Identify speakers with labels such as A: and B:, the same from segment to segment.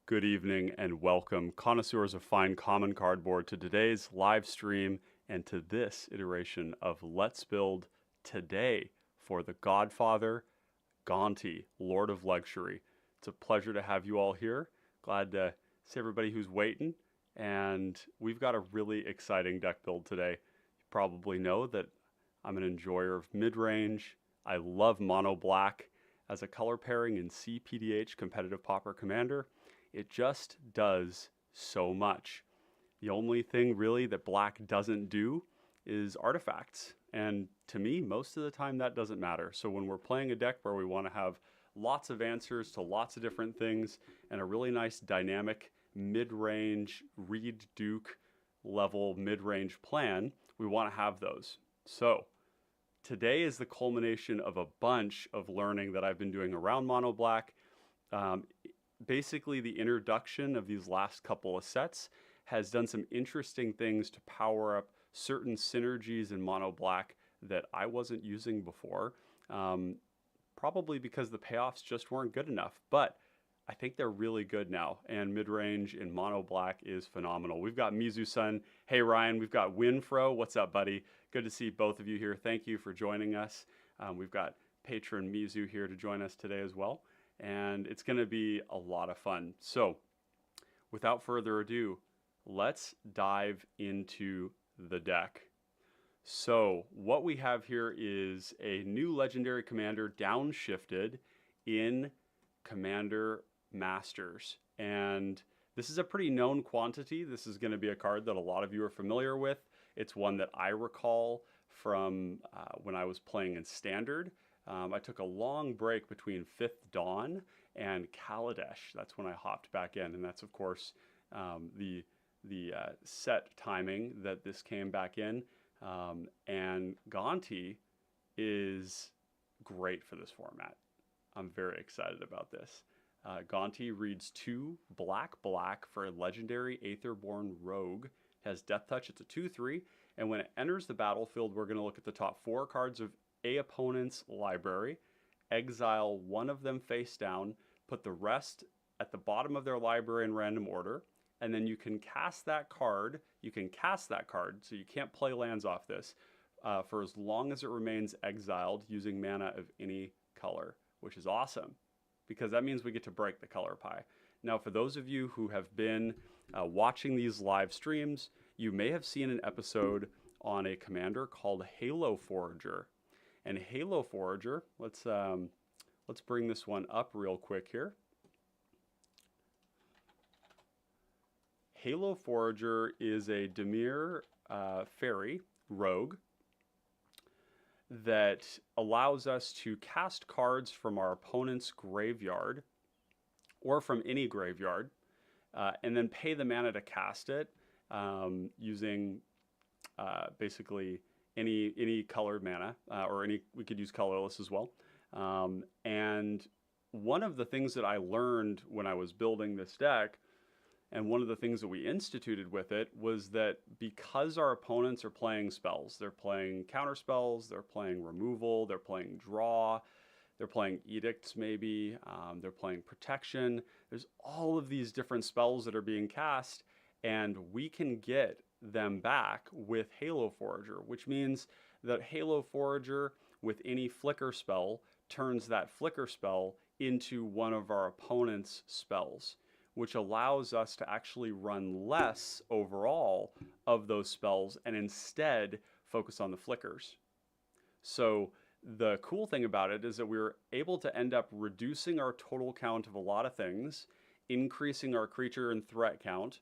A: Good evening and welcome, connoisseurs of fine common cardboard, to today's live stream and to this iteration of Let's Build Today for the Godfather, Gonti, Lord of Luxury. It's a pleasure to have you all here. Glad to see everybody who's waiting. And we've got a really exciting deck build today. You probably know that I'm an enjoyer of Midrange. I love mono black as a color pairing in cPDH, Competitive Pauper Commander. It just does so much. The only thing really that black doesn't do is artifacts. And to me, most of the time that doesn't matter. So when we're playing a deck where we want to have lots of answers to lots of different things and a really nice dynamic mid-range Reed Duke level mid-range plan, we want to have those. So today is the culmination of a bunch of learning that I've been doing around mono black. Basically, the introduction of these last couple of sets has done some interesting things to power up certain synergies in mono black that I wasn't using before, probably because the payoffs just weren't good enough. But I think they're really good now, and mid-range in mono black is phenomenal. We've got Mizu-san. Hey, Ryan. We've got Winfro. What's up, buddy? Good to see both of you here. Thank you for joining us. We've got patron Mizu here to join us today as well, and it's going to be a lot of fun. So without further ado, let's dive into the deck. So what we have here is a new legendary commander downshifted in Commander Masters, and this is a pretty known quantity. This is going to be a card that a lot of you are familiar with. It's one that I recall from when I was playing in Standard. I took a long break between Fifth Dawn and Kaladesh. That's when I hopped back in, and that's of course the set timing that this came back in. And Gonti is great for this format. I'm very excited about this. Gonti reads 2 black for a legendary Aetherborn Rogue. It has Death Touch. It's a 2/3, and when it enters the battlefield, we're going to look at the top 4 cards of a opponent's library, exile one of them face down, put the rest at the bottom of their library in random order, and then you can cast that card. You can cast that card, so you can't play lands off this, for as long as it remains exiled using mana of any color, which is awesome because that means we get to break the color pie. Now, for those of you who have been watching these live streams, you may have seen an episode on a commander called Halo Forager. And Halo Forager, let's bring this one up real quick here. Halo Forager is a Dimir fairy rogue that allows us to cast cards from our opponent's graveyard or from any graveyard, and then pay the mana to cast it using basically any colored mana, or we could use colorless as well. And one of the things that I learned when I was building this deck, and one of the things that we instituted with it, was that because our opponents are playing spells, they're playing counter spells, they're playing removal, they're playing draw, they're playing edicts maybe, they're playing protection. There's all of these different spells that are being cast, and we can get them back with Halo Forager, which means that Halo Forager with any flicker spell turns that flicker spell into one of our opponent's spells, which allows us to actually run less overall of those spells and instead focus on the flickers. So the cool thing about it is that we're able to end up reducing our total count of a lot of things, increasing our creature and threat count,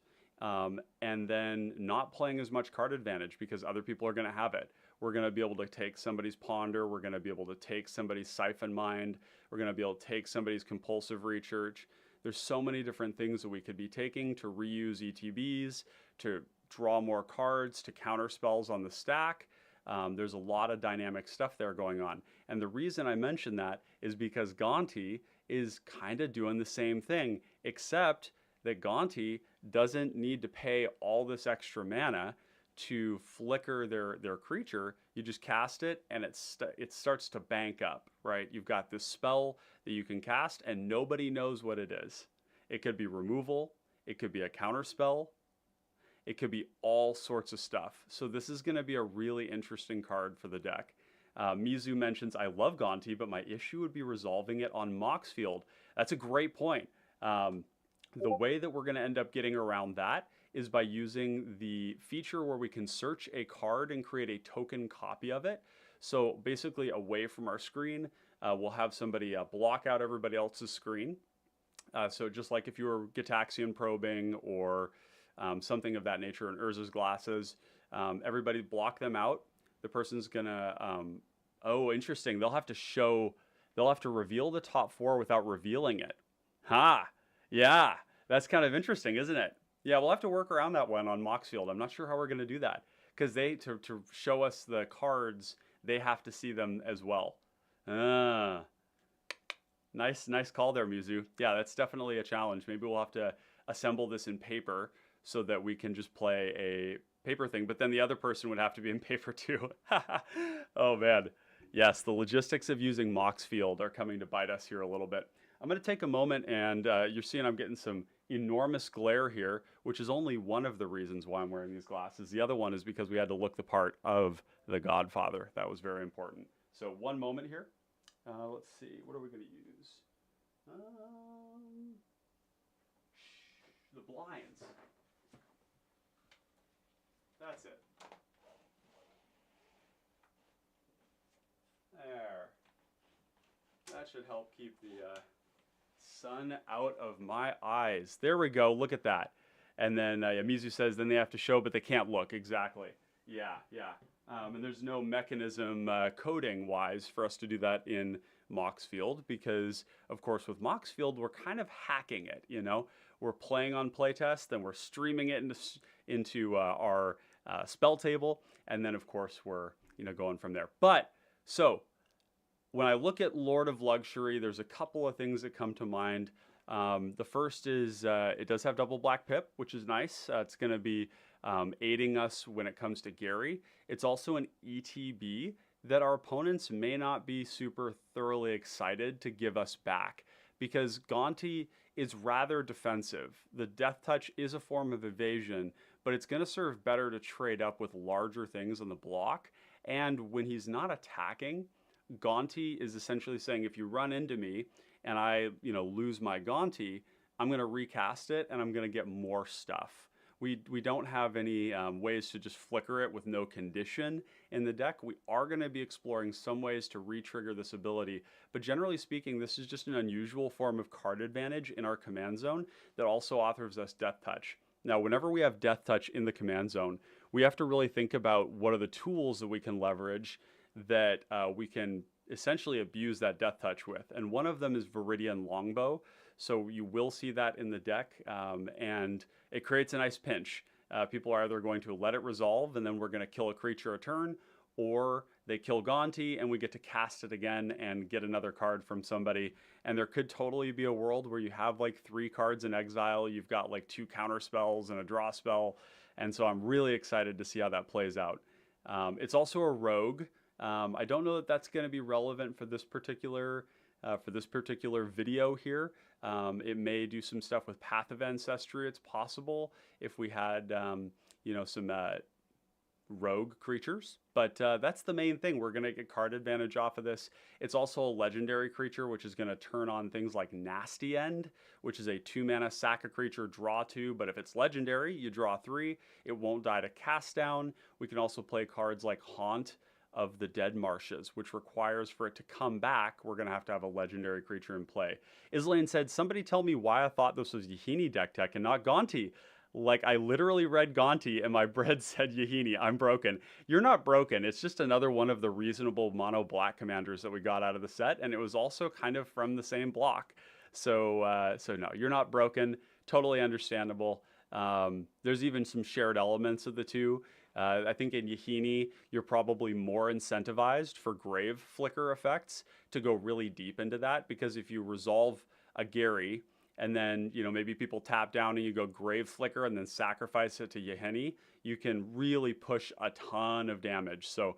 A: and then not playing as much card advantage because other people are going to have it. We're going to be able to take somebody's Ponder. We're going to be able to take somebody's Siphon Mind. We're going to be able to take somebody's Compulsive Research. There's so many different things that we could be taking to reuse ETBs, to draw more cards, to counter spells on the stack. There's a lot of dynamic stuff there going on. And the reason I mention that is because Gonti is kind of doing the same thing, except that Gonti doesn't need to pay all this extra mana to flicker their creature. You just cast it and it starts to bank up, right? You've got this spell that you can cast and nobody knows what it is. It could be removal. It could be a counterspell. It could be all sorts of stuff. So this is going to be a really interesting card for the deck. Mizu mentions, I love Gonti, but my issue would be resolving it on Moxfield. That's a great point. The way that we're going to end up getting around that is by using the feature where we can search a card and create a token copy of it. So basically away from our screen, we'll have somebody block out everybody else's screen. So just like if you were Gitaxian probing or something of that nature in Urza's glasses, everybody block them out. The person's gonna, oh, interesting. They'll have to reveal the top 4 without revealing it. Ha! Yeah, that's kind of interesting, isn't it? Yeah, we'll have to work around that one on Moxfield. I'm not sure how we're gonna do that because to show us the cards, they have to see them as well. Nice call there, Mizu. Yeah, that's definitely a challenge. Maybe we'll have to assemble this in paper so that we can just play a paper thing, but then the other person would have to be in paper too. Oh man. Yes, the logistics of using Moxfield are coming to bite us here a little bit. I'm going to take a moment, and you're seeing I'm getting some enormous glare here, which is only one of the reasons why I'm wearing these glasses. The other one is because we had to look the part of the Godfather. That was very important. So one moment here. Let's see, what are we going to use? The blinds. That's it. There. That should help keep the sun out of my eyes. There we go. Look at that. And then Mizu says then they have to show, but they can't look. Exactly. Yeah. And there's no mechanism coding-wise for us to do that in Moxfield because, of course, with Moxfield, we're kind of hacking it, you know? We're playing on playtest, then we're streaming it into our spell table, and then, of course, we're, going from there. But, so, when I look at Lord of Luxury, there's a couple of things that come to mind. The first is it does have double black pip, which is nice. It's going to be aiding us when it comes to Gary. It's also an ETB that our opponents may not be super thoroughly excited to give us back because Gonti is rather defensive. The Death Touch is a form of evasion, but it's going to serve better to trade up with larger things on the block. And when he's not attacking, Gonti is essentially saying, if you run into me and I, lose my Gonti, I'm going to recast it and I'm going to get more stuff. We don't have any ways to just flicker it with no condition in the deck. We are going to be exploring some ways to re-trigger this ability, but generally speaking, this is just an unusual form of card advantage in our command zone that also offers us Death Touch. Now, whenever we have Death Touch in the command zone, we have to really think about what are the tools that we can leverage that we can essentially abuse that Death Touch with. And one of them is Viridian Longbow. So you will see that in the deck, and it creates a nice pinch. People are either going to let it resolve, and then we're going to kill a creature a turn, or they kill Gonti, and we get to cast it again and get another card from somebody. And there could totally be a world where you have like 3 cards in exile, you've got like 2 counter spells and a draw spell, and so I'm really excited to see how that plays out. It's also a rogue. I don't know that that's going to be relevant for this particular video here. It may do some stuff with Path of Ancestry. It's possible if we had, some rogue creatures. But that's the main thing. We're going to get card advantage off of this. It's also a legendary creature, which is going to turn on things like Nasty End, which is a 2-mana sack a creature, draw 2. But if it's legendary, you draw 3. It won't die to cast down. We can also play cards like Haunt of the Dead Marshes, which requires for it to come back, we're going to have a legendary creature in play. Islaine said, somebody tell me why I thought this was Yahini deck tech and not Gonti. Like, I literally read Gonti and my bread said Yahini. I'm broken. You're not broken. It's just another one of the reasonable mono black commanders that we got out of the set, and it was also kind of from the same block. So no, you're not broken. Totally understandable. There's even some shared elements of the two. I think in Yahini, you're probably more incentivized for Grave Flicker effects to go really deep into that, because if you resolve a Gary and then, maybe people tap down and you go Grave Flicker and then sacrifice it to Yahini, you can really push a ton of damage. So,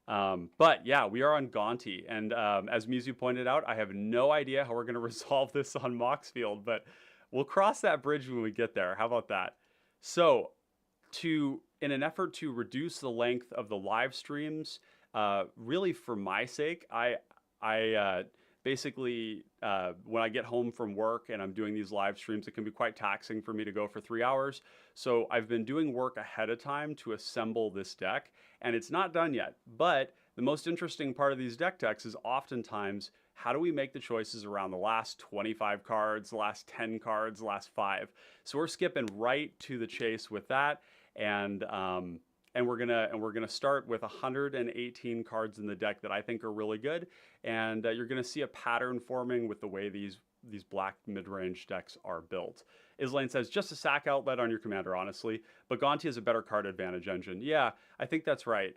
A: but yeah, we are on Gonti. And as Mizu pointed out, I have no idea how we're going to resolve this on Moxfield, but We'll cross that bridge when we get there. How about that? So, in an effort to reduce the length of the live streams, really for my sake, I basically when I get home from work and I'm doing these live streams, it can be quite taxing for me to go for 3 hours. So I've been doing work ahead of time to assemble this deck, and it's not done yet. But the most interesting part of these deck techs is oftentimes how do we make the choices around the last 25 cards, the last 10 cards, the last 5. So we're skipping right to the chase with that, and we're gonna start with 118 cards in the deck that I think are really good, and you're gonna see a pattern forming with the way these black mid-range decks are built. Islane says, just a sack outlet on your commander, honestly, but Gonti is a better card advantage engine. Yeah, I think that's right.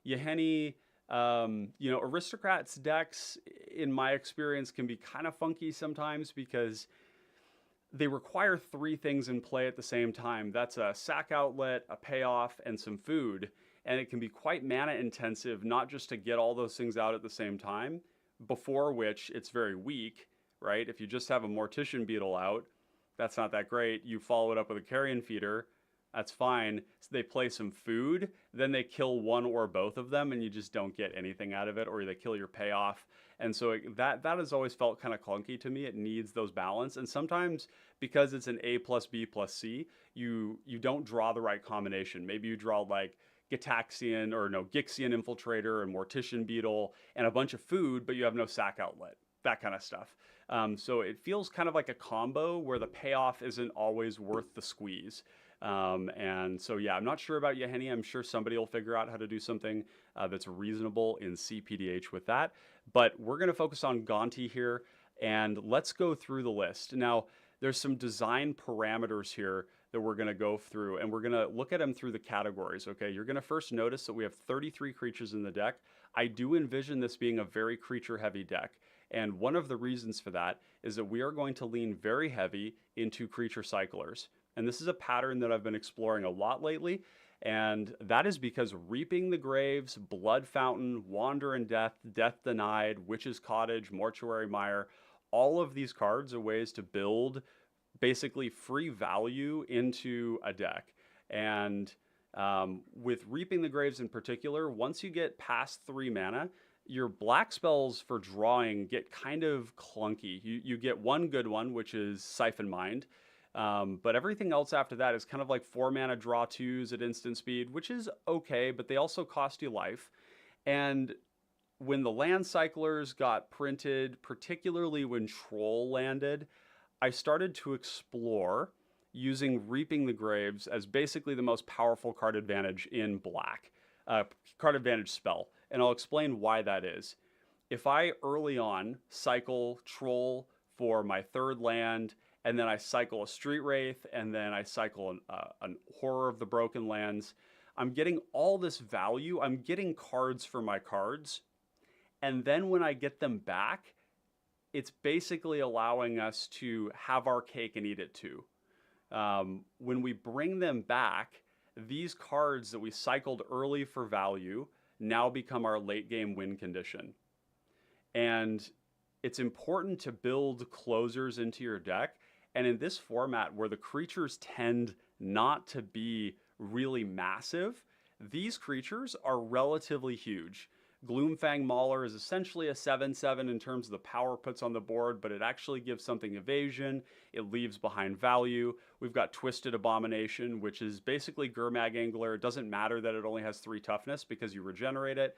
A: Yeheni, Aristocrats decks, in my experience, can be kind of funky sometimes because they require 3 things in play at the same time. That's a sack outlet, a payoff, and some food. And it can be quite mana intensive, not just to get all those things out at the same time, before which it's very weak, right? If you just have a Mortician Beetle out, that's not that great. You follow it up with a Carrion Feeder, that's fine. So they play some food, then they kill one or both of them, and you just don't get anything out of it, or they kill your payoff. And so that has always felt kind of clunky to me. It needs those balance, and sometimes because it's an A plus B plus C, you don't draw the right combination. Maybe you draw like Gitaxian Gixian Infiltrator and Mortician Beetle and a bunch of food, but you have no sack outlet. That kind of stuff. So it feels kind of like a combo where the payoff isn't always worth the squeeze. And so, yeah, I'm not sure about Yeheni. I'm sure somebody will figure out how to do something that's reasonable in cPDH with that. But we're going to focus on Gonti here, and let's go through the list. Now, there's some design parameters here that we're going to go through, and we're going to look at them through the categories, okay? You're going to first notice that we have 33 creatures in the deck. I do envision this being a very creature-heavy deck. And one of the reasons for that is that we are going to lean very heavy into creature cyclers. And this is a pattern that I've been exploring a lot lately. And that is because Reaping the Graves, Blood Fountain, Wander in Death, Death Denied, Witch's Cottage, Mortuary Mire, all of these cards are ways to build basically free value into a deck. And with Reaping the Graves in particular, once you get past 3 mana, your black spells for drawing get kind of clunky. You get one good one, which is Siphon Mind. But everything else after that is kind of like 4 mana draw 2s at instant speed, which is okay, but they also cost you life. And when the land cyclers got printed, particularly when Troll landed, I started to explore using Reaping the Graves as basically the most powerful card advantage in black, card advantage spell. And I'll explain why that is. If I early on cycle Troll for my 3rd land, and then I cycle a Street Wraith, and then I cycle an Horror of the Broken Lands, I'm getting all this value. I'm getting cards for my cards. And then when I get them back, it's basically allowing us to have our cake and eat it too. When we bring them back, these cards that we cycled early for value now become our late game win condition. And it's important to build closers into your deck. And in this format where the creatures tend not to be really massive, these creatures are relatively huge. Gloomfang Mauler is essentially a 7/7 in terms of the power it puts on the board, but it actually gives something evasion. It leaves behind value. We've got Twisted Abomination, which is basically Gurmag Angler. It doesn't matter that it only has 3 toughness because you regenerate it.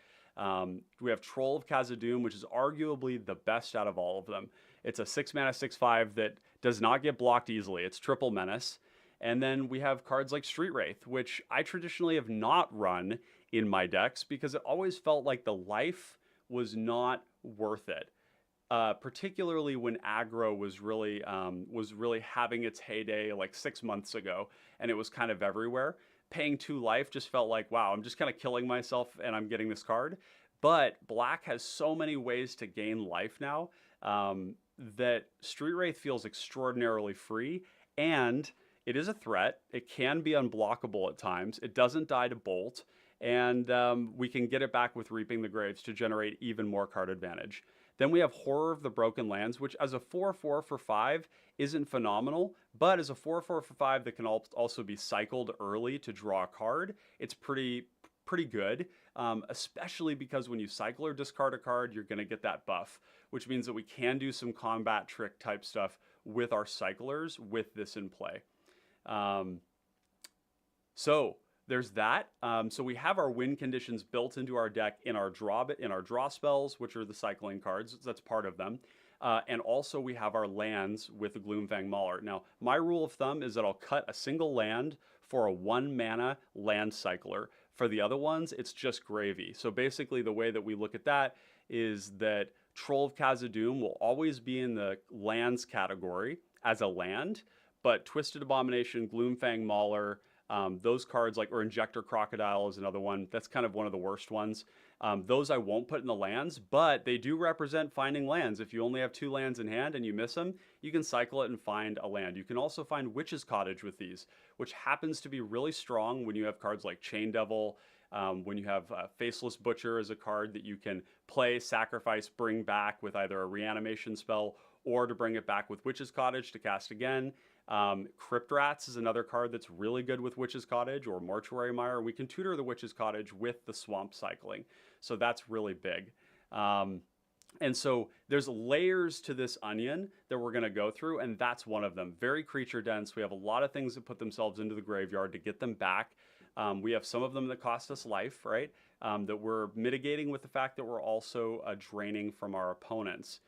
A: We have Troll of Khazad-dûm, which is arguably the best out of all of them. It's a 6 mana 6/5 that does not get blocked easily. It's triple menace. And then we have cards like Street Wraith, which I traditionally have not run in my decks because it always felt like the life was not worth it. Particularly when aggro was really having its heyday like 6 months ago, and it was kind of everywhere. Paying 2 life just felt like, wow, I'm just kind of killing myself and I'm getting this card. But black has so many ways to gain life now that Street Wraith feels extraordinarily free, and it is a threat. It can be unblockable at times. It doesn't die to bolt, and we can get it back with Reaping the Graves to generate even more card advantage. Then we have Horror of the Broken Lands, which as a 4/4 for 5 isn't phenomenal, but as a 4/4 for 5 that can also be cycled early to draw a card, it's pretty good, especially because when you cycle or discard a card, you're going to get that buff, which means that we can do some combat trick type stuff with our cyclers with this in play. So there's that. So we have our win conditions built into our deck in our draw spells, which are the cycling cards. That's part of them. And also we have our lands with the Gloomfang Mauler. Now, my rule of thumb is that I'll cut a single land for a 1 mana land cycler. For the other ones, it's just gravy. So basically the way that we look at that is that Troll of Khazad-dûm will always be in the lands category as a land, but Twisted Abomination, Gloomfang Mauler, those cards or Injector Crocodile is another one. That's kind of one of the worst ones. Those I won't put in the lands, but they do represent finding lands. If you only have 2 lands in hand and you miss them, you can cycle it and find a land. You can also find Witch's Cottage with these, which happens to be really strong when you have cards like Chain Devil, when you have Faceless Butcher as a card that you can play, sacrifice, bring back with either a reanimation spell or to bring it back with Witch's Cottage to cast again. Crypt Rats is another card that's really good with Witch's Cottage or Mortuary Mire. We can tutor the Witch's Cottage with the Swamp cycling. So that's really big. And so there's layers to this onion that we're going to go through, and that's one of them. Very creature dense. We have a lot of things that put themselves into the graveyard to get them back. We have some of them that cost us life, right? That we're mitigating with the fact that we're also draining from our opponents.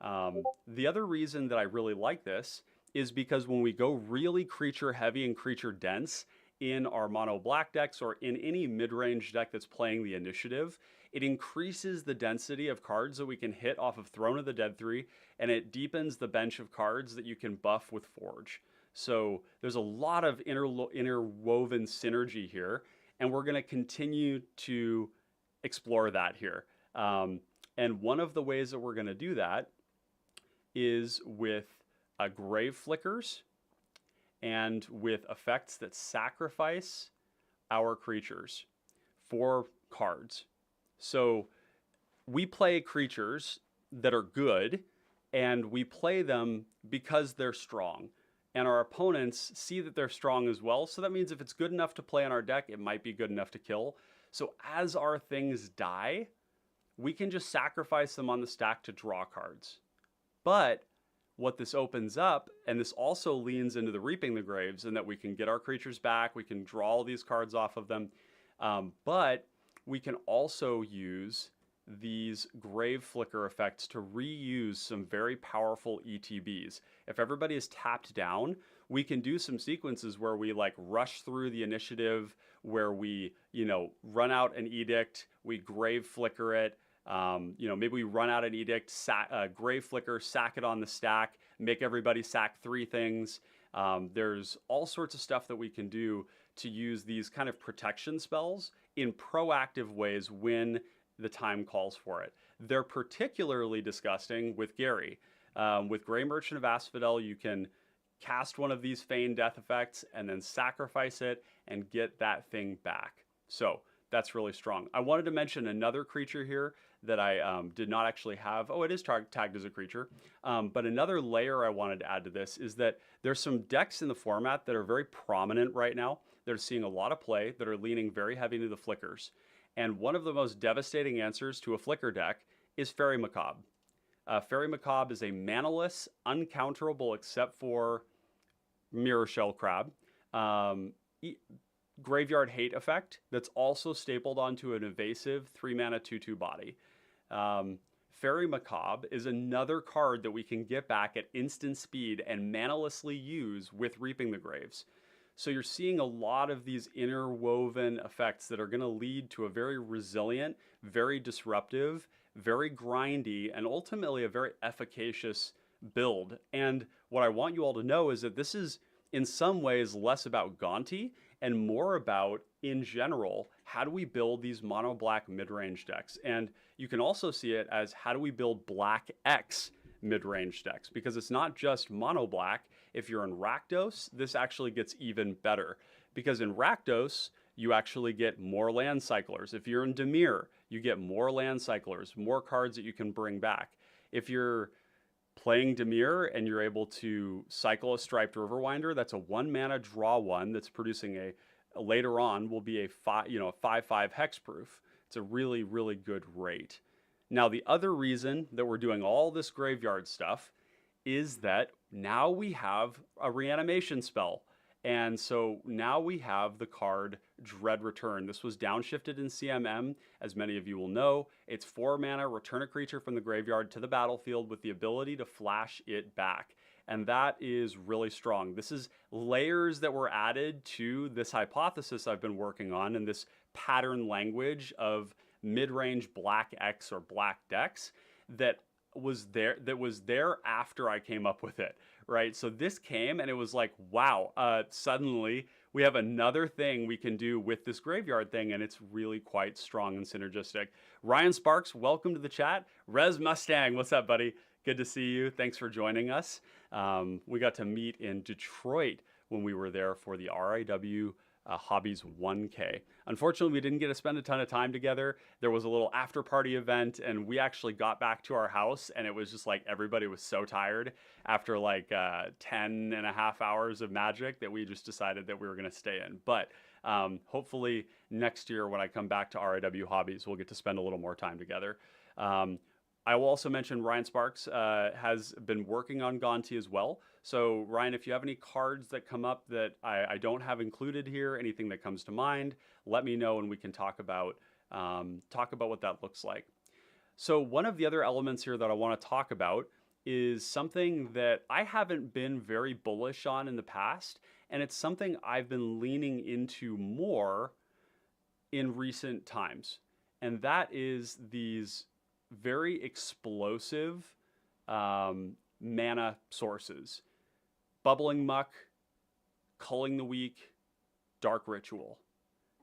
A: The other reason that I really like this is because when we go really creature heavy and creature dense in our mono black decks or in any mid-range deck that's playing the initiative, it increases the density of cards that we can hit off of Throne of the Dead 3, and it deepens the bench of cards that you can buff with Forge. So there's a lot of interwoven synergy here, and we're going to continue to explore that here. And one of the ways that we're going to do that is with Grave Flickers and with effects that sacrifice our creatures for cards. So we play creatures that are good, and we play them because they're strong. And our opponents see that they're strong as well. So that means if it's good enough to play on our deck, it might be good enough to kill. So as our things die, we can just sacrifice them on the stack to draw cards. But what this opens up, and this also leans into the Reaping the Graves, in that we can get our creatures back, we can draw all these cards off of them, but we can also use these Grave Flicker effects to reuse some very powerful ETBs. If everybody is tapped down, we can do some sequences where we rush through the initiative, where we, run out an Edict, we Grave Flicker it, maybe we run out an Edict, Grave Flicker, sack it on the stack, make everybody sack 3 things. There's all sorts of stuff that we can do to use these kind of protection spells in proactive ways when the time calls for it. They're particularly disgusting with Gary. With Grey Merchant of Asphodel, you can cast one of these Feign Death effects and then sacrifice it and get that thing back. So that's really strong. I wanted to mention another creature here that I did not actually have. Oh, it is tagged as a creature. But another layer I wanted to add to this is that there's some decks in the format that are very prominent right now. They're seeing a lot of play, that are leaning very heavy into the flickers. And one of the most devastating answers to a flicker deck is Fairy Macabre. Fairy Macabre is a manaless, uncounterable except for Mirror Shell Crab, Graveyard Hate effect that's also stapled onto an evasive 3-mana 2/2 body. Fairy Macabre is another card that we can get back at instant speed and manalessly use with Reaping the Graves. So you're seeing a lot of these interwoven effects that are going to lead to a very resilient, very disruptive, very grindy, and ultimately a very efficacious build. And what I want you all to know is that this is in some ways less about Gonti and more about, in general, how do we build these mono black mid-range decks? And you can also see it as how do we build black X mid-range decks, because it's not just mono black. If you're in Rakdos, this actually gets even better, because in Rakdos, you actually get more land cyclers. If you're in Dimir, you get more land cyclers, more cards that you can bring back. If you're playing Dimir and you're able to cycle a Striped Riverwinder, that's a 1 mana draw one that's producing a later on will be a 5/5 hexproof. It's a really, really good rate. Now, the other reason that we're doing all this graveyard stuff is that now we have a reanimation spell. And so now we have the card Dread Return. This was downshifted in CMM, as many of you will know. It's 4 mana, return a creature from the graveyard to the battlefield with the ability to flash it back. And that is really strong. This is layers that were added to this hypothesis I've been working on and this pattern language of mid-range black X or black decks that was there after I came up with it, right? So this came and it was like, wow, suddenly we have another thing we can do with this graveyard thing, and it's really quite strong and synergistic. Ryan Sparks, welcome to the chat. Rez Mustang, what's up, buddy? Good to see you. Thanks for joining us. We got to meet in Detroit when we were there for the RIW Hobbies 1K. Unfortunately, we didn't get to spend a ton of time together. There was a little after party event, and we actually got back to our house, and it was just like everybody was so tired after like 10 and a half hours of Magic that we just decided that we were going to stay in. But hopefully next year when I come back to RIW Hobbies, we'll get to spend a little more time together. I will also mention Ryan Sparks has been working on Gonti as well. So Ryan, if you have any cards that come up that I don't have included here, anything that comes to mind, let me know and we can talk about what that looks like. So one of the other elements here that I want to talk about is something that I haven't been very bullish on in the past, and it's something I've been leaning into more in recent times, and that is these very explosive mana sources. Bubbling Muck, Culling the Weak, Dark Ritual.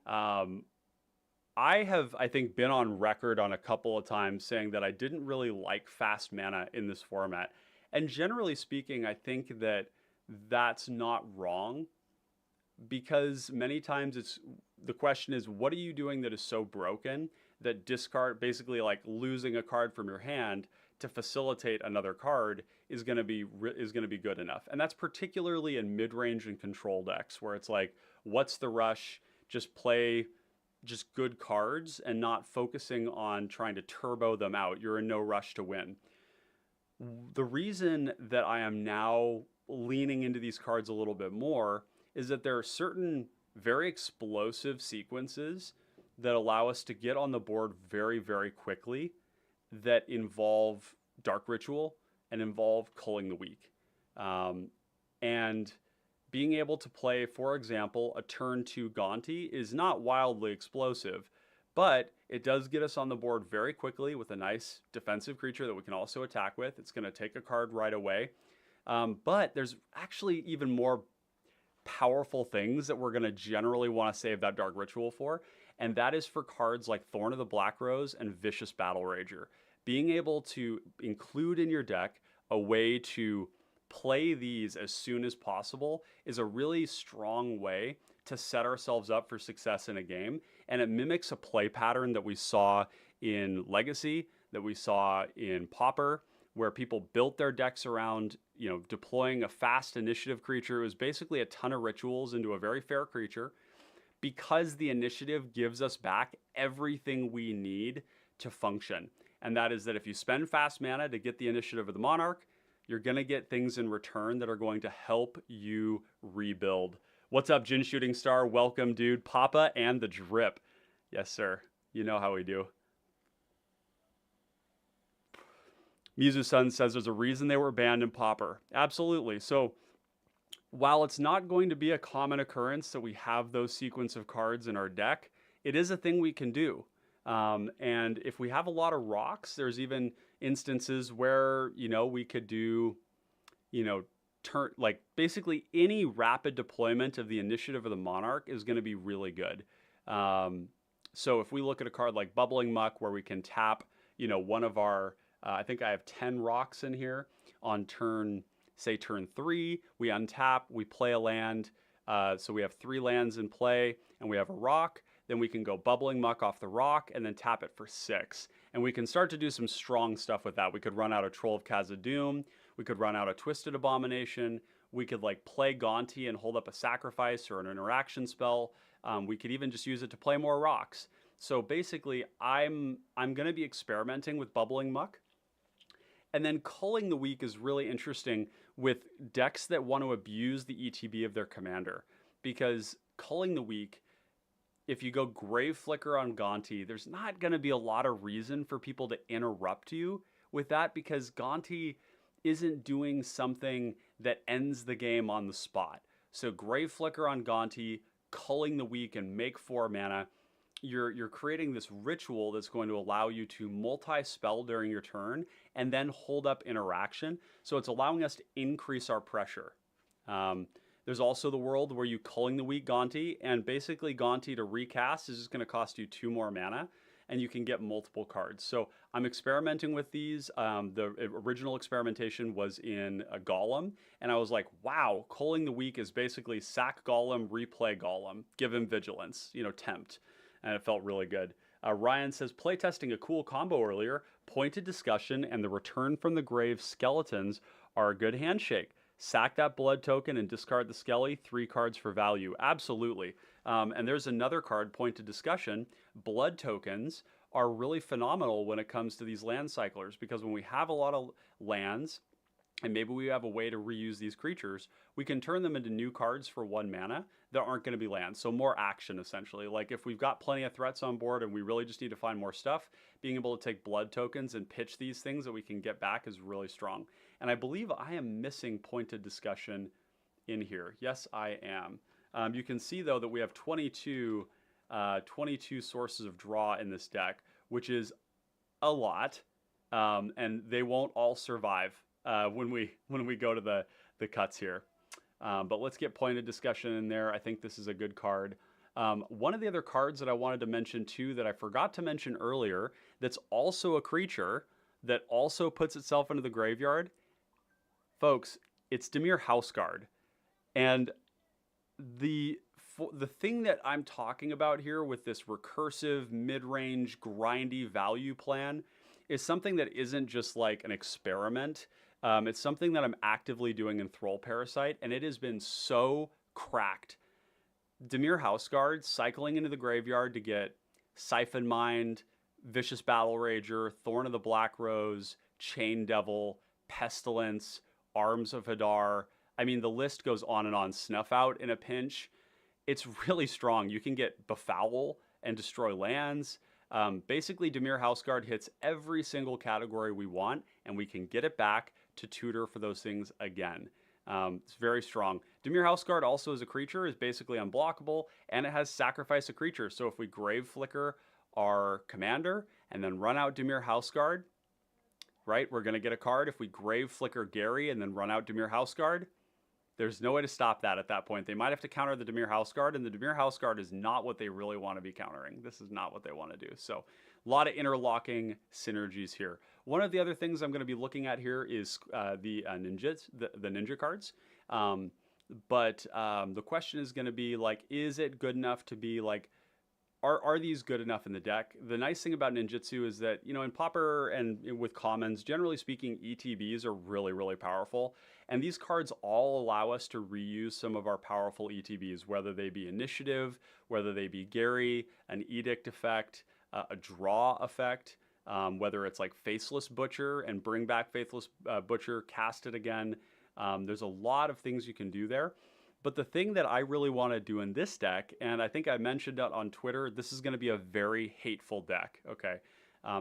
A: I have, I think, been on record on a couple of times saying that I didn't really like fast mana in this format. And generally speaking, I think that that's not wrong, because many times the question is, what are you doing that is so broken that basically like losing a card from your hand to facilitate another card is going to be good enough. And that's particularly in mid-range and control decks where it's like, what's the rush? Just play just good cards and not focusing on trying to turbo them out. You're in no rush to win. The reason that I am now leaning into these cards a little bit more is that there are certain very explosive sequences that allow us to get on the board very, very quickly that involve Dark Ritual and involve Culling the Weak. And being able to play, for example, a turn 2 Gonti is not wildly explosive, but it does get us on the board very quickly with a nice defensive creature that we can also attack with. It's going to take a card right away. But there's actually even more powerful things that we're going to generally want to save that Dark Ritual for, and that is for cards like Thorn of the Black Rose and Vicious Battle Rager. Being able to include in your deck a way to play these as soon as possible is a really strong way to set ourselves up for success in a game, and it mimics a play pattern that we saw in Legacy, that we saw in Pauper, where people built their decks around, deploying a fast initiative creature. It was basically a ton of rituals into a very fair creature, because the initiative gives us back everything we need to function. And that is that if you spend fast mana to get the initiative of the Monarch, you're going to get things in return that are going to help you rebuild. What's up, Jin Shooting Star? Welcome, dude. Papa and the Drip. Yes, sir. You know how we do. Mizu-san says there's a reason they were banned in Pauper. Absolutely. So while it's not going to be a common occurrence that we have those sequence of cards in our deck, it is a thing we can do. And if we have a lot of rocks, there's even instances where, we could do, basically any rapid deployment of the initiative of the Monarch is going to be really good. So if we look at a card like Bubbling Muck, where we can tap, one of our, I think I have 10 rocks in here on turn 3, we untap, we play a land. So we have 3 lands in play and we have a rock. Then we can go Bubbling Muck off the rock and then tap it for 6. And we can start to do some strong stuff with that. We could run out a Troll of Khazad-dûm. We could run out a Twisted Abomination. We could like play Gonti and hold up a sacrifice or an interaction spell. We could even just use it to play more rocks. So basically, I'm going to be experimenting with Bubbling Muck. And then Culling the Weak is really interesting with decks that want to abuse the ETB of their commander. Because Culling the Weak, if you go Grave Flicker on Gonti, there's not going to be a lot of reason for people to interrupt you with that, because Gonti isn't doing something that ends the game on the spot. So Grave Flicker on Gonti, Culling the Weak, and make 4 mana. You're creating this ritual that's going to allow you to multi-spell during your turn and then hold up interaction. So it's allowing us to increase our pressure. There's also the world where you Culling the Weak Gonti, and basically Gonti to recast is just going to cost you 2 more mana, and you can get multiple cards. So I'm experimenting with these. The original experimentation was in a Golem, and I was like, wow, Culling the Weak is basically sack Golem, replay Golem, give him Vigilance, tempt. And it felt really good. Ryan says, playtesting a cool combo earlier. Pointed Discussion and the Return from the Grave Skeletons are a good handshake. Sack that blood token and discard the Skelly, 3 cards for value. Absolutely. And there's another card, Pointed Discussion. Blood tokens are really phenomenal when it comes to these land cyclers, because when we have a lot of lands, and maybe we have a way to reuse these creatures, we can turn them into new cards for 1 mana that aren't going to be lands. So more action, essentially. Like if we've got plenty of threats on board and we really just need to find more stuff, being able to take blood tokens and pitch these things that we can get back is really strong. And I believe I am missing Pointed Discussion in here. Yes, I am. You can see, though, that we have 22 sources of draw in this deck, which is a lot. And they won't all survive when we go to the cuts here. But let's get Pointed Discussion in there. I think this is a good card. One of the other cards that I wanted to mention too that I forgot to mention earlier, that's also a creature that also puts itself into the graveyard, folks, it's Dimir Houseguard. And the thing that I'm talking about here with this recursive, mid-range, grindy value plan is something that isn't just like an experiment. It's something that I'm actively doing in Thrall Parasite, and it has been so cracked. Dimir Houseguard cycling into the graveyard to get Siphon Mind, Vicious Battle Rager, Thorn of the Black Rose, Chain Devil, Pestilence, Arms of Hadar. I mean, the list goes on and on. Snuff Out in a pinch. It's really strong. You can get Befoul and destroy lands. Basically, Dimir Houseguard hits every single category we want, and we can get it back to tutor for those things again. It's very strong. Dimir Houseguard also as a creature is basically unblockable, and it has sacrifice a creature. So if we Grave Flicker our commander and then run out Dimir Houseguard, right, we're going to get a card. If we Grave Flicker Gary and then run out Dimir Houseguard, there's no way to stop that at that point. They might have to counter the Dimir Houseguard, and the Dimir Houseguard is not what they really want to be countering. This is not what they want to do. So a lot of interlocking synergies here. One of the other things I'm going to be looking at here is the ninja cards. But the question is going to be like, is it good enough to be like, are these good enough in the deck? The nice thing about ninjutsu is that, in Pauper and with commons, generally speaking, ETBs are really, really powerful. And these cards all allow us to reuse some of our powerful ETBs, whether they be initiative, whether they be Gary, an edict effect, a draw effect, whether it's like Faceless Butcher and bring back Faceless Butcher, cast it again. There's a lot of things you can do there. But the thing that I really want to do in this deck, and I think I mentioned it on Twitter, this is going to be a very hateful deck, okay?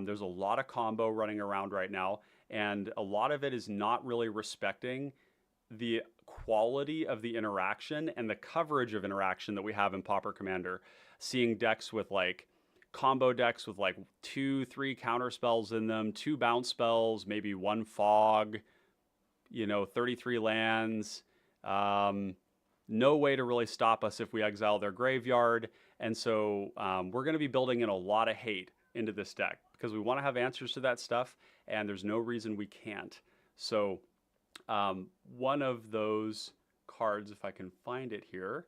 A: There's a lot of combo running around right now, and a lot of it is not really respecting the quality of the interaction and the coverage of interaction that we have in Pauper Commander. Seeing decks with like, combo decks with like 2-3 counter spells in them, 2 bounce spells, maybe 1 fog, 33 lands, no way to really stop us if we exile their graveyard. And so we're going to be building in a lot of hate into this deck because we want to have answers to that stuff, and there's no reason we can't. So one of those cards, if I can find it here,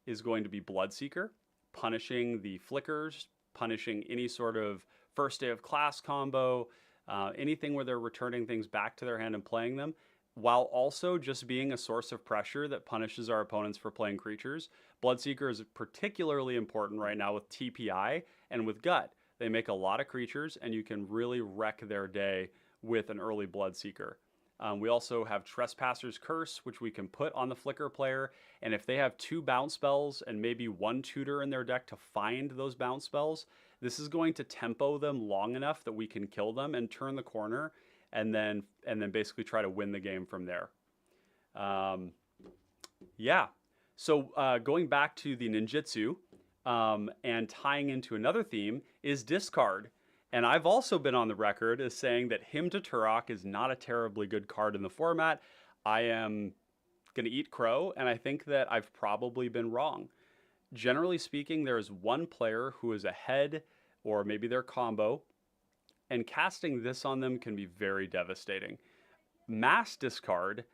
A: is going to be Bloodseeker, punishing the flickers, punishing any sort of first day of class combo, anything where they're returning things back to their hand and playing them, while also just being a source of pressure that punishes our opponents for playing creatures. Bloodseeker is particularly important right now with TPI and with Gut. They make a lot of creatures, and you can really wreck their day with an early Bloodseeker. We also have Trespasser's Curse, which we can put on the Flicker player, and if they have 2 bounce spells and maybe 1 tutor in their deck to find those bounce spells, this is going to tempo them long enough that we can kill them and turn the corner, and then basically try to win the game from there. Yeah. So going back to the ninjutsu and tying into another theme is discard. And I've also been on the record as saying that Hymn to Turok is not a terribly good card in the format. I am going to eat crow, and I think that I've probably been wrong. Generally speaking, there is one player who is ahead, or maybe their combo, and casting this on them can be very devastating. Mass discard,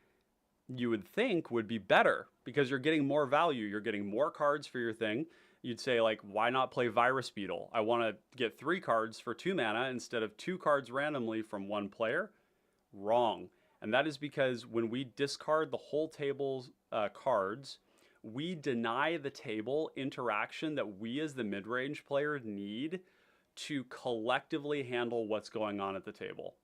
A: you would think, would be better because you're getting more value. You're getting more cards for your thing. You'd say, like, why not play Virus Beetle? I want to get 3 cards for 2 mana instead of 2 cards randomly from one player. Wrong. And that is because when we discard the whole table's cards, we deny the table interaction that we as the mid-range player need to collectively handle what's going on at the table.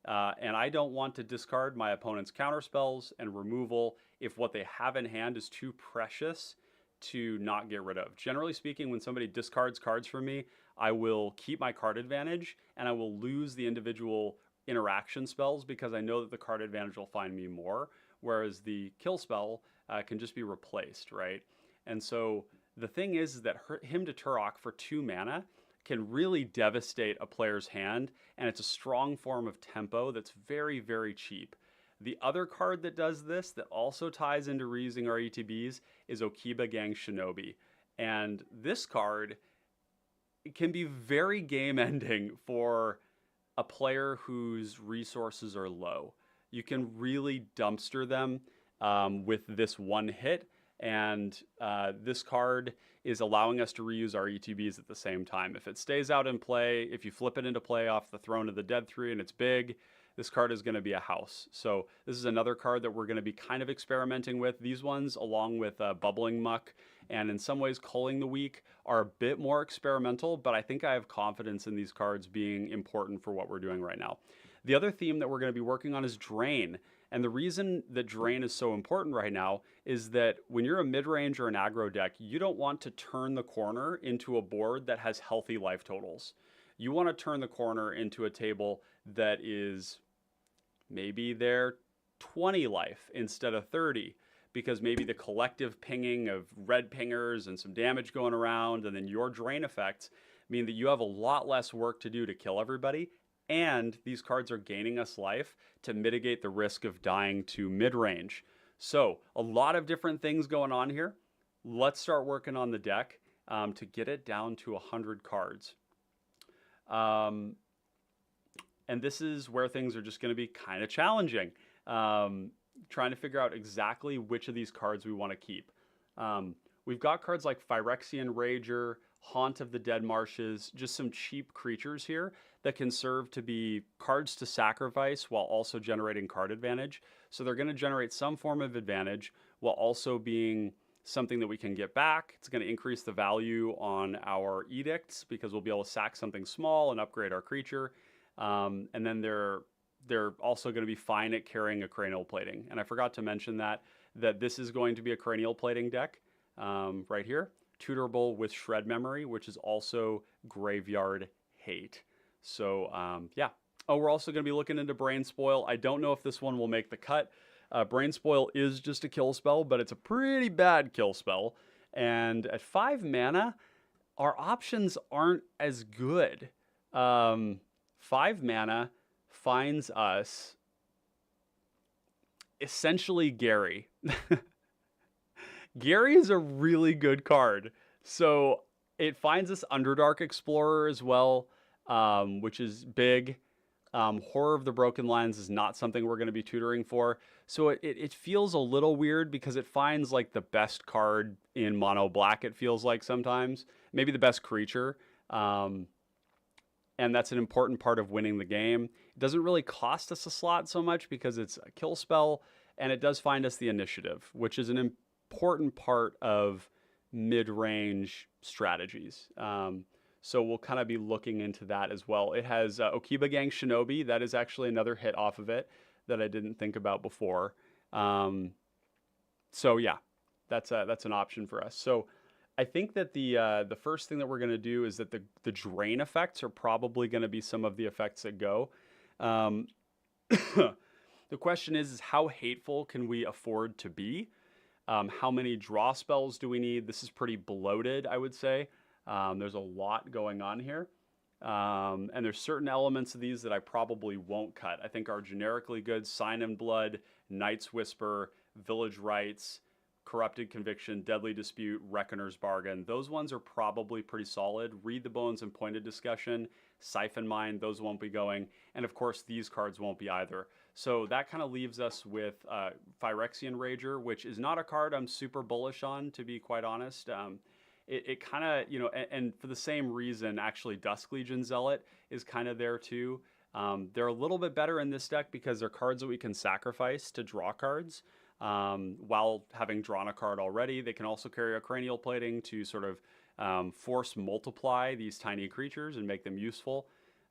A: And I don't want to discard my opponent's counterspells and removal if what they have in hand is too precious to not get rid of. Generally speaking, when somebody discards cards from me, I will keep my card advantage and I will lose the individual interaction spells because I know that the card advantage will find me more, whereas the kill spell can just be replaced, right? And so the thing is that Hymn to Turok for 2 mana can really devastate a player's hand, and it's a strong form of tempo that's very, very cheap. The other card that does this, that also ties into reusing our ETBs, is Okiba Gang Shinobi. And this card can be very game-ending for a player whose resources are low. You can really dumpster them with this one hit, and this card is allowing us to reuse our ETBs at the same time. If it stays out in play, if you flip it into play off the Throne of the Dead 3 and it's big, this card is going to be a house. So this is another card that we're going to be kind of experimenting with. These ones, along with Bubbling Muck and in some ways Culling the Weak, are a bit more experimental, but I think I have confidence in these cards being important for what we're doing right now. The other theme that we're going to be working on is Drain. And the reason that Drain is so important right now is that when you're a mid-range or an aggro deck, you don't want to turn the corner into a board that has healthy life totals. You want to turn the corner into a table that is maybe they're 20 life instead of 30, because maybe the collective pinging of red pingers and some damage going around and then your drain effects mean that you have a lot less work to do to kill everybody, and these cards are gaining us life to mitigate the risk of dying to mid-range. So a lot of different things going on here. Let's start working on the deck to get it down to 100 cards. And this is where things are just going to be kind of challenging. Trying to figure out exactly which of these cards we want to keep. We've got cards like Phyrexian Rager, Haunt of the Dead Marshes, just some cheap creatures here that can serve to be cards to sacrifice while also generating card advantage. So they're going to generate some form of advantage while also being something that we can get back. It's going to increase the value on our edicts because we'll be able to sack something small and upgrade our creature. And then they're also going to be fine at carrying a cranial plating. And I forgot to mention that this is going to be a cranial plating deck right here. Tutorable with Shred Memory, which is also Graveyard Hate. So yeah. Oh, we're also going to be looking into Brain Spoil. I don't know if this one will make the cut. Brain Spoil is just a kill spell, but it's a pretty bad kill spell. And at 5 mana, our options aren't as good. 5 mana finds us essentially Gary. Gary is a really good card. So it finds us Underdark Explorer as well, which is big. Horror of the Broken Lands is not something we're going to be tutoring for. So it feels a little weird because it finds like the best card in mono black, it feels like sometimes. Maybe the best creature. and that's an important part of winning the game. It doesn't really cost us a slot so much because it's a kill spell, and it does find us the initiative, which is an important part of mid-range strategies. So we'll kind of be looking into that as well. It has Okiba Gang Shinobi. That is actually another hit off of it that I didn't think about before. So yeah, that's an option for us. So I think that the first thing that we're going to do is that the drain effects are probably going to be some of the effects that go. The question is how hateful can we afford to be? How many draw spells do we need? This is pretty bloated, I would say. There's a lot going on here. And there's certain elements of these that I probably won't cut. I think are generically good. Sign and Blood, Knight's Whisper, Village Rites, Corrupted Conviction, Deadly Dispute, Reckoner's Bargain. Those ones are probably pretty solid. Read the Bones and Pointed Discussion, Siphon Mine, those won't be going. And of course, these cards won't be either. So that kind of leaves us with Phyrexian Rager, which is not a card I'm super bullish on, to be quite honest. It kind of, you know, and for the same reason, actually, Dusk Legion Zealot is kind of there too. They're a little bit better in this deck because they're cards that we can sacrifice to draw cards. While having drawn a card already, they can also carry a Cranial Plating to sort of force multiply these tiny creatures and make them useful.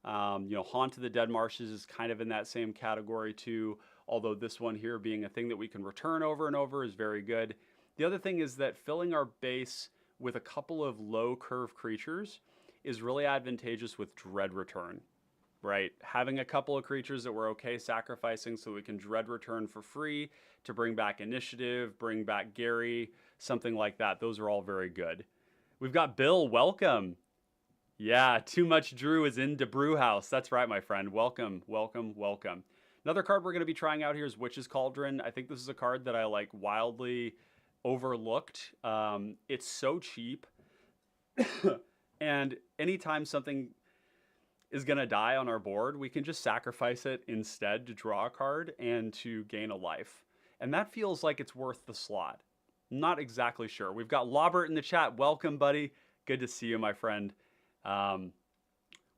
A: You know, Haunt of the Dead Marshes is kind of in that same category too, although this one here being a thing that we can return over and over is very good. The other thing is that filling our base with a couple of low curve creatures is really advantageous with Dread Return, right? Having a couple of creatures that we're okay sacrificing so we can Dread Return for free to bring back Initiative, bring back Gary, something like that. Those are all very good. We've got Bill, welcome. Yeah, Too Much Drew is in the brew house. That's right, my friend. Welcome, welcome, welcome. Another card we're going to be trying out here is Witch's Cauldron. I think this is a card that I like wildly overlooked. It's so cheap. And anytime something is going to die on our board, we can just sacrifice it instead to draw a card and to gain a life. And that feels like it's worth the slot. Not exactly sure. We've got Lobert in the chat. Welcome, buddy. Good to see you, my friend.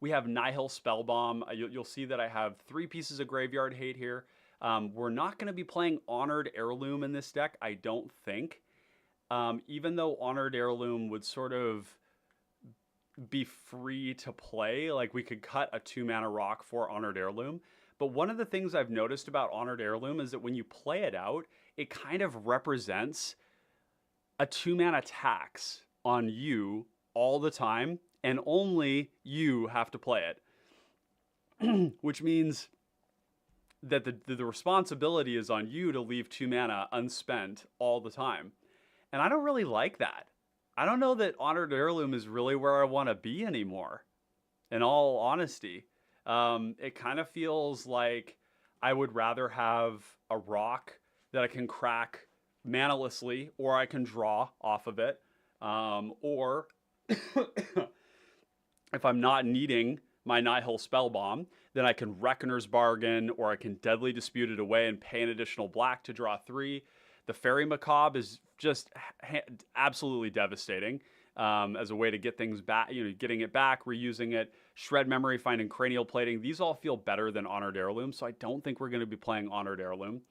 A: We have Nihil Spellbomb. You'll see that I have 3 pieces of Graveyard Hate here. We're not going to be playing Honored Heirloom in this deck, I don't think. Even though Honored Heirloom would sort of be free to play, like we could cut a 2-mana rock for Honored Heirloom. But one of the things I've noticed about Honored Heirloom is that when you play it out, it kind of represents a 2-mana tax on you all the time, and only you have to play it. Which means that the responsibility is on you to leave 2 mana unspent all the time. And I don't really like that. I don't know that Honored Heirloom is really where I want to be anymore, in all honesty. It kind of feels like I would rather have a rock that I can crack manalessly, or I can draw off of it. Or if I'm not needing my Nihil Spellbomb, then I can Reckoner's Bargain, or I can Deadly Dispute it away and pay an additional black to draw 3. The Fairy Macabre is just absolutely devastating as a way to get things back, you know, getting it back, reusing it, Shred Memory, finding Cranial Plating. These all feel better than Honored Heirloom, so I don't think we're going to be playing Honored Heirloom.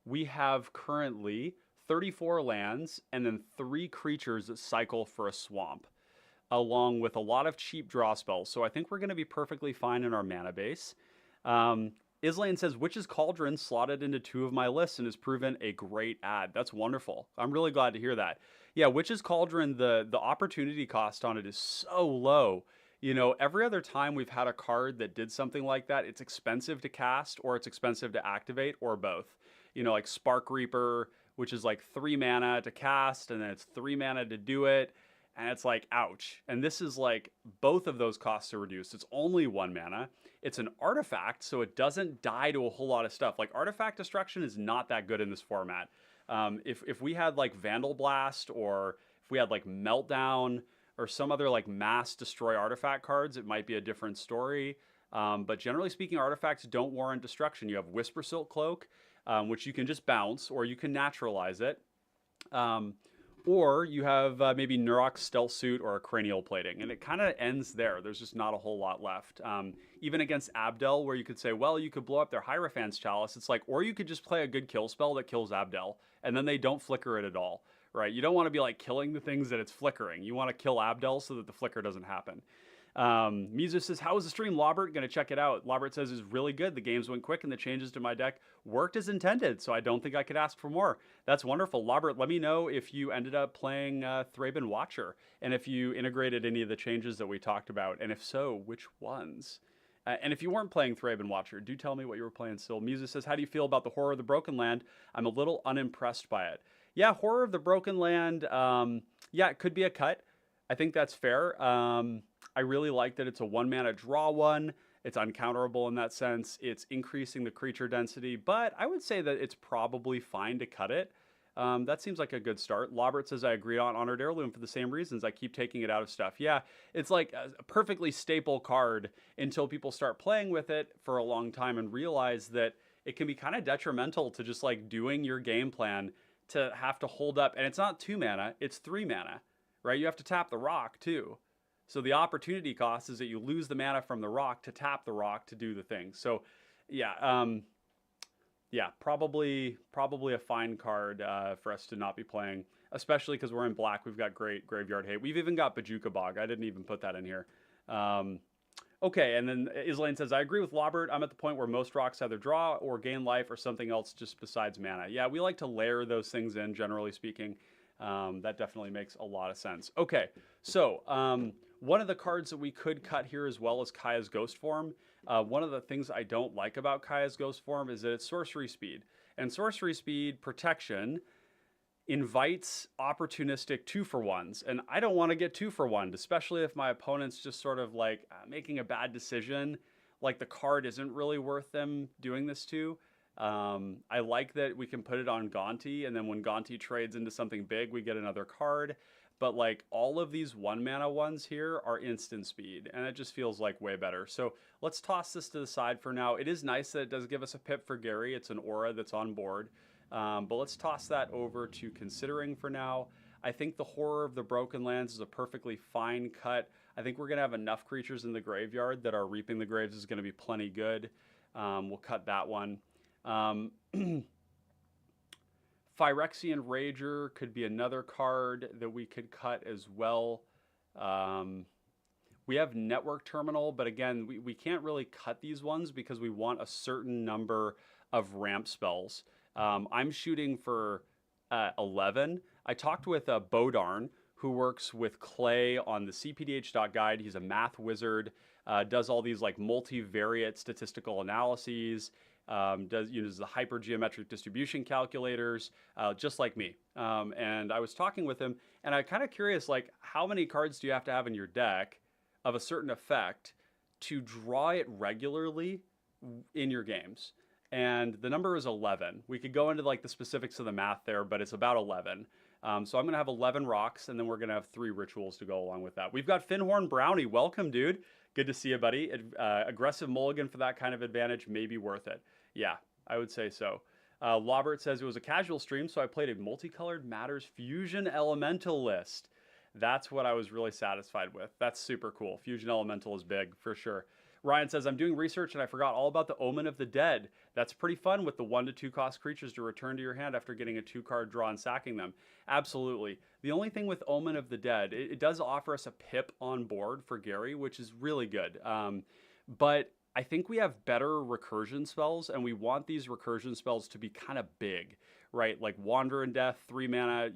A: We have currently 34 lands and then 3 creatures that cycle for a swamp, along with a lot of cheap draw spells. So I think we're going to be perfectly fine in our mana base. Islane says, Witch's Cauldron slotted into 2 of my lists and has proven a great add. That's wonderful. I'm really glad to hear that. Yeah, Witch's Cauldron, the opportunity cost on it is so low. You know, every other time we've had a card that did something like that, it's expensive to cast, or it's expensive to activate, or both. You know, like Spark Reaper, which is like 3 mana to cast, and then it's 3 mana to do it. And it's like, ouch. And this is like, both of those costs are reduced. It's only 1 mana. It's an artifact, so it doesn't die to a whole lot of stuff. Like, artifact destruction is not that good in this format. If we had like Vandal Blast, or if we had like Meltdown, or some other like mass destroy artifact cards, it might be a different story. But generally speaking, artifacts don't warrant destruction. You have Whisper Silk Cloak, which you can just bounce, or you can naturalize it. Or you have maybe Nurok Stealth Suit or a Cranial Plating, and it kind of ends there. There's just not a whole lot left. Even against Abdel, where you could say, well, you could blow up their Hierophant's Chalice, it's like, or you could just play a good kill spell that kills Abdel, and then they don't flicker it at all, right? You don't want to be like killing the things that it's flickering. You want to kill Abdel so that the flicker doesn't happen. Mizu says, how was the stream, Lobert? Gonna check it out. Lobert says, it's really good. The games went quick and the changes to my deck worked as intended, so I don't think I could ask for more. That's wonderful. Lobert, let me know if you ended up playing Thraben Watcher and if you integrated any of the changes that we talked about, and if so, which ones? And if you weren't playing Thraben Watcher, do tell me what you were playing still. Mizu says, how do you feel about the Horror of the Broken Land? I'm a little unimpressed by it. Yeah, Horror of the Broken Land, yeah, it could be a cut. I think that's fair. I really like that it's a 1-mana draw one. It's uncounterable in that sense. It's increasing the creature density, but I would say that it's probably fine to cut it. That seems like a good start. Lobert says, I agree on Honored Heirloom for the same reasons. I keep taking it out of stuff. Yeah, it's like a perfectly staple card until people start playing with it for a long time and realize that it can be kind of detrimental to just like doing your game plan to have to hold up. And it's not 2 mana, it's 3 mana, right? You have to tap the rock too. So the opportunity cost is that you lose the mana from the rock to tap the rock to do the thing. So yeah, yeah, probably a fine card for us to not be playing, especially because we're in black. We've got great Graveyard Hate. We've even got Bajuka Bog. I didn't even put that in here. Okay, and then Islaine says, I agree with Lobert. I'm at the point where most rocks either draw or gain life or something else just besides mana. Yeah, we like to layer those things in, generally speaking. That definitely makes a lot of sense. Okay, so one of the cards that we could cut here as well is Kaya's Ghost Form. One of the things I don't like about Kaya's Ghost Form is that it's sorcery speed. And sorcery speed protection invites opportunistic 2-for-1s. And I don't want to get 2-for-1, especially if my opponent's just sort of like making a bad decision. Like the card isn't really worth them doing this to. I like that we can put it on Gonti, and then when Gonti trades into something big, we get another card. But like all of these 1-mana ones here are instant speed, and it just feels like way better. So let's toss this to the side for now. It is nice that it does give us a pip for Gary. It's an aura that's on board. But let's toss that over to considering for now. I think the Horror of the Broken Lands is a perfectly fine cut. I think we're going to have enough creatures in the graveyard that our Reaping the Graves is going to be plenty good. We'll cut that one. Phyrexian Rager could be another card that we could cut as well. We have Network Terminal, but again, we can't really cut these ones because we want a certain number of ramp spells. I'm shooting for 11. I talked with Bodarn, who works with Clay on the cPDH.guide. He's a math wizard, does all these like multivariate statistical analyses, uses the hypergeometric distribution calculators, just like me. And I was talking with him, and I'm kind of curious, like, how many cards do you have to have in your deck of a certain effect to draw it regularly in your games? And the number is 11. We could go into like the specifics of the math there, but it's about 11. So I'm going to have 11 rocks, and then we're going to have 3 rituals to go along with that. We've got Finhorn Brownie. Welcome, dude. Good to see you, buddy. Aggressive mulligan for that kind of advantage may be worth it. Yeah, I would say so. Lobert says it was a casual stream, so I played a Multicolored Matters Fusion Elemental list. That's what I was really satisfied with. That's super cool. Fusion Elemental is big, for sure. Ryan says, I'm doing research and I forgot all about the Omen of the Dead. That's pretty fun with the 1 to 2 cost creatures to return to your hand after getting a 2-card draw and sacking them. Absolutely. The only thing with Omen of the Dead, it does offer us a pip on board for Gary, which is really good. But I think we have better recursion spells, and we want these recursion spells to be kind of big, right? Like Wander in Death, 3 mana,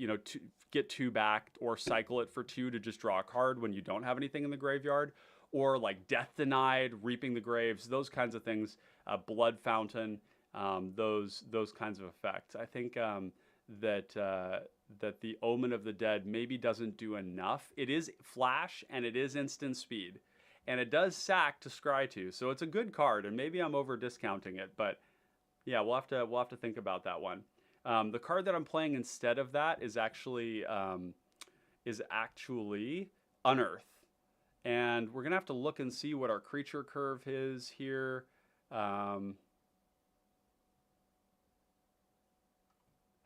A: get 2 back, or cycle it for 2 to just draw a card when you don't have anything in the graveyard. Or like Death Denied, Reaping the Graves, those kinds of things, Blood Fountain, those kinds of effects. I think that the Omen of the Dead maybe doesn't do enough. It is flash and it is instant speed, and it does sack to scry to, so it's a good card. And maybe I'm over discounting it, but yeah, we'll have to think about that one. The card that I'm playing instead of that is actually Unearth. And we're going to have to look and see what our creature curve is here. How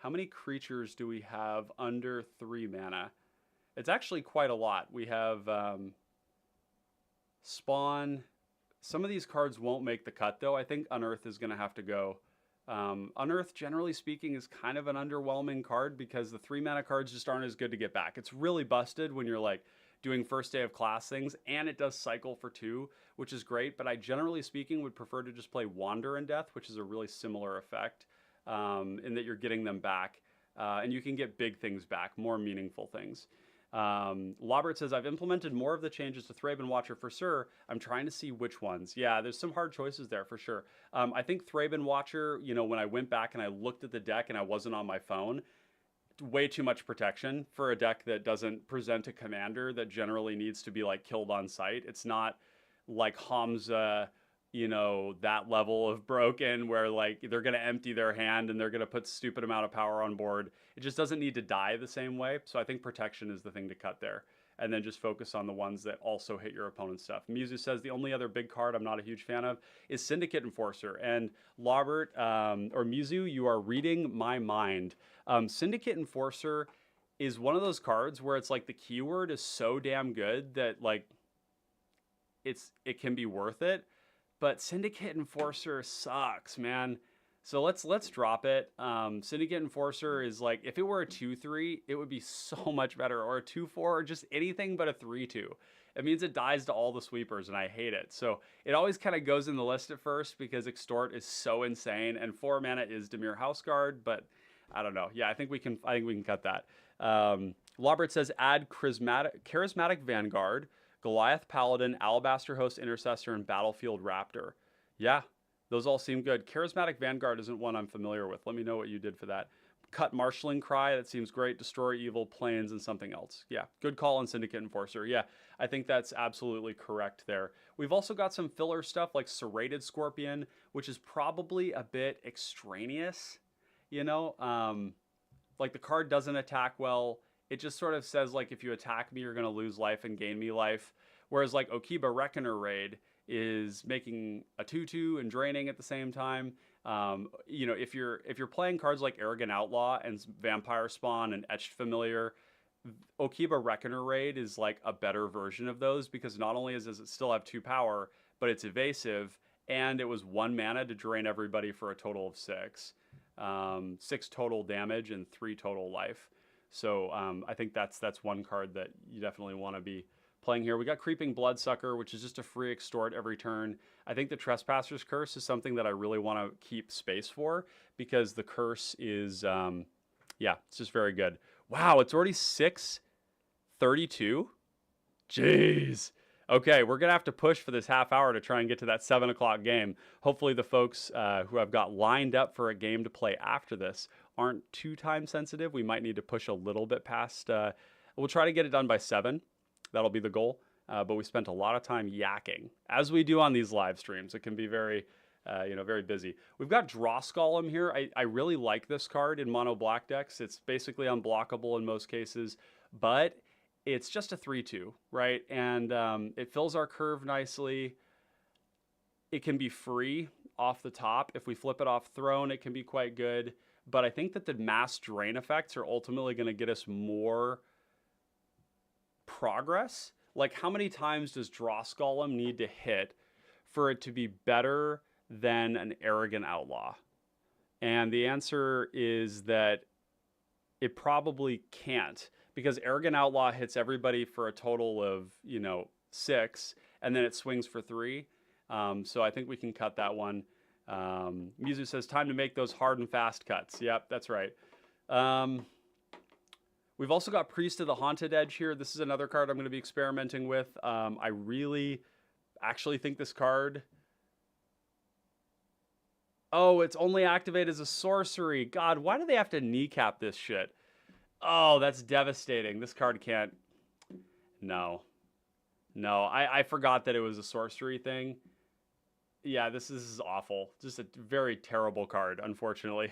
A: How many creatures do we have under 3 mana? It's actually quite a lot. We have Spawn. Some of these cards won't make the cut, though. I think Unearth is going to have to go. Unearth, generally speaking, is kind of an underwhelming card because the 3 mana cards just aren't as good to get back. It's really busted when you're like doing first day of class things, and it does cycle for 2, which is great, but I generally speaking would prefer to just play Wander in Death, which is a really similar effect in that you're getting them back, and you can get big things back, more meaningful things. Lobert says, I've implemented more of the changes to Thraben Watcher for sure. I'm trying to see which ones. Yeah, there's some hard choices there for sure. I think Thraben Watcher, you know, when I went back and I looked at the deck and I wasn't on my phone, way too much protection for a deck that doesn't present a commander that generally needs to be like killed on sight. It's not like Hamza, you know, that level of broken where like they're going to empty their hand and they're going to put stupid amount of power on board. It just doesn't need to die the same way. So I think protection is the thing to cut there. And then just focus on the ones that also hit your opponent's stuff. Muzu says the only other big card I'm not a huge fan of is Syndicate Enforcer. And Lobert, or Muzu, you are reading my mind. Syndicate Enforcer is one of those cards where it's like the keyword is so damn good that like it can be worth it. But Syndicate Enforcer sucks, man. So let's drop it. Syndicate Enforcer is like, if it were a 2/3, it would be so much better, or a 2/4, or just anything but a 3/2. It means it dies to all the sweepers, and I hate it. So it always kind of goes in the list at first because Extort is so insane, and 4 mana is Dimir Houseguard, but I don't know. Yeah, I think we can cut that. Lobert says add Charismatic Vanguard, Goliath Paladin, Alabaster Host Intercessor, and Battlefield Raptor. Yeah, those all seem good. Charismatic Vanguard isn't one I'm familiar with. Let me know what you did for that. Cut Marshalling Cry, that seems great. Destroy Evil, Plains, and something else. Yeah, good call on Syndicate Enforcer. Yeah, I think that's absolutely correct there. We've also got some filler stuff like Serrated Scorpion, which is probably a bit extraneous, you know? Like the card doesn't attack well. It just sort of says like, if you attack me, you're going to lose life and gain me life. Whereas like Okiba Reckoner Raid is making a 2/2 and draining at the same time. You know, if you're playing cards like Arrogant Outlaw and Vampire Spawn and Etched Familiar, Okiba Reckoner Raid is like a better version of those because not only does it still have 2 power, but it's evasive, and it was 1 mana to drain everybody for a total of 6. 6 total damage and 3 total life. So I think that's one card that you definitely want to be playing here. We got Creeping Bloodsucker, which is just a free extort every turn. I think the Trespasser's Curse is something that I really want to keep space for because the curse is, yeah, it's just very good. Wow, it's already 6:32? Jeez. Okay, we're going to have to push for this half hour to try and get to that 7 o'clock game. Hopefully the folks who I've got lined up for a game to play after this aren't too time sensitive. We might need to push a little bit past. We'll try to get it done by 7. That'll be the goal. But we spent a lot of time yakking, as we do on these live streams. It can be very, very busy. We've got Dross Golem here. I really like this card in mono black decks. It's basically unblockable in most cases, but it's just a 3/2, right? And it fills our curve nicely. It can be free off the top. If we flip it off Throne, it can be quite good. But I think that the mass drain effects are ultimately going to get us more progress. Like, how many times does Dross Golem need to hit for it to be better than an Arrogant Outlaw? And the answer is that it probably can't, because Arrogant Outlaw hits everybody for a total of, 6, and then it swings for 3. So I think we can cut that one. Mizu says, time to make those hard and fast cuts. Yep, that's right. We've also got Priest of the Haunted Edge here. This is another card I'm going to be experimenting with. I really actually think this card... Oh, it's only activated as a sorcery. God, why do they have to kneecap this shit? Oh, that's devastating. This card can't... No, I forgot that it was a sorcery thing. Yeah, this is awful. Just a very terrible card, unfortunately.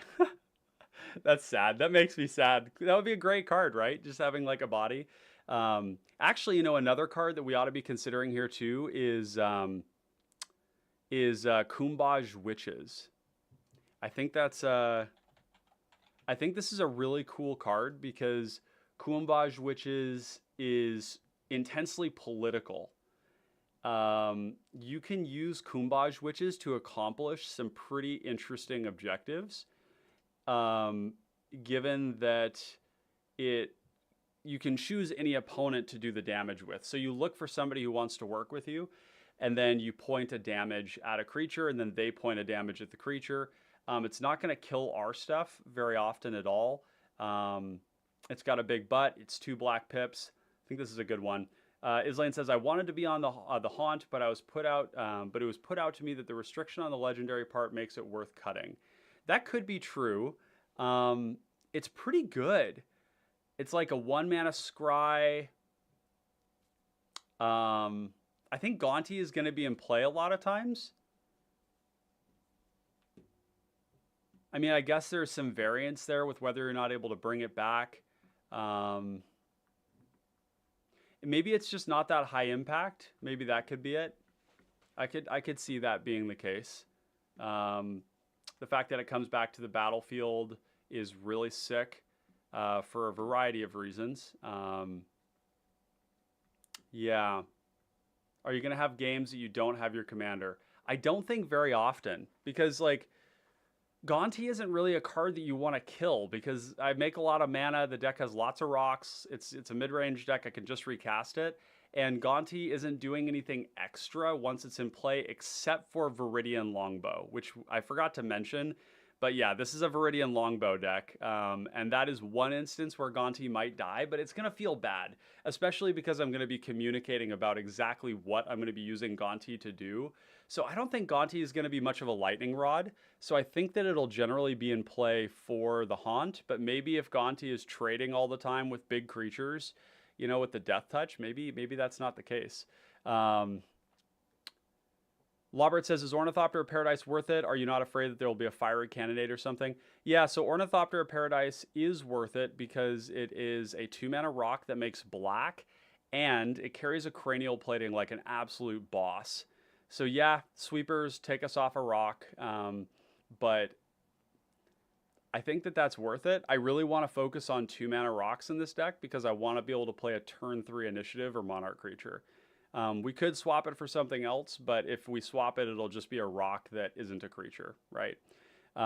A: That's sad. That makes me sad. That would be a great card, right? Just having like a body. Actually, another card that we ought to be considering here too is Kumbaj Witches. I think that's I think this is a really cool card because Kuumbaj Witches is intensely political. You can use Kuumbaj Witches to accomplish some pretty interesting objectives, um, given that it you can choose any opponent to do the damage with. So you look for somebody who wants to work with you, and then you point a damage at a creature, and then they point a damage at the creature. It's not going to kill our stuff very often at all. It's got a big butt. It's 2 black pips. I think this is a good one. Islaine says, I wanted to be on the haunt, but I was put out. But it was put out to me that the restriction on the legendary part makes it worth cutting. That could be true. It's pretty good. It's like a 1-mana scry. I think Gonti is going to be in play a lot of times. I mean, I guess there's some variance there with whether you're not able to bring it back. Maybe it's just not that high impact. Maybe that could be it. I could see that being the case. The fact that it comes back to the battlefield is really sick for a variety of reasons. Yeah. Are you going to have games that you don't have your commander? I don't think very often, because like Gonti isn't really a card that you want to kill, because I make a lot of mana. The deck has lots of rocks. It's a mid-range deck. I can just recast it. And Gonti isn't doing anything extra once it's in play, except for Viridian Longbow, which I forgot to mention. But yeah, this is a Viridian Longbow deck, and that is one instance where Gonti might die, but it's going to feel bad, especially because I'm going to be communicating about exactly what I'm going to be using Gonti to do. So I don't think Gonti is going to be much of a lightning rod, so I think that it'll generally be in play for the haunt, but maybe if Gonti is trading all the time with big creatures, you know, with the Death Touch, maybe that's not the case. Lobert says, is Ornithopter of Paradise worth it? Are you not afraid that there will be a fiery candidate or something? Yeah, so Ornithopter of Paradise is worth it because it is a 2-mana rock that makes black, and it carries a cranial plating like an absolute boss. So yeah, sweepers take us off a rock, but I think that that's worth it. I really want to focus on 2-mana rocks in this deck because I want to be able to play a turn 3 initiative or monarch creature. We could swap it for something else, but if we swap it, it'll just be a rock that isn't a creature, right?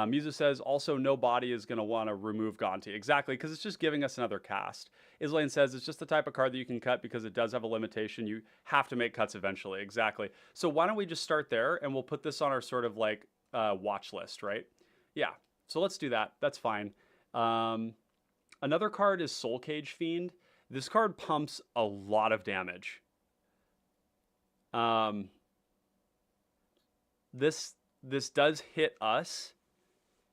A: Musa says, also, no body is going to want to remove Gonti. Exactly, because it's just giving us another cast. Islaine says, it's just the type of card that you can cut because it does have a limitation. You have to make cuts eventually. Exactly. So why don't we just start there, and we'll put this on our sort of like watch list, right? Yeah, so let's do that. That's fine. Another card is Soul Cage Fiend. This card pumps a lot of damage. This does hit us.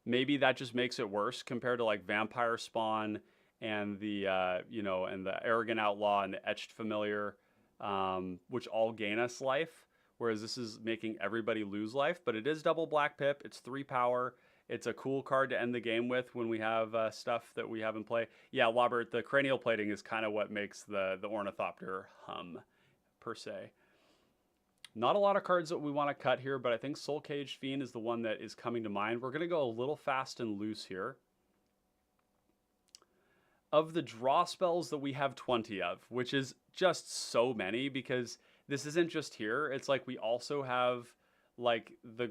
A: Maybe that just makes it worse compared to like Vampire Spawn and the and the Arrogant Outlaw and the Etched Familiar, which all gain us life, whereas this is making everybody lose life. But it is double black pip. It's 3 power. It's a cool card to end the game with when we have stuff that we have in play. Yeah, Robert, the cranial plating is kind of what makes the Ornithopter hum, per se. Not a lot of cards that we want to cut here, but I think Soul Cage Fiend is the one that is coming to mind. We're going to go a little fast and loose here. Of the draw spells that we have 20 of, which is just so many because this isn't just here. It's like we also have like the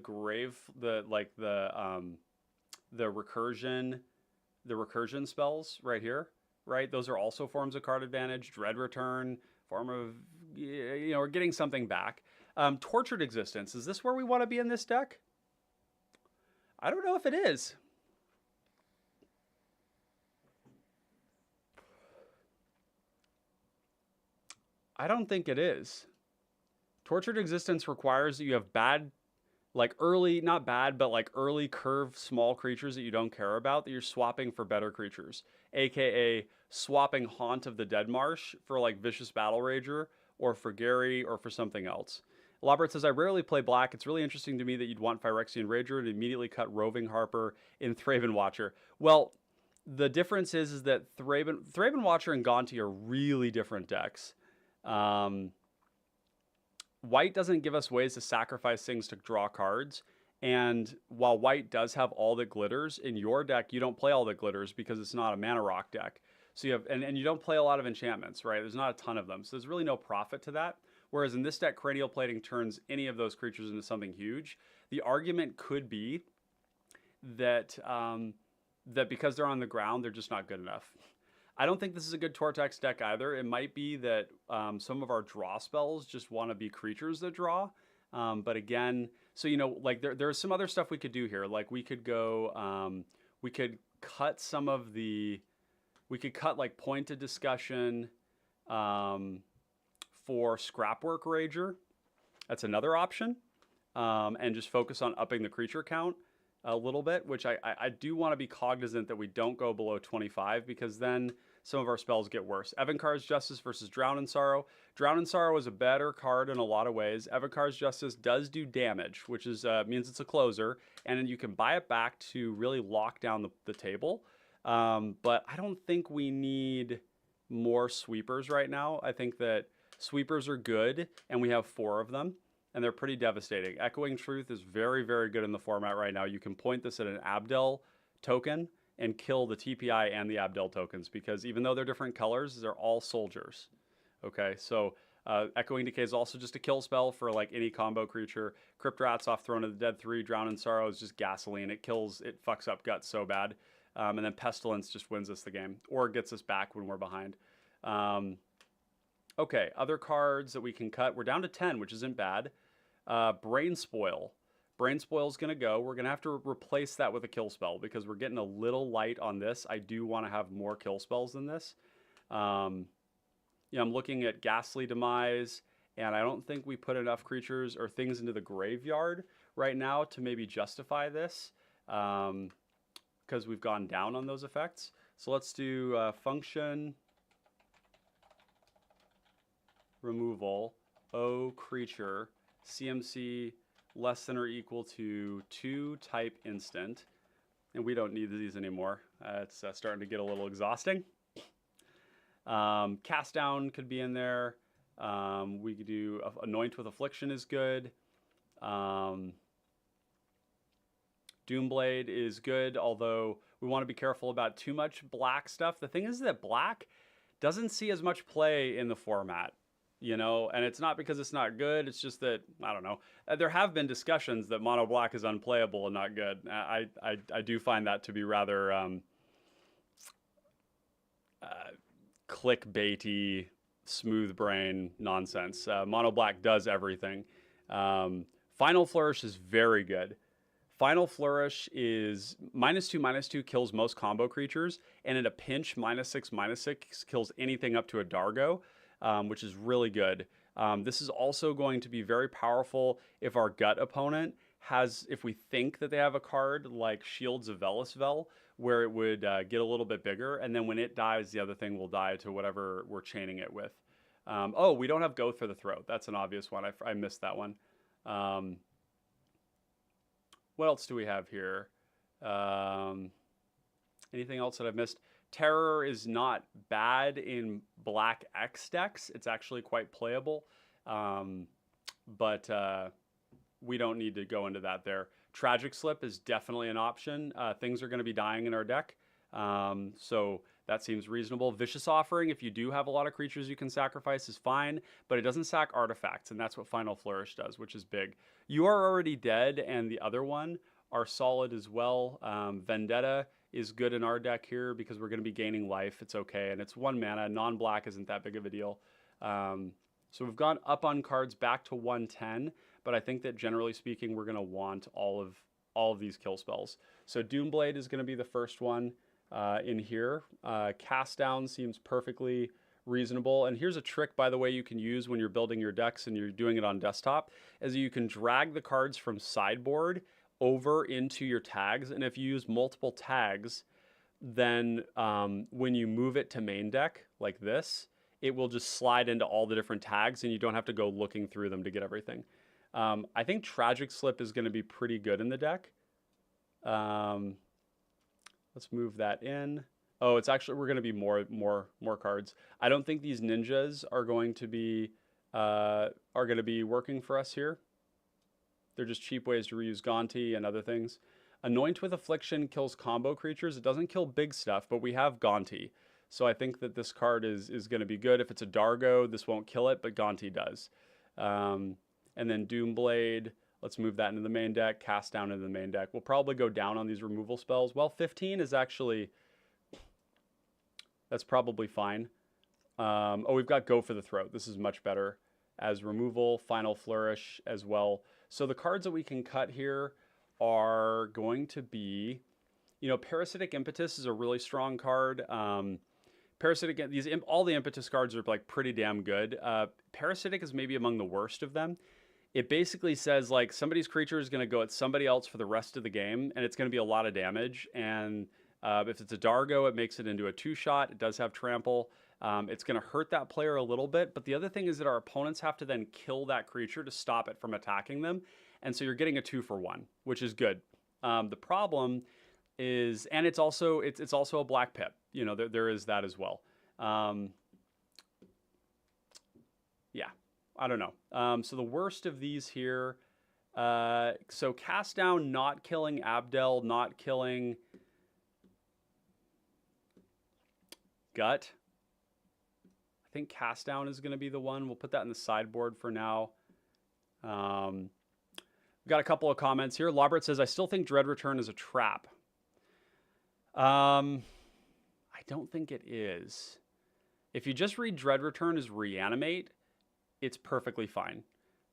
A: recursion spells right here, right? Those are also forms of card advantage. Dread Return, form of, we're getting something back. Tortured Existence, is this where we want to be in this deck? I don't know if it is. I don't think it is. Tortured Existence requires that you have bad, like early, not bad, but like early curve small creatures that you don't care about that you're swapping for better creatures, aka swapping Haunt of the Dead Marsh for like Vicious Battle Rager or for Gary or for something else. Lobert says, I rarely play black. It's really interesting to me that you'd want Phyrexian Rager and immediately cut Roving Harper in Thraben Watcher. Well, the difference is that Thraben Watcher and Gonti are really different decks. White doesn't give us ways to sacrifice things to draw cards, And while white does have all that glitters, in your deck, you don't play all that glitters because it's not a mana rock deck. So you have, and you don't play a lot of enchantments, right? There's not a ton of them. So there's really no profit to that. Whereas in this deck, Cranial Plating turns any of those creatures into something huge. The argument could be that that because they're on the ground, they're just not good enough. I don't think this is a good Tortex deck either. It might be that some of our draw spells just want to be creatures that draw. But again, so like there's some other stuff we could do here. Like we could go, we could cut some of the, we could cut like Pointed Discussion for Scrapwork Rager. That's another option. And just focus on upping the creature count a little bit, which I do want to be cognizant that we don't go below 25 because then some of our spells get worse. Evankar's Justice versus Drown in Sorrow. Drown in Sorrow is a better card in a lot of ways. Evankar's Justice does do damage, which is means it's a closer, and then you can buy it back to really lock down the table. But I don't think we need more sweepers right now. I think that sweepers are good, and we have 4 of them. And they're pretty devastating. Echoing Truth is very, very good in the format right now. You can point this at an Abdel token and kill the TPI and the Abdel tokens because even though they're different colors, they're all soldiers. Okay, so Echoing Decay is also just a kill spell for like any combo creature. Crypt Rats off Throne of the Dead 3, Drown in Sorrow is just gasoline. It kills, it fucks up guts so bad. And then Pestilence just wins us the game or gets us back when we're behind. Okay, other cards that we can cut. We're down to 10, which isn't bad. Brain Spoil. Brain Spoil is going to go. We're going to have to replace that with a kill spell because we're getting a little light on this. I do want to have more kill spells than this. I'm looking at Ghastly Demise, and I don't think we put enough creatures or things into the graveyard right now to maybe justify this because we've gone down on those effects. So let's do function removal, O creature, CMC less than or equal to 2 type instant. And we don't need these anymore. It's starting to get a little exhausting. Cast Down could be in there. We could do Anoint with Affliction is good. Doomblade is good, although we want to be careful about too much black stuff. The thing is that black doesn't see as much play in the format. And it's not because it's not good. It's just that, I don't know. There have been discussions that mono black is unplayable and not good. I do find that to be rather clickbaity, smooth brain nonsense. Mono black does everything. Final Flourish is very good. Final Flourish is -2/-2 kills most combo creatures, and at a pinch, -6/-6 kills anything up to a Dargo. Which is really good. This is also going to be very powerful if our gut opponent has, if we think that they have a card like Shields of Velasvel, where it would get a little bit bigger, and then when it dies, the other thing will die to whatever we're chaining it with. Oh, we don't have Go for the Throat. That's an obvious one. I missed that one. What else do we have here? Anything else that I've missed? Terror is not bad in black X decks. It's actually quite playable, but we don't need to go into that there. Tragic Slip is definitely an option. Things are going to be dying in our deck, so that seems reasonable. Vicious Offering, if you do have a lot of creatures you can sacrifice, is fine, but it doesn't sack artifacts, and that's what Final Flourish does, which is big. You Are Already Dead and the other one are solid as well. Vendetta is good in our deck here because we're going to be gaining life. It's okay, and it's 1 mana. Non-black isn't that big of a deal. So we've gone up on cards back to 110, but I think that generally speaking, we're going to want all of these kill spells. So Doomblade is going to be the first one in here. Cast Down seems perfectly reasonable. And here's a trick, by the way, you can use when you're building your decks and you're doing it on desktop, is you can drag the cards from sideboard over into your tags, and if you use multiple tags, then when you move it to main deck like this, it will just slide into all the different tags and you don't have to go looking through them to get everything. I think Tragic Slip is going to be pretty good in the deck. Let's move that in. Oh, it's actually, we're going to be more cards. I don't think these ninjas are going to be working for us here. They're just cheap ways to reuse Gonti and other things. Anoint with Affliction kills combo creatures. It doesn't kill big stuff, but we have Gonti. So I think that this card is going to be good. If it's a Dargo, this won't kill it, but Gonti does. And then Doomblade, let's move that into the main deck, cast down into the main deck. We'll probably go down on these removal spells. Well, 15 is actually, that's probably fine. Oh, we've got Go for the Throat. This is much better as removal, Final Flourish as well. So the cards that we can cut here are going to be, you know, Parasitic Impetus is a really strong card. Parasitic, all the Impetus cards are like pretty damn good. Parasitic is maybe among the worst of them. It basically says like somebody's creature is going to go at somebody else for the rest of the game, and it's going to be a lot of damage. And if it's a Dargo, it makes it into a 2-shot. It does have trample. It's going to hurt that player a little bit, but the other thing is that our opponents have to then kill that creature to stop it from attacking them. And so you're getting a 2-for-1, which is good. The problem is, and it's also a black pip. You know, there is that as well. Yeah, I don't know. So the worst of these here. So cast down, not killing Abdel, not killing Gut. I think cast down is going to be the one. We'll put that in the sideboard for now. We've got a couple of comments here. Lobert says, I still think Dread Return is a trap. I don't think it is. If you just read Dread Return as Reanimate, it's perfectly fine.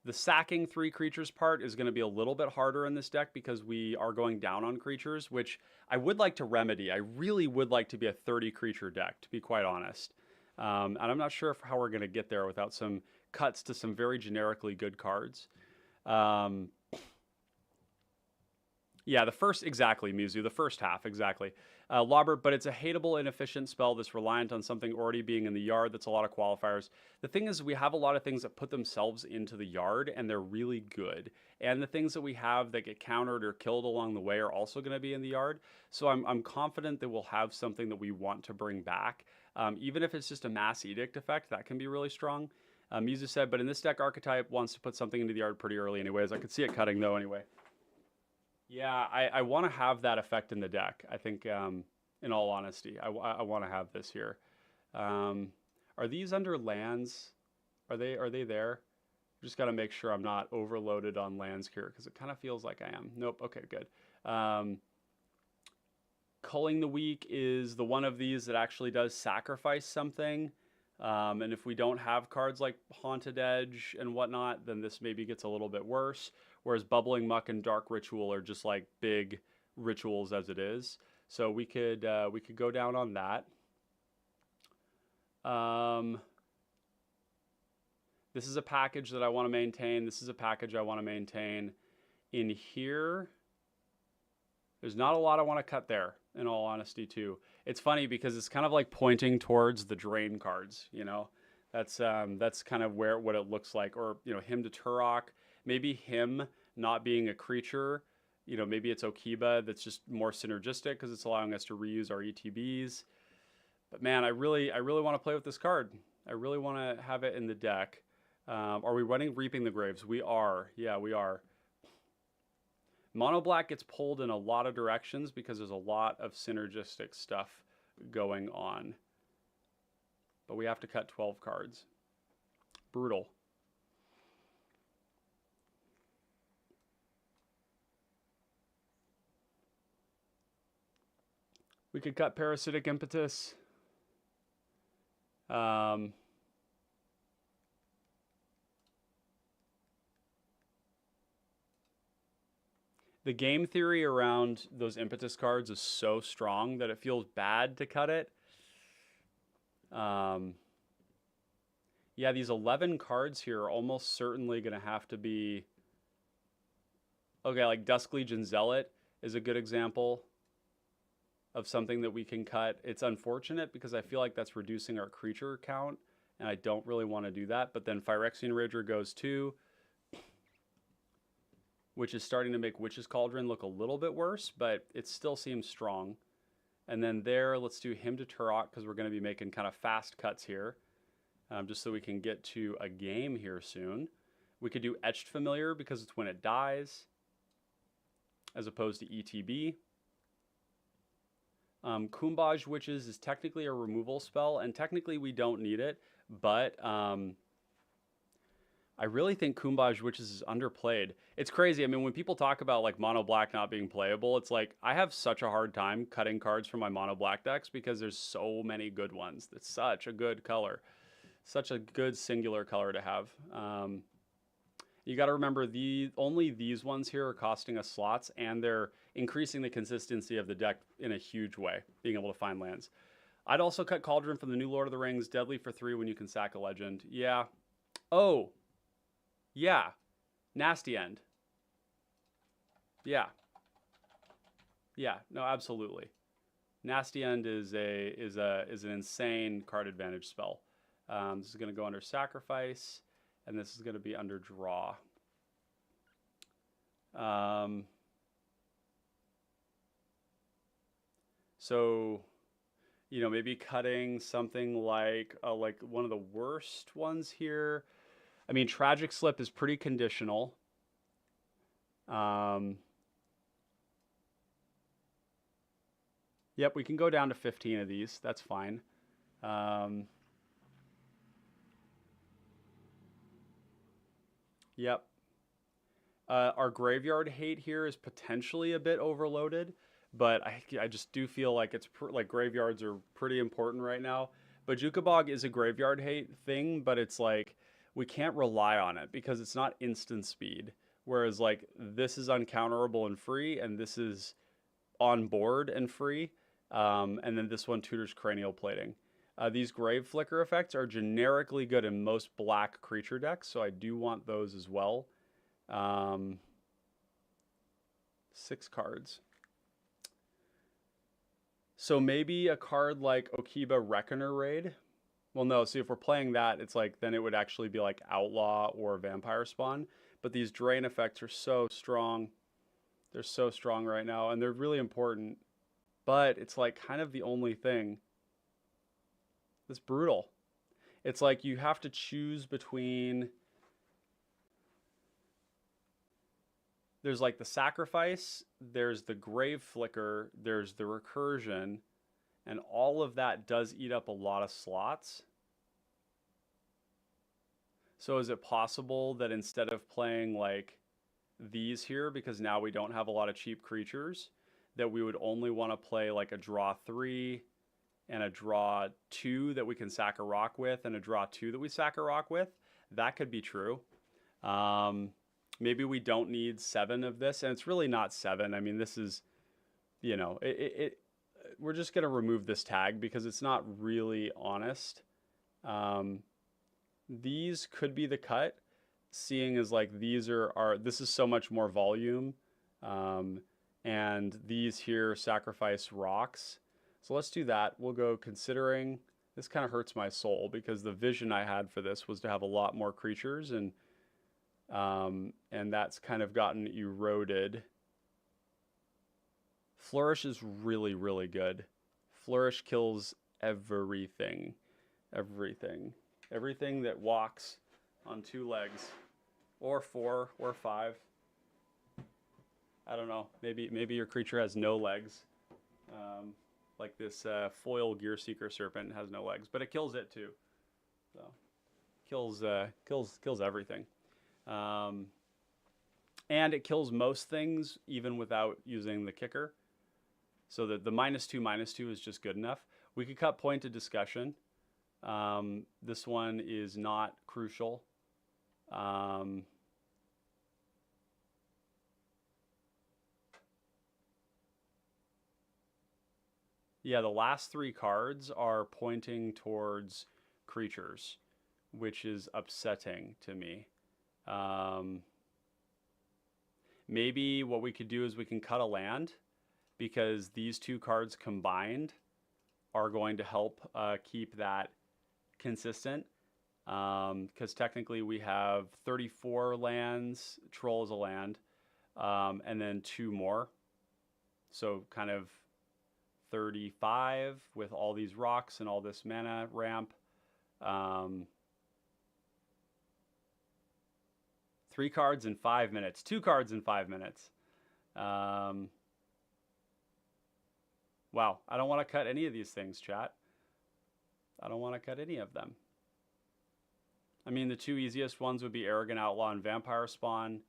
A: The sacking 3 creatures part is going to be a little bit harder in this deck because we are going down on creatures, which I would like to remedy. I really would like to be a 30 creature deck, to be quite honest. And I'm not sure how we're going to get there without some cuts to some very generically good cards. Yeah, exactly, Mizu, the first half, exactly. Lobert, but it's a hateable, inefficient spell that's reliant on something already being in the yard. That's a lot of qualifiers. The thing is, we have a lot of things that put themselves into the yard, and they're really good. And the things that we have that get countered or killed along the way are also going to be in the yard. So I'm confident that we'll have something that we want to bring back. Even if it's just a Mass Edict effect, that can be really strong. Mizu said, but in this deck, Archetype wants to put something into the yard pretty early anyways. I could see it cutting, though, anyway. Yeah, I want to have that effect in the deck. I think, in all honesty, I want to have this here. Are these under lands? Are they there? Just got to make sure I'm not overloaded on lands here because it kind of feels like I am. Nope. Okay, good. Culling the Weak is the one of these that actually does sacrifice something. And if we don't have cards like Haunted Edge and whatnot, then this maybe gets a little bit worse. Whereas Bubbling Muck and Dark Ritual are just like big rituals as it is. So we could go down on that. This is a package that I want to maintain. This is a package I want to maintain. In here, there's not a lot I want to cut there, in all honesty, too. It's funny because it's kind of like pointing towards the drain cards, you know? That's kind of what it looks like. Or, you know, Hymn to Turok. Maybe him not being a creature, you know, maybe it's Okiba that's just more synergistic because it's allowing us to reuse our ETBs. But man, I really want to play with this card. I really want to have it in the deck. Are we running Reaping the Graves? We are. Yeah, we are. Mono Black gets pulled in a lot of directions because there's a lot of synergistic stuff going on. But we have to cut 12 cards. Brutal. We could cut Parasitic Impetus. The game theory around those Impetus cards is so strong that it feels bad to cut it. Yeah, these 11 cards here are almost certainly going to have to be... Okay, like Dusk Legion Zealot is a good example of something that we can cut. It's unfortunate because I feel like that's reducing our creature count, and I don't really want to do that. But then Phyrexian Rager goes too, which is starting to make Witch's Cauldron look a little bit worse, but it still seems strong. And then there, let's do Hymn to Turok because we're going to be making kind of fast cuts here, just so we can get to a game here soon. We could do Etched Familiar because it's when it dies, as opposed to ETB. Kumbaj Witches is technically a removal spell, and technically we don't need it, but I really think Kumbaj Witches is underplayed. It's crazy. I mean, when people talk about like mono black not being playable, it's like I have such a hard time cutting cards from my mono black decks because there's so many good ones. It's such a good color, such a good singular color to have. You got to remember only these ones here are costing us slots, and they're increasing the consistency of the deck in a huge way, being able to find lands. I'd also cut Cauldron from the new Lord of the Rings, deadly for 3 when you can sack a legend. Yeah. Oh. Yeah. Nasty End. Yeah. Yeah. No, absolutely. Nasty End is an insane card advantage spell. This is going to go under Sacrifice, and this is going to be under Draw. So, you know, maybe cutting something like one of the worst ones here. I mean, Tragic Slip is pretty conditional. Yep, we can go down to 15 of these. That's fine. Yep. Our Graveyard Hate here is potentially a bit overloaded, but I just do feel like it's like graveyards are pretty important right now. But Jukabog is a Graveyard Hate thing, but it's like we can't rely on it because it's not instant speed. Whereas like this is uncounterable and free, and this is on board and free. And then this one tutors Cranial Plating. These Grave Flicker effects are generically good in most black creature decks, so I do want those as well. 6 cards. So maybe a card like Okiba Reckoner Raid. Well, no, see if we're playing that, it's like then it would actually be like Outlaw or Vampire Spawn. But these drain effects are so strong. They're so strong right now, and they're really important. But it's like kind of the only thing. It's brutal. It's like you have to choose between... There's like the Sacrifice, there's the Grave Flicker, there's the Recursion, and all of that does eat up a lot of slots. So is it possible that instead of playing like these here, because now we don't have a lot of cheap creatures, that we would only want to play like a draw 3 and a draw 2 that we can sack a rock with and a draw 2 that we sack a rock with? That could be true. Maybe we don't need 7 of this, and it's really not 7. I mean, this is, you know, we're just going to remove this tag because it's not really honest. These could be the cut, seeing as like these this is so much more volume. And these here sacrifice rocks. So let's do that. We'll go considering. This kind of hurts my soul because the vision I had for this was to have a lot more creatures, and that's kind of gotten eroded. Flourish is really, really good. Flourish kills everything. Everything that walks on 2 legs, or 4, or 5. I don't know. Maybe your creature has no legs. Like this foil Gearseeker Serpent has no legs, but it kills it too. So kills everything. And it kills most things even without using the kicker. So that the -2/-2 is just good enough. We could cut Point of Discussion. This one is not crucial. Yeah, the last 3 cards are pointing towards creatures, which is upsetting to me. Maybe what we could do is we can cut a land, because these 2 cards combined are going to help keep that consistent. Because technically we have 34 lands, Troll is a land, and then 2 more. So kind of 35 with all these rocks and all this mana ramp. 3 cards in 5 minutes. 2 cards in 5 minutes. Wow, I don't want to cut any of these things, chat. I don't want to cut any of them. I mean, the 2 easiest ones would be Arrogant Outlaw and Vampire Spawn.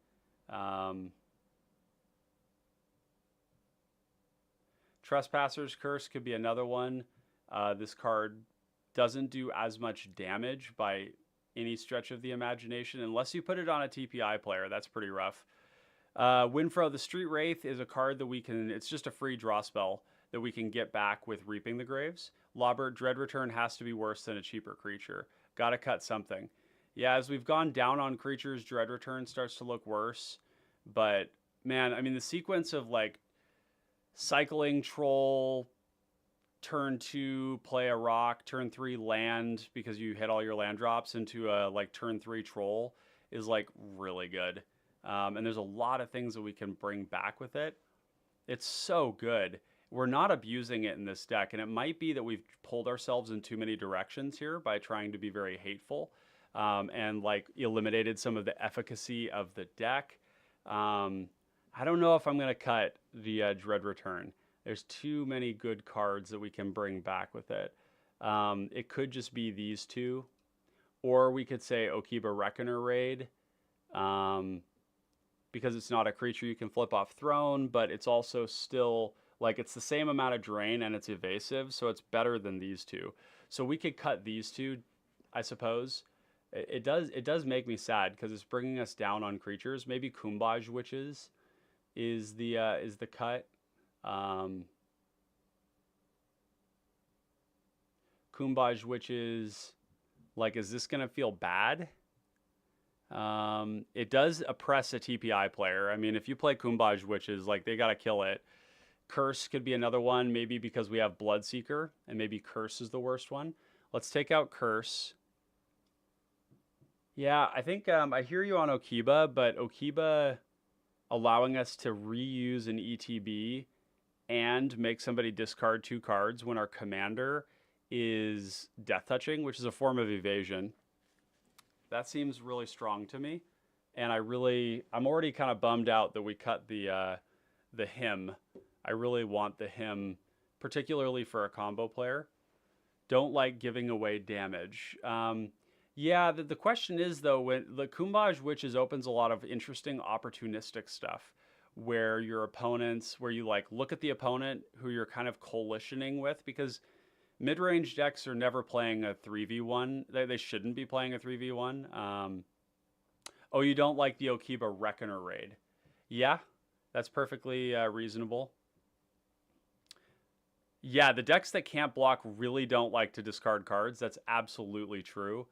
A: Trespasser's Curse could be another one. This card doesn't do as much damage by any stretch of the imagination, unless you put it on a TPI player. That's pretty rough. Winfro the Street Wraith is a card that we can, it's just a free draw spell that we can get back with Reaping the Graves. Lawbert Dread Return has to be worse than a cheaper creature. Gotta cut something. Yeah, as we've gone down on creatures, Dread Return starts to look worse. But, man, I mean, the sequence of, like, cycling Troll, turn 2, play a rock, turn 3, land, because you hit all your land drops into a, like, turn 3 Troll is, like, really good. And there's a lot of things that we can bring back with it. It's so good. We're not abusing it in this deck, and it might be that we've pulled ourselves in too many directions here by trying to be very hateful, and like eliminated some of the efficacy of the deck. I don't know if I'm going to cut the Dread Return. There's too many good cards that we can bring back with it. It could just be these two, or we could say Okiba Reckoner Raid, because it's not a creature you can flip off throne, but it's also still, like, it's the same amount of drain and it's evasive, so it's better than these two. So we could cut these two, I suppose. It does make me sad because it's bringing us down on creatures. Maybe Kumbaj Witches is the cut. Kumbaj Witches, like, is this gonna feel bad? It does oppress a TPI player. I mean, if you play Kumbaj Witches, like, they gotta kill it. Curse could be another one, maybe because we have Bloodseeker, and maybe Curse is the worst one. Let's take out Curse. Yeah, I think I hear you on Okiba, but Okiba allowing us to reuse an ETB and make somebody discard 2 cards when our commander is Death Touching, which is a form of evasion. That seems really strong to me, and I'm already kind of bummed out that we cut the Hymn. I really want the Hymn, particularly for a combo player. Don't like giving away damage. Yeah, the question is, though, when the Kumbaj Witches opens a lot of interesting opportunistic stuff, where your opponents, where you, like, look at the opponent who you're kind of coalitioning with, because mid-range decks are never playing a 3v1. They shouldn't be playing a 3v1. Oh, you don't like the Okiba Reckoner Raid. Yeah, that's perfectly reasonable. Yeah, the decks that can't block really don't like to discard cards. That's absolutely true.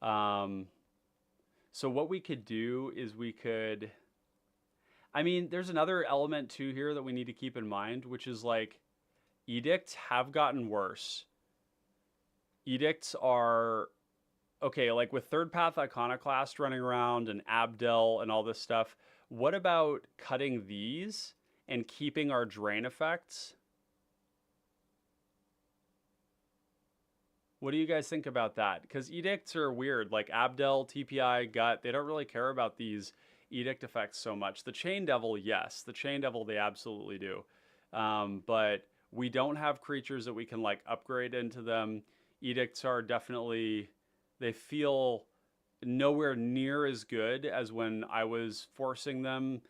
A: So what we could do is we could... I mean, there's another element, too, here that we need to keep in mind, which is, like, edicts have gotten worse. Edicts are... Okay, like, with Third Path Iconoclast running around and Abdel and all this stuff, what about cutting these and keeping our drain effects? What do you guys think about that? Because edicts are weird. Like Abdel, TPI, Gut, they don't really care about these edict effects so much. The Chain Devil, yes. The Chain Devil, they absolutely do. But we don't have creatures that we can, like, upgrade into them. Edicts are definitely... They feel nowhere near as good as when I was forcing them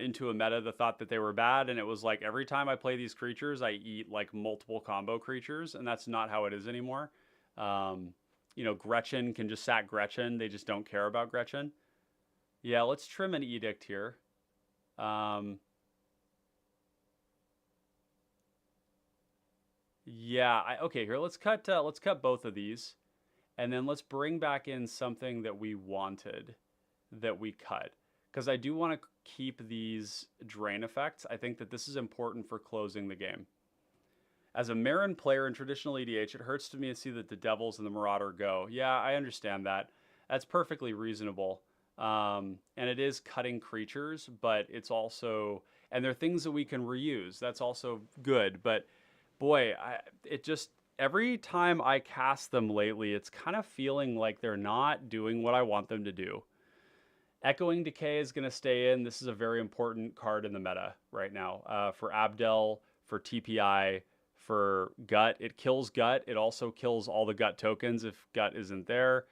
A: into a meta that thought that they were bad, and it was like every time I play these creatures, I eat, like, multiple combo creatures, and that's not how it is anymore. You know, Gretchen can just sack Gretchen. They just don't care about Gretchen. Yeah, let's trim an edict here. Yeah, okay, here, let's cut both of these, and then let's bring back in something that we wanted that we cut. Because I do want to keep these drain effects. I think that this is important for closing the game. As a Marin player in traditional EDH, it hurts to me to see that the Devils and the Marauder go. Yeah, I understand that. That's perfectly reasonable. And it is cutting creatures, but it's also... And they're things that we can reuse. That's also good. But, boy, it just... Every time I cast them lately, it's kind of feeling like they're not doing what I want them to do. Echoing Decay is going to stay in. This is a very important card in the meta right now. For Abdel, for TPI, for Gut. It kills Gut. It also kills all the Gut tokens if Gut isn't there.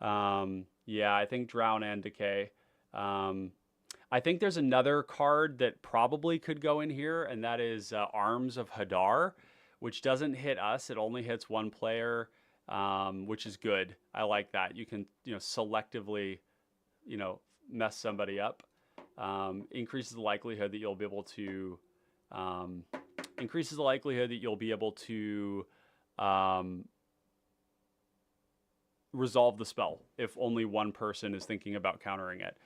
A: Yeah, I think Drown and Decay. I think there's another card that probably could go in here, and that is Arms of Hadar, which doesn't hit us. It only hits one player, which is good. I like that. You can, selectively, mess somebody up. Increases the likelihood that you'll be able to resolve the spell if only one person is thinking about countering it.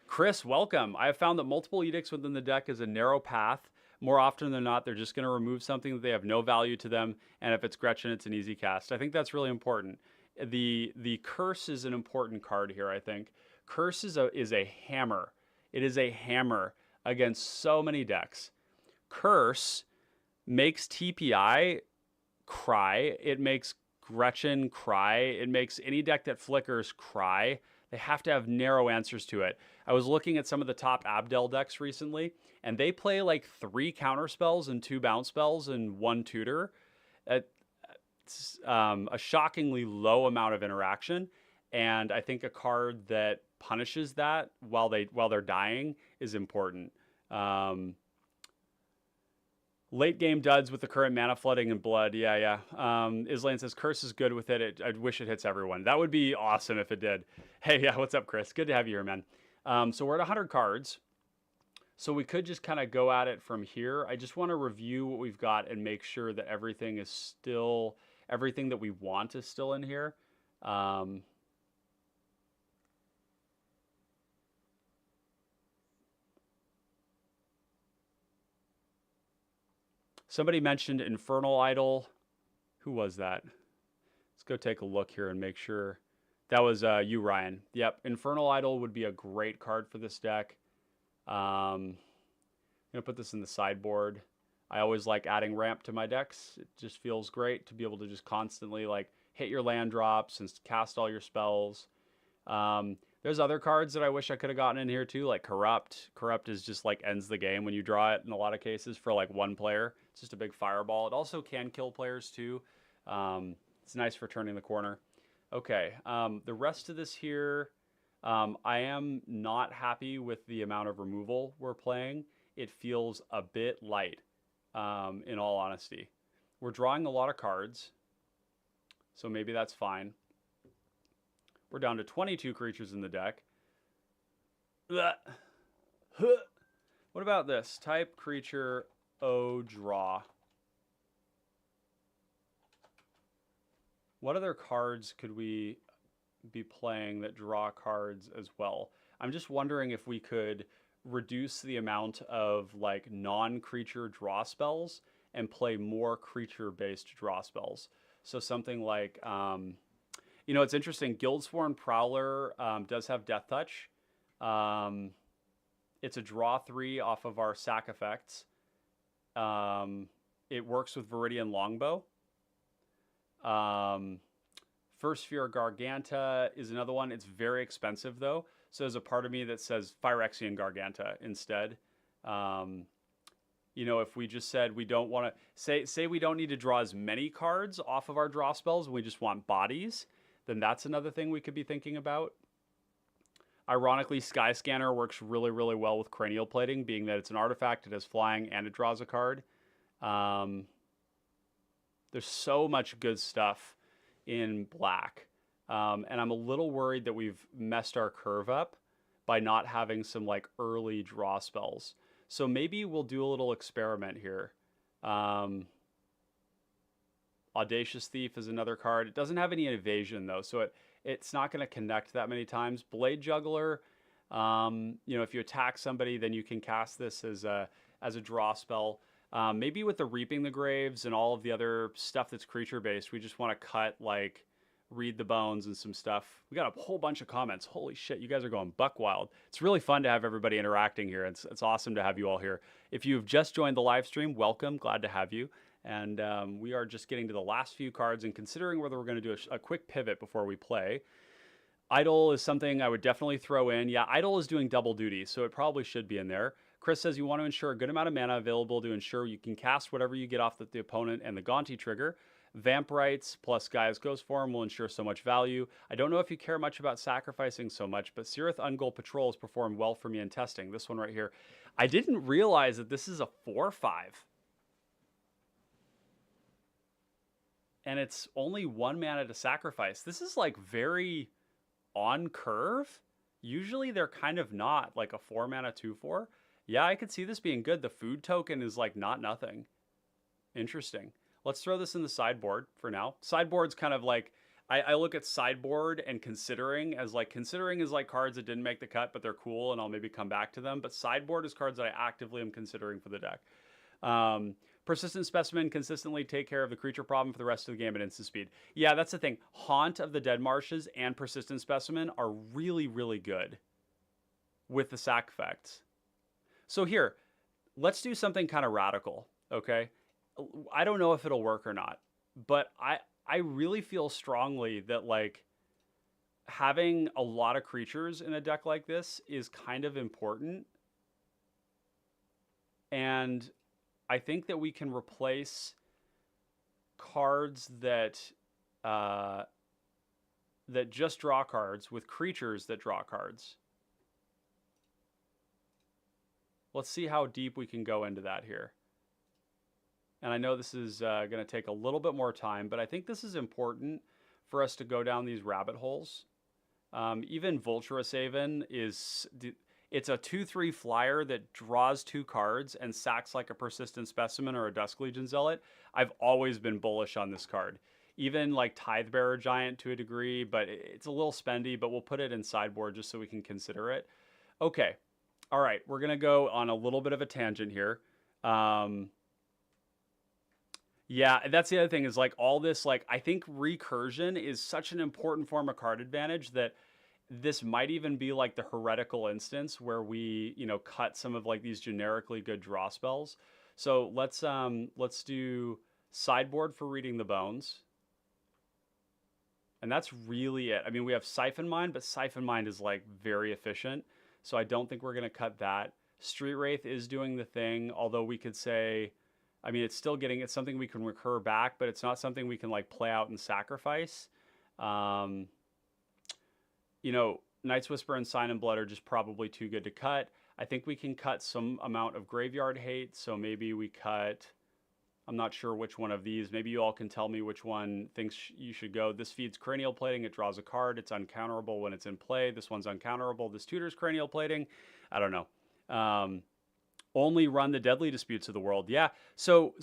A: Chris, welcome. I have found that multiple edicts within the deck is a narrow path. More often than not, they're just going to remove something that they have no value to them, and if it's Gretchen, it's an easy cast. I think that's really important. The Curse is an important card here, I think. Curse is a hammer. It is a hammer against so many decks. Curse makes TPI cry. It makes Gretchen cry. It makes any deck that flickers cry. They have to have narrow answers to it. I was looking at some of the top Abdel decks recently, and they play like 3 counter spells and 2 bounce spells and 1 tutor. It's a shockingly low amount of interaction, and I think a card that punishes that while they're dying is important. Late game duds with the current mana flooding and blood. Yeah. Islaine says Curse is good with it. I wish it hits everyone. That would be awesome if it did. Hey, yeah, what's up, Chris? Good to have you here, man. So we're at 100 cards. So we could just kind of go at it from here. I just want to review what we've got and make sure that everything that we want is still in here. Somebody mentioned Infernal Idol. Who was that? Let's go take a look here and make sure. That was you, Ryan. Yep, Infernal Idol would be a great card for this deck. I'm going to put this in the sideboard. I always like adding ramp to my decks. It just feels great to be able to just constantly hit your land drops and cast all your spells. There's other cards that I wish I could have gotten in here too, like Corrupt. Corrupt is just ends the game when you draw it in a lot of cases for one player. It's just a big fireball. It also can kill players too. It's nice for turning the corner. Okay, the rest of this here, I am not happy with the amount of removal we're playing. It feels a bit light, in all honesty. We're drawing a lot of cards, so maybe that's fine. We're down to 22 creatures in the deck. What about this? Type creature O draw. What other cards could we be playing that draw cards as well? I'm just wondering if we could reduce the amount of non-creature draw spells and play more creature-based draw spells. So something like, it's interesting. Guildsworn Prowler does have Death Touch. It's a draw 3 off of our sack effects. It works with Viridian Longbow. First Sphere Garganta is another one. It's very expensive though. So there's a part of me that says Phyrexian Garganta instead. If we just said we don't want to say we don't need to draw as many cards off of our draw spells, we just want bodies, then that's another thing we could be thinking about. Ironically, Sky Scanner works really, really well with Cranial Plating, being that it's an artifact, it has flying, and it draws a card. There's so much good stuff in black. And I'm a little worried that we've messed our curve up by not having some early draw spells. So maybe we'll do a little experiment here. Audacious Thief is another card. It doesn't have any evasion though, so it's not going to connect that many times. Blade Juggler, if you attack somebody, then you can cast this as a draw spell. Maybe with the Reaping the Graves and all of the other stuff that's creature based, we just want to cut Read the Bones and some stuff. We got a whole bunch of comments. Holy shit, you guys are going buck wild. It's really fun to have everybody interacting here. It's awesome to have you all here. If you've just joined the live stream, welcome. Glad to have you. And we are just getting to the last few cards and considering whether we're going to do a quick pivot before we play. Idol is something I would definitely throw in. Yeah, Idol is doing double duty, so it probably should be in there. Chris says you want to ensure a good amount of mana available to ensure you can cast whatever you get off the opponent and the Gonti trigger. Vamp Rights plus Gaia's Ghost Form will ensure so much value. I don't know if you care much about sacrificing so much, but Cirith Ungol Patrols performed well for me in testing. This one right here. I didn't realize that this is a 4/5. And it's only 1 mana to sacrifice. This is like very on curve. Usually they're kind of not, like a 4 mana 2/4. Yeah, I could see this being good. The food token is like not nothing. Interesting. Let's throw this in the sideboard for now. Sideboard's kind of like, I look at sideboard and considering is like cards that didn't make the cut, but they're cool and I'll maybe come back to them. But sideboard is cards that I actively am considering for the deck. Persistent Specimen consistently take care of the creature problem for the rest of the game at instant speed. Yeah, that's the thing. Haunt of the Dead Marshes and Persistent Specimen are really, really good with the sack effects. So here, let's do something kind of radical, okay? I don't know if it'll work or not, but I really feel strongly that like having a lot of creatures in a deck like this is kind of important. And I think that we can replace cards that that just draw cards with creatures that draw cards. Let's see how deep we can go into that here. And I know this is going to take a little bit more time, but I think this is important for us to go down these rabbit holes. Even Vulturous Haven is... It's a 2/3 flyer that draws 2 cards and sacks like a Persistent Specimen or a Dusk Legion Zealot. I've always been bullish on this card. Even like Tidebearer Giant to a degree, but it's a little spendy, but we'll put it in sideboard just so we can consider it. Okay. All right. We're going to go on a little bit of a tangent here. Yeah, that's the other thing is like all this, like I think recursion is such an important form of card advantage that this might even be like the heretical instance where we, you know, cut some of like these generically good draw spells. So let's do sideboard for Reading the Bones. And that's really it. I mean, we have Siphon Mind, but Siphon Mind is like very efficient. So I don't think we're going to cut that. Street Wraith is doing the thing, although we could say, I mean, it's something we can recur back, but it's not something we can like play out and sacrifice. You know, Night's Whisper and Sign and Blood are just probably too good to cut. I think we can cut some amount of Graveyard Hate, so maybe we cut... I'm not sure which one of these. Maybe you all can tell me which one thinks you should go. This feeds Cranial Plating. It draws a card. It's uncounterable when it's in play. This one's uncounterable. This tutors Cranial Plating. I don't know. Only run the Deadly Disputes of the world. Yeah, so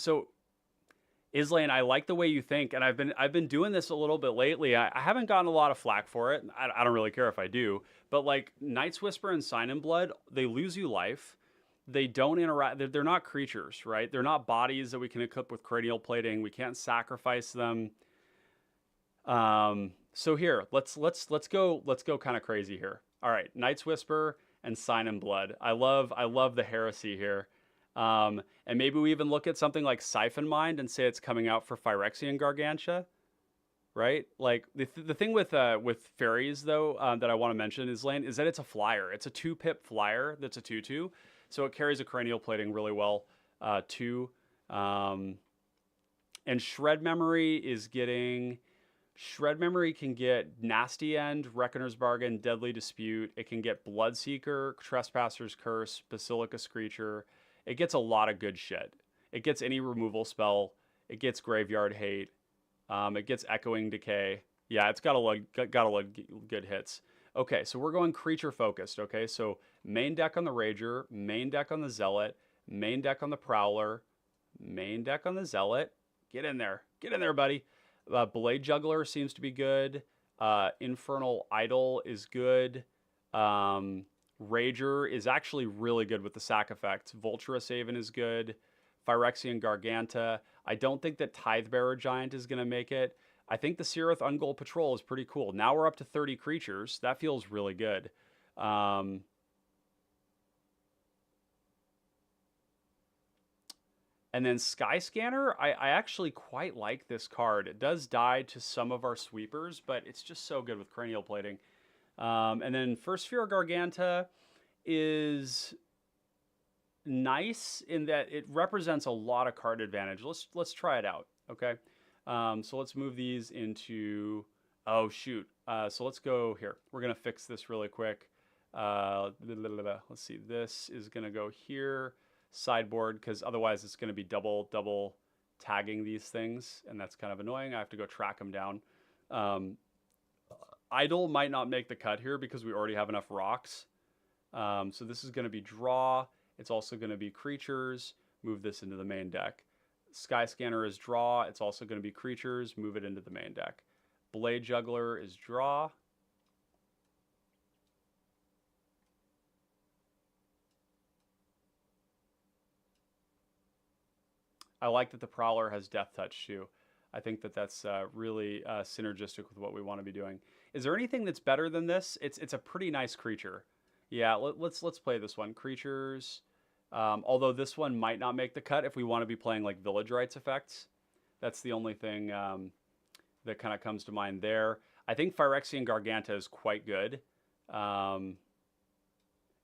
A: Islaine, I like the way you think, and I've been doing this a little bit lately. I haven't gotten a lot of flack for it. I don't really care if I do, but like Night's Whisper and Sign in Blood, they lose you life. They don't interact. They're not creatures, right? They're not bodies that we can equip with Cranial Plating. We can't sacrifice them. So here, let's go kind of crazy here. All right, Night's Whisper and Sign in Blood. I love the heresy here. And maybe we even look at something like Siphon Mind and say it's coming out for Phyrexian Gargantia, right? Like the thing with fairies though that I want to mention is that it's a flyer. It's a 2-pip flyer that's a 2/2, so it carries a Cranial Plating really well too. And Shred Memory can get Nasty End, Reckoner's Bargain, Deadly Dispute. It can get Bloodseeker, Trespasser's Curse, Basilica Screecher. It gets a lot of good shit. It gets any removal spell. It gets Graveyard Hate. It gets Echoing Decay. Yeah, it's got a lot good hits. Okay, so we're going creature focused. Okay, so main deck on the Rager, main deck on the Zealot, main deck on the Prowler, main deck on the Zealot. Get in there, buddy. Blade Juggler seems to be good. Infernal Idol is good. Rager is actually really good with the sack effect. Vulturous Haven is good. Phyrexian Garganta. I don't think that Tidebearer Giant is going to make it. I think the Cirith Ungol Patrol is pretty cool. Now we're up to 30 creatures. That feels really good. And then Skyscanner, I actually quite like this card. It does die to some of our sweepers, but it's just so good with Cranial Plating. And then First Sphere Garganta is nice in that it represents a lot of card advantage. Let's try it out, okay? So let's move these into, oh shoot. So let's go here. We're gonna fix this really quick. Let's see, this is gonna go here, sideboard, because otherwise it's gonna be double tagging these things, and that's kind of annoying. I have to go track them down. Idle might not make the cut here because we already have enough rocks. So this is gonna be draw. It's also gonna be creatures, move this into the main deck. Sky Scanner is draw. It's also gonna be creatures, move it into the main deck. Blade Juggler is draw. I like that the Prowler has Death Touch too. I think that that's really synergistic with what we want to be doing. Is there anything that's better than this? It's a pretty nice creature. Yeah, let's play this one. Creatures. Although this one might not make the cut if we want to be playing like Village Rites effects. That's the only thing that kind of comes to mind there. I think Phyrexian Garganta is quite good.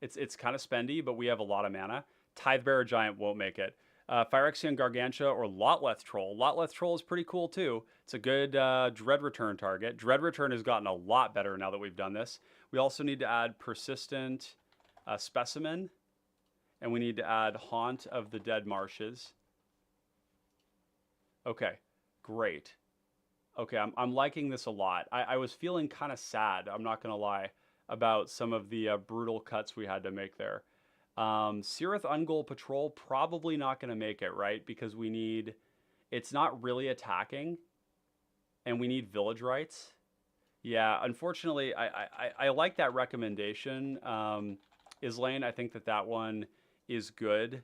A: It's kind of spendy, but we have a lot of mana. Tidebearer Giant won't make it. Phyrexian Gargantua or Lotleth Troll. Lotleth Troll is pretty cool too. It's a good Dread Return target. Dread Return has gotten a lot better now that we've done this. We also need to add Persistent Specimen. And we need to add Haunt of the Dead Marshes. Okay, great. Okay, I'm liking this a lot. I was feeling kind of sad, I'm not going to lie, about some of the brutal cuts we had to make there. Cirith Ungol Patrol, probably not going to make it, right? Because we need... It's not really attacking. And we need Village Rites. Yeah, unfortunately, I like that recommendation. Islane, I think that one is good.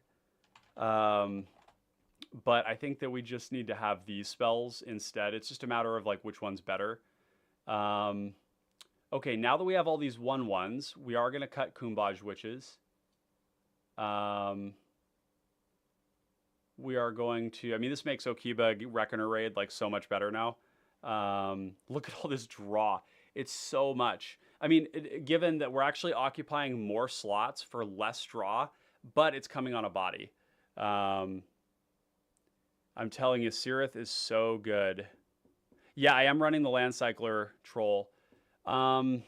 A: But I think that we just need to have these spells instead. It's just a matter of like which one's better. Okay, now that we have all these 1/1s, we are going to cut Kumbaj Witches. We are going to... I mean, this makes Okiba Reckoner Raid like so much better now. Look at all this draw. It's so much. I mean, given that we're actually occupying more slots for less draw, but it's coming on a body. I'm telling you, Cirith is so good. Yeah, I am running the Land Cycler Troll. Type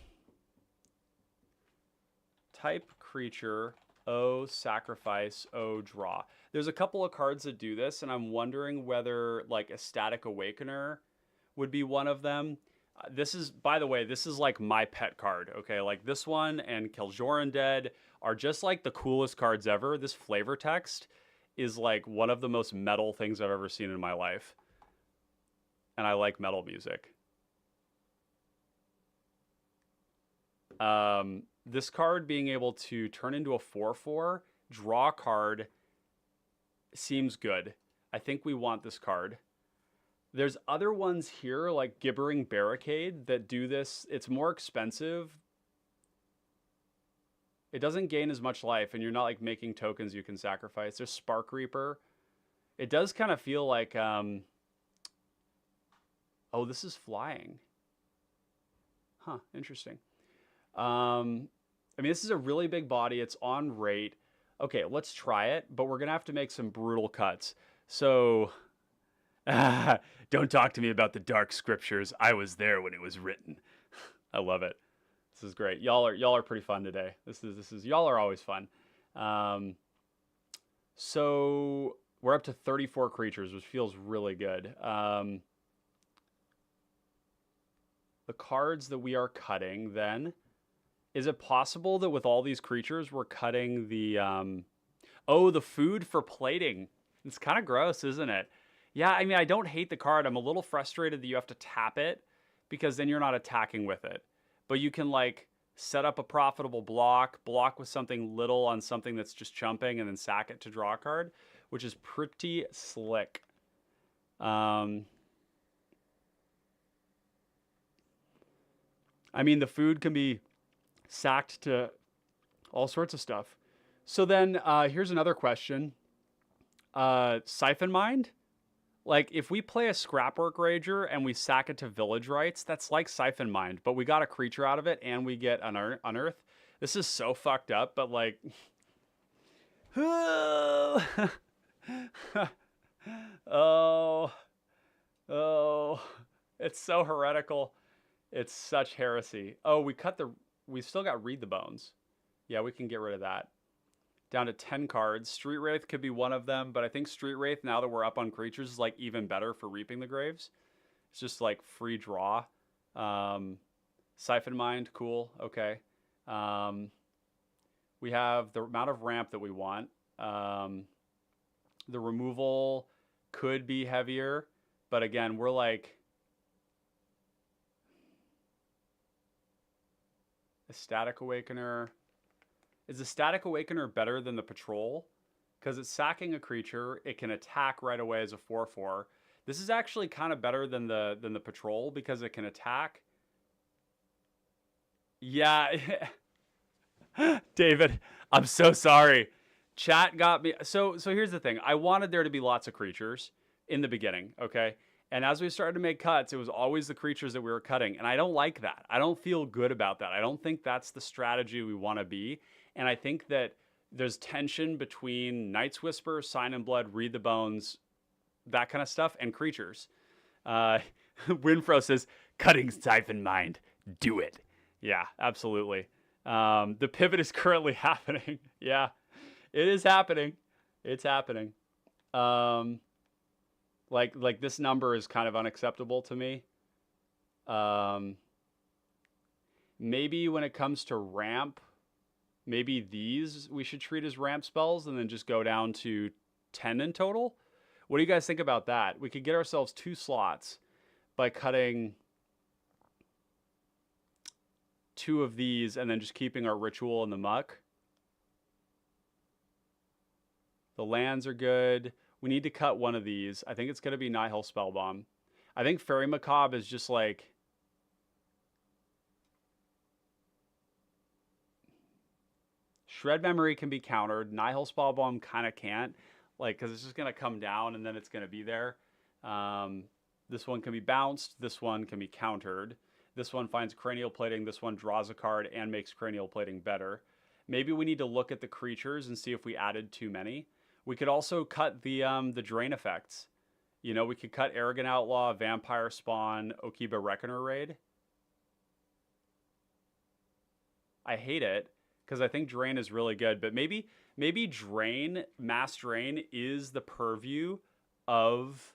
A: creature, O sacrifice, O draw. There's a couple of cards that do this, and I'm wondering whether like a Static Awakener would be one of them. This is, by the way, this is like my pet card, okay? Like this one and Kel'Joran Dead are just like the coolest cards ever. This flavor text is like one of the most metal things I've ever seen in my life. And I like metal music. This card being able to turn into a 4/4, draw a card, seems good. I think we want this card. There's other ones here, like Gibbering Barricade, that do this. It's more expensive. It doesn't gain as much life, and you're not like making tokens you can sacrifice. There's Spark Reaper. It does kind of feel like... Oh, this is flying. Huh, interesting. I mean, this is a really big body. It's on rate. Okay, let's try it, but we're going to have to make some brutal cuts. So... don't talk to me about the dark scriptures. I was there when it was written. I love it. This is great. Y'all are pretty fun today. This is y'all are always fun. So we're up to 34 creatures, which feels really good. The cards that we are cutting then, is it possible that with all these creatures we're cutting the the food for plating? It's kind of gross, isn't it? Yeah, I mean, I don't hate the card. I'm a little frustrated that you have to tap it because then you're not attacking with it. But you can, like, set up a profitable block with something little on something that's just chumping, and then sack it to draw a card, which is pretty slick. I mean, the food can be sacked to all sorts of stuff. So then here's another question. Siphon Mind? Like, if we play a Scrapwork Rager and we sack it to Village Rites, that's like Siphon Mind, but we got a creature out of it and we get Unearth. This is so fucked up, but like... oh, oh, it's so heretical. It's such heresy. Oh, we still got Read the Bones. Yeah, we can get rid of that. Down to 10 cards. Street Wraith could be one of them, but I think Street Wraith, now that we're up on creatures, is like even better for Reaping the Graves. It's just like free draw. Siphon Mind, cool. Okay. We have the amount of ramp that we want. The removal could be heavier, but again, we're like... a Static Awakener. Is the Static Awakener better than the Patrol? Because it's sacking a creature, it can attack right away as a 4/4. This is actually kind of better than the Patrol because it can attack. Yeah. David, I'm so sorry. Chat got me. So here's the thing. I wanted there to be lots of creatures in the beginning, okay? And as we started to make cuts, it was always the creatures that we were cutting. And I don't like that. I don't feel good about that. I don't think that's the strategy we want to be. And I think that there's tension between Night's Whisper, Sign and Blood, Read the Bones, that kind of stuff, and creatures. Winfro says, cutting Siphon Mind. Do it. Yeah, absolutely. The pivot is currently happening. Yeah, it is happening. It's happening. Like this number is kind of unacceptable to me. Maybe when it comes to ramp, maybe these we should treat as ramp spells and then just go down to 10 in total. What do you guys think about that? We could get ourselves 2 slots by cutting 2 of these and then just keeping our ritual in the muck. The lands are good. We need to cut one of these. I think it's going to be Nihil Spellbomb. I think Fairy Macabre is just like... Shred Memory can be countered. Nihil Spellbomb kind of can't. Like, because it's just going to come down and then it's going to be there. This one can be bounced. This one can be countered. This one finds Cranial Plating. This one draws a card and makes Cranial Plating better. Maybe we need to look at the creatures and see if we added too many. We could also cut the drain effects. You know, we could cut Arrogant Outlaw, Vampire Spawn, Okiba Reckoner Raid. I hate it because I think Drain is really good, but maybe Drain, Mass Drain is the purview of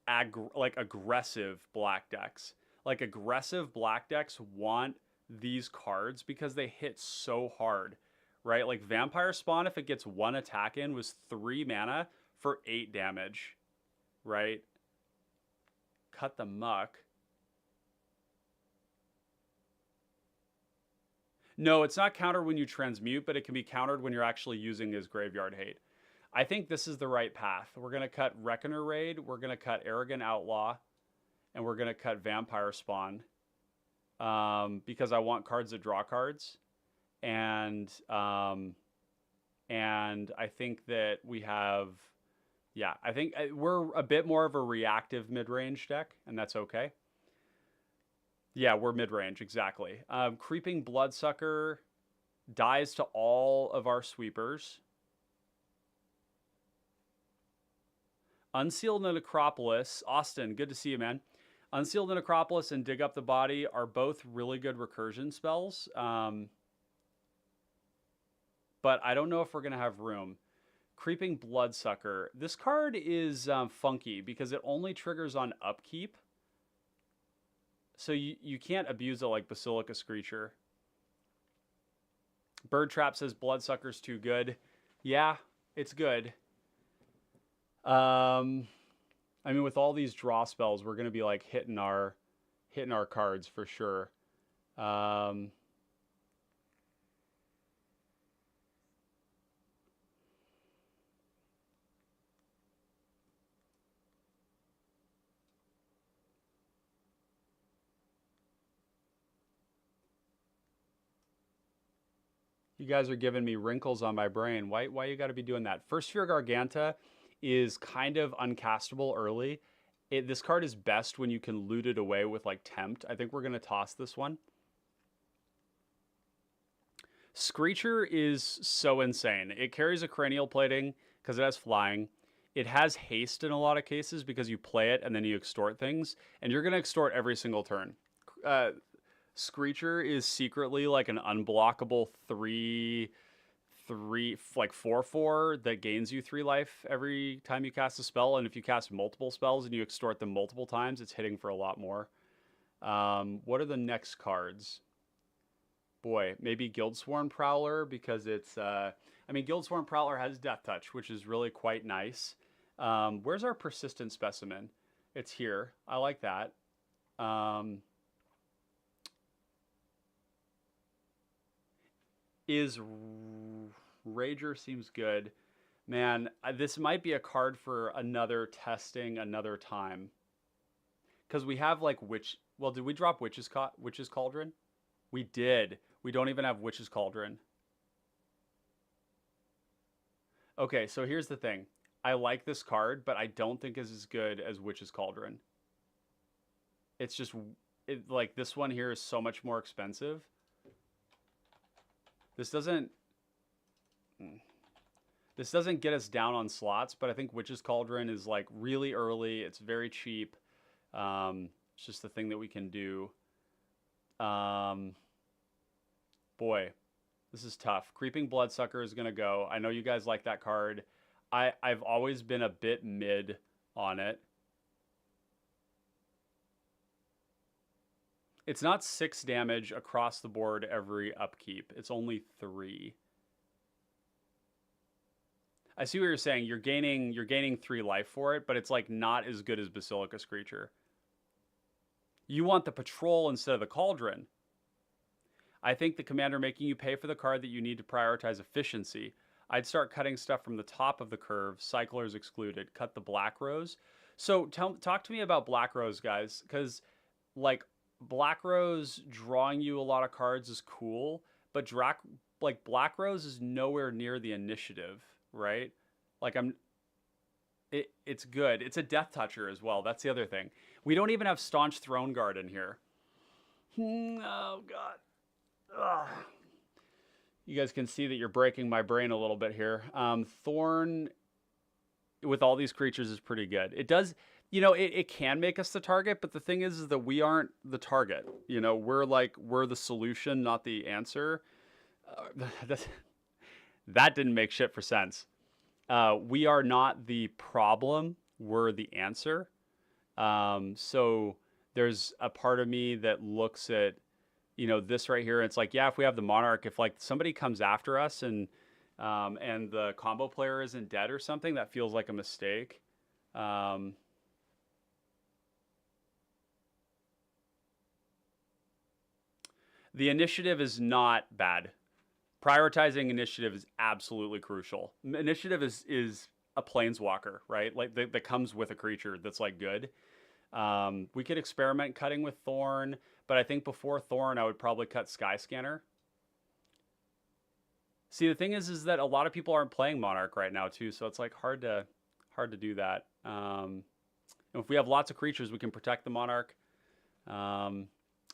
A: aggressive black decks. Like aggressive black decks want these cards because they hit so hard. Right? Like Vampire Spawn, if it gets 1 attack in, was 3 mana for 8 damage. Right? Cut the Muck. No, it's not countered when you transmute, but it can be countered when you're actually using his Graveyard Hate. I think this is the right path. We're going to cut Reckoner Raid, we're going to cut Arrogant Outlaw, and we're going to cut Vampire Spawn. Because I want cards that draw cards. And I think that we have, yeah, I think we're a bit more of a reactive mid-range deck, and that's okay. Yeah, we're mid-range, exactly. Creeping Bloodsucker dies to all of our sweepers. Unsealed Necropolis, Austin, good to see you, man. Unsealed Necropolis and Dig Up the Body are both really good recursion spells. But I don't know if we're going to have room. Creeping Bloodsucker. This card is funky because it only triggers on upkeep. So you can't abuse it like Basilica Screecher. Bird Trap says Bloodsucker's too good. Yeah, it's good. I mean, with all these draw spells, we're going to be like hitting our cards for sure. You guys are giving me wrinkles on my brain. Why you got to be doing that? First Fear Garganta is kind of uncastable early. This card is best when you can loot it away with like Tempt. I think we're going to toss this one. Screecher is so insane. It carries a cranial plating because it has flying. It has haste in a lot of cases because you play it and then you extort things, and you're going to extort every single turn. Screecher is secretly like an unblockable 4/4 that gains you 3 life every time you cast a spell, and if you cast multiple spells and you extort them multiple times, it's hitting for a lot more. What are the next cards? Boy, maybe Guildsworn Prowler, because it's Guildsworn Prowler has Death Touch, which is really quite nice. Where's our Persistent Specimen? It's here. I like that. Rager seems good. Man, this might be a card for another testing another time. Because we have like did we drop Witch's Cauldron? We did. We don't even have Witch's Cauldron. Okay, so here's the thing. I like this card, but I don't think it's as good as Witch's Cauldron. It's just, like, this one here is so much more expensive. This doesn't get us down on slots, but I think Witch's Cauldron is, like, really early. It's very cheap. It's just the thing that we can do. Boy, this is tough. Creeping Bloodsucker is going to go. I know you guys like that card. I've always been a bit mid on it. It's not 6 damage across the board every upkeep. It's only 3. I see what you're saying. You're gaining 3 life for it, but it's like not as good as Basilica Screecher. You want the patrol instead of the cauldron. I think the commander making you pay for the card that you need to prioritize efficiency. I'd start cutting stuff from the top of the curve, cyclers excluded. Cut the Black Rose. So talk to me about Black Rose, guys, because like Black Rose drawing you a lot of cards is cool, but Black Rose is nowhere near the initiative, right? Like it's good. It's a Death Toucher as well. That's the other thing. We don't even have Staunch Throne Guard in here. Oh God. Ugh. You guys can see that you're breaking my brain a little bit here. Thorn with all these creatures is pretty good. It does, it can make us the target, but the thing is that we aren't the target. We're the solution, not the answer. That didn't make shit for sense. We are not the problem. We're the answer. So there's a part of me that looks at, this right here. It's like, yeah, if we have the Monarch, if like somebody comes after us and the combo player isn't dead or something, that feels like a mistake. The initiative is not bad. Prioritizing initiative is absolutely crucial. Initiative is a planeswalker, right? Like that comes with a creature that's like good. We could experiment cutting with Thorn, but I think before Thorn, I would probably cut Skyscanner. See, the thing is that a lot of people aren't playing Monarch right now too, so it's like hard to do that. If we have lots of creatures, we can protect the Monarch.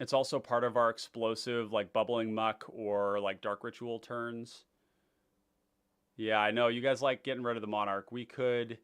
A: It's also part of our explosive, like Bubbling Muck or like Dark Ritual turns. Yeah, I know you guys like getting rid of the Monarch. We could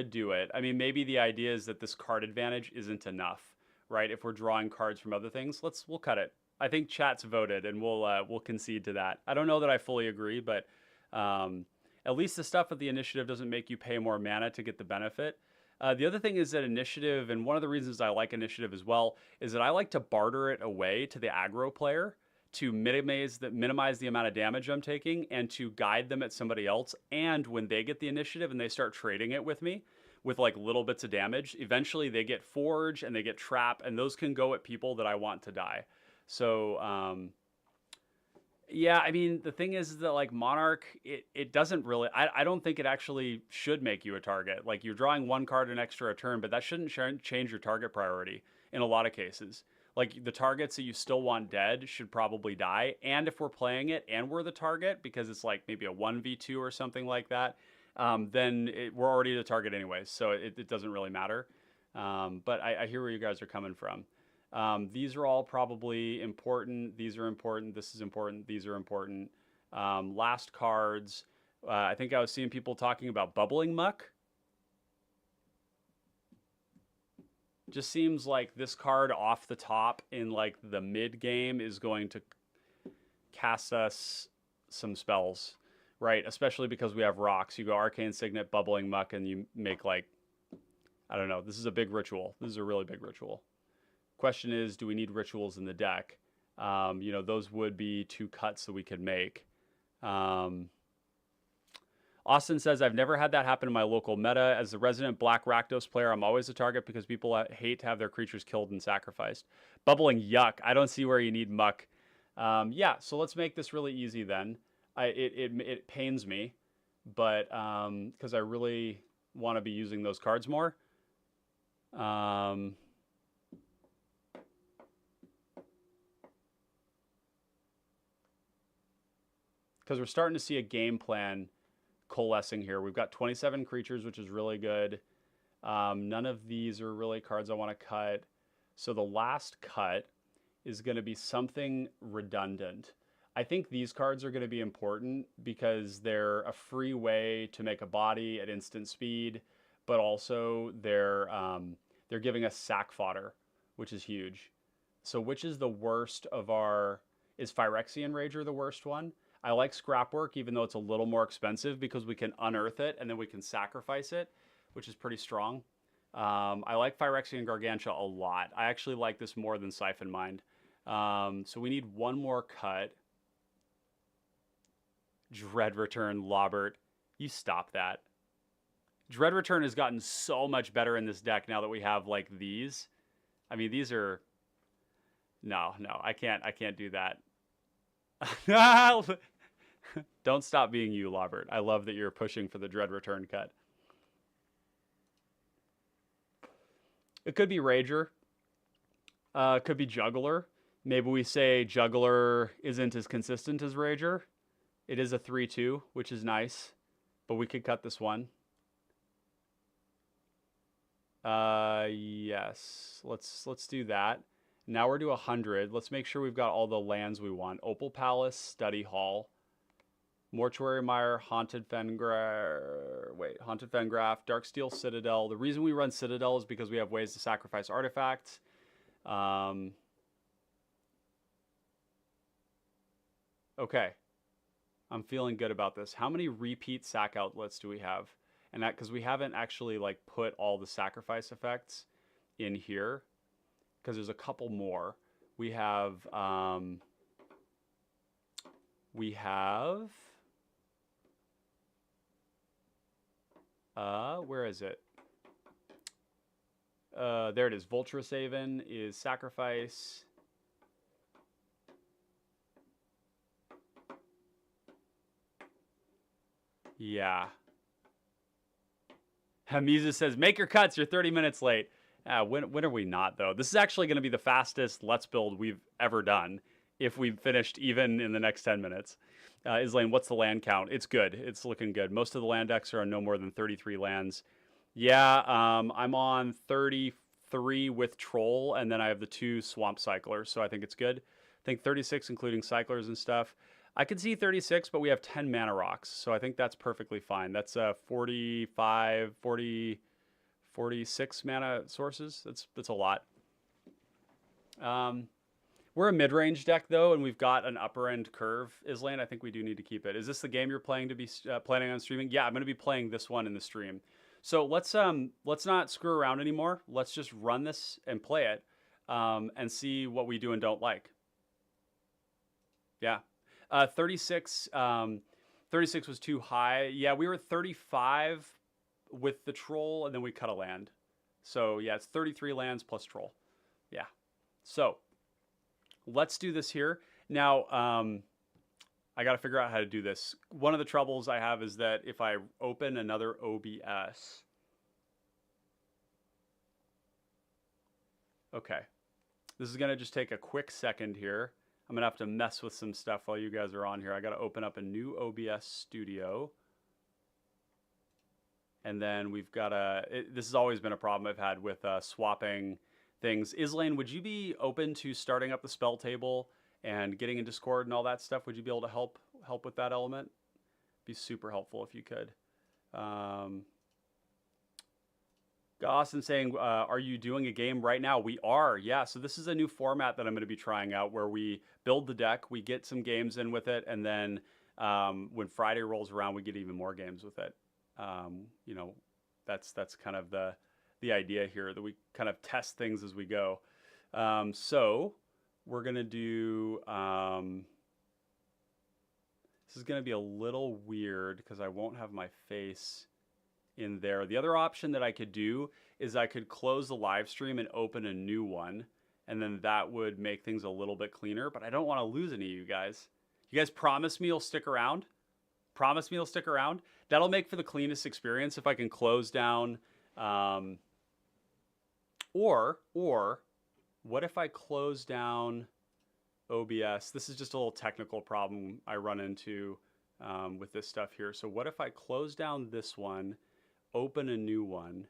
A: do it. I mean, maybe the idea is that this card advantage isn't enough, right? If we're drawing cards from other things, we'll cut it. I think chat's voted, and we'll concede to that. I don't know that I fully agree, but at least the stuff with the initiative doesn't make you pay more mana to get the benefit. The other thing is that initiative, and one of the reasons I like initiative as well, is that I like to barter it away to the aggro player to minimize the amount of damage I'm taking and to guide them at somebody else. And when they get the initiative and they start trading it with me with like little bits of damage, eventually they get Forge and they get Trap, and those can go at people that I want to die. So, yeah, I mean, the thing is that like Monarch, it doesn't really, I don't think it actually should make you a target. Like you're drawing 1 card an extra a turn, but that shouldn't change your target priority in a lot of cases. Like the targets that you still want dead should probably die. And if we're playing it and we're the target, because it's like maybe a 1v2 or something like that, then we're already the target anyways, so it doesn't really matter. But I hear where you guys are coming from. These are all probably important. These are important. This is important. These are important. Last cards. I think I was seeing people talking about bubbling muck. Just seems like this card off the top in like the mid game is going to cast us some spells, right? Especially because we have rocks. You go Arcane Signet, Bubbling Muck, and you make like, I don't know. This is a big ritual. This is a really big ritual. Question is, do we need rituals in the deck? You know, those would be 2 cuts that we could make. Austin says, I've never had that happen in my local meta. As the resident Black Rakdos player, I'm always a target because people hate to have their creatures killed and sacrificed. Bubbling Yuck. I don't see where you need muck. Yeah, so let's make this really easy then. It pains me, but because I really want to be using those cards more. Because we're starting to see a game plan coalescing here. We've got 27 creatures, which is really good. None of these are really cards I want to cut. So the last cut is going to be something redundant. I think these cards are going to be important because they're a free way to make a body at instant speed, but also they're giving us sack fodder, which is huge. So which is the worst of our... Is Phyrexian Rager the worst one? I like Scrapwork, even though it's a little more expensive because we can unearth it and then we can sacrifice it, which is pretty strong. I like Phyrexian Gargantua a lot. I actually like this more than Siphon Mind. So we need one more cut. Dread Return, Lobert. You stop that. Dread Return has gotten so much better in this deck now that we have like these. I mean, these are... No, I can't do that. Don't stop being you, Lobert. I love that you're pushing for the Dread Return cut. It could be Rager. It could be Juggler. Maybe we say Juggler isn't as consistent as Rager. It is a 3/2, which is nice. But we could cut this one. Yes. Let's do that. Now we're to 100. Let's make sure we've got all the lands we want. Opal Palace, Study Hall, Mortuary Mire, Haunted Fengraft, Darksteel Citadel. The reason we run Citadel is because we have ways to sacrifice artifacts. Okay. I'm feeling good about this. How many repeat sack outlets do we have? And that because we haven't actually like put all the sacrifice effects in here. Because there's a couple more. We have where is it? There it is. Vulturous Haven is sacrifice. Yeah. Hamiza says, make your cuts. You're 30 minutes late. When are we not, though? This is actually going to be the fastest Let's Build we've ever done if we've finished even in the next 10 minutes. Islane, what's the land count? It's good. It's looking good. Most of the land decks are on no more than 33 lands. Yeah, I'm on 33 with Troll, and then I have the 2 Swamp Cyclers, so I think it's good. I think 36, including Cyclers and stuff. I could see 36, but we have 10 mana rocks, so I think that's perfectly fine. That's 46 mana sources. That's a lot. We're a mid-range deck though, and we've got an upper end curve. Islane, I think we do need to keep it. Is this the game you're playing to be planning on streaming? Yeah, I'm going to be playing this one in the stream. So let's not screw around anymore. Let's just run this and play it, and see what we do and don't like. Yeah, 36. 36 was too high. Yeah, we were 35. With the Troll, and then we cut a land. So yeah, it's 33 lands plus Troll. Yeah. So let's do this here. Now, I got to figure out how to do this. One of the troubles I have is that if I open another OBS. Okay. This is going to just take a quick second here. I'm going to have to mess with some stuff while you guys are on here. I got to open up a new OBS studio. And then we've got this has always been a problem I've had with swapping things. Islane, would you be open to starting up the spell table and getting in Discord and all that stuff? Would you be able to help with that element? Be super helpful if you could. Austin saying, are you doing a game right now? We are, yeah. So this is a new format that I'm going to be trying out where we build the deck, we get some games in with it, and then when Friday rolls around, we get even more games with it. You know, that's kind of the idea here, that we kind of test things as we go. So we're going to do, this is going to be a little weird because I won't have my face in there. The other option that I could do is I could close the live stream and open a new one, and then that would make things a little bit cleaner, but I don't want to lose any of you guys. You guys promise me you'll stick around? Promise me you'll stick around? That'll make for the cleanest experience if I can close down, or what if I close down OBS? This is just a little technical problem I run into with this stuff here. So what if I close down this one, open a new one?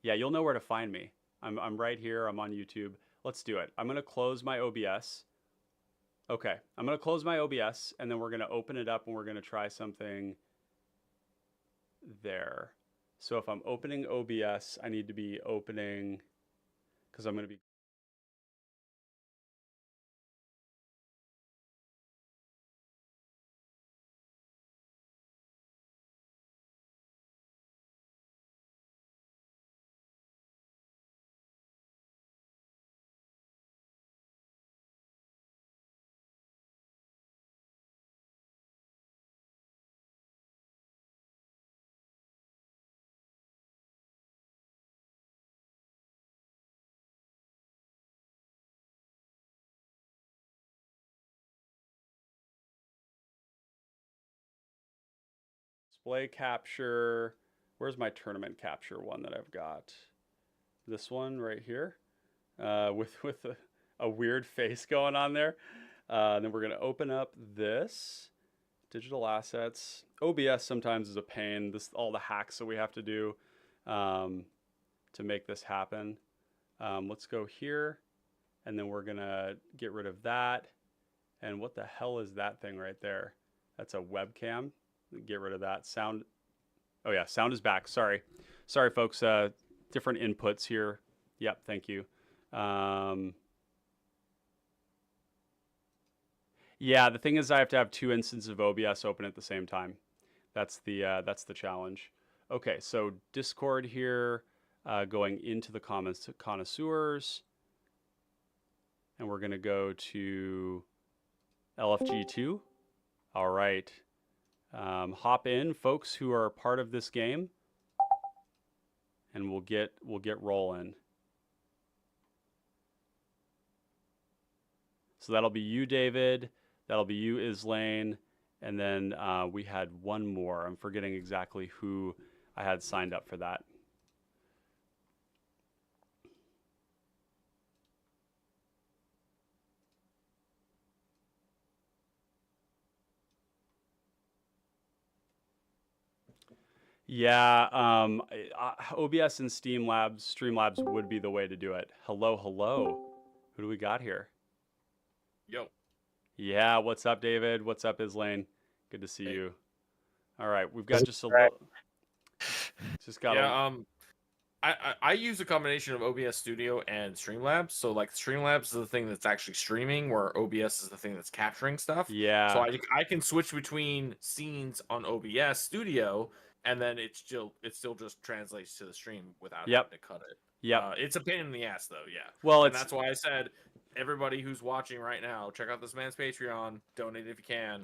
A: Yeah, you'll know where to find me. I'm right here. I'm on YouTube. Let's do it. I'm going to close my OBS. Okay, I'm going to close my OBS, and then we're going to open it up, and we're going to try something there. So if I'm opening OBS, I need to be opening, because I'm going to be... Display capture. Where's my tournament capture one that I've got? This one right here, with a weird face going on there. Then we're gonna open up this digital assets. OBS sometimes is a pain. All the hacks that we have to do to make this happen. Let's go here, and then we're gonna get rid of that. And what the hell is that thing right there? That's a webcam. Get rid of that. Sound. Oh yeah, sound is back. Sorry, folks. Different inputs here. Yep, thank you. Yeah, the thing is I have to have two instances of OBS open at the same time. That's the challenge. Okay, so Discord here, going into the comments to connoisseurs, and we're gonna go to LFG2. All right. Hop in, folks who are part of this game, and we'll get rolling. So that'll be you, David. That'll be you, Islane, and then we had one more. I'm forgetting exactly who I had signed up for that. Yeah, OBS and Streamlabs would be the way to do it. Hello. Who do we got here?
B: Yo.
A: Yeah, what's up, David? What's up, Islane? Good to see you. All right, we've got just a little... Just got
B: I use a combination of OBS Studio and Streamlabs. So like Streamlabs is the thing that's actually streaming, where OBS is the thing that's capturing stuff.
A: Yeah.
B: So I can switch between scenes on OBS Studio, and then it still just translates to the stream without having to cut it.
A: Yeah.
B: It's a pain in the ass though. Yeah.
A: Well,
B: and that's why I said, everybody who's watching right now, check out this man's Patreon. Donate if you can.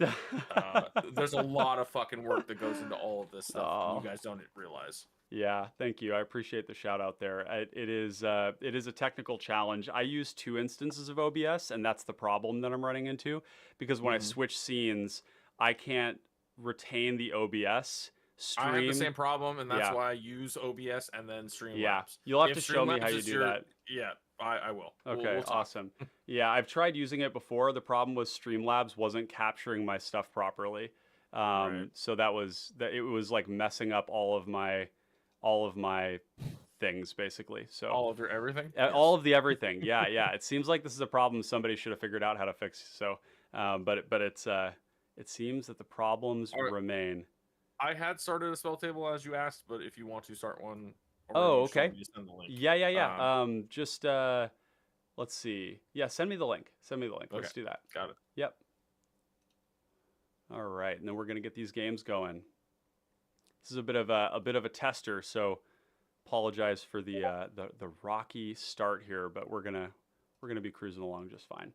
B: There's a lot of fucking work that goes into all of this stuff. You guys don't realize.
A: Yeah, thank you. I appreciate the shout out there. It is a technical challenge. I use two instances of OBS, and that's the problem that I'm running into, because when I switch scenes, I can't retain the OBS stream.
B: I have the same problem, and that's why I use OBS and then Streamlabs.
A: Yeah, you'll have to show me how you do that.
B: Yeah, I will.
A: Okay,
B: we'll
A: awesome. Yeah, I've tried using it before. The problem was Streamlabs wasn't capturing my stuff properly.
B: Right.
A: So that was that. It was like messing up all of my things basically. So
B: All of your everything.
A: all
B: Yes.
A: of the everything. Yeah, yeah. It seems like this is a problem somebody should have figured out how to fix. So, it seems that the problems
B: All right.
A: remain.
B: I had started a spell table as you asked, but if you want to start one, or
A: Oh,
B: you just want
A: okay.
B: me to send the link.
A: Yeah, yeah, yeah. Just let's see. Yeah, send me the link. Send me the link.
B: Okay.
A: Let's do that.
B: Got it.
A: Yep. All right, and then we're gonna get these games going. This is a bit of a tester, so apologize for the rocky start here, but we're gonna be cruising along just fine.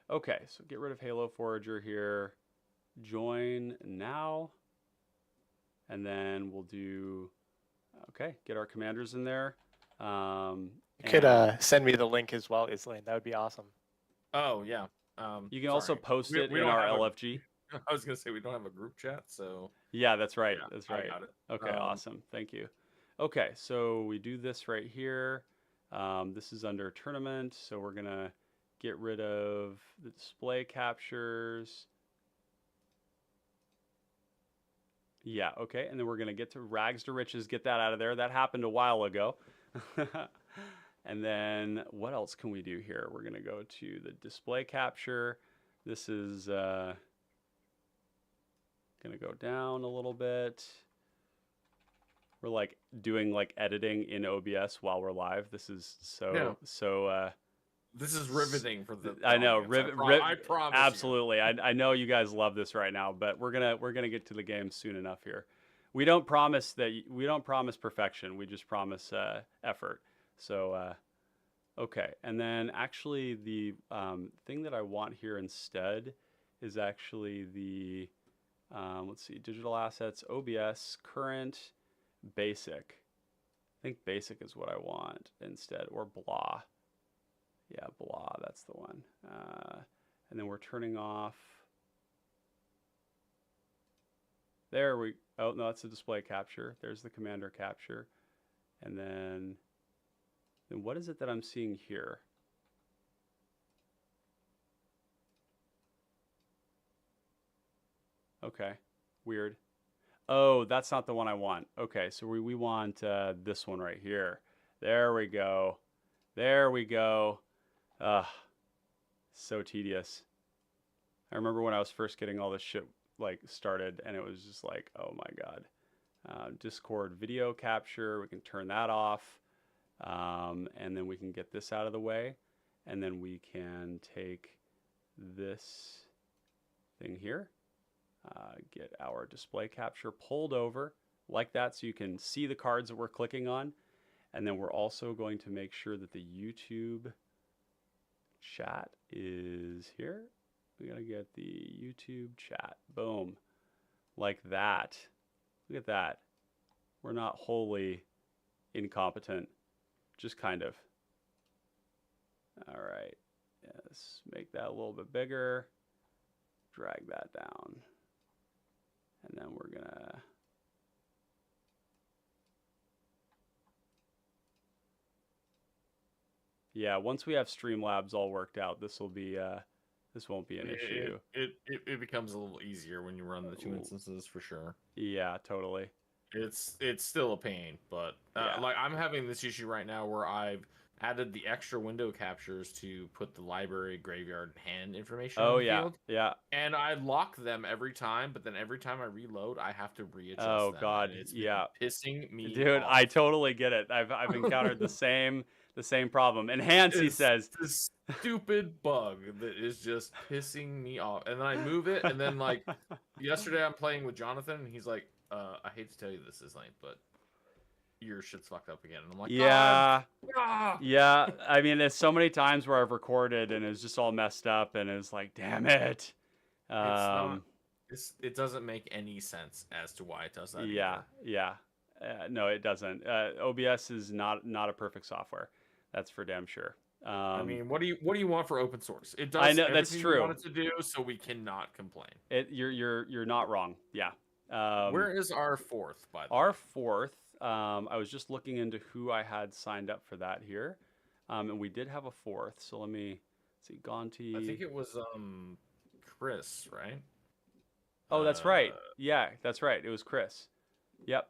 A: Okay, so get rid of Halo Forager here. Join now, and then we'll do. Okay, get our commanders in there.
C: You could send me the link as well, Islaine. That would be awesome.
B: Oh yeah.
A: You can also
B: sorry.
A: post
B: We-
A: it
B: we
A: in
B: don't
A: our
B: have a-
A: LFG.
B: I was gonna say we don't have a group chat, so
A: Yeah, that's right.
B: yeah,
A: That's
B: I
A: right.
B: got it.
A: Okay, awesome. Thank you. Okay, so we do this right here. This is under tournament, so we're gonna get rid of the display captures. Yeah, okay, and then we're gonna get to rags to riches, get that out of there. That happened a while ago. And then what else can we do here? We're gonna go to the display capture. This is gonna go down a little bit. We're like doing like editing in OBS while we're live. This is so
B: This is riveting for the.
A: I know,
B: audience. I promise.
A: absolutely. I know you guys love this right now, but we're gonna get to the game soon enough here. We don't promise perfection. We just promise effort. So okay, and then actually the thing that I want here instead is actually the let's see, digital assets, OBS, current, basic. I think basic is what I want instead, or blah. Yeah, blah, that's the one. And then we're turning off. Oh, no, that's the display capture. There's the commander capture. And then what is it that I'm seeing here? Okay, weird. Oh, that's not the one I want. Okay, so we want this one right here. There we go. There we go. So tedious. I remember when I was first getting all this shit like started, and it was just like, oh my god. Discord video capture, we can turn that off, and then we can get this out of the way, and then we can take this thing here, get our display capture pulled over like that so you can see the cards that we're clicking on, and then we're also going to make sure that the YouTube chat is here. We gotta get the YouTube chat. Boom. Like that. Look at that. We're not wholly incompetent. Just kind of. All right. Yes. Make that a little bit bigger. Drag that down. And then we're gonna yeah, once we have Streamlabs all worked out, this won't be an issue.
B: It becomes a little easier when you run the two instances for sure.
A: Yeah, totally.
B: It's still a pain, but like I'm having this issue right now where I've added the extra window captures to put the library, graveyard, and hand information on the field.
A: Yeah.
B: And I lock them every time, but then every time I reload, I have to readjust them.
A: Oh god,
B: It's
A: yeah.
B: pissing me
A: Dude,
B: off.
A: I totally get it. I've encountered the same problem. Enhance, he says.
B: This stupid bug that is just pissing me off. And then I move it, and then like yesterday I'm playing with Jonathan, and he's like, I hate to tell you this, Islaine, but your shit's fucked up again. And I'm like,
A: yeah.
B: Ah!
A: Yeah. I mean, there's so many times where I've recorded and it's just all messed up and it's like, damn it.
B: It doesn't make any sense as to why it does that.
A: Yeah. Yeah. No, it doesn't. OBS is not a perfect software. That's for damn sure.
B: I mean, what do you want for open source? It does.
A: I know that's true.
B: You want it to do, so we cannot complain.
A: You're not wrong. Yeah.
B: Where is our fourth? By the way?
A: Our fourth. I was just looking into who I had signed up for that here, and we did have a fourth. So let me see. Gonti.
B: I think it was Chris, right?
A: Oh, that's right. Yeah, that's right. It was Chris. Yep.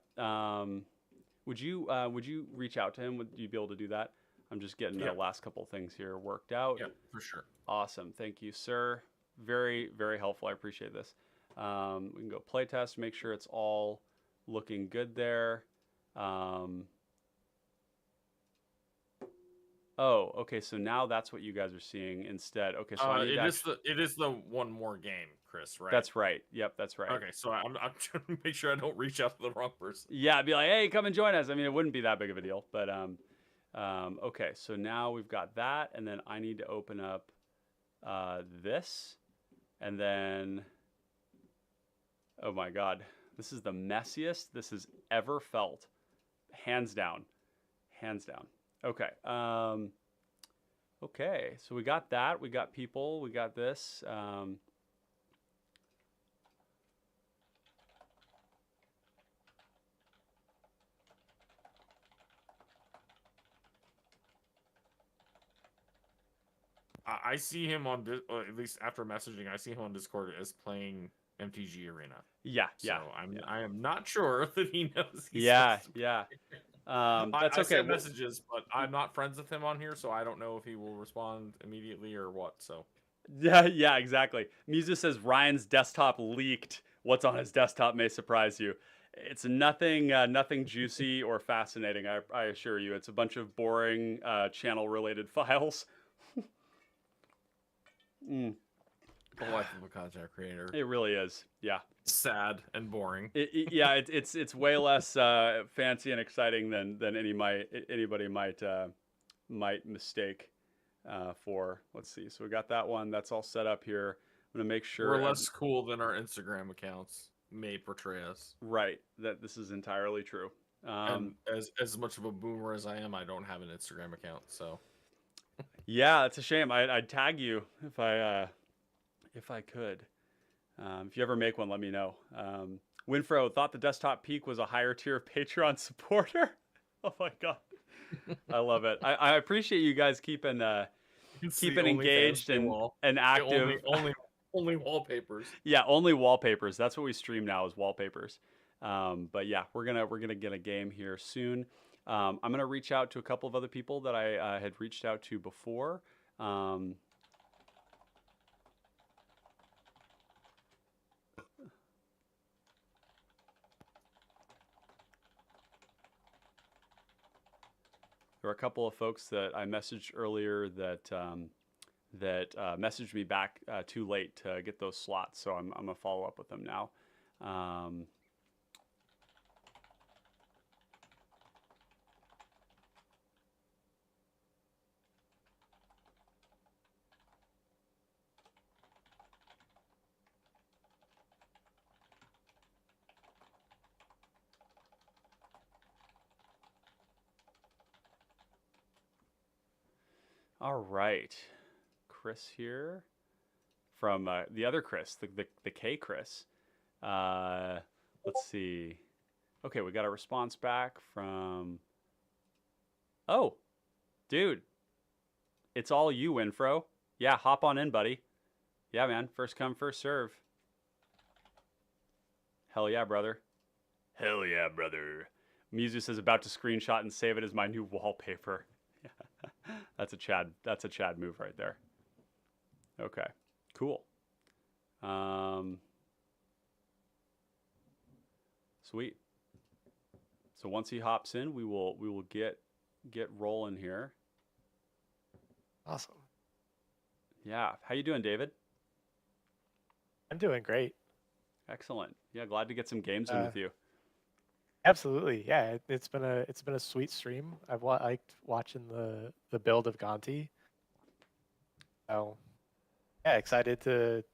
A: Would you reach out to him? Would you be able to do that? I'm just getting the
B: Yeah.
A: last couple things here worked out.
B: Yeah, for sure.
A: Awesome. Thank you, sir. Very, very helpful. I appreciate this. We can go play test, make sure it's all looking good there. Oh, okay. So now that's what you guys are seeing instead. Okay, so I need
B: it is the one more game, Chris, right?
A: That's right. Yep, that's right.
B: Okay, so I'm trying to make sure I don't reach out to the wrong person.
A: Yeah, I'd be like, hey, come and join us. I mean, it wouldn't be that big of a deal, but okay. So now we've got that, and then I need to open up this, and then, oh my God, this is the messiest this has ever felt, hands down, hands down. Okay. Okay. So we got that. We got people. We got this.
B: I see him on, at least after messaging, I see him on Discord as playing MTG Arena.
A: Yeah, yeah.
B: So I am not sure that he knows.
A: Yeah, yeah. That's
B: I
A: okay.
B: send messages, but I'm not friends with him on here, so I don't know if he will respond immediately or what. So
A: Yeah, yeah, exactly. Musa says Ryan's desktop leaked. What's on his desktop may surprise you. It's nothing, nothing juicy or fascinating. I assure you, it's a bunch of boring channel-related files.
B: the life of a content creator.
A: It really is. Yeah.
B: Sad and boring.
A: It's way less fancy and exciting than anybody might mistake for. Let's see. So we got that one. That's all set up here. I'm gonna make sure
B: we're less cool than our Instagram accounts may portray us.
A: Right. That this is entirely true.
B: And as much of a boomer as I am, I don't have an Instagram account. So
A: yeah, it's a shame. I'd tag you if I could. If you ever make one, let me know. Winfro thought the desktop peak was a higher tier Patreon supporter. Oh my God. I love it. I appreciate you guys keeping engaged and active.
B: Only wallpapers.
A: Yeah, only wallpapers. That's what we stream now is wallpapers. But yeah, we're gonna get a game here soon. I'm gonna reach out to a couple of other people that I had reached out to before. There were a couple of folks that I messaged earlier that messaged me back too late to get those slots, so I'm gonna follow up with them now. All right, Chris here from the other Chris, the K Chris. Let's see. Okay, we got a response back from. Oh, dude, it's all you, Winfro. Yeah, hop on in, buddy. Yeah, man. First come, first serve. Hell yeah, brother. Hell yeah, brother. Mizu says about to screenshot and save it as my new wallpaper. That's a Chad move right there. Okay, cool. Sweet. So once he hops in, we will get rolling here.
C: Awesome.
A: Yeah. How you doing, David?
C: I'm doing great.
A: Excellent. Yeah, glad to get some games in with you.
C: Absolutely, yeah. It's been a sweet stream. I've liked watching the build of Gonti. So, yeah, excited to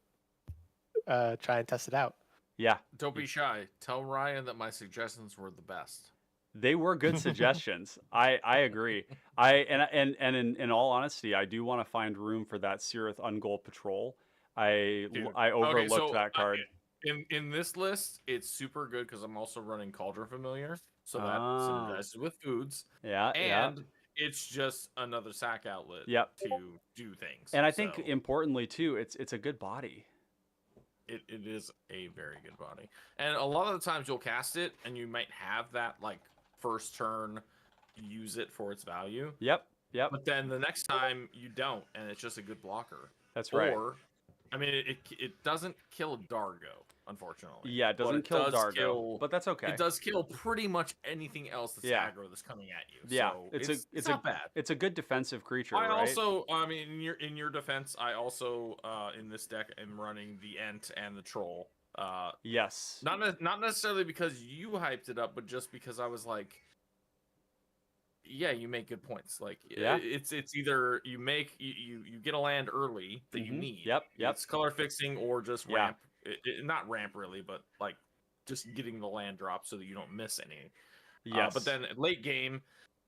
C: try and test it out.
A: Yeah.
B: Don't be shy. Tell Ryan that my suggestions were the best.
A: They were good suggestions. I agree. And in all honesty, I do want to find room for that Sirith Ungol Patrol. I overlooked that card.
B: In this list, it's super good because I'm also running Cauldron Familiar, so that synergizes with foods.
A: Yeah,
B: and it's just another sack outlet.
A: Yep.
B: To do things.
A: And I think importantly too, it's a good body.
B: it is a very good body. And a lot of the times you'll cast it, and you might have that like first turn, use it for its value.
A: Yep.
B: But then the next time you don't, and it's just a good blocker.
A: That's right.
B: Or, I mean, it doesn't kill Dargo, unfortunately.
A: Yeah, it doesn't kill Dargo, but that's okay.
B: It does kill pretty much anything else that's aggro that's coming at you.
A: Yeah,
B: so
A: it's
B: not bad.
A: It's a good defensive creature,
B: I
A: right?
B: also, I mean, in your defense, I also in this deck am running the Ent and the Troll.
A: Yes.
B: Not necessarily because you hyped it up, but just because I was like, yeah, you make good points. Like, it's either you get a land early that you need.
A: Yep.
B: It's color fixing or just ramp. Not ramp really, but like just getting the land drop so that you don't miss any.
A: Yes.
B: But then late game,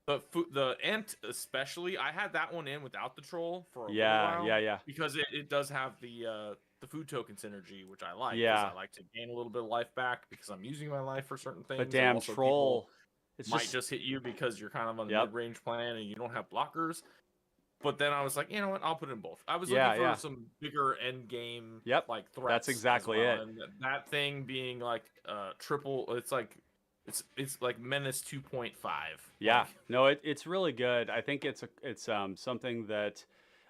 B: the Ent especially, I had that one in without the Troll for a little while.
A: Yeah.
B: Because it does have the food token synergy, which I like.
A: Yeah.
B: I like to gain a little bit of life back because I'm using my life for certain things.
A: But damn, Troll.
B: It might just hit you because you're kind of on the mid-range plan and you don't have blockers. But then I was like, you know what? I'll put in both. I was looking for some bigger end game like threats.
A: That's exactly it.
B: And that thing being like triple. It's like Menace 2.5.
A: Yeah.
B: Like,
A: No, it's really good. I think it's something that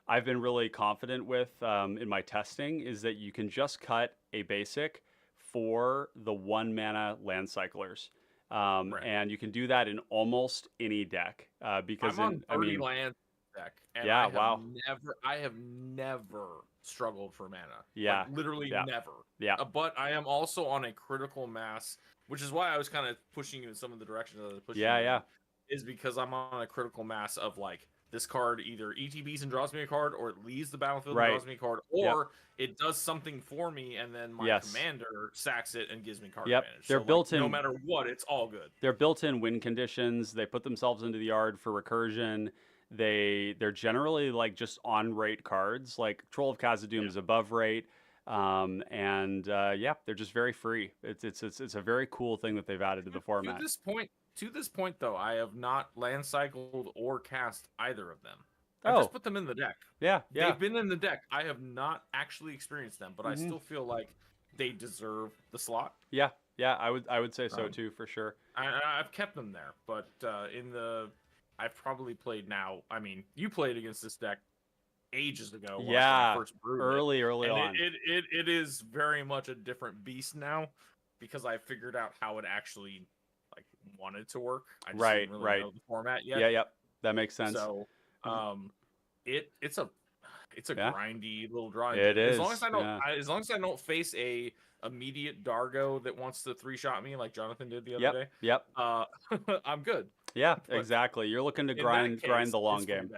A: I've been really confident with in my testing is that you can just cut a basic for the 1 mana land cyclers. And you can do that in almost any deck because
B: I'm on 30 land deck, and I have never struggled for mana.
A: Yeah,
B: like, literally never.
A: Yeah,
B: but I am also on a critical mass, which is why I was kind of pushing you in some of the directions that I was pushing. Is because I'm on a critical mass of like this card either ETBs and draws me a card, or it leaves the battlefield and draws me a card, or it does something for me and then my commander sacks it and gives me card advantage.
A: They're built in.
B: No matter what, it's all good.
A: They're built-in win conditions. They put themselves into the yard for recursion. They're generally like just on rate cards. Like Troll of Khazad-dûm is above rate. They're just very free. It's a very cool thing that they've added to the format.
B: To this point, though, I have not land cycled or cast either of them. I just put them in the deck. They've been in the deck. I have not actually experienced them, but I still feel like they deserve the slot.
A: Yeah, I would say so too, for sure.
B: I've kept them there, but I've probably played now. I mean, you played against this deck ages ago. When I first brewed
A: early on.
B: It is very much a different beast now because I figured out how it actually wanted to work. I just didn't really know the format yet.
A: Yeah, that makes sense.
B: So, it's a grindy little drawing.
A: It is.
B: As long as I don't face a immediate Dargo that wants to 3-shot me like Jonathan did the other day. I'm good.
A: Yeah, exactly. You're looking to grind the long game.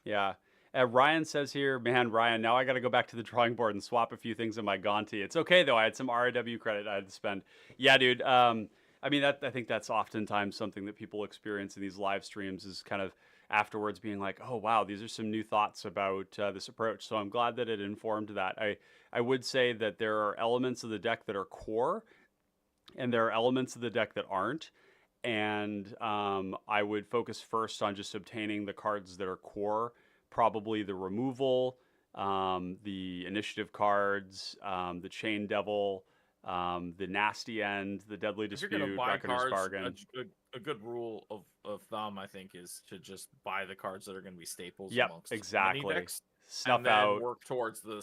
A: Yeah. Ryan says here, man, Ryan, now I got to go back to the drawing board and swap a few things in my Gonti. It's okay though. I had some RAW credit I had to spend. Yeah, dude. I mean, I think that's oftentimes something that people experience in these live streams is kind of afterwards being like, oh, wow, these are some new thoughts about this approach. So I'm glad that it informed that. I would say that there are elements of the deck that are core and there are elements of the deck that aren't. And I would focus first on just obtaining the cards that are core, probably the removal, the initiative cards, the Chain Devil, the Nasty End, the Deadly Dispute, Reckoner's Bargain.
B: A good rule of thumb, I think, is to just buy the cards that are going to be staples.
A: Yep,
B: amongst
A: exactly.
B: many decks,
A: Snuff
B: and then
A: out.
B: Work towards the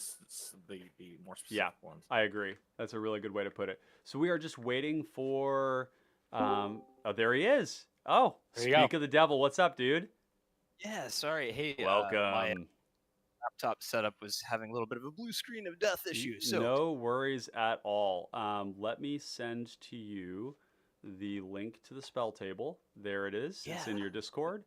B: more specific ones.
A: I agree. That's a really good way to put it. So we are just waiting for. Oh, there he is. Oh, speak of the devil. What's up, dude?
D: Yeah, sorry. Hey,
A: welcome.
D: My laptop setup was having a little bit of a blue screen of death issue. So
A: no worries at all. Let me send to you the link to the spell table. There it is. It's in your Discord.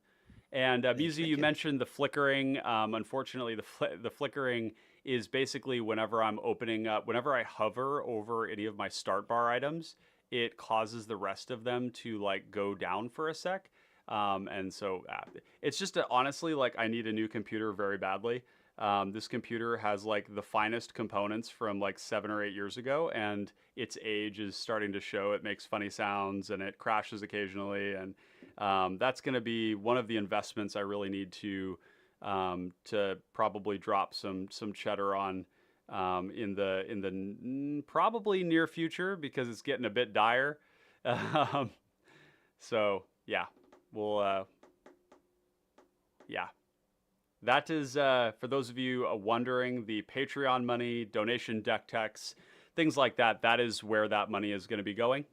A: And Muzi, you mentioned the flickering. Unfortunately, the flickering is basically whenever I'm opening up, whenever I hover over any of my start bar items, it causes the rest of them to like go down for a sec. And so it's just honestly, like, I need a new computer very badly. This computer has like the finest components from like 7 or 8 years ago, and its age is starting to show. It makes funny sounds and it crashes occasionally. And that's going to be one of the investments I really need to probably drop some cheddar on probably near future because it's getting a bit dire. Um, so yeah, we'll yeah. That is, for those of you wondering, the Patreon money, donation deck techs, things like that. That is where that money is going to be going.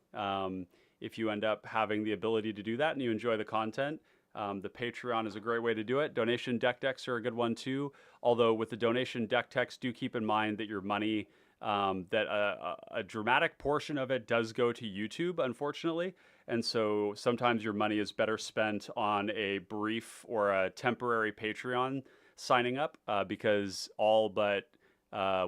A: If you end up having the ability to do that and you enjoy the content, the Patreon is a great way to do it. Donation deck techs are a good one too. Although with the donation deck techs, do keep in mind that your money, that a dramatic portion of it does go to YouTube, unfortunately. And so sometimes your money is better spent on a brief or a temporary Patreon signing up because all but,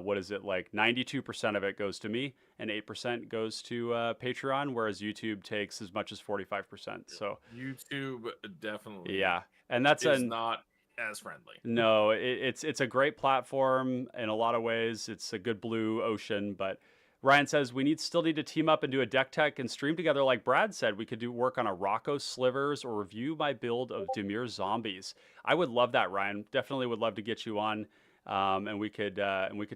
A: what is it, like 92% of it goes to me and 8% goes to Patreon, whereas YouTube takes as much as 45%. So
B: YouTube definitely
A: yeah, and that's
B: is not as friendly.
A: no, it's a great platform in a lot of ways. It's a good blue ocean, but Ryan says we still need to team up and do a deck tech and stream together. Like Brad said, we could do work on a Rocco Slivers or review my build of Demir Zombies. I would love that, Ryan. Definitely would love to get you on, and we could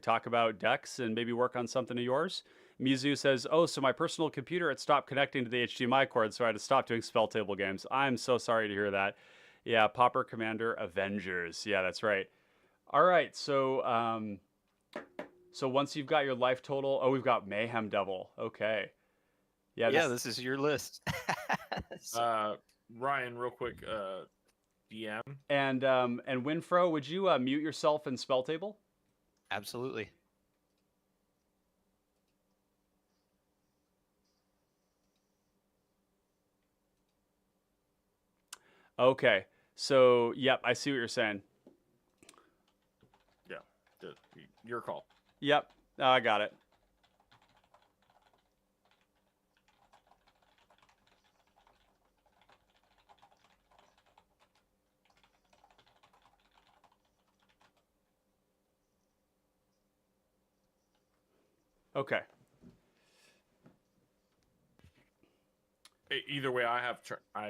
A: talk about decks and maybe work on something of yours. Mizu says, "Oh, so my personal computer it stopped connecting to the HDMI cord, so I had to stop doing spell table games. I'm so sorry to hear that." Yeah, Pauper Commander Avengers. Yeah, that's right. All right, so so once you've got your life total, oh, we've got Mayhem Devil. Okay. Yeah,
D: Yeah, this is your list. So-
B: Ryan, real quick, DM.
A: and Winfro, would you mute yourself in spell table?
D: Absolutely.
A: Okay. So, yep, I see what you're saying.
B: Yeah, your call.
A: Yep, I got it. Okay.
B: Either way, I have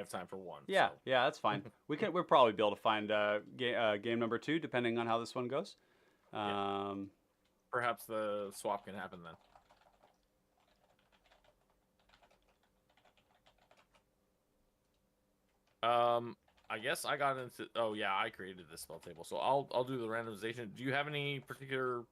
B: time for one.
A: Yeah,
B: so.
A: yeah, that's fine. We'll probably be able to find game number 2 depending on how this one goes.
B: Yeah. Perhaps the swap can happen then. I guess I got into. Oh yeah, I created this spell table, so I'll do the randomization. Do you have any particular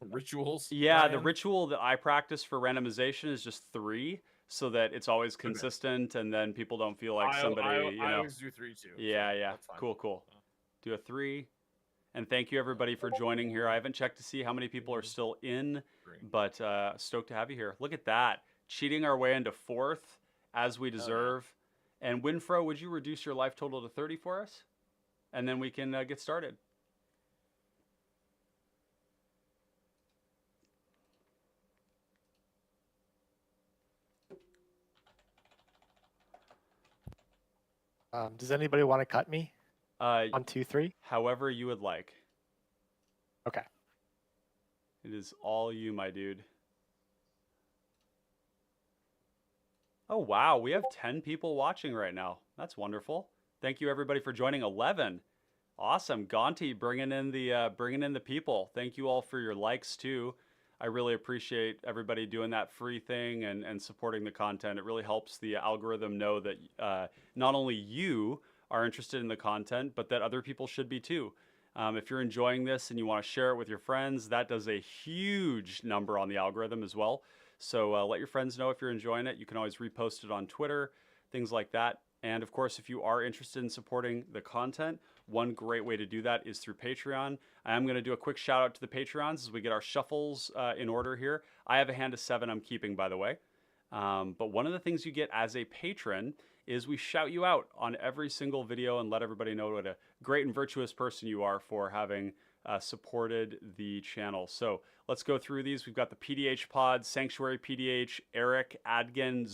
B: rituals?
A: Yeah,
B: Ryan?
A: the ritual that I practice for randomization is just 3, so that it's always consistent, and then people don't feel like somebody.
B: I always do 3 too.
A: Yeah,
B: so
A: yeah.
B: that's fine.
A: Cool. Do a 3. And thank you everybody for joining here. I haven't checked to see how many people are still in, but stoked to have you here. Look at that. Cheating our way into 4th as we deserve. Yeah. And Winfro, would you reduce your life total to 30 for us? And then we can get started.
C: Does anybody want to cut me on 2-3?
A: However you would like.
C: Okay.
A: It is all you, my dude. Oh, wow. We have 10 people watching right now. That's wonderful. Thank you, everybody, for joining. 11. Awesome. Gonti bringing in the people. Thank you all for your likes, too. I really appreciate everybody doing that free thing and supporting the content. It really helps the algorithm know that not only you are interested in the content, but that other people should be, too. If you're enjoying this and you want to share it with your friends, that does a huge number on the algorithm as well. So let your friends know if you're enjoying it. You can always repost it on Twitter, things like that. And of course, if you are interested in supporting the content, one great way to do that is through Patreon. I am going to do a quick shout out to the Patreons as we get our shuffles in order here. I have a hand of 7 I'm keeping, by the way. But one of the things you get as a patron is we shout you out on every single video and let everybody know what a great and virtuous person you are for having supported the channel. So let's go through these. We've got the PDH pod, Sanctuary PDH, Eric, Adgen,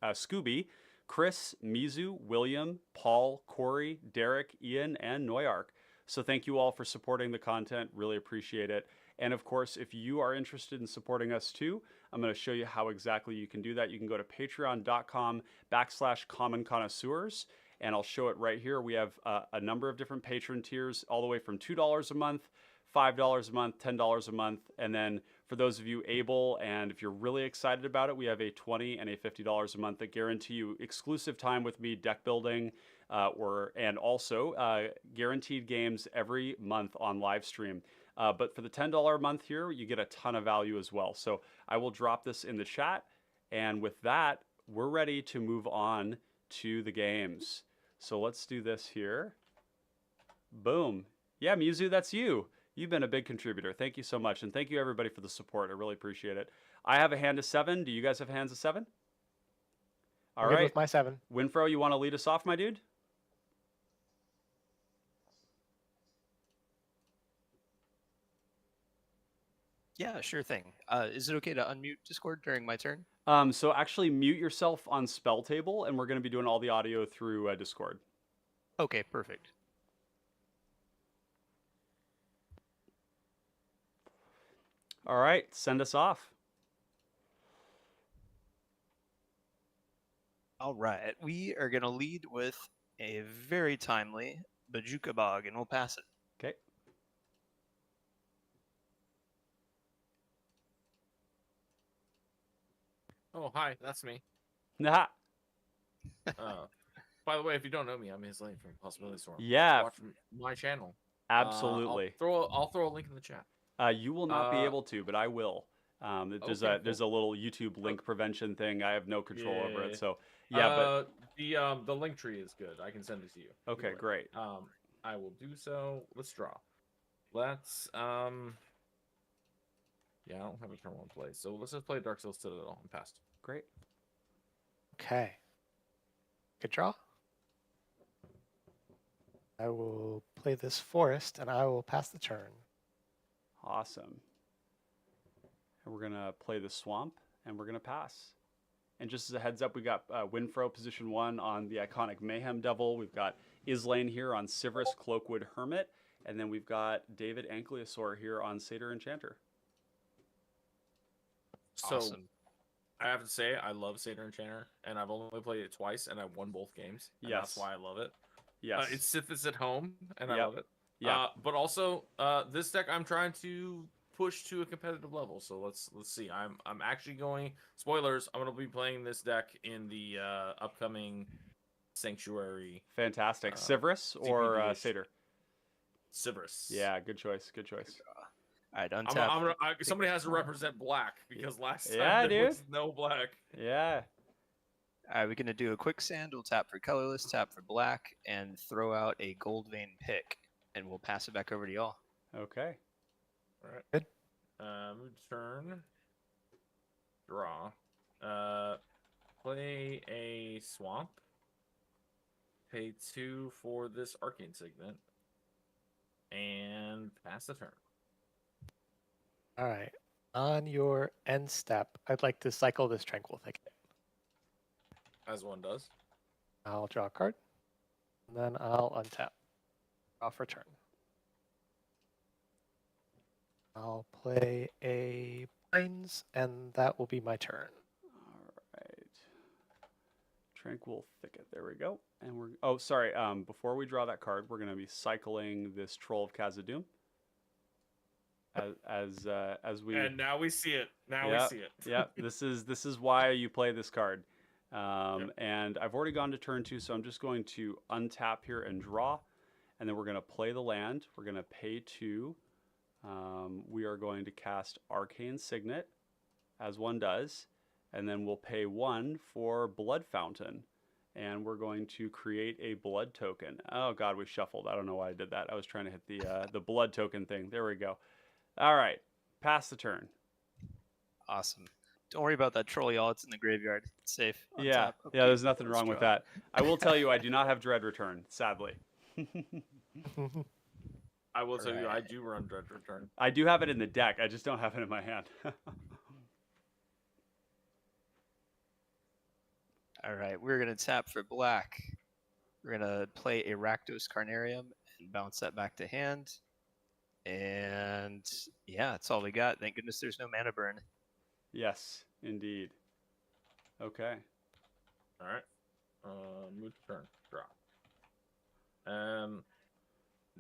A: Scooby, Chris, Mizu, William, Paul, Corey, Derek, Ian, and Noyark. So thank you all for supporting the content. Really appreciate it. And of course, if you are interested in supporting us too, I'm going to show you how exactly you can do that. You can go to patreon.com/common connoisseurs. and I'll show it right here. We have a number of different patron tiers, all the way from $2 a month, $5 a month, $10 a month, and then for those of you able, and if you're really excited about it, we have a $20 and a $50 a month that guarantee you exclusive time with me, deck building, and also guaranteed games every month on live stream. But for the $10 a month here, you get a ton of value as well. So I will drop this in the chat, and with that, we're ready to move on to the games. So let's do this here. Boom. Yeah, Muzu, that's you. You've been a big contributor. Thank you so much. And thank you, everybody, for the support. I really appreciate it. I have a hand of 7. Do you guys have hands of 7? All
C: I'm good
A: right.
C: with my 7.
A: Winfro, you want to lead us off, my dude?
D: Yeah, sure thing. Is it okay to unmute Discord during my turn?
A: So actually mute yourself on spell table, and we're going to be doing all the audio through Discord.
D: Okay, perfect.
A: All right, send us off.
D: All right, we are going to lead with a very timely Bajuka Bog, and we'll pass it.
A: Okay.
B: Oh, hi, that's me.
A: Nah.
B: By the way, if you don't know me, I'm Islane from Possibility Storm.
A: Yeah.
B: Watch my channel.
A: Absolutely.
B: I'll throw a link in the chat.
A: You will not be able to, but I will. There's
B: Okay,
A: a little YouTube link prevention thing. I have no control over
B: Yeah.
A: it. So yeah,
B: the link tree is good. I can send it to you.
A: okay,
B: Either way.
A: great.
B: I will do so. Let's draw. Let's yeah, I don't have a turn 1 play, so let's just play Dark Souls Citadel and passed.
A: Great.
C: Okay. Good draw. I will play this forest, and I will pass the turn.
A: Awesome. And we're gonna play the swamp, and we're gonna pass. And just as a heads up, we got Winfro position 1 on the iconic Mayhem Devil. We've got Islane here on Sivrus Cloakwood Hermit, and then we've got David Ankylosaur here on Satyr Enchanter.
B: So
D: Awesome.
B: I have to say, I love Satyr Enchanter, and I've only played it twice, and I've won both games. And
A: Yes.
B: that's why I love it.
A: Yes.
B: It's Sithis at home, and I
A: Yep.
B: love it.
A: Yeah.
B: But also, this deck I'm trying to push to a competitive level. So let's see. I'm actually going. Spoilers. I'm going to be playing this deck in the upcoming Sanctuary
A: Fantastic. Sivrus or
B: cPDH.
A: Satyr?
B: Sivrus.
A: Yeah, good choice. Good choice.
D: All right, untap.
B: Somebody has to represent black because last time
A: Yeah,
B: there was
A: dude.
B: no black.
A: Yeah.
D: All right, we're going to do a quick sand. We'll tap for colorless, tap for black, and throw out a gold vein pick, and we'll pass it back over to y'all.
A: Okay.
B: All right.
C: Good.
B: Move turn. Draw. Play a swamp. Pay 2 for this arcane signet. And pass the turn.
C: All right. On your end step, I'd like to cycle this Tranquil Thicket.
B: As one does.
C: I'll draw a card, and then I'll untap. Draw for turn. I'll play a Pines, and that will be my turn.
A: All right. Tranquil Thicket. There we go. And we're. Oh, sorry. Before we draw that card, we're going to be cycling this Troll of Khazad-dûm. As we.
B: And now we see it. Now
A: Yep,
B: we see it.
A: Yeah. This is why you play this card. And I've already gone to turn 2, so I'm just going to untap here and draw, and then we're going to play the land. We're going to pay 2. We are going to cast Arcane Signet, as one does, and then we'll pay 1 for Blood Fountain, and we're going to create a blood token. Oh God, we shuffled. I don't know why I did that. I was trying to hit the blood token thing. There we go. All right, pass the turn.
D: Awesome. Don't worry about that troll, y'all. It's in the graveyard. It's safe.
A: Yeah,
D: Untap.
A: yeah.
D: Okay,
A: There's nothing
D: let's
A: wrong with
D: draw.
A: that. I will tell you, I do not have Dread Return, sadly.
B: I will tell you, I
D: Alright.
B: do run Dread Return.
A: I do have it in the deck. I just don't have it in my hand.
D: All right, we're going to tap for black. We're going to play a Rakdos Carnarium and bounce that back to hand. And yeah, that's all we got. Thank goodness there's no mana burn.
A: Yes, indeed. Okay.
B: All right. Move turn. Draw.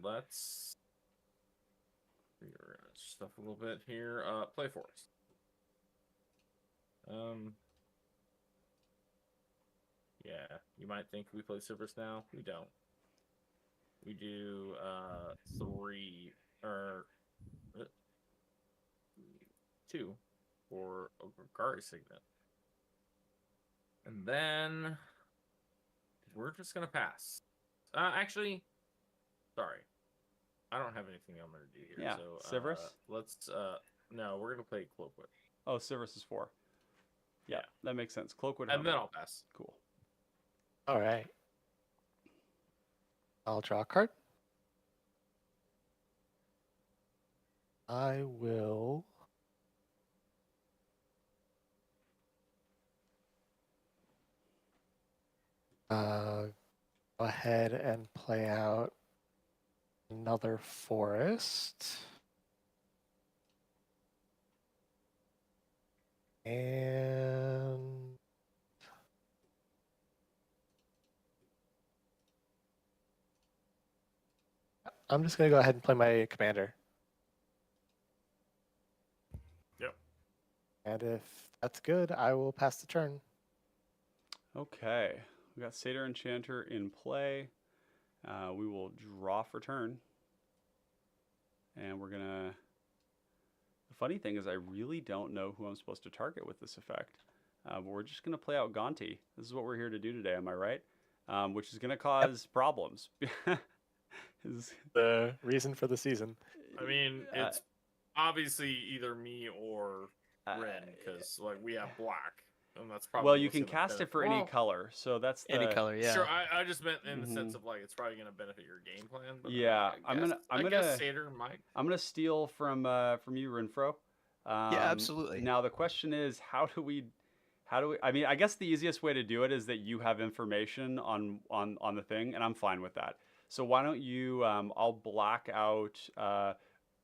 B: Let's figure stuff a little bit here. Play forest. Yeah, you might think we play Cerberus now. We don't. We do 3 or 2 for Ogari Signet. And then we're just gonna pass. Actually, sorry. I don't have anything I'm gonna do here.
A: Yeah,
B: So
A: Cerberus?
B: let's no, we're gonna play Cloakwood.
A: Oh, Cerberus is 4. Yeah,
B: Yeah.
A: that makes sense. Cloakwood.
B: And then I'll pass.
A: Cool.
C: All right. I'll draw a card. I will. Go ahead and play out another forest. And I'm just going to go ahead and play my commander.
B: Yep.
C: And if that's good, I will pass the turn.
A: Okay, we got Satyr Enchanter in play. We will draw for turn. And we're gonna... The funny thing is I really don't know who I'm supposed to target with this effect. But we're just gonna play out Gonti. This is what we're here to do today, am I right? Which is gonna cause problems.
C: The reason for the season.
B: I mean, it's obviously either me or Ren, because like we have black, and that's probably.
A: Well, you
B: what's
A: can
B: gonna
A: cast it
B: benefit-
A: for any
B: Well,
A: color, so that's the...
D: Any color, yeah.
B: Sure, I just meant in the sense
A: Mhm.
B: of like it's probably going to benefit your game plan. But
A: Yeah,
B: I guess Satyr might.
A: I'm gonna steal from you, Renfro.
D: Yeah, absolutely.
A: Now the question is, how do we? I mean, I guess the easiest way to do it is that you have information on the thing, and I'm fine with that. So why don't you? I'll black out,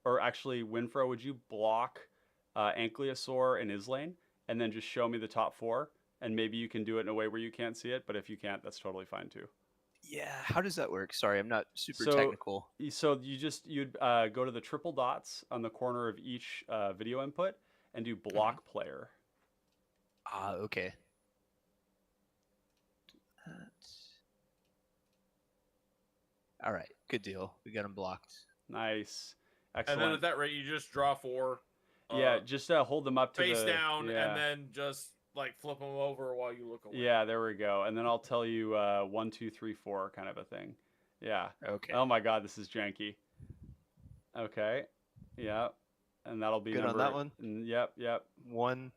A: or actually, Winfro, would you block Ankylosaur and Islane, and then just show me the top 4, and maybe you can do it in a way where you can't see it. But if you can't, that's totally fine too.
D: Yeah, how does that work? Sorry, I'm not super
A: So-
D: technical.
A: So you'd go to the triple dots on the corner of each video input and do block player.
D: Ah, okay. All right, good deal. We got them blocked.
A: Nice,
B: And
A: excellent.
B: then at that rate, you just draw 4.
A: Yeah, just hold them up to
B: face
A: the
B: down,
A: yeah.
B: and then just like flip them over while you look away.
A: Yeah, there we go. And then I'll tell you 1, 2, 3, 4 kind of a thing. Yeah.
D: Okay.
A: Oh my God, this is janky. Okay. Yeah. And that'll be
D: Good on
A: number...
D: that one?
A: Yep.
D: 1,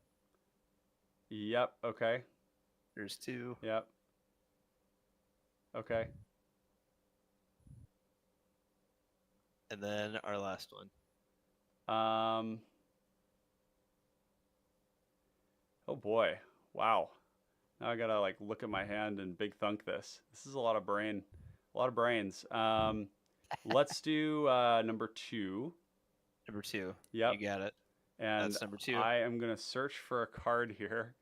A: Yep. Okay.
D: there's 2.
A: Yep. Okay.
D: And then our last one.
A: Oh boy. Wow. Now I gotta like look at my hand and big thunk this. This is a lot of brains. Let's do number 2.
D: Number 2.
A: Yep.
D: You got it.
A: And
D: That's number 2.
A: I am gonna search for a card here.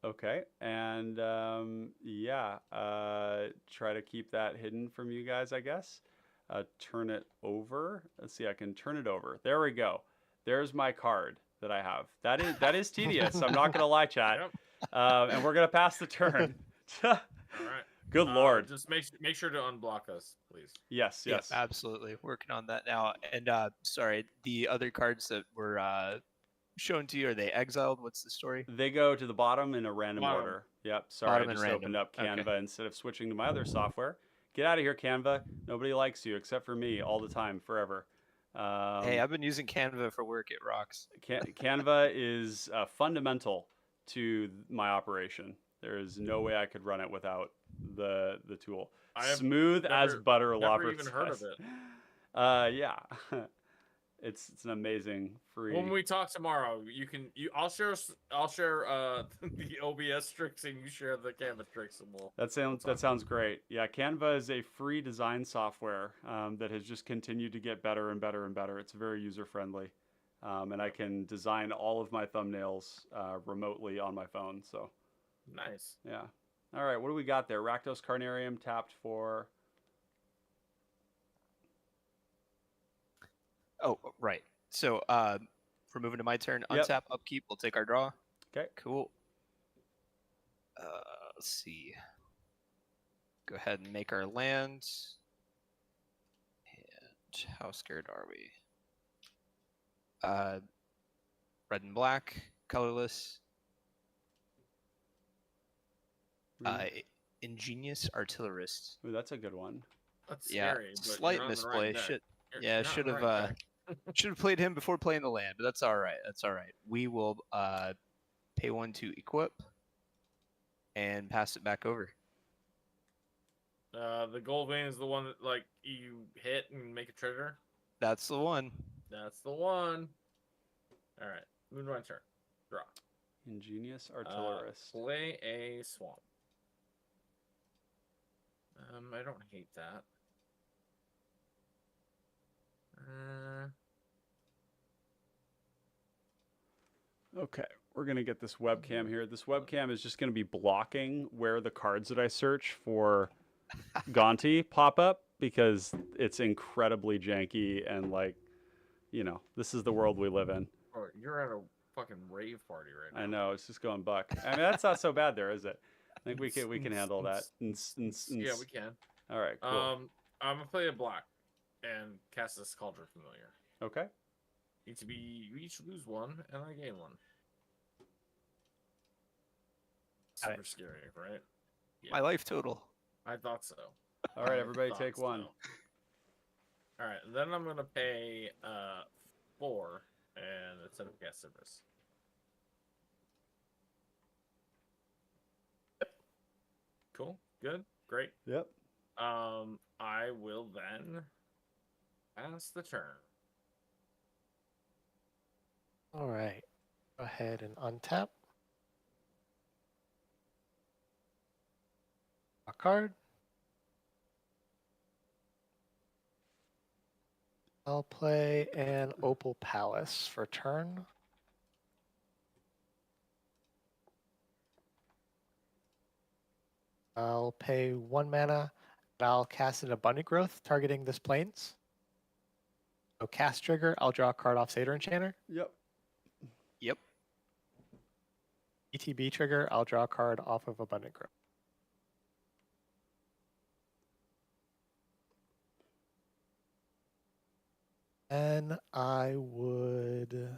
A: Okay, and yeah, try to keep that hidden from you guys, I guess. Turn it over. Let's see, I can turn it over. There we go. There's my card that I have. That is tedious. I'm not gonna lie, chat.
B: Yep.
A: And we're gonna pass the turn.
B: All right.
A: Good lord.
B: Just make sure to unblock us, please.
A: Yes.
D: Yep, absolutely. Working on that now. And sorry, the other cards that were shown to you, are they exiled? What's the story?
A: They go to the bottom in a random
B: Bottom.
A: order. Yep. Sorry,
D: Bottom
A: I
D: and
A: just
D: random.
A: opened up Canva
D: Okay.
A: instead of switching to my other software. Get out of here, Canva. Nobody likes you except for me all the time, forever.
D: Hey, I've been using Canva for work. It rocks.
A: Canva is fundamental to my operation. There is no way I could run it without the tool.
B: I have
A: Smooth as butter,
B: never
A: Lopper
B: even heard of
A: says.
B: it.
A: Yeah. It's an amazing free.
B: When we talk tomorrow, I'll share the OBS tricks and you share the Canva tricks, and
A: That sounds great. Yeah, Canva is a free design software that has just continued to get better and better and better. It's very user friendly. and I can design all of my thumbnails remotely on my phone. So
B: Nice.
A: yeah. All right, what do we got there? Rakdos Carnarium tapped for.
D: Oh, right. So, we're moving to my turn.
A: Yep.
D: Untap, upkeep. We'll take our draw.
A: Okay.
D: Cool. Let's see. Go ahead and make our land. And how scared are we? Red and black, colorless. Ingenious artillerist.
A: Ooh, that's a good one.
B: That's
D: Yeah,
B: scary. But
D: slight
B: you're on the
D: misplay.
B: right deck.
D: Yeah,
B: You're not
D: should
B: in
D: have
B: the right deck.
D: should have played him before playing the land, but that's all right. That's all right. We will pay 1 to equip and pass it back over.
B: The gold vein is the one that like you hit and make a treasure.
D: That's the one.
B: That's the one. All right, Moonrise turn. Draw.
A: Ingenious artillerist.
B: Play a swamp. I don't hate that.
A: Okay, we're gonna get this webcam here. This webcam is just gonna be blocking where the cards that I search for Gonti pop up because it's incredibly janky and like, you know, this is the world we live in.
B: Bro, you're at a fucking rave party right now.
A: I know, it's just going buck. I mean, that's not so bad there, is it? I think we can handle that.
B: Yeah, we can.
A: All right, cool.
B: I'm gonna play a black and cast this Cauldron Familiar.
A: Okay.
B: You each lose 1 and I gain 1.
C: Got
B: Super scary, right? Yeah.
D: My life total.
B: I thought so.
A: All right,
B: I
A: everybody
B: thought
A: take 1.
B: so. All right, then I'm gonna pay 4 and it's a gas service. Cool. Good. Great.
A: Yep.
B: I will then pass the turn.
C: All right. Go ahead and untap. A card. I'll play an Opal Palace for turn. I'll pay 1 mana, and I'll cast an Abundant Growth targeting this plains. So cast trigger, I'll draw a card off Satyr Enchanter.
A: Yep.
D: Yep.
C: ETB trigger, I'll draw a card off of Abundant Growth. And I would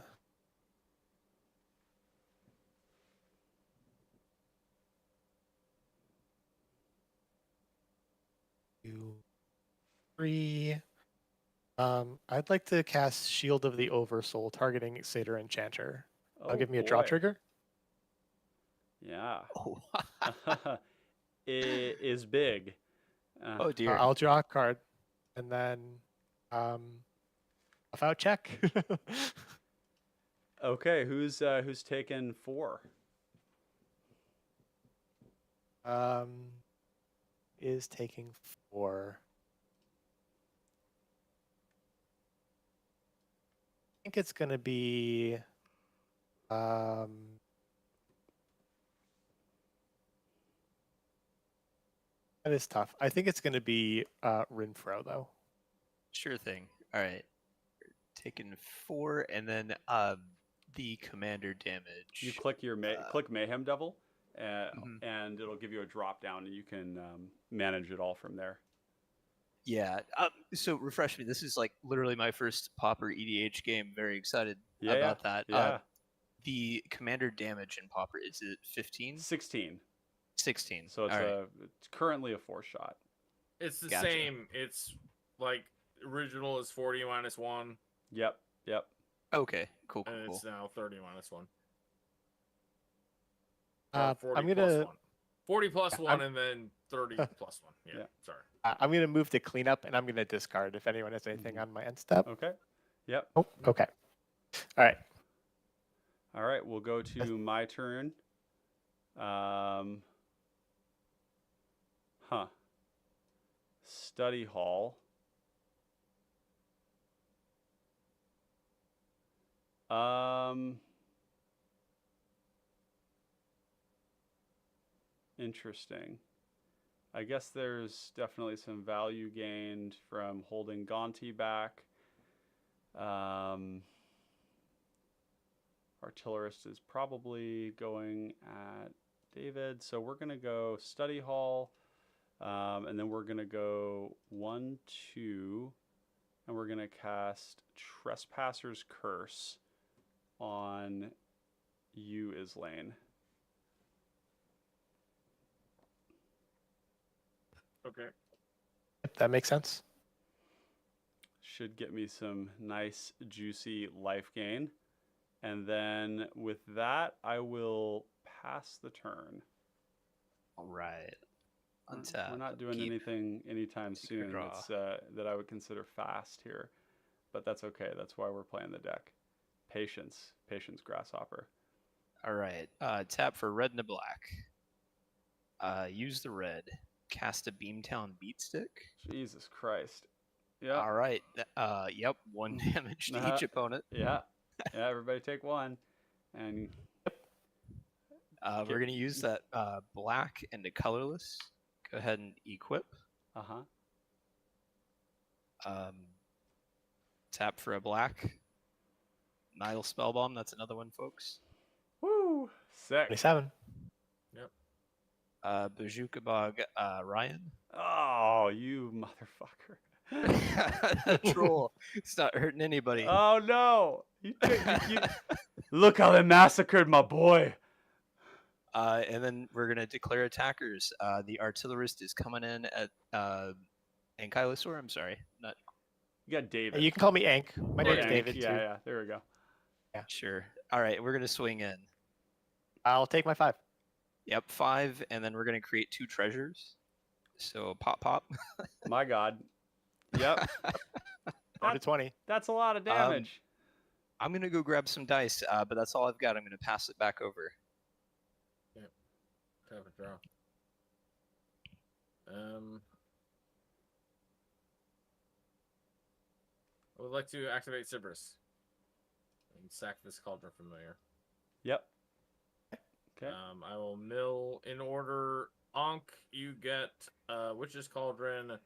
C: do 3. I'd like to cast Shield of the Oversoul targeting Satyr Enchanter. I'll give me a draw
A: boy.
C: trigger.
A: Yeah.
D: Oh,
A: It is big.
D: oh dear.
C: I'll draw a card, and then without check.
A: Okay, who's taken 4?
C: Is taking 4. I think it's gonna be that is tough. I think it's gonna be Renfro though.
D: Sure thing. All right. Taking 4, and then the commander damage.
A: You click your click Mayhem Devil,
D: Mhm.
A: and it'll give you a drop down, and you can manage it all from there.
D: Yeah. So refresh me. This is like literally my first Pauper EDH game. Very excited
A: Yeah,
D: about that.
A: Yeah.
D: The commander damage in Pauper, is it 15?
A: 16.
D: 16.
A: So it's
D: All right.
A: it's currently a 4-shot.
B: It's the
D: Gotcha.
B: same. It's like original is 40 minus 1,
A: Yep.
D: Okay. Cool.
B: and
D: Cool.
B: it's now 30 minus 1.
C: I'm
B: 40
C: gonna
B: plus 1. 40 plus
C: Yeah,
B: 1 and then 30 plus 1. Yeah,
A: Yeah.
B: sorry.
C: I'm gonna move to cleanup, and I'm gonna discard if anyone has anything on my end step.
A: Okay. Yep.
C: Oh, okay. All right.
A: All right. We'll go to my turn. Study hall. Interesting. I guess there's definitely some value gained from holding Gonti back. Artillerist is probably going at David, so we're going to go Study Hall, and then we're going to go 1, 2, and we're going to cast Trespasser's Curse on you, Islane.
B: Okay.
C: Yep, that makes sense.
A: Should get me some nice, juicy life gain. And then with that, I will pass the turn.
D: All right.
A: We're
D: Untap.
A: not doing
D: Keep.
A: anything anytime
D: Take your
A: soon
D: draw.
A: that's, that I would consider fast here. But that's okay. That's why we're playing the deck. Patience. Patience, Grasshopper.
D: All right. Tap for red and a black. Use the red. Cast a Beamtown Beatstick.
A: Jesus Christ. Yeah.
D: All right. Yep. 1 damage to each opponent.
A: Yeah. Yeah, everybody take 1. And
D: We're going to use that black and a colorless. Go ahead and equip.
A: uh-huh.
D: Tap for a black. Nihil Spellbomb. That's another one, folks.
A: Woo! Sick.
C: 27.
D: Bajuka Bog, Ryan.
A: Oh, you motherfucker.
D: Troll. It's not hurting anybody.
A: Oh no! You look how they massacred my boy.
D: And then we're gonna declare attackers. The artillerist is coming in at Ankylosaur. I'm sorry, not
A: You got David.
C: Hey, you can call me Ank. My
A: Or
C: name's
A: Yank.
C: David
A: Yeah,
C: too.
A: yeah. There we go.
D: sure. All right, we're gonna swing in.
C: I'll take my 5.
D: Yep, 5, and then we're gonna create 2 treasures. So pop.
A: My God. Yep.
C: Go to 20.
A: That's a lot of damage.
D: I'm gonna go grab some dice, but that's all I've got. I'm gonna pass it back over.
B: Tap a draw. I would like to activate Cerberus. And sack this Cauldron Familiar.
A: Yep. Okay.
B: I will mill in order. Ankh, you get Witch's Cauldron.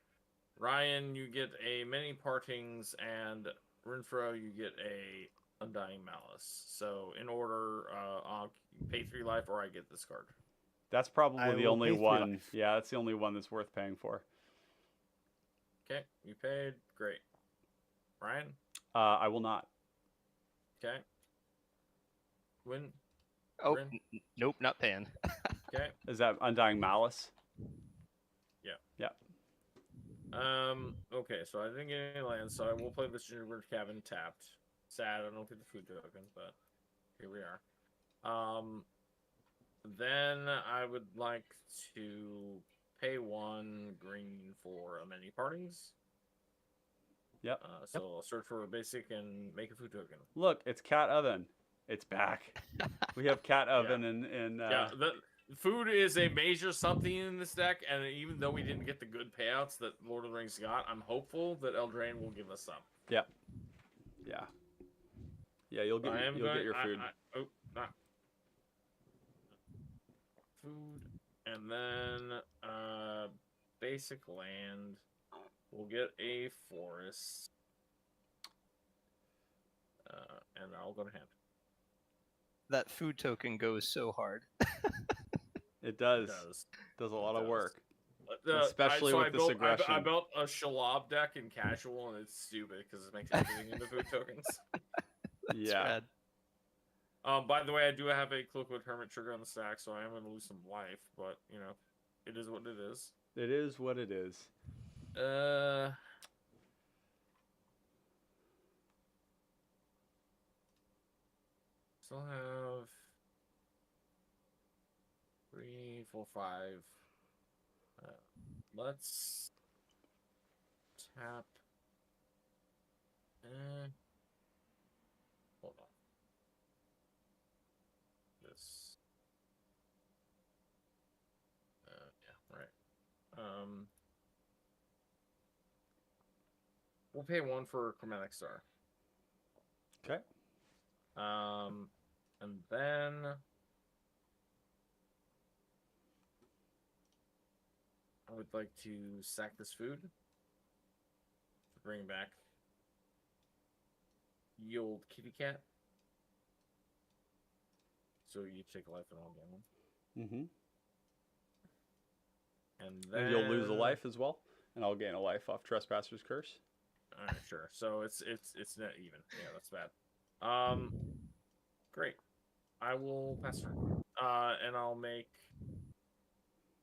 B: Ryan, you get a Many Partings, and Renfro, you get a Undying Malice. So in order, Ankh, you pay 3 life, or I get this card.
A: That's probably
C: I
A: the
C: will
A: only
C: pay 3
A: one.
C: life.
A: Yeah, that's the only one that's worth paying for.
B: Okay, you paid. Great. Ryan.
A: I will not.
B: Okay. Win.
D: Oh,
B: Rin?
D: nope, not paying.
B: Okay.
A: Is that Undying Malice?
B: Okay, so I didn't get any land, so I will play this Gingerbread Cabin tapped. Sad, I don't get the food token, but here we are. Then I would like to pay 1 green for a Many Partings.
A: Yep.
B: So I'll search for a basic and make a food token.
A: Look, it's Cat Oven. It's back. We have Cat Oven in
B: Yeah, the food is a major something in this deck, and even though we didn't get the good payouts that Lord of the Rings got, I'm hopeful that Eldraine will give us some.
A: Yeah. Yeah, you'll get your food.
B: Food, and then basic land. We'll get a forest, and I'll go to hand.
D: That food token goes so hard.
A: It does.
B: It
A: Does a lot of
B: does.
A: work. Especially with this aggression.
B: I built a Shalab deck in casual, and it's stupid because it makes everything into food tokens.
D: That's
A: Yeah.
D: rad.
B: By the way, I do have a Cloakwood Hermit trigger on the stack, so I am going to lose some life, but, you know, it is what it is.
A: It is what it is.
B: Still have 3, 4, 5. Let's tap. Hold on. This. Yeah, right. We'll pay 1 for Chromatic Star.
A: Okay.
B: And then I would like to sack this food. Bring back ye old kitty cat. So you each take a life and I'll get one.
A: Mm-hmm.
B: And then
A: And you'll lose a life as well, and I'll gain a life off Trespasser's Curse.
B: All right, sure. So it's not even. Yeah, that's bad. Great. I will pass turn. And I'll make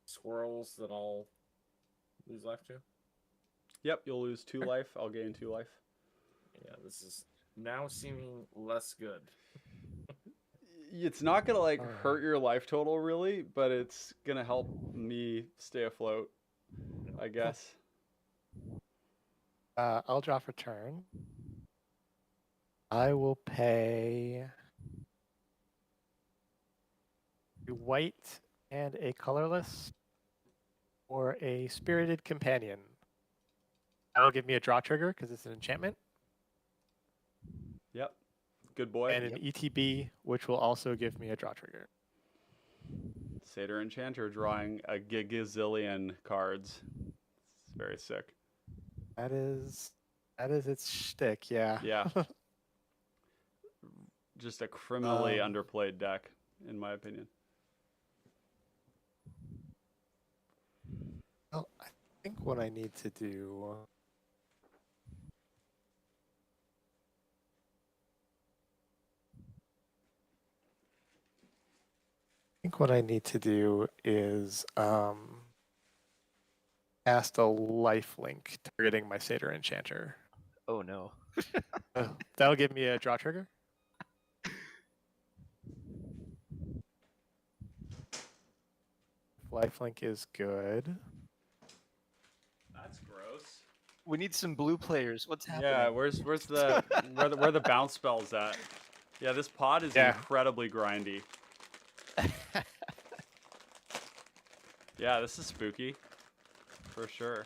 B: squirrels that I'll lose life to.
A: Yep, you'll lose 2 life. I'll gain 2 life.
B: Yeah, this is now seeming less good.
A: It's not gonna like hurt your life total really, but it's gonna help me stay afloat, I guess.
C: I'll draw for turn. I will pay a white and a colorless for a spirited companion. That'll give me a draw trigger because it's an enchantment,
A: Yep. Good boy.
C: and an ETB, which will also give me a draw trigger.
A: Satyr Enchanter drawing a gigazillion cards. It's very sick.
C: That is its shtick, yeah.
A: Yeah. Just a criminally
C: Um,
A: underplayed deck, in my opinion.
C: Well, I think what I need to do. I think what I need to do is cast a lifelink targeting my Satyr Enchanter.
D: Oh no.
C: That'll give me a draw trigger. Lifelink is good.
A: That's gross.
D: We need some blue players. What's happening?
A: Yeah, where's the where the bounce spells at? Yeah, this pod is
C: Yeah.
A: incredibly grindy. Yeah, this is spooky. For sure.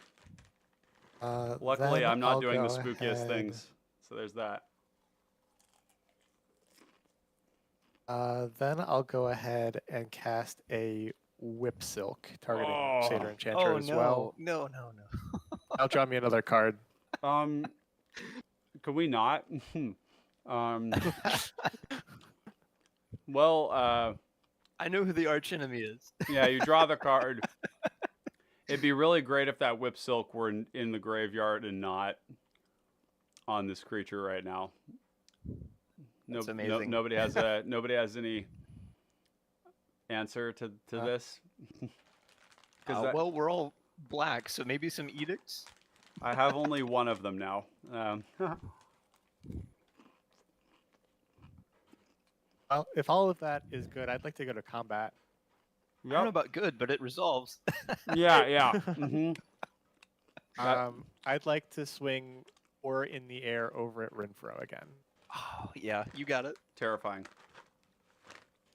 A: Luckily,
C: Then
A: I'm not
C: I'll
A: doing the
C: go
A: spookiest
C: ahead-
A: things. So there's that.
C: Then I'll go ahead and cast a Whip Silk targeting
A: Oh.
C: Satyr Enchanter
D: Oh
C: as
D: no.
C: well.
D: No.
C: I'll draw me another card.
A: Can we not? Well,
D: I know who the archenemy is.
A: yeah, you draw the card. It'd be really great if that Whip Silk were in the graveyard and not on this creature right now.
D: That's amazing.
A: Nobody has any answer to this. 'Cause that-
D: Well, we're all black, so maybe some edicts.
A: I have only one of them now.
C: Well, if all of that is good, I'd like to go to combat.
D: I don't know about good, but it resolves.
A: Yeah. Hmm.
C: I'd like to swing or in the air over at Renfro again.
D: Oh yeah, you got it.
A: Terrifying.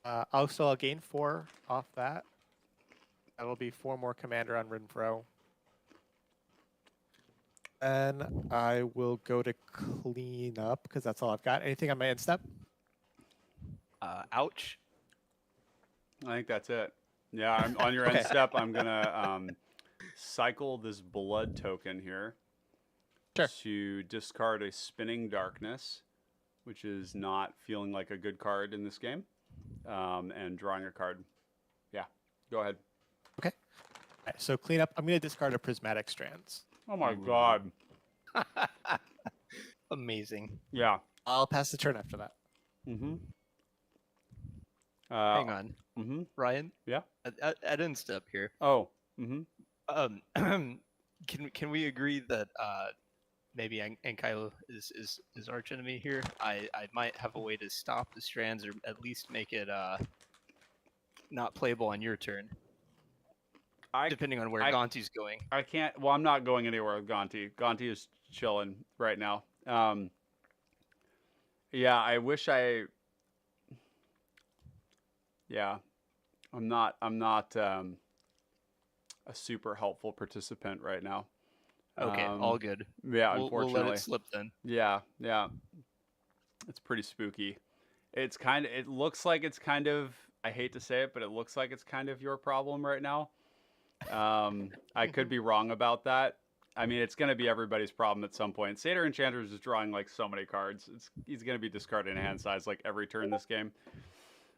C: I'll gain 4 off that. That'll be 4 more commander on Renfro. Then I will go to clean up because that's all I've got. Anything on my end step?
D: Ouch.
A: I think that's it. Yeah, on your end
C: Okay.
A: step, I'm gonna cycle this blood token here
C: Sure.
A: to discard a Spinning Darkness, which is not feeling like a good card in this game, and drawing a card. Yeah, go ahead.
C: All right, so clean up. I'm going to discard a Prismatic Strands.
A: Oh my god.
D: Amazing.
A: Yeah.
C: I'll pass the turn after that.
A: Mm-hmm.
D: Hang on,
A: Mm-hmm.
D: Ryan.
A: Yeah.
D: At end step here.
A: Oh. Mm-hmm.
D: Can we agree that maybe Enkylo is archenemy here? I might have a way to stop the strands or at least make it not playable on your turn, depending on where Gonti's going.
A: I can't. Well, I'm not going anywhere with Gonti. Gonti is chilling right now. Yeah, I wish I. Yeah, I'm not a super helpful participant right now.
D: Okay, all good.
A: Yeah,
D: We'll
A: unfortunately.
D: let it slip then.
A: Yeah. It's pretty spooky. It looks like it's kind of, I hate to say it, but it looks like it's kind of your problem right now. I could be wrong about that. I mean, it's going to be everybody's problem at some point. Satyr Enchanter is just drawing like so many cards. He's going to be discarding a hand size like every turn this game.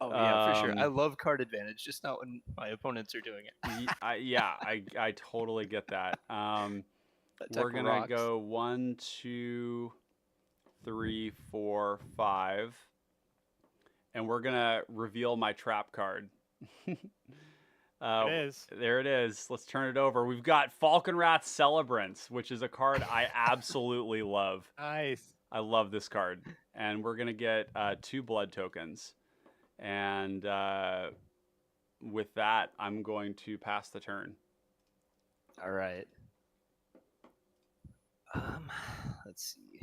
D: Oh yeah, for sure. I love card advantage, just not when my opponents are doing it.
A: I totally get that.
D: That deck
A: We're gonna
D: rocks.
A: go 1, 2, 3, 4, 5, and we're gonna reveal my trap card.
C: It is.
A: There it is. Let's turn it over. We've got Falconwrath Celebrants, which is a card I absolutely love.
C: Nice.
A: I love this card. And we're going to get 2 blood tokens. And with that, I'm going to pass the turn.
D: All right. Let's see.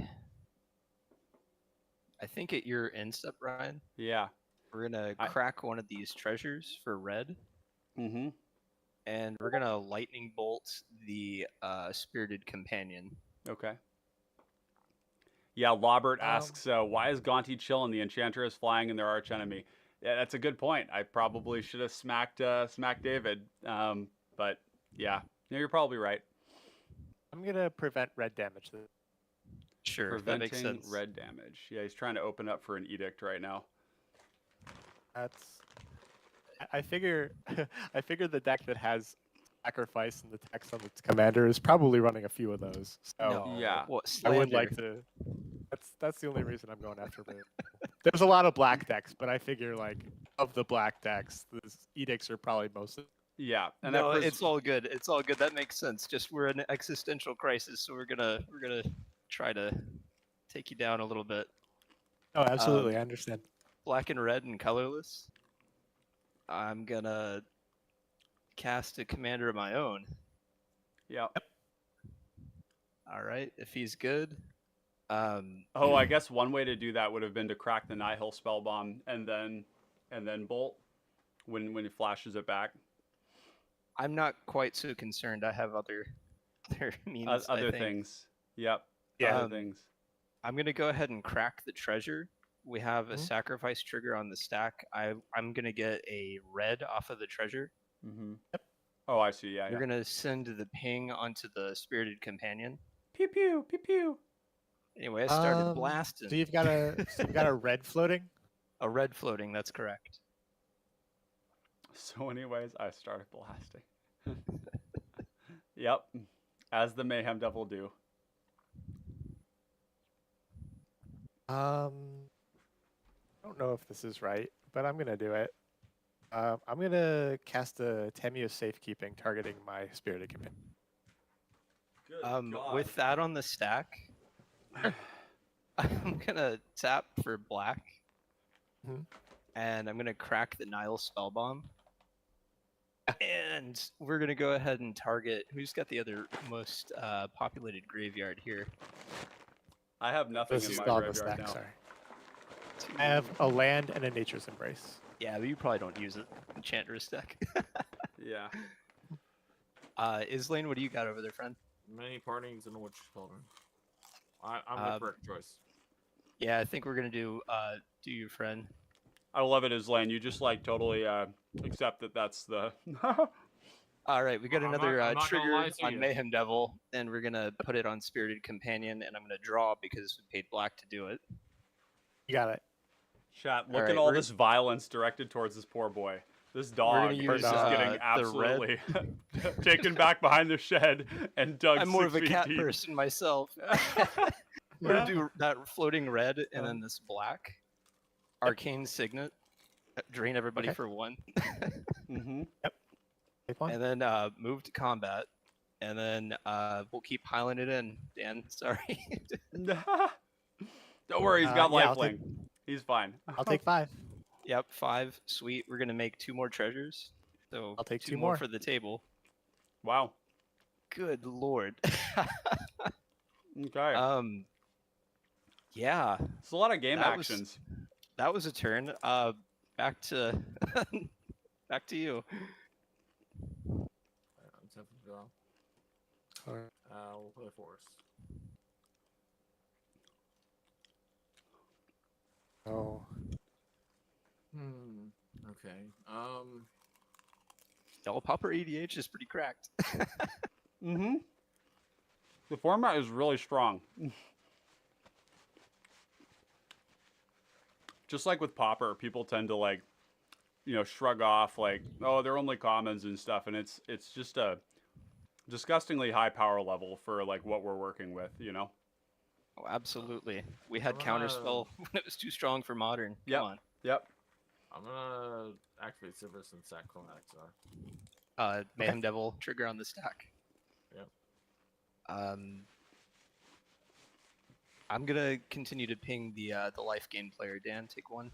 D: I think at your end step, Ryan,
A: Yeah.
D: we're gonna crack one of these treasures for red.
A: Mm-hmm.
D: And we're gonna lightning bolt the spirited companion.
A: Okay. Yeah, Lobert asks, why is Gonti chilling? The Enchanter is flying and their archenemy. Yeah, that's a good point. I probably should have smacked David. But yeah, you're probably right.
C: I'm gonna prevent red damage.
D: Sure,
A: Preventing
D: that makes sense.
A: red damage. Yeah, he's trying to open up for an edict right now.
C: That's. I figure the deck that has sacrifice in the text on its commander is probably running a few of those. So
D: No.
A: Yeah.
D: What,
C: I would
D: slander.
C: like to. That's the only reason I'm going after it. There's a lot of black decks, but I figure like of the black decks, the edicts are probably most.
A: Yeah, and
D: No, it's all good. It's all good. That makes sense. Just we're in an existential crisis, so we're gonna try to take you down a little bit.
C: Oh, absolutely, I understand.
D: Black and red and colorless. I'm gonna cast a commander of my own.
A: Yep.
D: All right, if he's good.
A: Oh, I guess one way to do that would have been to crack the Nihil Spellbomb and then bolt when he flashes it back.
D: I'm not quite so concerned. I have other means.
A: Other things. Yep.
C: Yeah.
A: Other things.
D: I'm gonna go ahead and crack the treasure. We have a sacrifice trigger on the stack. I'm gonna get a red off of the treasure.
A: Mm-hmm. Yep. Oh, I see. Yeah.
D: We're gonna send the ping onto the spirited companion.
A: Pew pew pew pew.
D: Anyway, I started blasting.
C: So you've got a red floating.
D: A red floating. That's correct.
A: So, anyways, I started blasting. Yep, as the Mayhem Devil do.
C: I don't know if this is right, but I'm gonna do it. I'm gonna cast a Temmie of Safekeeping, targeting my spirited companion.
D: With that on the stack, I'm gonna tap for black, and I'm gonna crack the Nihil Spellbomb. And we're gonna go ahead and target who's got the other most populated graveyard here.
A: I have nothing
C: This
A: in
C: is
A: my
C: all the
A: graveyard
C: stack.
A: now.
C: Sorry. I have a land and a Nature's Embrace.
D: Yeah, but you probably don't use it. Enchantress deck.
A: Yeah.
D: Islane, what do you got over there, friend?
B: Many partings and Witch Children. I'm the correct choice.
D: Yeah, I think we're gonna do your friend.
A: I love it, Islane. You just like totally accept that that's the.
D: All right, we got
B: I'm
D: another
B: not gonna
D: trigger
B: lie to
D: on
B: you.
D: Mayhem Devil, and we're gonna put it on Spirited Companion, and I'm gonna draw because we paid black to do it.
C: You got it.
A: Chat, look
D: right,
A: at all
D: we're-
A: this violence directed towards this poor boy. This dog
D: gonna
A: is
D: use,
A: just getting
D: the red.
A: absolutely taken back behind the shed and dug
D: I'm more
A: 6
D: of a
A: feet
D: cat
A: deep.
D: person myself. We're gonna do that floating red, and then this black. Arcane Signet. Drain everybody
C: Okay.
D: for 1.
A: Mm-hmm.
C: Take one.
D: And then move to combat. And then we'll keep piling it in, Dan. Sorry.
A: Don't worry, he's got
C: yeah, I'll
A: lifelink. He's fine.
C: I'll take 5.
D: Yep, 5. Sweet. We're gonna make 2 more treasures. So
C: I'll take
D: 2
C: 2
D: more
C: more.
D: for the table.
A: Wow.
D: Good lord.
A: Okay.
D: Yeah,
A: It's a lot of game
D: that was-
A: actions.
D: that was a turn. Back to back to you.
B: I'm tempted to draw.
C: Alright.
B: We'll play Forest.
C: Oh.
B: Okay.
D: Double popper EDH is pretty cracked.
A: Mm-hmm. The format is really strong. Just like with Pauper, people tend to like, shrug off like, oh, they're only commons and stuff, and it's just a disgustingly high power level for like what we're working with,
D: Oh, absolutely. We had
B: I'm gonna-
D: Counterspell when it was too strong for Modern. Come
A: Yep.
D: on.
A: Yep.
B: I'm gonna activate Cerberus and sack Chromatic Czar.
D: Mayhem Devil trigger on the stack.
B: Yep.
D: I'm gonna continue to ping the life gain player. Dan, take one.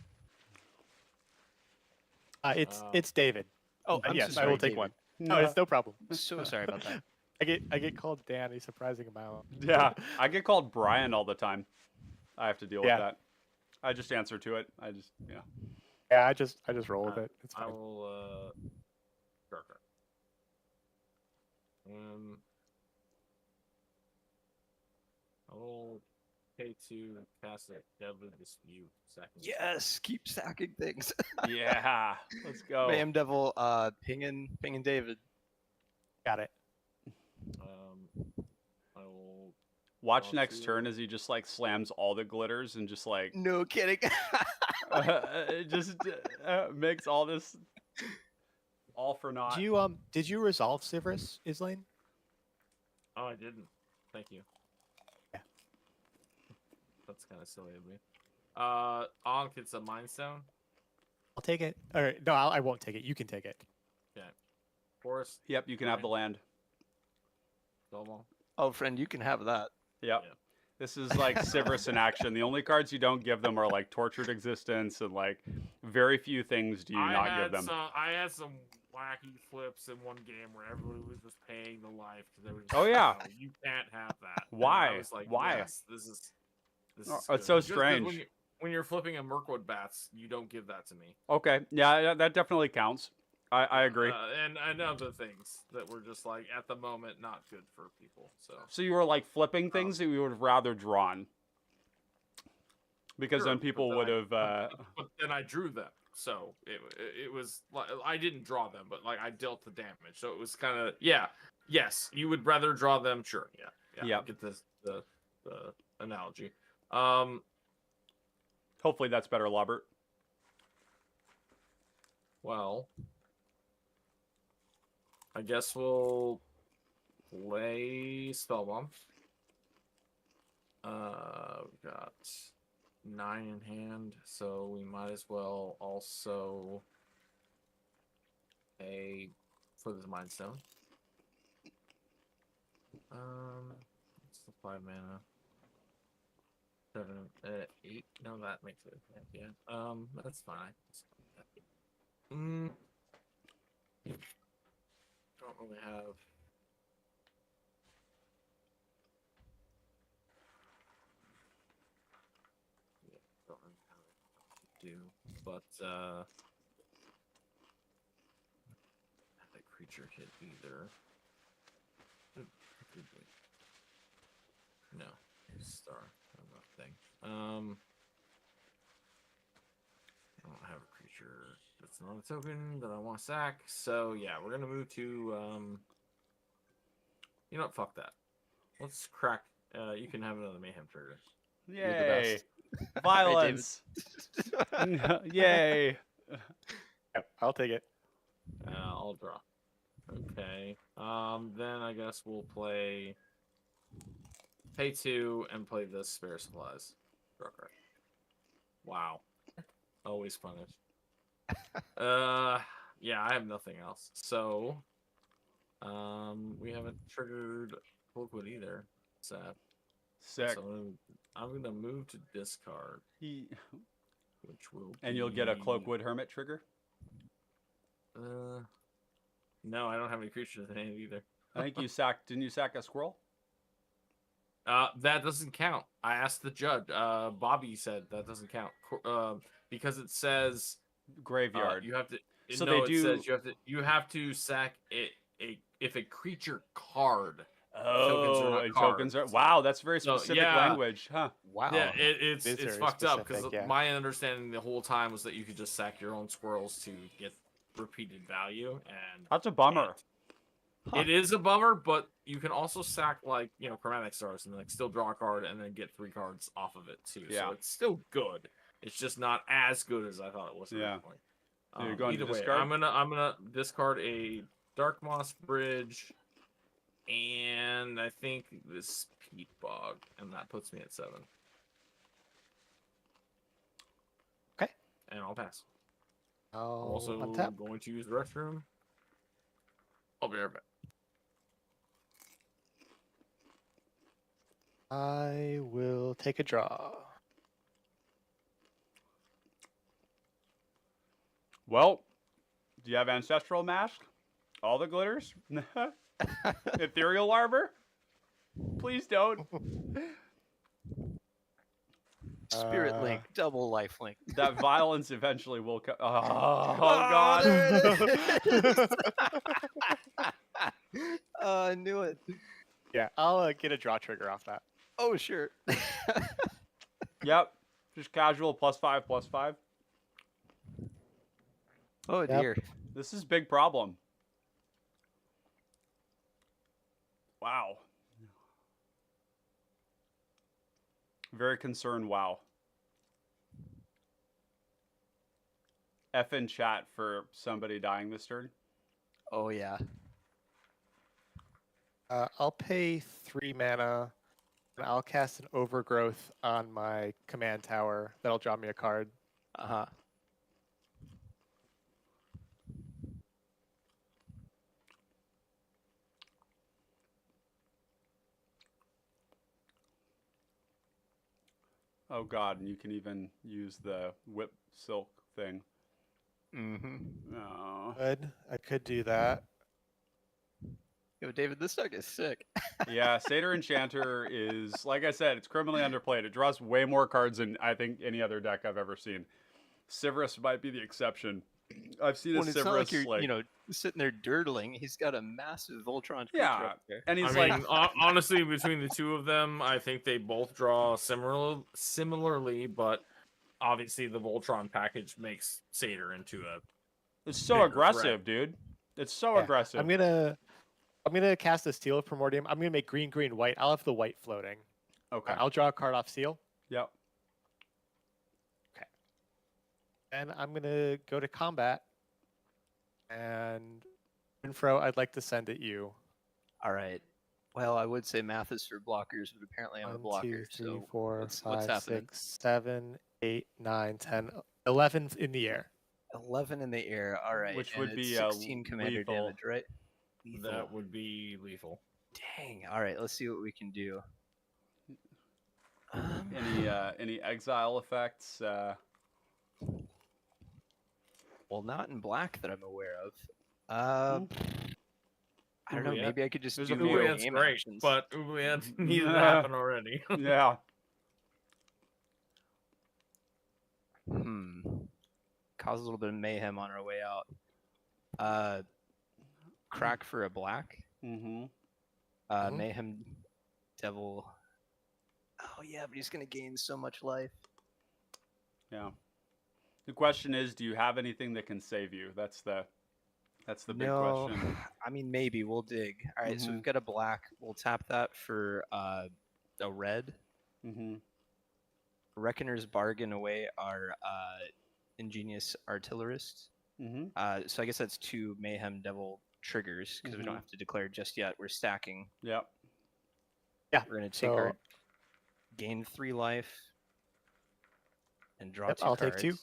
C: It's David.
D: Oh,
C: But
D: I'm
C: yes,
D: so
C: I will
D: sorry,
C: take
D: David.
C: one. No, it's no problem.
D: So sorry about that.
C: I get called Dan a surprising amount.
A: Yeah, I get called Brian all the time. I have to deal with
C: Yeah.
A: that. I just answer to it.
C: Yeah, I just roll with it. It's
B: I
C: fine.
B: will Darker. I will pay to cast a Deadly Dispute second.
D: Yes, keep stacking things.
A: Yeah, let's go.
D: Mayhem Devil, pinging David.
C: Got it.
B: I will
A: Watch
B: I'll
A: next
B: do-
A: turn as he just like slams all the glitters and just like
D: No kidding.
A: it just makes all this all for naught.
C: Did you resolve Sivrus, Islane?
B: Oh, I didn't. Thank you.
C: Yeah.
B: That's kind of silly of me. Ankh, it's a Mind Stone.
C: I'll take it. Or no, I won't take it. You can take it.
B: Forest.
A: Yep, you can have the land.
B: Domo.
D: Oh, friend, you can have that.
A: Yep.
B: Yeah.
A: This is like Sivrus in action. The only cards you don't give them are like Tortured Existence, and like very few things do you not give them.
B: I had some wacky flips in one game where everybody was just paying the life because they were just
A: Oh,
B: like,
A: yeah.
B: "No, you can't have that." And
A: Why?
B: I was like,
A: Why?
B: Yes, this is
A: Oh,
B: good."
A: it's so
B: Just 'cause
A: strange.
B: when you're flipping a Mirkwood Bats, you don't give that to me.
A: Okay, yeah, that definitely counts. I agree.
B: And other things that were just like at the moment not good for people.
A: So you were like flipping things that we would have rather drawn. Because
B: Sure,
A: then
B: but
A: people
B: then
A: would
B: I-
A: have.
B: but then I drew them, so it was like I didn't draw them, but like I dealt the damage, so it was kind of yes, you would rather draw them, sure, yeah,
A: Yep.
B: I get the analogy.
A: Hopefully that's better, Lobert.
B: Well, I guess we'll play Spellbomb. We've got 9 in hand, so we might as well also pay for this Mind Stone. What's the 5 mana? 7, 8. No, that makes it. Yeah. That's fine. Don't really have. Yeah, don't really have what to do, but have that creature hit either. No, star. Thing. I don't have a creature that's not a token that I want to sack. So yeah, we're gonna move to you know what? Fuck that. Let's crack. You can have another mayhem trigger. You're the
A: Yay!
B: best.
A: Violence! Yay!
C: Yep, I'll take it.
B: I'll draw. Okay. Then I guess we'll pay 2 and play this spare supplies. Draw card. Wow. Always punished. Yeah, I have nothing else. So, we haven't triggered Liquid either. Sad.
A: Sick.
B: So I'm gonna move to discard,
A: He-
B: which will.
A: And you'll get a
B: be-
A: Cloakwood Hermit trigger.
B: No, I don't have any creatures in hand either.
A: I think you sacked. Didn't you sack a squirrel?
B: That doesn't count. I asked the judge. Bobby said that doesn't count. Because it says
A: Graveyard.
B: you have to.
A: So
B: no,
A: they
B: it says you have to sack if a creature card Tokens are
A: Oh,
B: not
A: and
B: cards.
A: tokens are. Wow, that's very
B: So,
A: specific
B: yeah.
A: language, huh?
D: Wow.
B: Yeah,
C: It is
B: it's
C: very
B: fucked up because
C: specific, yeah.
B: my understanding the whole time was that you could just sack your own squirrels to get repeated value, and
A: That's a bummer.
B: can't.
D: Huh.
B: It is a bummer, but you can also sack like chromatic stars and like still draw a card and then get 3 cards off of it too.
A: Yeah.
B: So it's still good. It's just not as good as I thought it was
A: Yeah.
B: originally.
A: So you're going to
B: Either way,
A: discard?
B: I'm gonna discard a Dark Moss Bridge, and I think this Peat Bog, and that puts me at 7.
C: Okay.
B: And I'll pass. I'm
C: I'll
B: also
C: untap.
B: going to use the restroom. I'll be right back.
C: I will take a draw.
A: Well, do you have Ancestral Mask? All the glitters? Ethereal Arbor? Please don't.
D: Spirit Link, double life link.
A: That violence eventually will come. Oh,
D: Oh,
A: God.
D: there it is. I knew it.
C: Yeah, I'll get a draw trigger off that.
D: Oh, sure.
A: Yep. Just casual +5/+5.
D: Oh,
C: Yep.
D: dear.
A: This is big problem. Wow. Very concerned, wow. F in chat for somebody dying this turn.
D: Oh, yeah.
C: I'll pay 3 mana, and I'll cast an Overgrowth on my command tower. That'll draw me a card.
D: Uh-huh.
A: Oh, God, and you can even use the whip silk thing.
D: Mm-hmm.
A: Oh.
C: Good. I could do that.
D: Yo, David, this deck is sick.
A: Yeah, Satyr Enchanter is, like I said, it's criminally underplayed. It draws way more cards than I think any other deck I've ever seen. Severus might be the exception. I've seen a
D: When it's not
A: Severus
D: like you're, sitting there dirtling. He's got a massive Voltron creature
A: yeah,
D: up there.
A: and he's
B: I
A: like,
B: mean, honestly, between the two of them, I think they both draw similarly, but obviously the Voltron package makes Satyr into a.
A: it's so
B: bigger
A: aggressive, dude. It's so
C: Yeah,
A: aggressive.
C: I'm gonna cast a Steel Primordium. I'm gonna make green, green, white. I'll have the white floating.
A: Okay.
C: I'll draw a card off Seal,
A: Yep.
C: and I'm gonna go to combat. And Infro, I'd like to send at you.
D: All right. Well, I would say math is for blockers, but apparently I'm a
C: 1,
D: blocker.
C: 2, 3,
D: So
C: 4,
D: what's
C: 5,
D: happening?
C: 6, 7, 8, 9, 10, 11 in the air.
D: 11 in the air. All right.
A: Which
D: and
A: would
D: it's
A: be,
D: 16 commander
A: lethal.
D: damage, right? Lethal.
B: That would be lethal.
D: Dang. All right. Let's see what we can do.
A: Any exile effects?
D: Well, not in black that I'm aware of. I don't know.
B: Oubliette.
D: Maybe I could just
A: There's
D: do
A: a few.
B: Oubliette's
D: game
B: great,
D: actions.
B: but Oubliette needed to
A: Yeah.
B: happen already.
A: Yeah.
D: Cause a little bit of mayhem on our way out. Crack for a black.
A: Mm-hmm.
D: Mayhem Devil. Oh yeah, but he's gonna gain so much life.
A: Yeah. The question is, do you have anything that can save you? That's the big
D: No,
A: question.
D: I mean maybe we'll dig. All right, so
A: Mhm.
D: we've got a black. We'll tap that for a red.
A: Mm-hmm.
D: Reckoner's Bargain away our Ingenious Artillerist.
A: Mm-hmm.
D: So I guess that's 2 Mayhem Devil triggers because we don't
A: Mhm.
D: have to declare just yet. We're stacking.
A: Yep.
C: Yeah.
D: We're gonna take
C: So
D: our gain 3 life and draw
C: Yep,
D: 2
C: I'll
D: cards.
C: take 2.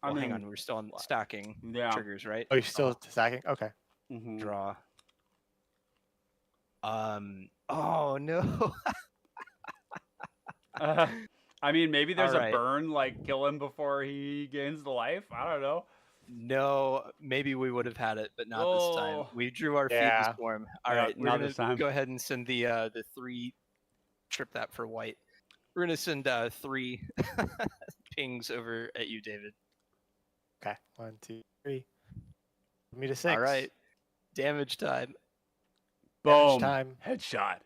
D: Well, hang on, we're still on stacking
A: Yeah.
D: triggers, right?
C: Oh, you're still stacking? Okay.
A: Mm-hmm.
D: Draw. Oh no.
A: I mean, maybe there's
D: Alright.
A: a burn, like kill him before he gains the life. I don't know.
D: No, maybe we would have had it, but not this time.
A: Oh.
D: We drew our
C: Yeah.
D: Feed the Swarm. All
A: Yeah,
D: right, we're
A: not
D: gonna
A: this time.
D: go ahead and send the 3 trip that for white. We're gonna send 3 pings over at you, David.
C: Okay. 1, 2, 3. Put me to 6.
D: All right, damage time.
A: Boom.
C: time.
A: Headshot.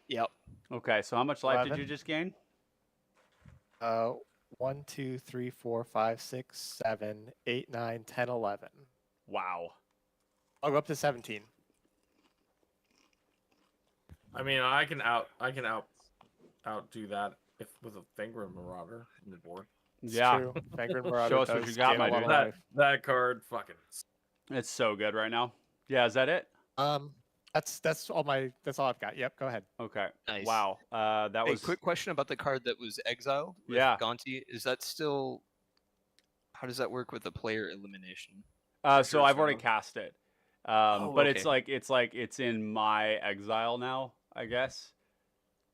D: Yep.
A: Okay, so how much life did
C: 11.
A: you just gain?
C: 1, 2, 3, 4, 5, 6, 7, 8, 9, 10, 11.
A: Wow.
C: I'll go up to 17.
B: I mean, I can outdo that if with a Fangren Marauder in the board.
C: It's
A: Yeah.
C: true. Vagrant Marauder
A: Show us what
C: does
A: you got,
C: gain
A: my
C: a lot
A: dude.
C: of
B: That
C: life.
B: that card fucking.
A: It's so good right now. Yeah, is that it?
C: That's all I've got. Yep, go ahead.
A: Okay.
D: Nice.
A: Wow. That
D: Hey,
A: was
D: quick question about the card that was exiled with
A: Yeah.
D: Gonti. Is that still... How does that work with the player elimination?
A: so
B: Sure,
A: I've already
B: so.
A: cast it.
D: Oh,
A: But
D: okay.
A: it's in my exile now, I guess.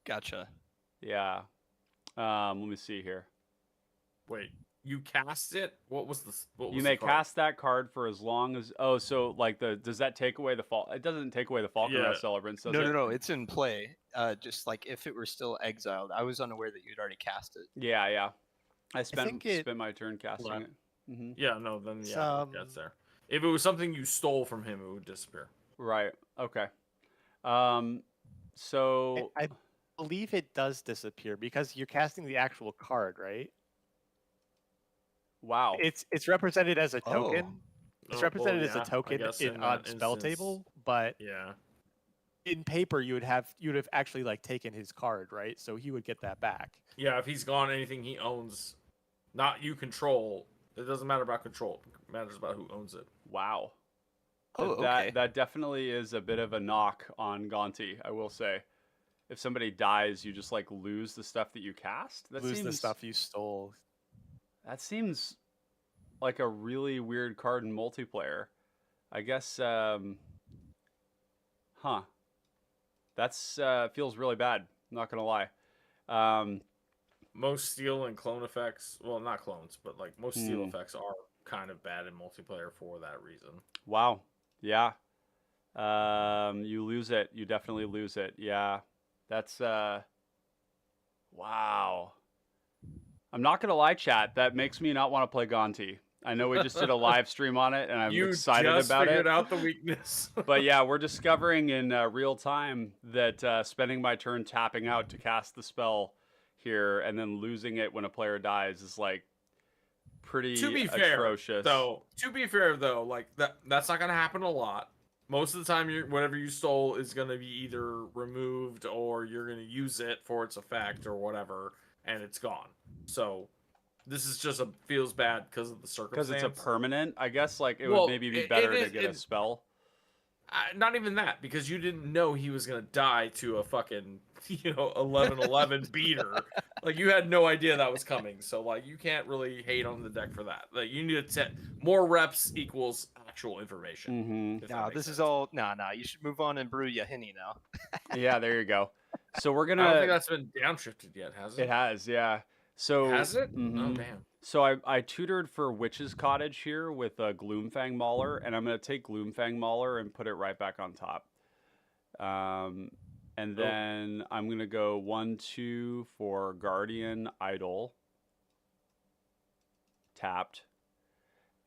D: Gotcha.
A: Yeah. Let me see here.
B: Wait, you cast it? What was the? What was
A: You
B: the
A: may
B: card?
A: cast that card for as long as so like does that take away the fall? It doesn't take away the Falcon
B: Yeah.
A: Rest Celebrants, does
D: No,
A: it?
D: no, no. It's in play. Just like if it were still exiled. I was unaware that you'd already cast it.
A: Yeah, yeah. I
C: think it-
A: spent my turn casting
B: Right.
A: it. Mm-hmm.
B: Yeah, no, then
C: It's,
B: yeah, that's there. If it was something you stole from him, it would disappear.
A: Right. Okay.
C: I,
A: So
C: I believe it does disappear because you're casting the actual card, right?
A: wow.
C: It's represented as a token.
D: Oh.
C: It's
B: Oh,
C: represented
B: well,
C: as a
B: yeah, I
C: token
B: guess
C: in
B: in
C: on
B: that
C: spell
B: instance-
C: table, but
B: Yeah.
C: in paper you would have actually like taken his card, right? So he would get that back.
B: Yeah, if he's gone, anything he owns, not you control. It doesn't matter about control. It matters about who owns it.
A: Wow.
D: Oh,
A: that
D: okay.
A: that definitely is a bit of a knock on Gonti, I will say. If somebody dies, you just like lose the stuff that you cast. That
C: Lose
A: seems
C: the stuff you stole.
A: That seems like a really weird card in multiplayer. I guess That's feels really bad, not gonna lie.
B: Most steal and clone effects, well, not clones, but like most steal
A: Hmm.
B: effects are kind of bad in multiplayer for that reason.
A: Wow. Yeah. You lose it. You definitely lose it. Yeah. That's wow. I'm not gonna lie, chat. That makes me not want to play Gonti. I know we just did a live stream on it, and I'm
B: you
A: excited
B: just
A: about
B: figured
A: it.
B: out the weakness.
A: But yeah, we're discovering in real time that spending my turn tapping out to cast the spell here and then losing it when a player dies is like pretty
B: to be fair,
A: atrocious.
B: though, like that's not gonna happen a lot. Most of the time, whatever you stole is gonna be either removed or you're gonna use it for its effect or whatever, and it's gone. So this is just feels bad because of the
A: because
B: circumstance.
A: it's a permanent, I guess. Like it
B: Well,
A: would maybe be
B: it
A: better
B: is-
A: to get a spell.
B: Not even that, because you didn't know he was gonna die to a fucking 11-11 beater. Like you had no idea that was coming. So like you can't really hate on the deck for that. Like you need to more reps equals actual information.
A: Mm-hmm.
B: if that
D: Nah,
B: makes
D: this
B: sense.
D: is all... Nah. You should move on and brew Yahini now.
A: Yeah, there you go. So we're
B: I don't think
A: gonna.
B: that's been downshifted yet, has it?
A: It has, yeah. So
B: Has it? Oh
A: mhm.
B: damn.
A: So I tutored for Witch's Cottage here with a Gloomfang Mauler, and I'm gonna take Gloomfang Mauler and put it right back on top. And
B: Oh.
A: then I'm gonna go 1-2 for Guardian Idol. Tapped.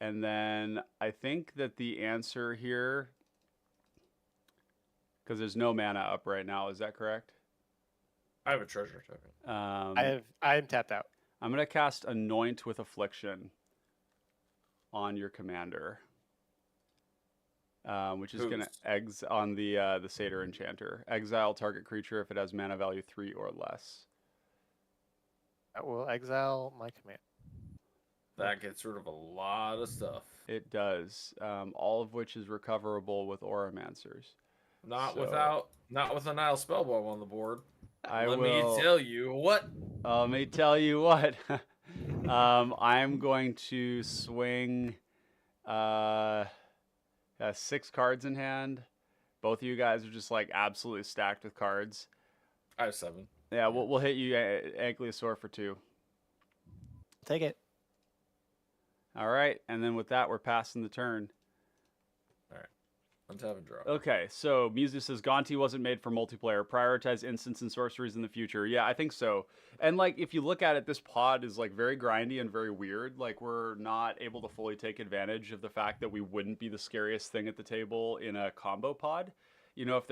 A: And then I think that the answer here, because there's no mana up right now, is that correct?
B: I have a treasure token.
C: I am tapped out.
A: I'm going to cast Anoint with Affliction on your commander, which is going to on the Satyr Enchanter. Exile target creature if it has mana value 3 or less.
C: I will exile my command.
B: That gets rid of a lot of stuff.
A: It does, all of which is recoverable with Auramancers.
B: Not
A: So-
B: with a Nile Spellbomb on the board.
A: Let
B: me tell you what.
A: Let me tell you what. I'm going to swing 6 cards in hand. Both of you guys are just like absolutely stacked with cards.
B: I have 7.
A: Yeah, we'll hit you Ankylosaur for 2.
C: Take it.
A: All right, and then with that, we're passing the turn.
B: Untap and draw.
A: Okay, so Musu says Gonti wasn't made for multiplayer. Prioritize instants and sorceries in the future. Yeah, I think so. And like, if you look at it, this pod is like very grindy and very weird. Like, we're not able to fully take advantage of the fact that we wouldn't be the scariest thing at the table in a combo pod. if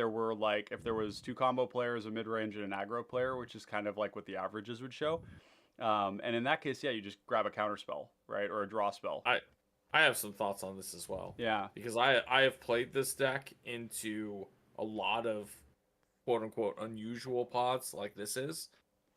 A: there was two combo players, a mid range, and an aggro player, which is kind of like what the averages would show. And in that case, yeah, you just grab a counter spell, right, or a draw spell.
B: I have some thoughts on this as well.
A: Yeah,
B: Because I have played this deck into a lot of quote unquote unusual pods like this is,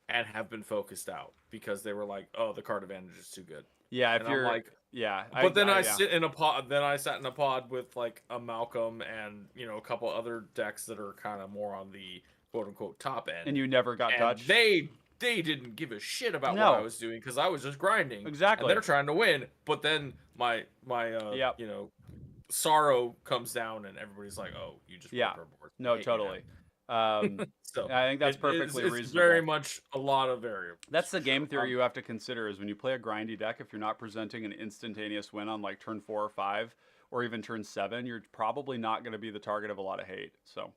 B: and have been focused out because they were like, oh, the card advantage is too good.
A: yeah. If
B: And
A: you're
B: I'm like,
A: yeah,
B: but then I
A: yeah.
B: sit in a pod. Then I sat in a pod with like a Malcolm and a couple other decks that are kind of more on the quote unquote top end.
A: And you never got
B: And
A: touched.
B: they didn't give a shit about
A: No.
B: what I was doing because I was just grinding.
A: Exactly.
B: And they're trying to win, but then my
A: Yep.
B: sorrow comes down and everybody's like, oh, you just
A: Yeah.
B: broke our board. I
A: No,
B: hate you
A: totally.
B: So
A: I think that's
B: it's
A: perfectly reasonable.
B: very much a lot of variables.
A: That's the
B: for
A: game
B: sure.
A: theory you have to consider is when you play a grindy deck, if you're not presenting an instantaneous win on like turn 4 or 5 or even turn 7, you're probably not going to be the target of a lot of hate. So,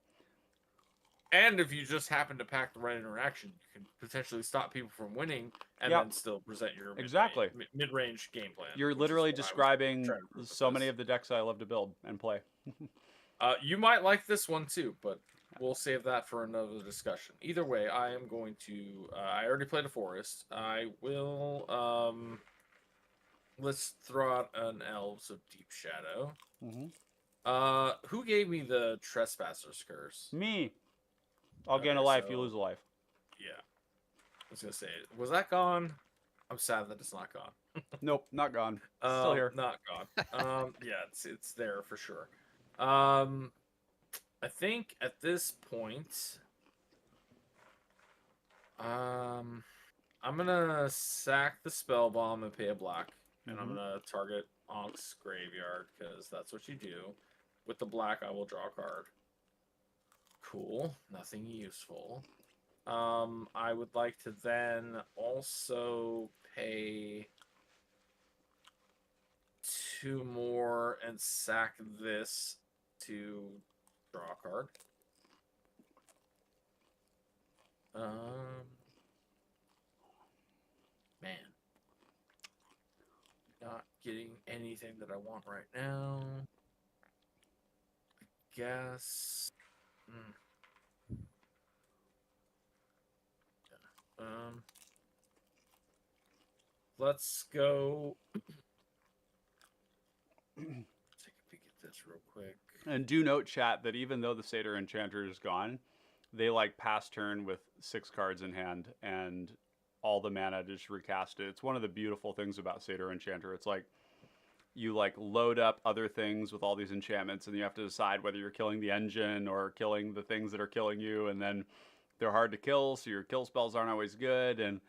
B: And if you just happen to pack the right interaction, you can potentially stop people from winning and
A: Yep.
B: then still present your
A: Exactly.
B: mid-range game plan.
A: you're
B: which is
A: literally
B: what I was
A: describing
B: trying to prove with
A: so many
B: this.
A: of the decks I love to build and play.
B: You might like this one too, but we'll save that for another discussion. Either way, I am going to. I already played a forest. I will. Let's throw out an Elves of Deep Shadow.
A: Mm-hmm.
B: Who gave me the Trespasser's Curse?
A: Me. I'll gain a
B: Okay,
A: life,
B: so-
A: you lose a life.
B: Yeah, I was gonna say, was that gone? I'm sad that it's not gone.
A: Nope, not gone. Still here.
B: Not gone. Yeah, it's there for sure. I think at this point, I'm gonna sack the spell bomb and pay a black, and I'm
A: Mhm.
B: gonna target Ank's graveyard because that's what you do. With the black, I will draw a card. Cool, nothing useful. I would like to then also pay 2 more and sack this to draw a card. Man, not getting anything that I want right now. I guess. Let's go. Take a peek at this real quick.
A: And do note, chat, that even though the Satyr Enchanter is gone, they like pass turn with 6 cards in hand and all the mana to just recast it. It's one of the beautiful things about Satyr Enchanter. It's like you like load up other things with all these enchantments and you have to decide whether you're killing the engine or killing the things that are killing you, and then they're hard to kill, so your kill spells aren't always good, and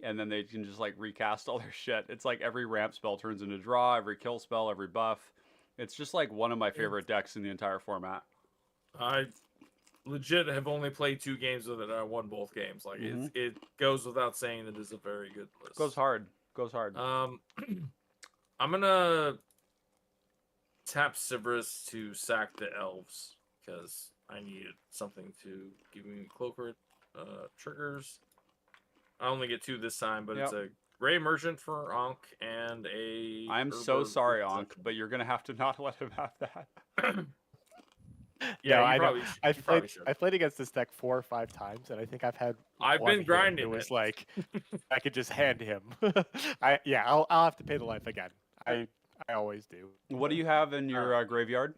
A: then they can just like recast all their shit. It's like every ramp spell turns into draw, every kill spell, every buff. It's just like one of my favorite decks in the entire format.
B: I legit have only played 2 games with it, and I won both games. Like it goes without saying that it's a very good list.
A: Goes hard. Goes hard.
B: I'm gonna tap Sybaris to sack the elves because I needed something to give me cloaker triggers. I only get 2 this time, but it's a Gray Merchant for Ankh and a.
A: I'm so sorry, Ankh, but you're gonna have to not let him have that.
B: Yeah,
C: I
B: you
C: know.
B: probably should.
C: I played against this deck 4 or 5 times, and I think I've had.
B: I've
C: one
B: been
C: hit
B: grinding
C: It was
B: it.
C: like I could just hand him. I'll have to pay the life again. I always do.
A: What do you have in your graveyard?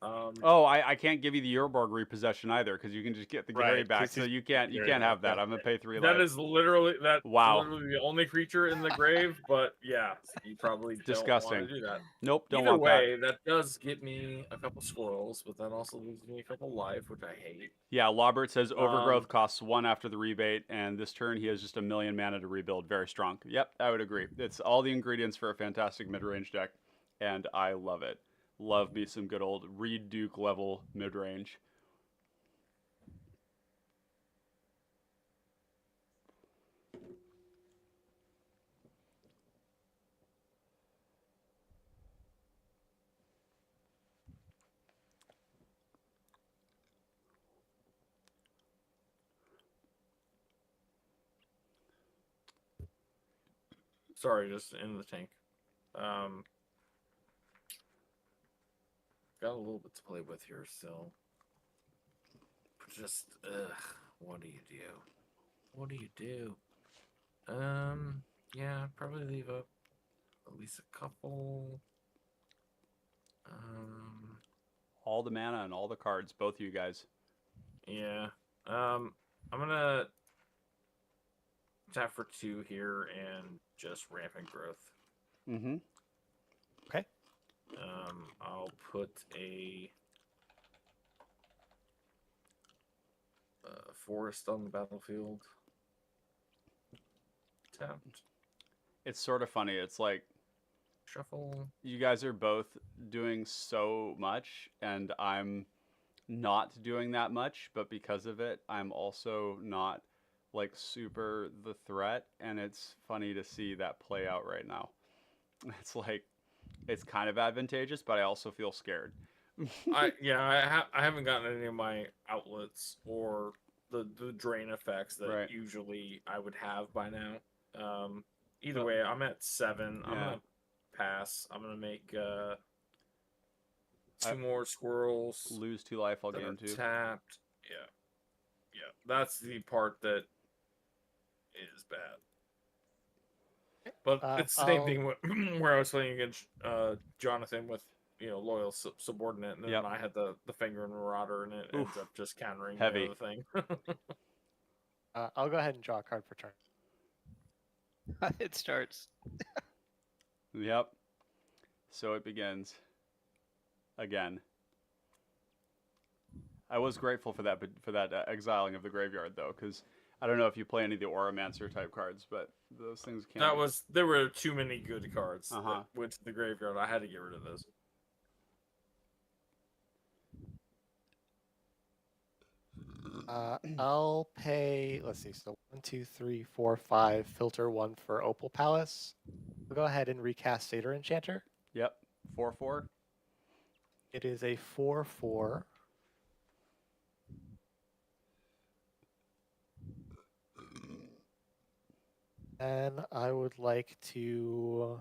B: Um,
A: Oh, I can't give you the Urborg repossession either because you can just get the Gary
C: Right,
A: back,
C: 'cause
A: so
C: he's-
A: you can't
C: Gary
A: have
C: back,
A: that.
C: yeah.
A: I'm gonna pay 3
B: that
A: life.
B: is literally
A: Wow.
B: literally the only creature in the grave. But yeah, you probably don't
A: Disgusting.
B: want to do that.
A: Nope, don't
B: Either
A: want
B: way, that does get me a couple squirrels, but that also leaves me a couple life, which I hate.
A: that. Yeah, Lobert says Overgrowth
B: Um,
A: costs 1 after the rebate, and this turn he has just 1,000,000 mana to rebuild. Very strong. Yep, I would agree. It's all the ingredients for a fantastic mid-range deck, and I love it. Love me some good old Reed Duke level mid-range.
B: Sorry, just in the tank. got a little bit to play with here still. Just, what do you do? What do you do? Yeah, probably leave up at least a couple.
A: All the mana and all the cards, both of you guys.
B: Yeah. I'm gonna tap for 2 here and just rampant growth.
A: Mm-hmm.
C: Okay.
B: I'll put a forest on the battlefield. Tapped.
A: It's sort of funny. It's like
B: Shuffle.
A: you guys are both doing so much, and I'm not doing that much, but because of it, I'm also not like super the threat, and it's funny to see that play out right now. It's like it's kind of advantageous, but I also feel scared.
B: I haven't gotten any of my outlets or the drain effects that
A: Right.
B: usually I would have by now. Either way, I'm at 7. I'm
A: Yeah.
B: gonna pass. I'm gonna make 2
A: I-
B: more squirrels
A: Lose 2 life, I'll
B: that are
A: gain 2.
B: tapped. Yeah, that's the part that is bad. But it's the same thing where I was playing against Jonathan with loyal subordinate, and then
A: Yep.
B: I had the finger and marauder, and it ends
A: Oof.
B: up just countering
A: Heavy.
B: the other thing.
C: I'll go ahead and draw a card for turn.
D: It starts.
A: Yep. So it begins again. I was grateful for that exiling of the graveyard though, because I don't know if you play any of the Auramancer type cards, but those things can't.
B: There were too many good cards
A: Uh-huh.
B: that went to the graveyard. I had to get rid of those.
C: I'll pay. Let's see. So 1, 2, 3, 4, 5. Filter 1 for Opal Palace. We'll go ahead and recast Satyr Enchanter.
A: Yep. 4/4.
C: It is a 4/4. And I would like to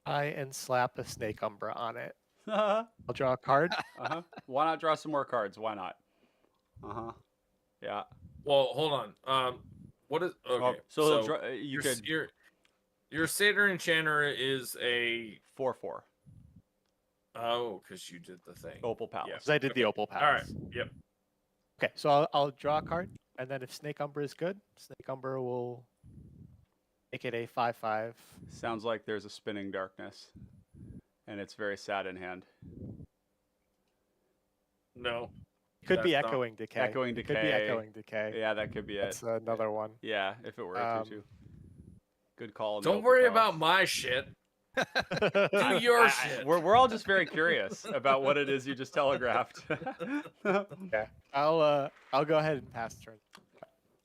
C: try and slap a Snake Umbra on it. I'll draw a card.
A: Why not draw some more cards? Why not? Yeah.
B: Well, hold on. What is okay?
A: So,
B: So
A: you could
B: your Satyr Enchanter is a
A: 4/4.
B: Oh, because you did the thing.
A: Opal Palace.
C: Because I did the Opal
B: All right.
C: Palace.
B: Yep.
C: Okay, so I'll draw a card, and then if Snake Umbra is good, Snake Umbra will make it a 5/5.
A: Sounds like there's a spinning darkness, and it's very sad in hand.
B: No.
C: Could be
B: That's not-
C: Echoing Decay.
A: Echoing
C: It could be
A: Decay.
C: Echoing Decay.
A: Yeah, that could be it.
C: That's another one.
A: Yeah, if it were a 2/2. Good call. on the
B: Don't
A: Opal
B: worry
A: Palace.
B: about my shit. Do your shit.
A: We're all just very curious about what it is you just telegraphed.
C: Yeah, I'll go ahead and pass turn.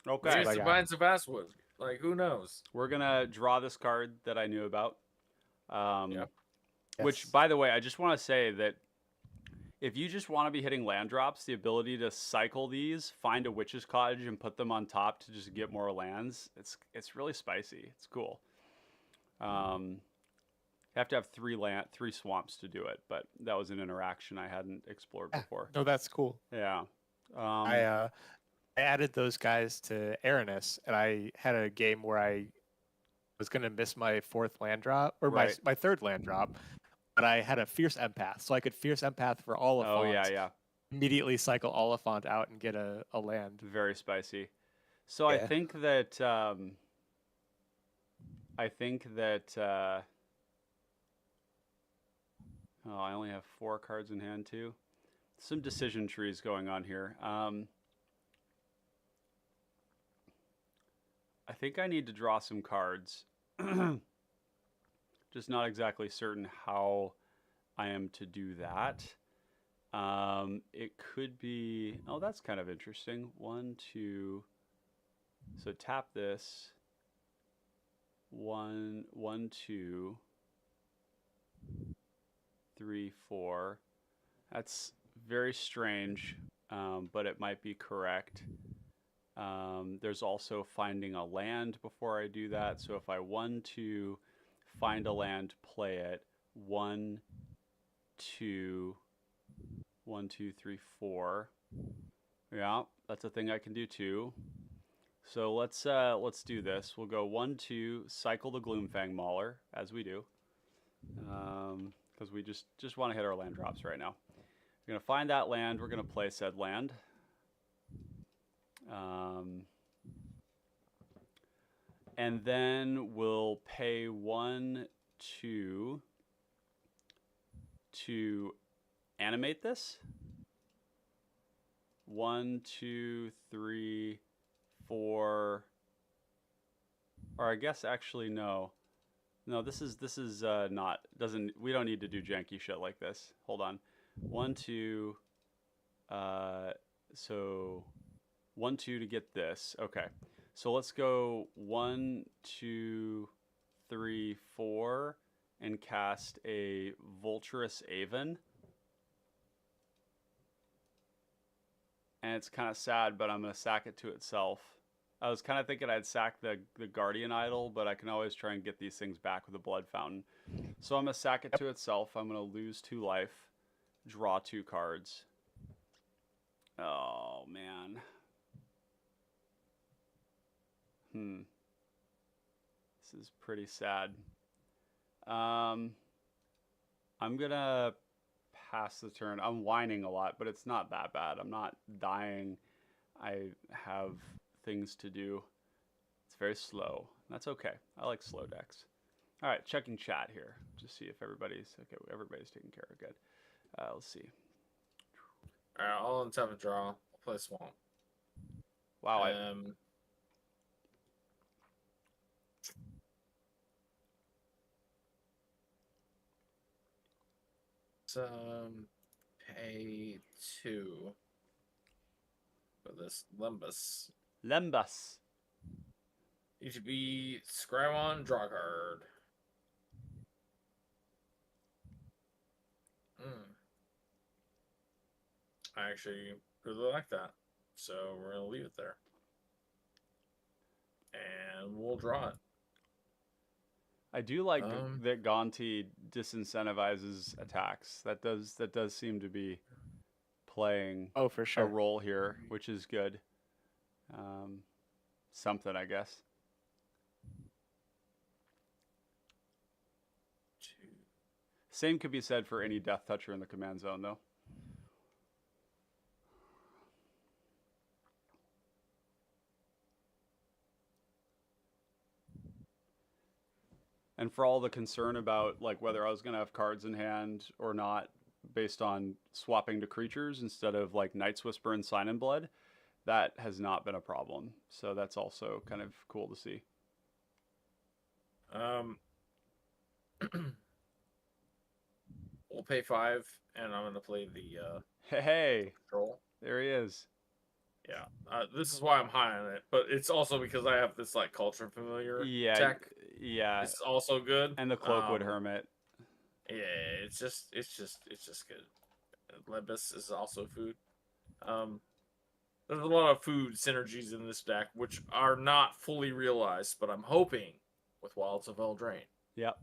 A: Okay.
C: That's
B: Maybe
C: what I
B: it's
C: got.
B: Divine Savaswood. Like, who knows?
A: We're gonna draw this card that I knew about.
B: Yeah.
A: Which,
C: Yes.
A: by the way, I just want to say that if you just want to be hitting land drops, the ability to cycle these, find a Witch's Cottage, and put them on top to just get more lands, it's really spicy. It's cool. You have to have 3 swamps to do it, but that was an interaction I hadn't explored before.
C: No, that's cool.
A: Yeah.
C: I added those guys to Aranis, and I had a game where I was gonna miss my 4th land drop or
A: Right.
C: my 3rd land drop, but I had a Fierce Empath, so I could Fierce Empath for Oliphant.
A: Oh yeah.
C: Immediately cycle Oliphant out and get a land.
A: Very spicy. So
C: Yeah.
A: I think that I only have 4 cards in hand too. Some decision trees going on here. I think I need to draw some cards. Just not exactly certain how I am to do that. It could be, oh, that's kind of interesting. 1, 2. So tap this. 1, 2, 3, 4. That's very strange, but it might be correct. There's also finding a land before I do that. So if I 1, 2, find a land, play it. 1, 2, 1, 2, 3, 4. Yeah, that's a thing I can do too. So let's do this. We'll go 1, 2, cycle the Gloomfang Mauler as we do, because we just want to hit our land drops right now. We're gonna find that land. We're gonna play said land. And then we'll pay 1, 2 to animate this. 1, 2, 3, 4. Or I guess actually no. No, this is not doesn't we don't need to do janky shit like this. Hold on. 1, 2 so 1, 2 to get this. Okay. So let's go 1, 2, 3, 4 and cast a Vulturous Aven. And it's kind of sad, but I'm going to sack it to itself. I was kind of thinking I'd sack the Guardian Idol, but I can always try and get these things back with a Blood Fountain. So I'm going to sack it to itself. I'm going to lose 2 life, draw 2 cards. Oh, man. This is pretty sad. I'm going to pass the turn. I'm whining a lot, but it's not that bad. I'm not dying. I have things to do. It's very slow. That's okay. I like slow decks. All right, checking chat here. Just see if everybody's okay. Everybody's taken care of. Good. Let's see.
B: All right, I'll untap and draw. I'll play Swamp.
A: Wow.
B: Pay 2 for this Lembas.
A: Lembas.
B: EGB, scry 1, draw a card. I actually really like that. So we're going to leave it there. And we'll draw it.
A: I do like that Gonti disincentivizes attacks. That does seem to be playing
C: for sure
A: a role here, which is good. Something, I guess. Same could be said for any Death Toucher in the command zone, though. And for all the concern about like whether I was going to have cards in hand or not based on swapping to creatures instead of like Night's Whisper and Sign in Blood, that has not been a problem. So that's also kind of cool to see.
B: We'll pay 5, and I'm going to play the
A: Hey,
B: control.
A: There he is.
B: Yeah, this is why I'm high on it, but it's also because I have this like Culture Familiar tech.
A: Yeah,
B: It's also good.
A: And the Cloakwood Hermit.
B: Yeah, it's just good. Lebus is also food. There's a lot of food synergies in this deck, which are not fully realized, but I'm hoping with Wilds of Eldraine,
A: that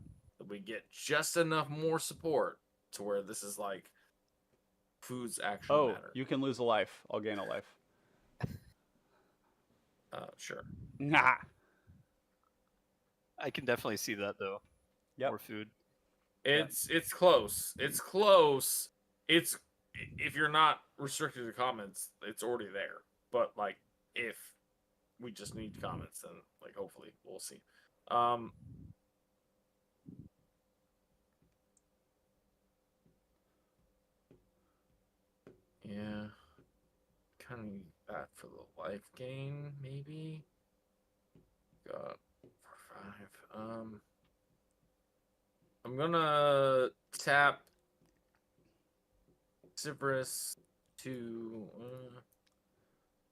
B: we get just enough more support to where this is like foods actually matter.
A: You can lose a life. I'll gain a life.
B: Sure.
A: Nah.
D: I can definitely see that though.
A: Yep.
D: More food.
B: It's close. It's close. It's if you're not restricted to comments, it's already there. But like if we just need comments, then like hopefully we'll see. Yeah. Kind of need that for the life gain, maybe. Got for 5. I'm gonna tap Cypress to.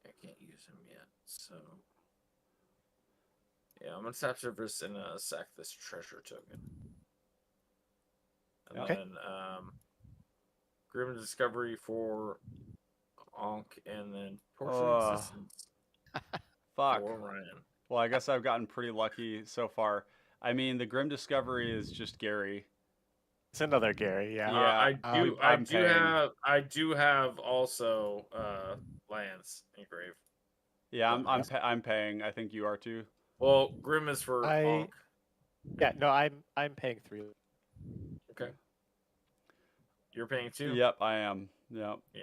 B: I can't use him yet, so yeah, I'm gonna tap Cypress and sack this treasure token. And then Grim Discovery for Onk, and then Portrait Existence
A: Fuck.
B: for Ryan.
A: Well, I guess I've gotten pretty lucky so far. I mean, the Grim Discovery is just Gary.
C: It's another Gary. Yeah.
A: Yeah, I'm paying.
B: I do have also lands engraved.
A: Yeah,
B: But-
A: I'm paying. I think you are too.
B: Well, Grim is for
C: I-
B: Onk.
C: Yeah. No, I'm paying 3.
B: Okay. You're paying 2?
A: Yep, I am. Yep.
B: Yeah.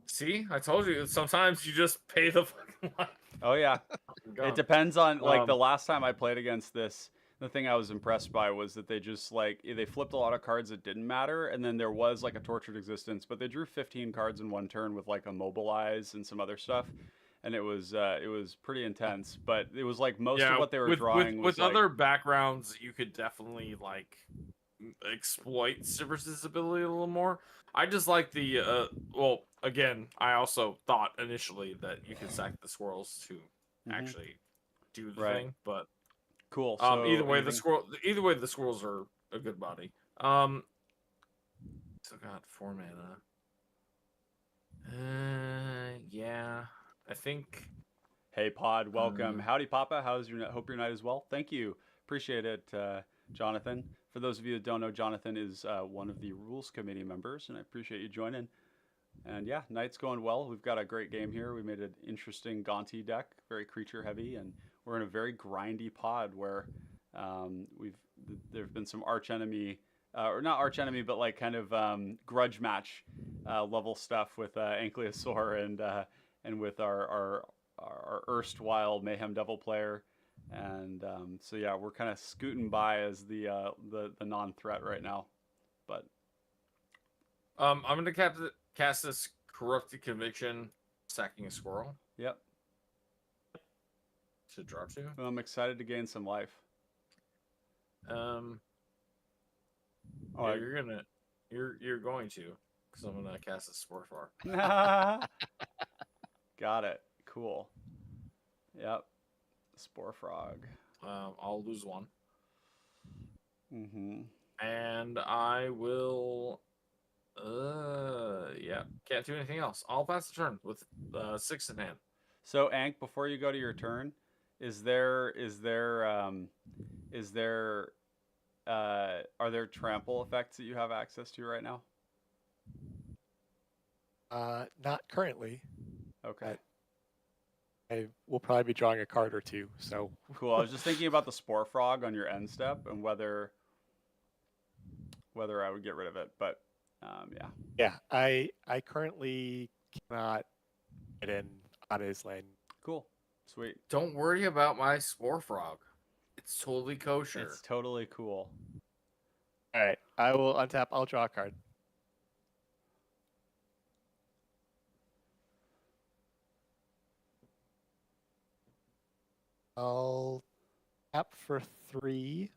B: See, I told you. Sometimes you just pay the fucking life.
A: Oh yeah. It depends on like the
B: Um,
A: last time I played against this. The thing I was impressed by was that they just like they flipped a lot of cards that didn't matter, and then there was like a Tortured Existence, but they drew 15 cards in one turn with like a Mobilize and some other stuff, and it was pretty intense. But it was like most of what they were drawing was
B: with
A: like,
B: other backgrounds, you could definitely like exploit Sivers's ability a little more. I just like the well, again, I also thought initially that you could sack the squirrels to
A: Mhm.
B: actually do the
A: Right.
B: thing, but
A: cool. So
B: either way,
A: anything-
B: the squirrels are a good body. Still got 4 mana. Yeah, I think.
A: Hey Pod, welcome. Howdy Papa, how's your hope your night is well? Thank you. Appreciate it, Jonathan. For those of you that don't know, Jonathan is one of the rules committee members, and I appreciate you joining. And yeah, night's going well. We've got a great game here. We made an interesting Gonti deck, very creature heavy, and we're in a very grindy pod where there've been some arch enemy, or not arch enemy, but like kind of grudge match level stuff with Ankylosaur and with our erstwhile Mayhem Devil player. And so yeah, we're kind of scooting by as the non-threat right now, but
B: I'm gonna cast this Corrupted Conviction, sacking a squirrel
A: yep,
B: to draw 2.
A: I'm excited to gain some life.
B: Oh,
A: Oh,
B: you're going to, because I'm gonna cast a Spore Frog.
A: got it. Cool. Yep, Spore Frog.
B: I'll lose 1,
A: Mm-hmm.
B: and I will. Yeah, can't do anything else. I'll pass the turn with 6 in hand.
A: So Ank, before you go to your turn, are there trample effects that you have access to right now?
C: Not currently.
A: Okay.
C: I will probably be drawing a card or 2. So
A: Cool. I was just thinking about the Spore Frog on your end step and whether I would get rid of it, but yeah.
C: yeah, I currently cannot get in on his lane.
A: Cool. Sweet.
B: Don't worry about my Spore Frog. It's totally kosher.
A: It's totally cool.
C: All right, I will untap. I'll draw a card. I'll tap for 3,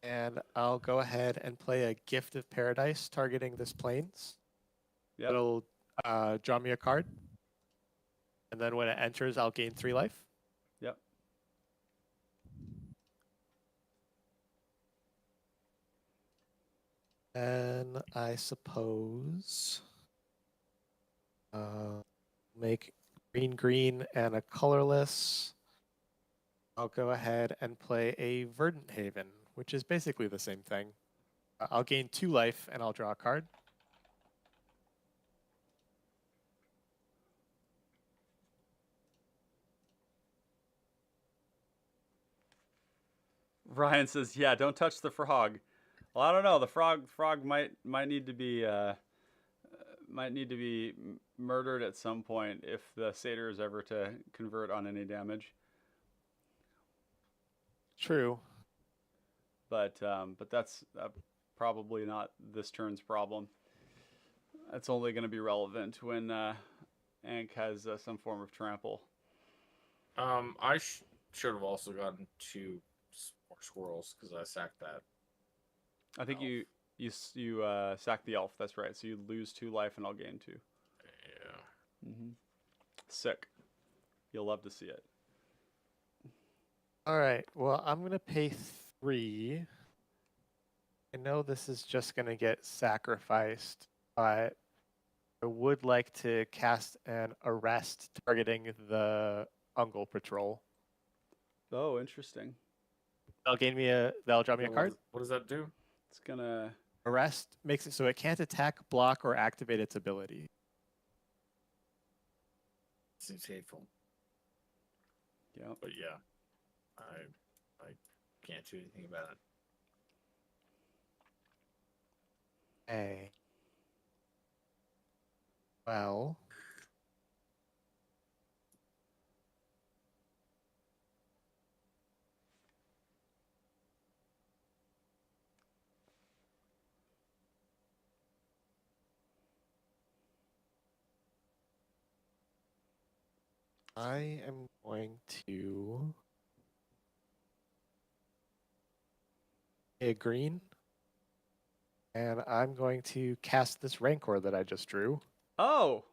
C: and I'll go ahead and play a Gift of Paradise targeting this plains.
A: Yep.
C: It'll draw me a card, and then when it enters, I'll gain 3 life.
A: Yep.
C: And I suppose make green and a colorless. I'll go ahead and play a Verdant Haven, which is basically the same thing. I'll gain 2 life and I'll draw a card.
A: Ryan says, "Yeah, don't touch the frog." Well, I don't know. The frog might need to be murdered at some point if the satyr is ever to convert on any damage.
C: True.
A: But that's probably not this turn's problem. It's only going to be relevant when Ank has some form of trample.
B: I should have also gotten 2 more squirrels because I sacked that.
A: I think
B: elf.
A: you sack the elf. That's right. So you lose 2 life and I'll gain 2.
B: Yeah.
A: Mm-hmm. Sick. You'll love to see it.
C: All right. Well, I'm going to pay 3. I know this is just going to get sacrificed, but I would like to cast an arrest targeting the Ungle Patrol.
A: Oh, interesting.
C: They'll draw me a
B: What
C: card.
B: does- What does that do?
A: It's gonna.
C: Arrest makes it so it can't attack, block, or activate its ability.
B: Seems hateful.
A: Yeah.
B: But yeah, I can't do anything about it.
C: Hey. Well. I am going to pay a green, and I'm going to cast this Rancor that I just drew.
A: Oh.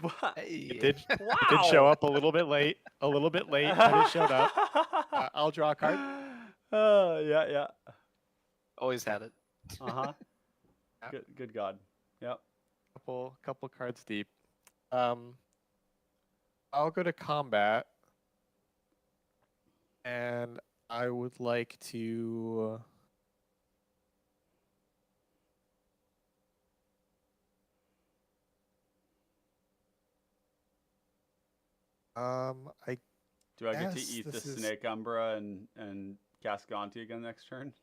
A: What?
C: It did
A: Wow.
C: it did show up a little bit late, but it showed up. I'll draw a card.
A: Yeah, yeah.
D: Always had it.
A: Uh-huh.
C: Yep.
A: Good God. Yep.
C: Couple cards deep. I'll go to combat, and I would like to. I
A: Do I get to
C: Yes,
A: eat the
C: this is-
A: Snake Umbra and cast Gonti again next turn?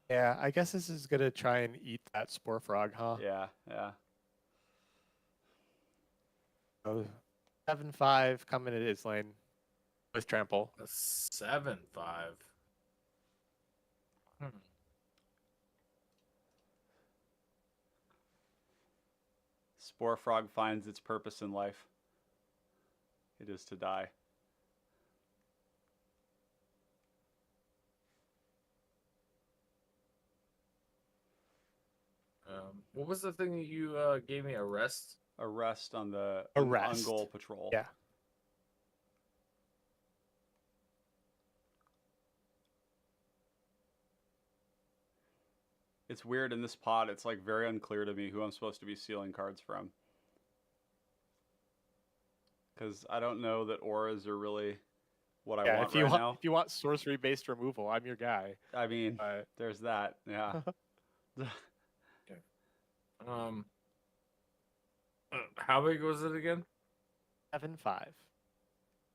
C: yeah, I guess this is gonna try and eat that Spore Frog, huh?
A: Yeah, yeah.
C: So 7/5 coming at his lane with trample.
B: A 7/5.
A: Spore Frog finds its purpose in life. It is to die.
B: What was the thing that you gave me? Arrest?
A: Arrest on the
C: Arrest.
A: Ungol patrol.
C: Yeah.
A: It's weird in this pot. It's like very unclear to me who I'm supposed to be stealing cards from. Because I don't know that auras are really what I
C: Yeah,
A: want
C: if you
A: right
C: want
A: now.
C: if you want sorcery based removal, I'm your guy.
A: I mean,
C: But
A: there's that. Yeah.
B: How big was it again?
C: 7/5.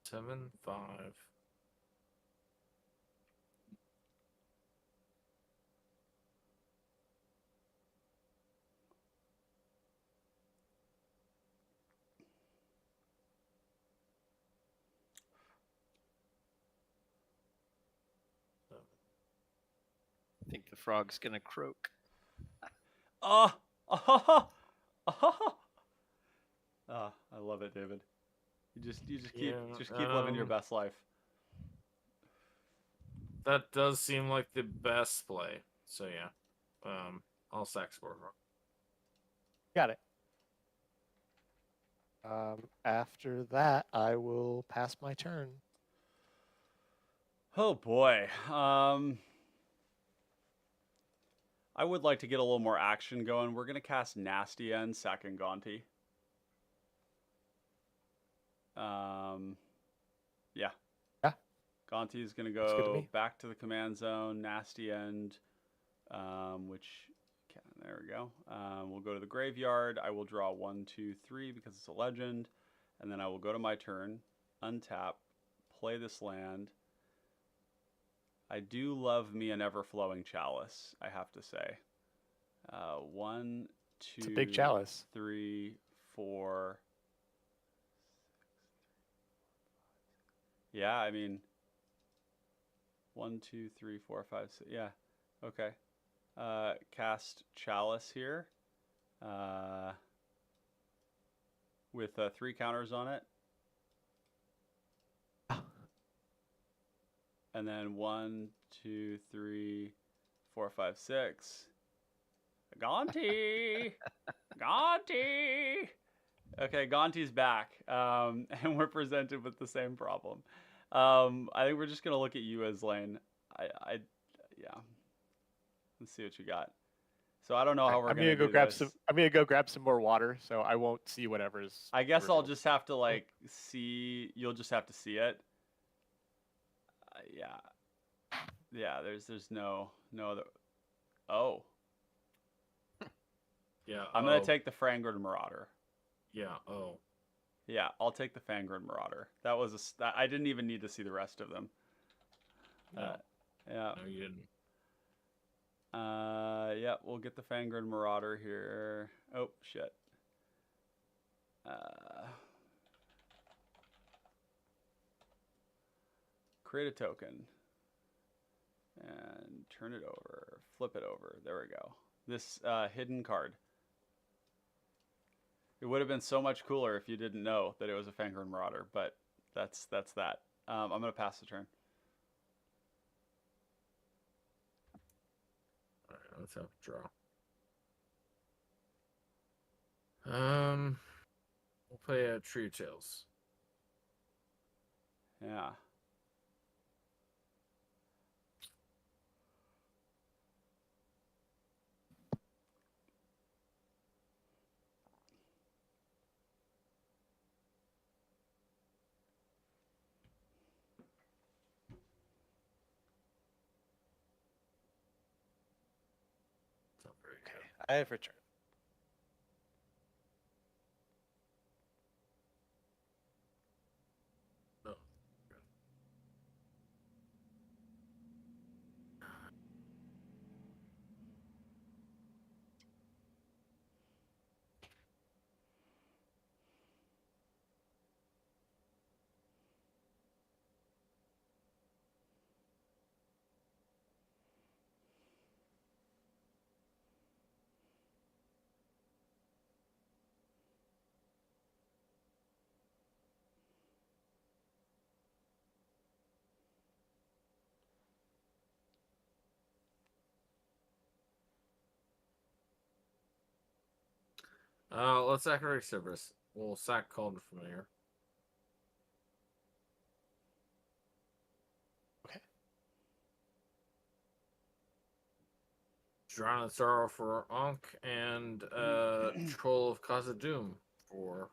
B: 7/5.
D: I think the frog's gonna croak.
A: Oh, oh, oh, oh, I love it, David. You just keep living your best life.
B: That does seem like the best play. So yeah, I'll sack Spore Frog.
C: Got it. After that, I will pass my turn.
A: Oh boy. I would like to get a little more action going. We're gonna cast Nasty End, sacking Gonti. Yeah.
C: Yeah.
A: Gonti is gonna
C: Looks good to
A: go
C: me.
A: back to the command zone. Nasty End, there we go. We'll go to the graveyard. I will draw 1, 2, 3 because it's a legend, and then I will go to my turn, untap, play this land. I do love me an ever-flowing chalice, I have to say. 1, 2,
C: It's a big chalice.
A: 3, 4. Yeah, I mean, 1, 2, 3, 4, 5, 6. Yeah, okay. Cast Chalice here with 3 counters on it. And then 1, 2, 3, 4, 5, 6. Gonti! Gonti! Okay, Gonti's back. And we're presented with the same problem. I think we're just going to look at you as lane. Yeah. Let's see what you got. So I don't know how we're
C: I'm
A: going to
C: gonna go
A: do
C: grab
A: this.
C: some. I'm gonna go grab some more water, so I won't see whatever's.
A: I guess I'll
C: revealed.
A: just have to like see. You'll just have to see it. Yeah. Yeah, there's no other. Oh,
B: Yeah.
A: I'm gonna take the Fangren Marauder.
B: Yeah. Oh.
A: Yeah, I'll take the Fangren Marauder. That was I didn't even need to see the rest of them.
B: No.
A: Yeah.
B: No, you didn't.
A: Yeah, we'll get the Fangren Marauder here. Oh shit. Create a token and turn it over, flip it over. There we go. This hidden card. It would have been so much cooler if you didn't know that it was a Fangren Marauder, but that's that. I'm gonna pass the turn.
B: All right, let's have a draw. We'll play a Tree of Tales.
A: Yeah.
B: It's not very
C: Okay, I have returned.
B: good. No. Let's sacrifice Cerberus. We'll sack Called Familiar.
C: Okay.
B: Drown in Sorrow for Ankh, and Troll of Khazad-dûm for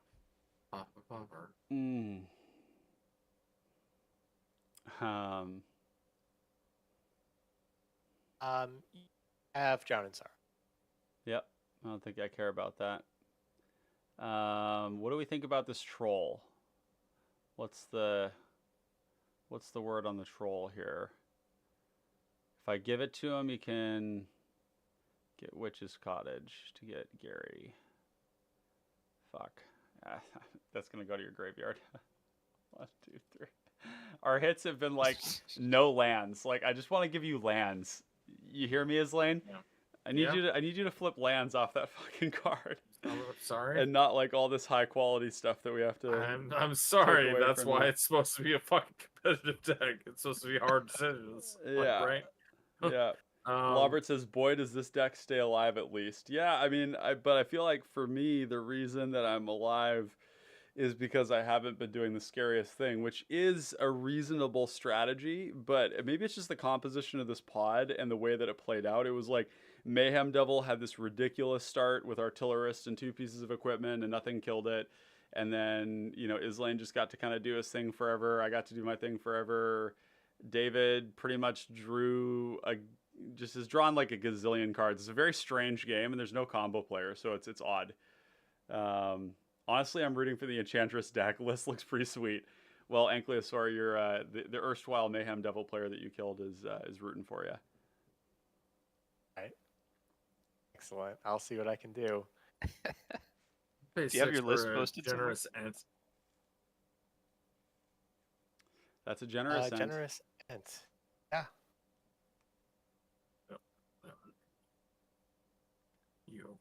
B: Papa Popper.
A: Mm.
C: I have Drown in Sorrow.
A: Yep. I don't think I care about that. What do we think about this troll? What's the word on the troll here? If I give it to him, he can get Witch's Cottage to get Gary. Fuck. That's gonna go to your graveyard. 1, 2, 3. Our hits have been like no lands. Like I just want to give you lands. You hear me, Islane?
B: Yeah.
A: I need you to flip lands off that fucking card.
B: Oh, sorry.
A: And not like all this high quality stuff that we have to.
B: I'm sorry.
A: away
B: That's
A: from
B: why
A: you.
B: it's supposed to be a fucking competitive deck. It's supposed to be hard decisions.
A: Yeah.
B: Right?
A: Yeah. Robert says, "Boy, does this deck stay alive at least." Yeah, I mean, but I feel like for me, the reason that I'm alive is because I haven't been doing the scariest thing, which is a reasonable strategy, but maybe it's just the composition of this pod and the way that it played out. It was like Mayhem Devil had this ridiculous start with Artillerist and 2 pieces of equipment and nothing killed it. And then, Islane just got to kind of do his thing forever. I got to do my thing forever. David pretty much has drawn like a gazillion cards. It's a very strange game and there's no combo player, so it's odd. Honestly, I'm rooting for the Enchantress deck. List looks pretty sweet. Well, Ankylosaur, you're the erstwhile Mayhem Devil player that you killed is rooting for you.
C: Right. Excellent. I'll see what I can do.
B: Do
D: you have your list posted somewhere?
B: Generous Ant.
A: That's a generous Ent.
C: Generous Ent. Yeah.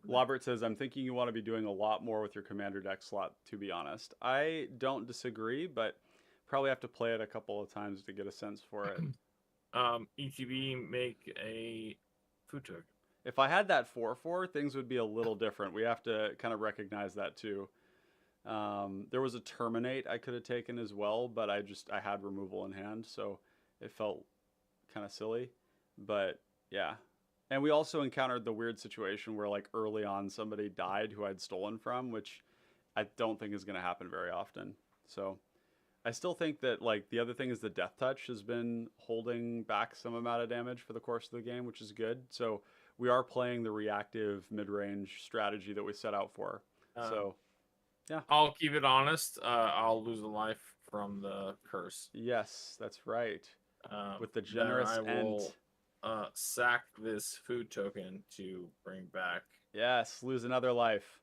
A: Robert says, "I'm thinking you want to be doing a lot more with your commander deck slot, to be honest." I don't disagree, but probably have to play it a couple of times to get a sense for it.
B: ETB make a food token.
A: If I had that 4/4, things would be a little different. We have to kind of recognize that too. There was a Terminate I could have taken as well, but I had removal in hand, so it felt kind of silly. But yeah. And we also encountered the weird situation where like early on somebody died who I'd stolen from, which I don't think is going to happen very often. So I still think that like the other thing is the death touch has been holding back some amount of damage for the course of the game, which is good. So we are playing the reactive mid-range strategy that we set out for. So yeah,
B: I'll keep it honest. I'll lose a life from the curse.
A: yes, that's right. With the
B: Then
A: generous
B: I
A: end.
B: will sack this food token to bring back.
A: Yes, lose another life.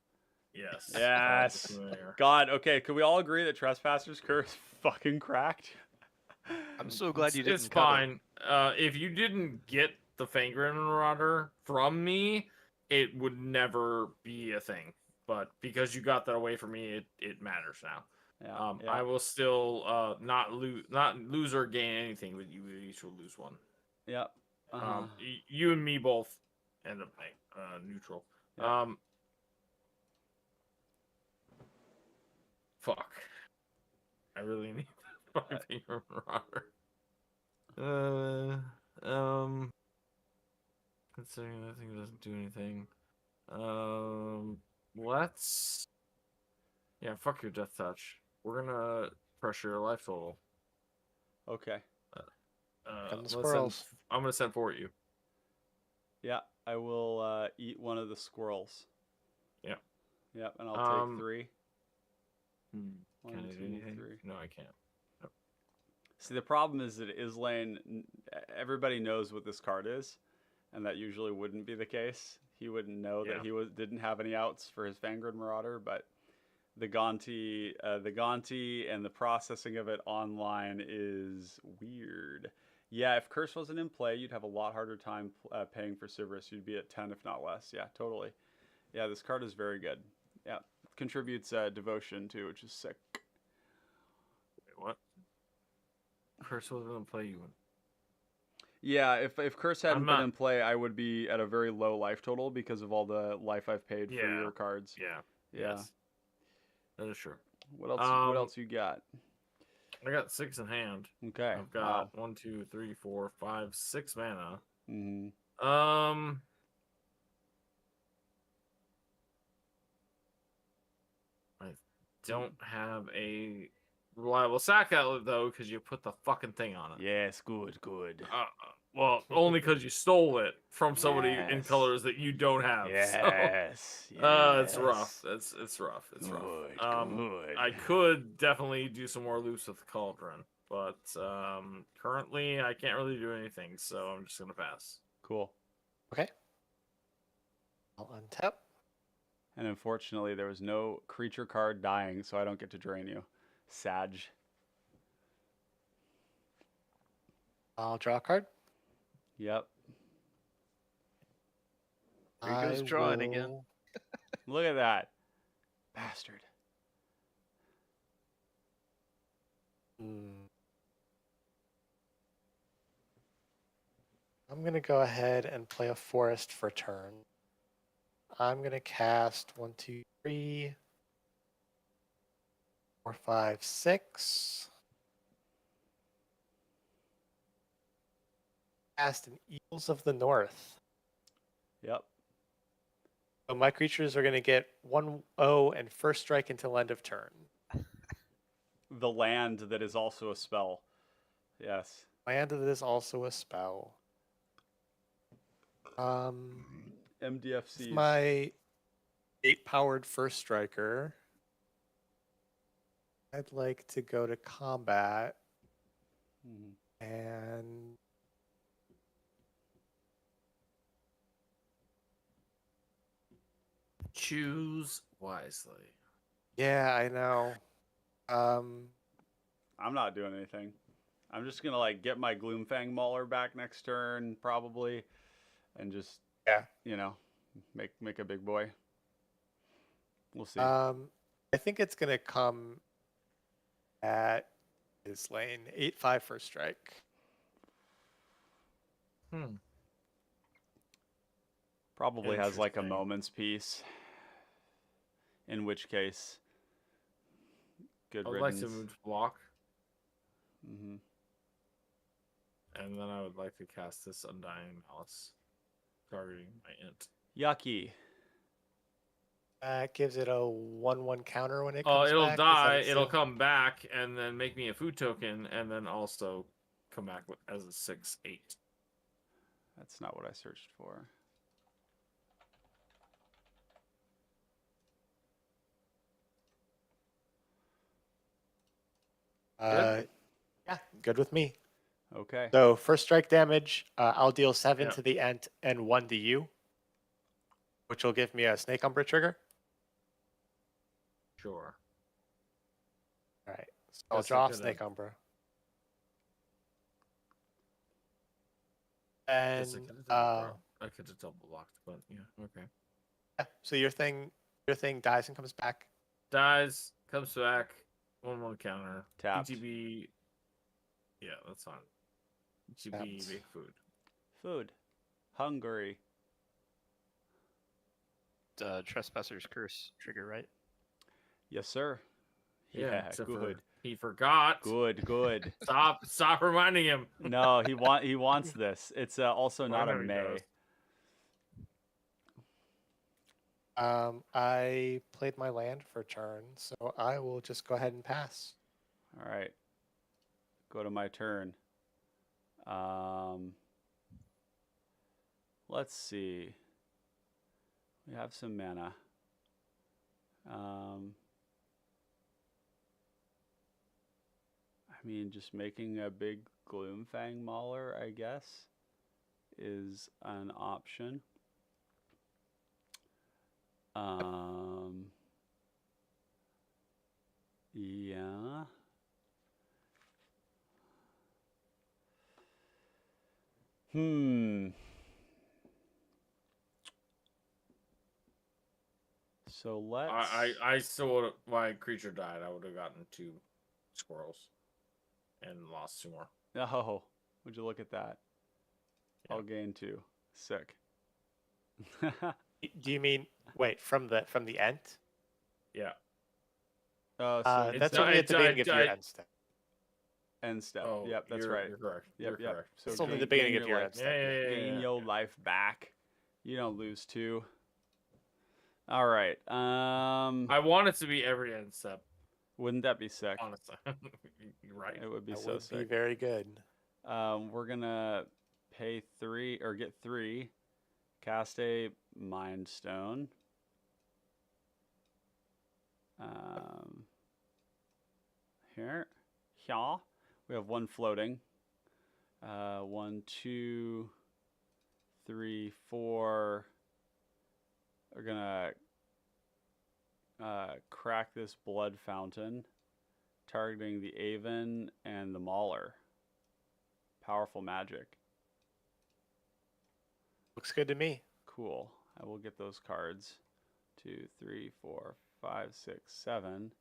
B: Yes.
A: Yes.
B: Familiar.
A: God, okay, could we all agree that Trespasser's Curse fucking cracked?
D: I'm so glad you didn't
B: It's
D: cut it.
B: fine. If you didn't get the Fangren Marauder from me, it would never be a thing. But because you got that away from me, it matters now.
A: Yeah, yeah.
B: I will still not lose or gain anything, but you each will lose one.
A: Yep.
B: You and me both end up neutral.
A: Yeah.
B: Fuck. I really need the fucking Marauder. Considering that thing doesn't do anything. Let's. Yeah, fuck your death touch. We're gonna pressure your life total.
A: Okay.
C: Squirrels.
B: I'm gonna send for you.
A: Yeah, I will eat one of the squirrels.
B: Yeah.
A: Yep, and I'll take 3.
B: Can
A: One,
B: I do
A: 2,
B: anything?
A: 3.
B: No, I can't. Nope.
A: See, the problem is that Islane, everybody knows what this card is, and that usually wouldn't be the case. He wouldn't know that he didn't have any outs for his Vanguard Marauder, but the Gonti and the processing of it online is weird. Yeah, if Curse wasn't in play, you'd have a lot harder time paying for Cerberus. You'd be at 10, if not less. Yeah, totally. Yeah, this card is very good. Yeah, contributes devotion too, which is sick.
B: Wait, what? Curse wasn't in play, you would.
A: Yeah, if Curse hadn't been in play, I would be at a very low life total because of all the life I've paid for your cards.
B: Yeah.
A: Yeah.
B: Yes. That is true.
A: What else? What else you got?
B: I got 6 in hand.
A: Okay.
B: I've got 1, 2, 3, 4, 5, 6 mana.
A: Mm-hmm.
B: I don't have a reliable sack outlet though, because you put the fucking thing on it.
A: Yes, good.
B: Well, only because you stole it from somebody in
A: Yes.
B: colors that you don't have.
A: Yes.
B: So, it's rough. It's rough. It's rough.
A: Good.
B: I could definitely do some more loops with the cauldron, but currently I can't really do anything, so I'm just gonna pass.
A: Cool.
C: Okay. I'll untap.
A: And unfortunately, there was no creature card dying, so I don't get to drain you. Sag.
C: I'll draw a card.
A: Yep.
D: There goes drawing again.
A: Look at that. Bastard.
C: I'm going to go ahead and play a forest for turn. I'm going to cast 1, 2, 3, 4, 5, 6. Cast an Eagles of the North.
A: Yep.
C: So my creatures are going to get 1/0 and first strike until end of turn.
A: The land that is also a spell. Yes.
C: Land that is also a spell.
A: MDFC.
C: My 8-powered first striker. I'd like to go to combat and
B: Choose wisely.
C: yeah, I know.
A: I'm not doing anything. I'm just gonna like get my Gloomfang Mauler back next turn, probably, and just make a big boy. We'll see.
C: I think it's gonna come at this lane 8/5 first strike.
A: Probably has like a
B: Interesting.
A: moment's piece. In which case, good
B: I would
A: riddance.
B: like to move to block,
A: Mm-hmm.
B: and then I would like to cast this Undying Malice, targeting my int.
A: Yucky.
C: That gives it a 1/1 counter when it
B: Oh,
C: comes
B: it'll
C: back. Is that
B: die.
C: its
B: It'll
C: thing?
B: come back and then make me a food token, and then also come back as a 6/8.
A: That's not what I searched for.
C: Yeah, good with me.
A: Okay.
C: So first strike damage, I'll deal 7
B: Yep.
C: to the Ent and 1 to you, which will give me a Snake Umbra trigger.
B: Sure.
C: All right, so I'll
B: Guess I
C: draw
B: could
C: Snake
B: have-
C: Umbra.
B: Guess
C: And
B: I could have double blocked, but yeah, okay.
C: yeah, so your thing dies and comes back.
B: Dies, comes back, 1/1 counter.
A: Tapped.
B: ETB. Yeah, that's fine. ETB,
C: Tapped.
B: make food.
A: Food. Hungry.
D: Trespasser's Curse trigger, right?
A: Yes, sir. Yeah,
B: except
A: good.
B: for he forgot.
A: Good.
B: Stop reminding him.
A: No, he wants this. It's also
B: I
A: not a
B: know he
A: May.
B: does.
C: I played my land for turn, so I will just go ahead and pass.
A: All right. Go to my turn. Let's see. We have some mana. I mean, just making a big Gloomfang Mauler, I guess, is an option. Yeah. So let's.
B: I still would have. My creature died. I would have gotten 2 squirrels, and lost 2 more.
A: Oh, would you look at that?
B: Yeah.
A: I'll gain 2. Sick.
C: Do you mean wait from the Ent?
B: Yeah.
A: So
C: That's
B: not-
C: only at the
B: it's-
C: beginning of your end step.
A: end step.
B: Oh,
A: Yep, that's
B: you're-
A: right.
B: You're correct.
A: Yep.
B: You're correct.
A: So
C: It's only
A: gain-
C: the beginning
A: gain
C: of your
A: life-
C: end step.
B: Yeah.
A: Gain your life back. You don't lose 2. All right.
B: I want it to be every end step.
A: Wouldn't that be sick?
B: Honestly, you're right.
A: It would be
C: That
A: so
C: would be
A: sick.
C: very good.
A: We're gonna pay 3 or get 3. Cast a Mind Stone. Here. Yeah. We have 1 floating. 1, 2, 3, 4. We're gonna crack this Blood Fountain, targeting the Aven and the Mauler. Powerful magic.
C: Looks good to me.
A: Cool. I will get those cards. 2, 3, 4, 5, 6, 7.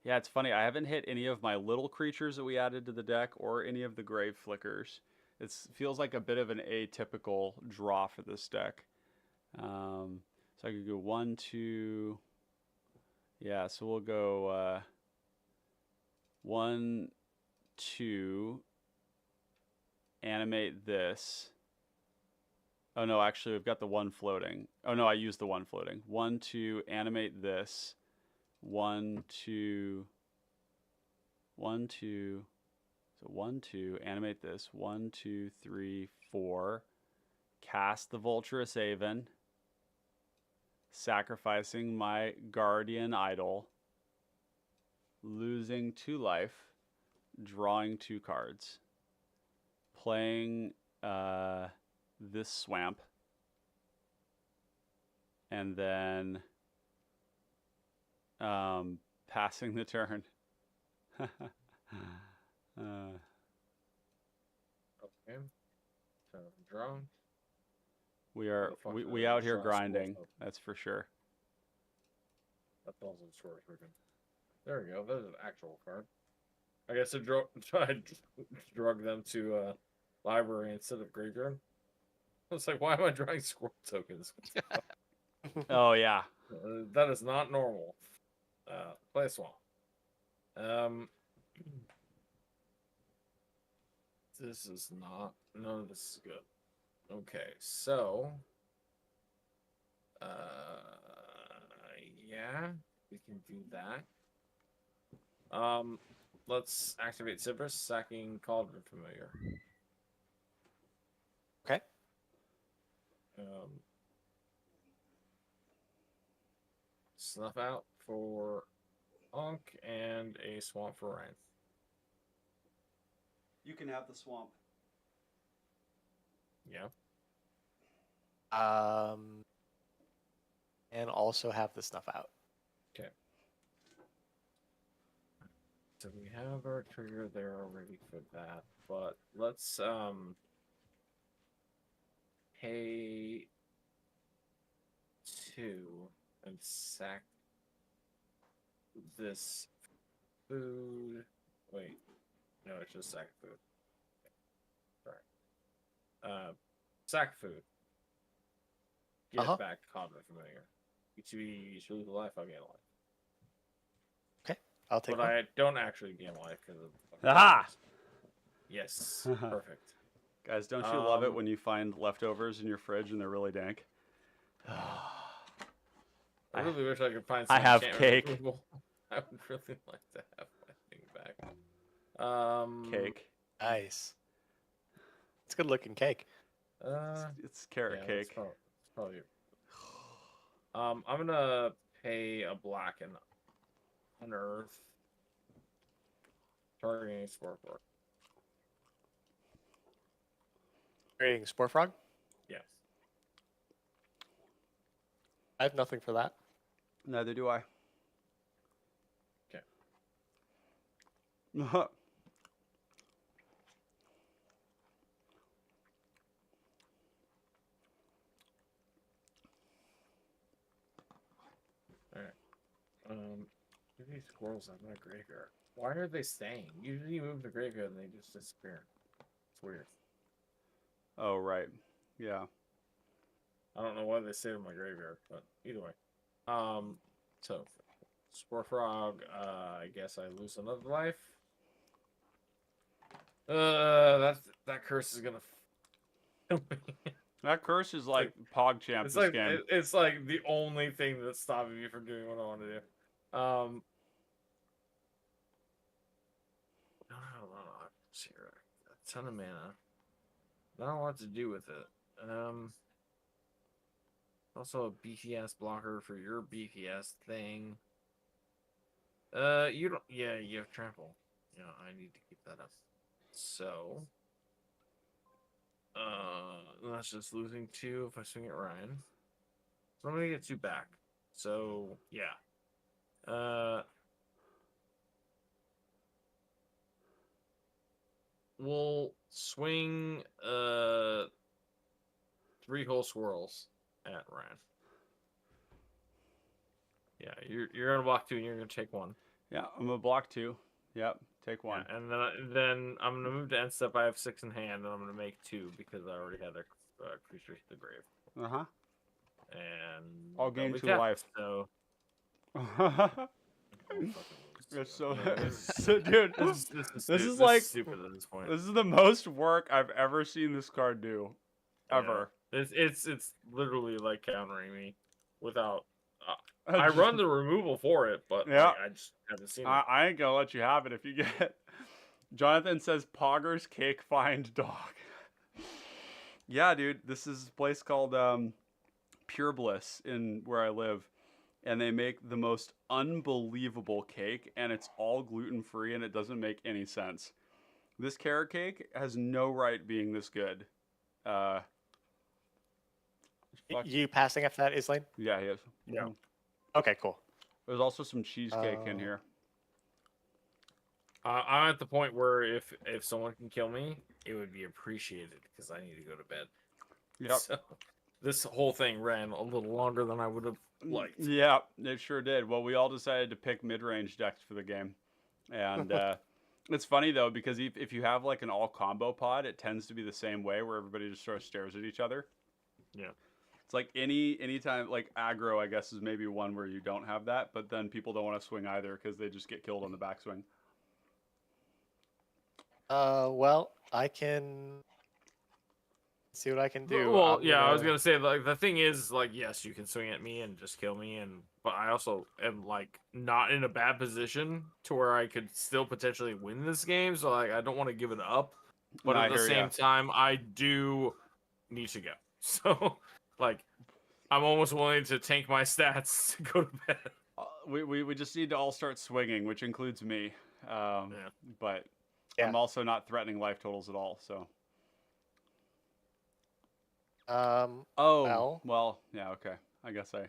A: Yeah, it's funny. I haven't hit any of my little creatures that we added to the deck or any of the Grave Flickers. It feels like a bit of an atypical draw for this deck. So I could go 1, 2. Yeah, so we'll go 1, 2. Animate this. Oh no, actually we've got the 1 floating. Oh no, I used the 1 floating. 1, 2, animate this. 1, 2, 1, 2. So 1, 2, animate this. 1, 2, 3, 4. Cast the Vulturous Aven. Sacrificing my Guardian Idol. Losing 2 life. Drawing 2 cards. Playing this Swamp. And then passing the turn.
B: Okay. So drone.
A: We are
B: Motherfucker,
A: we out here
B: shot squirrels
A: grinding.
B: up.
A: That's for sure.
B: That's also the source we can. There we go. There's an actual card. I guess I drug them to library instead of graveyard. I was like, why am I drawing squirrel tokens?
A: Oh yeah.
B: That is not normal. Play a swamp. This is not. None of this is good. Okay, so Yeah, we can do that. Let's activate Cypress, sacking Cauldron Familiar.
C: Okay.
B: Snuff out for Onk and a Swamp for Ryan.
A: You can have the swamp.
B: Yeah.
C: And also have the snuff out.
B: Okay. So we have our trigger there already for that, but let's pay 2 and sack this food. Wait, no, it's just sack food. Sorry. Sack food. Get back Cauldron Familiar. You should lose a life, I'll gain a life.
C: Okay, I'll take
B: But
C: one.
B: I don't actually gain a life because of
A: Aha!
B: Yes, perfect.
A: Guys, don't you love it when you find leftovers in your fridge and they're really dank?
B: I really wish I could find
A: I
B: some
A: have
B: enchantment
A: cake.
B: removal. I would really like to have my thing back.
A: Cake.
C: Nice. It's good looking cake.
A: It's carrot
B: yeah,
A: cake.
B: It's probably. I'm gonna pay a black and unearth. Targeting Spore Frog.
C: Creating Spore Frog?
B: Yes.
C: I have nothing for that.
A: Neither do I.
B: Okay. Alright. Look at these squirrels in my graveyard. Why are they staying? Usually you move the graveyard and they just disappear. It's weird.
A: Oh, right. Yeah.
B: I don't know why they stayed in my graveyard, but either way. So Spore Frog, I guess I lose another life. That curse is gonna kill me.
A: That curse is like PogChamp
B: It's
A: this
B: like
A: game.
B: it's like the only thing that's stopping me from doing what I want to do. Here, a ton of mana. Not a lot to do with it. Also a BTS blocker for your BTS thing. You don't. Yeah, you have trample. Yeah, I need to keep that up. So, that's just losing 2 if I swing at Ryan. So I'm gonna get 2 back. So yeah. We'll swing 3 whole swirls at Ryan. Yeah, you're gonna block 2 and you're gonna take 1.
A: Yeah, I'm gonna block 2. Yep, take 1.
B: Yeah, and then I'm gonna move to end step. I have 6 in hand, and I'm gonna make 2 because I already had a creature hit the grave. And
A: I'll gain
B: we
A: 2
B: tapped,
A: life.
B: So
A: It's so,
B: Yeah,
A: so dude. This is like
B: stupid at this point.
A: This is the most work I've ever seen this card do, ever.
B: Yeah. It's literally like countering me without. I run the removal for it, but
A: Yeah.
B: like, I just haven't seen it.
A: I ain't gonna let you have it if you get. Jonathan says Poggers Cake Find Dog. Yeah, dude, this is a place called Pure Bliss in where I live, and they make the most unbelievable cake, and it's all gluten free, and it doesn't make any sense. This carrot cake has no right being this good.
C: You passing after that, Islane?
A: Yeah, he is.
B: Yeah.
A: Mhm.
C: Okay, cool.
A: There's also some cheesecake in here.
B: I'm at the point where if someone can kill me, it would be appreciated because I need to go to bed.
A: Yep.
B: So this whole thing ran a little longer than I would have liked.
A: Yeah, it sure did. Well, we all decided to pick mid-range decks for the game. And it's funny, though, because if you have like an all-combo pod, it tends to be the same way where everybody just sort of stares at each other.
B: Yeah.
A: It's like anytime, like aggro, I guess, is maybe one where you don't have that, but then people don't want to swing either because they just get killed on the backswing.
C: Well, I can see what I can do.
B: Well,
C: I'm
B: yeah, I was
C: gonna-
B: gonna say like the thing is like yes, you can swing at me and just kill me, but I also am like not in a bad position to where I could still potentially win this game. So like I don't want to give it up, but
A: I
B: at the
A: hear
B: same
A: ya.
B: time I do need to go. So like I'm almost willing to tank my stats to go to bed.
A: We just need to all start swinging, which includes me.
B: Yeah.
A: But
C: Yeah.
A: I'm also not threatening life totals at all. So.
C: Well,
A: Well, yeah, okay. I guess I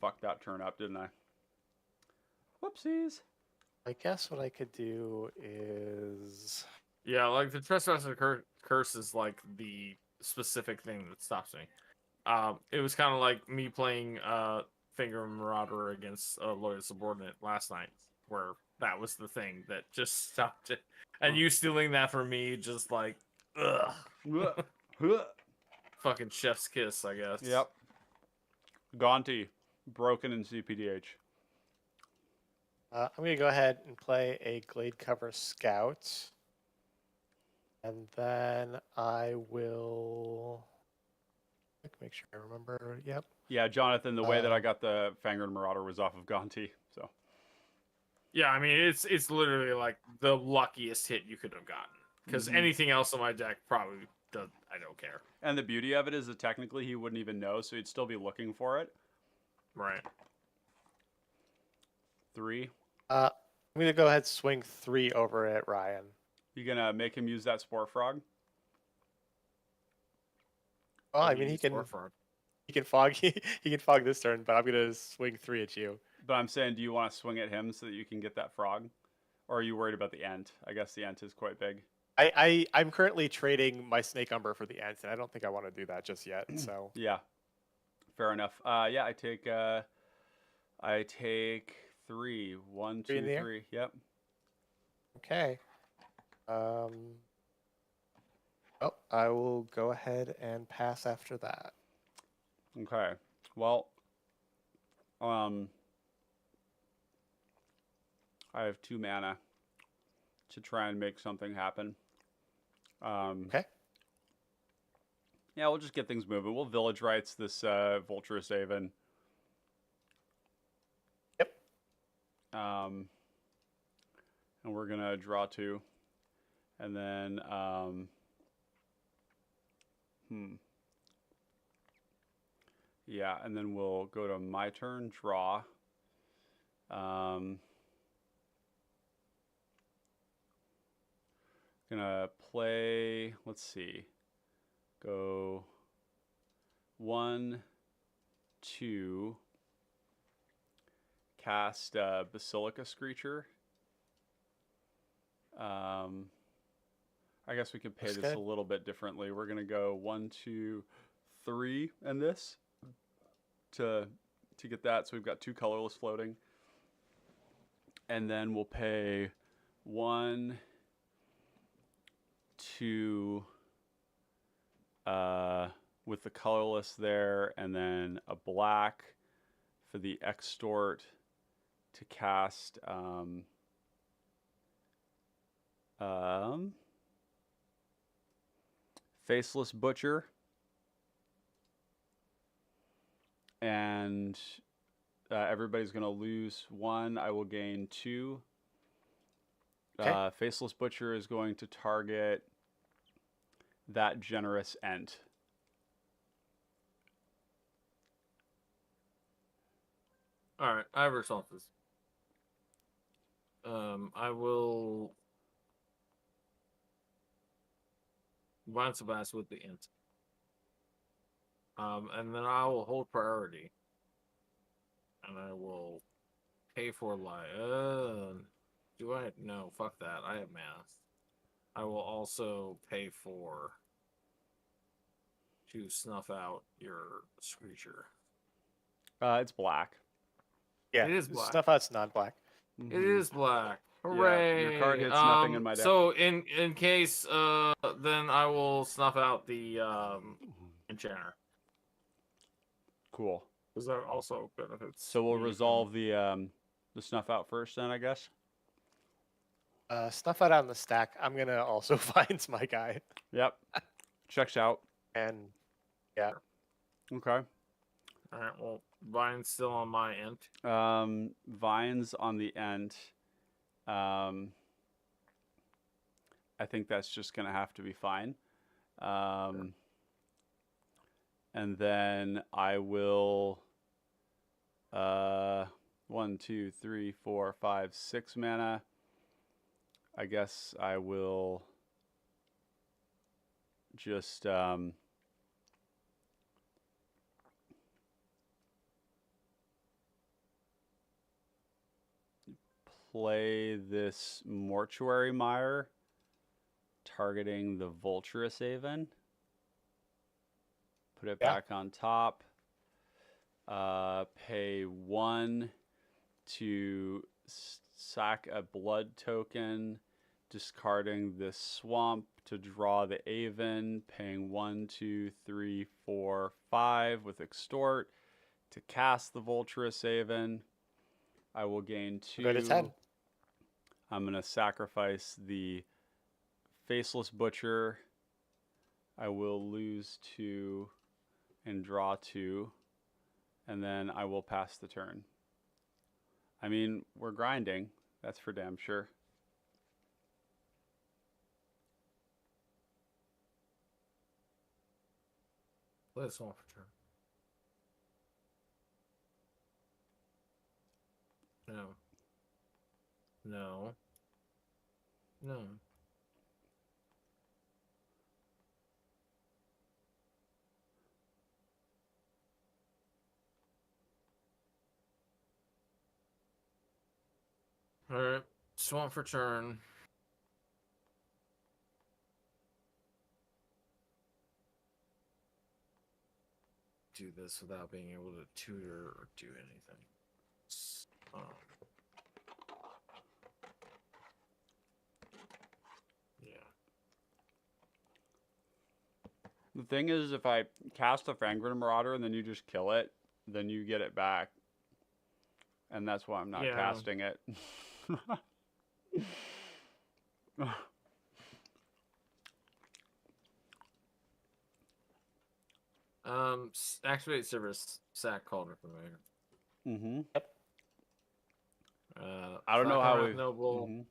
A: fucked that turn up, didn't I? Whoopsies.
C: I guess what I could do is
B: Yeah, like the trespasser curse is like the specific thing that stops me. It was kind of like me playing Finger Marauder against a loyal subordinate last night, where that was the thing that just stopped it. And you stealing that from me, just like, ugh, fucking chef's kiss, I guess.
A: Yep. Gonti, broken in cPDH.
C: I'm gonna go ahead and play a Glade Cover Scout, and then I will make sure I remember. Yep.
A: Yeah, Jonathan, the way that I got the Fangered Marauder was off of Gonti, so.
B: Yeah, I mean, it's literally like the luckiest hit you could have gotten. Because anything else in my deck probably does. I don't care.
A: And the beauty of it is that technically he wouldn't even know, so he'd still be looking for it.
B: Right.
A: 3.
C: I'm gonna go ahead and swing 3 over at Ryan.
A: You gonna make him use that Spore Frog?
C: Well, I mean he can fog he can fog this turn, but I'm gonna swing 3 at you.
A: But I'm saying, do you want to swing at him so that you can get that frog? Or are you worried about the Ent? I guess the Ent is quite big.
C: I'm currently trading my Snake Umber for the Ent, and I don't think I want to do that just yet. So
A: Yeah, fair enough. Yeah, I take 3. 1, 2,
C: in the air?
A: 3. Yep.
C: okay. Oh, I will go ahead and pass after that.
A: Okay. Well, I have 2 mana to try and make something happen.
C: Okay.
A: Yeah, we'll just get things moving. We'll Village Rights this Vulturous Haven.
C: Yep.
A: And we're gonna draw 2, and then yeah, and then we'll go to my turn, draw. Gonna play, let's see, go 1, 2, cast Basilica Screecher. I guess we could pay
C: That's
A: this
C: good.
A: a little bit differently. We're gonna go 1, 2, 3, and this to get that. So we've got 2 colorless floating, and then we'll pay 1, 2 with the colorless there, and then a black for the extort to cast Faceless Butcher, and everybody's going to lose 1. I will gain 2.
C: Okay.
A: Faceless Butcher is going to target that generous Ent.
B: All right, I have responses. I will Blind Sabas with the Ent. And then I will hold priority. And I will pay for do I? No, fuck that. I have math. I will also pay to snuff out your Screecher.
A: It's black.
C: Yeah,
B: It is black.
C: Stuff out's non-black.
B: It is black.
A: Yeah,
B: Hooray!
A: your card hits nothing in my deck.
B: So in case, then I will snuff out the Enchanter.
A: Cool.
B: Because that also benefits.
A: So we'll
B: me
A: resolve the snuff out first, then I guess.
C: Stuff out on the stack. I'm gonna also find my guy.
A: Yep. Checks out.
C: And yeah,
A: Okay.
B: All right. Well, Vine's still on my end.
A: Vines on the end. I think that's just gonna have to be fine. And then I will 1, 2, 3, 4, 5, 6 mana. I guess I will just play this Mortuary Mire, targeting the Vulturous Haven. Put it back on top. Pay 1 to sack a blood token, discarding this swamp to draw the Aven, paying 1, 2, 3, 4, 5 with Extort to cast the Vulturous Haven. I will gain 2.
C: go to 10.
A: I'm going to sacrifice the Faceless Butcher. I will lose 2 and draw 2. And then I will pass the turn. I mean, we're grinding. That's for damn sure.
B: Play this one for turn. No. No. No. All right. Swamp for turn. Do this without being able to tutor or do anything. Yeah.
A: The thing is, if I cast a Fangren Marauder and then you just kill it, then you get it back. And that's why I'm not casting it.
B: Activate service, sack Cauldron Familiar.
A: Mm-hmm.
B: I
A: don't know how we.
B: Noble
A: Mm-hmm.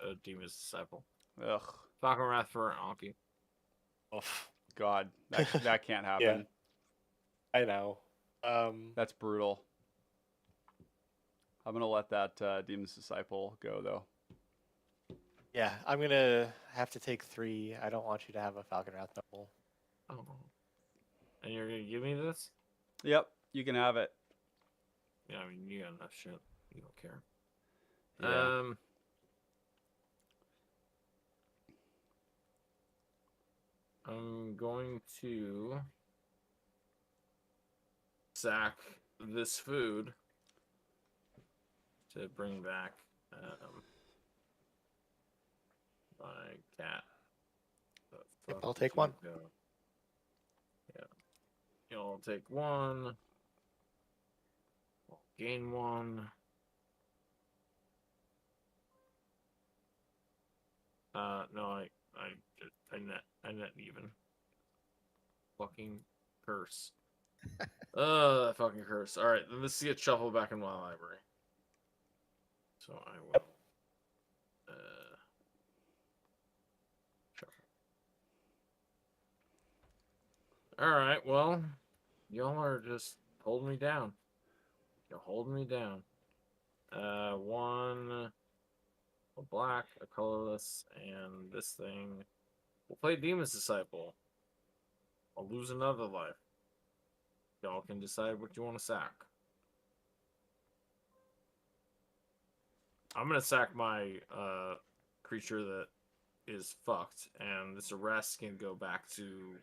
B: and Demon's Disciple.
A: Ugh.
B: Falcon Wrath for Anki.
A: Oh God, that can't happen.
C: I know.
A: That's brutal. I'm gonna let that Demon's Disciple go though.
C: Yeah, I'm gonna have to take 3. I don't want you to have a Falcon Wrath Noble.
B: Oh. And you're gonna give me this?
A: Yep, you can have it.
B: Yeah, I mean you got enough shit. You don't care.
A: Yeah.
B: I'm going to sack this food to bring back my cat.
C: Yep, I'll take 1.
B: Yeah. You'll take 1. I'll gain 1. No, I net even. Fucking curse. That fucking curse. All right, then this gets shuffled back in my library. So I will. Shuffle. All right. Well, y'all are just holding me down. You're holding me down. 1. A black, a colorless, and this thing. We'll play Demon's Disciple. I'll lose another life. Y'all can decide what you want to sack. I'm gonna sack my creature that is fucked, and this arrest can go back to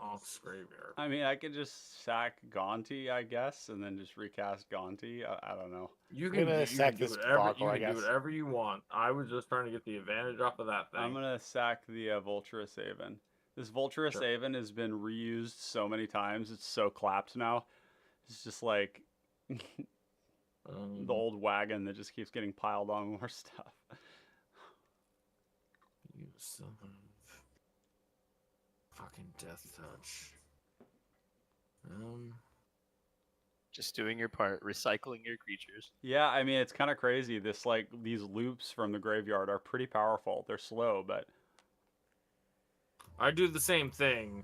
B: Onk's graveyard.
A: I mean, I could just sack Gonti, I guess, and then just recast Gonti. I don't know.
B: You
C: I'm gonna sack
B: do
C: this
B: whatever
C: Boggle,
B: you
C: I
B: can do
C: guess.
B: whatever you want. I was just trying to get the advantage off of that thing.
A: I'm gonna sack the Vulturous Haven. This Vulturous Haven has been reused so many times. It's so clapped now. It's just like the old wagon that just keeps getting piled on more stuff.
B: You still have Fucking death touch.
D: Just doing your part, recycling your creatures.
A: Yeah, I mean it's kind of crazy. This like these loops from the graveyard are pretty powerful. They're slow, but
B: I do the same thing.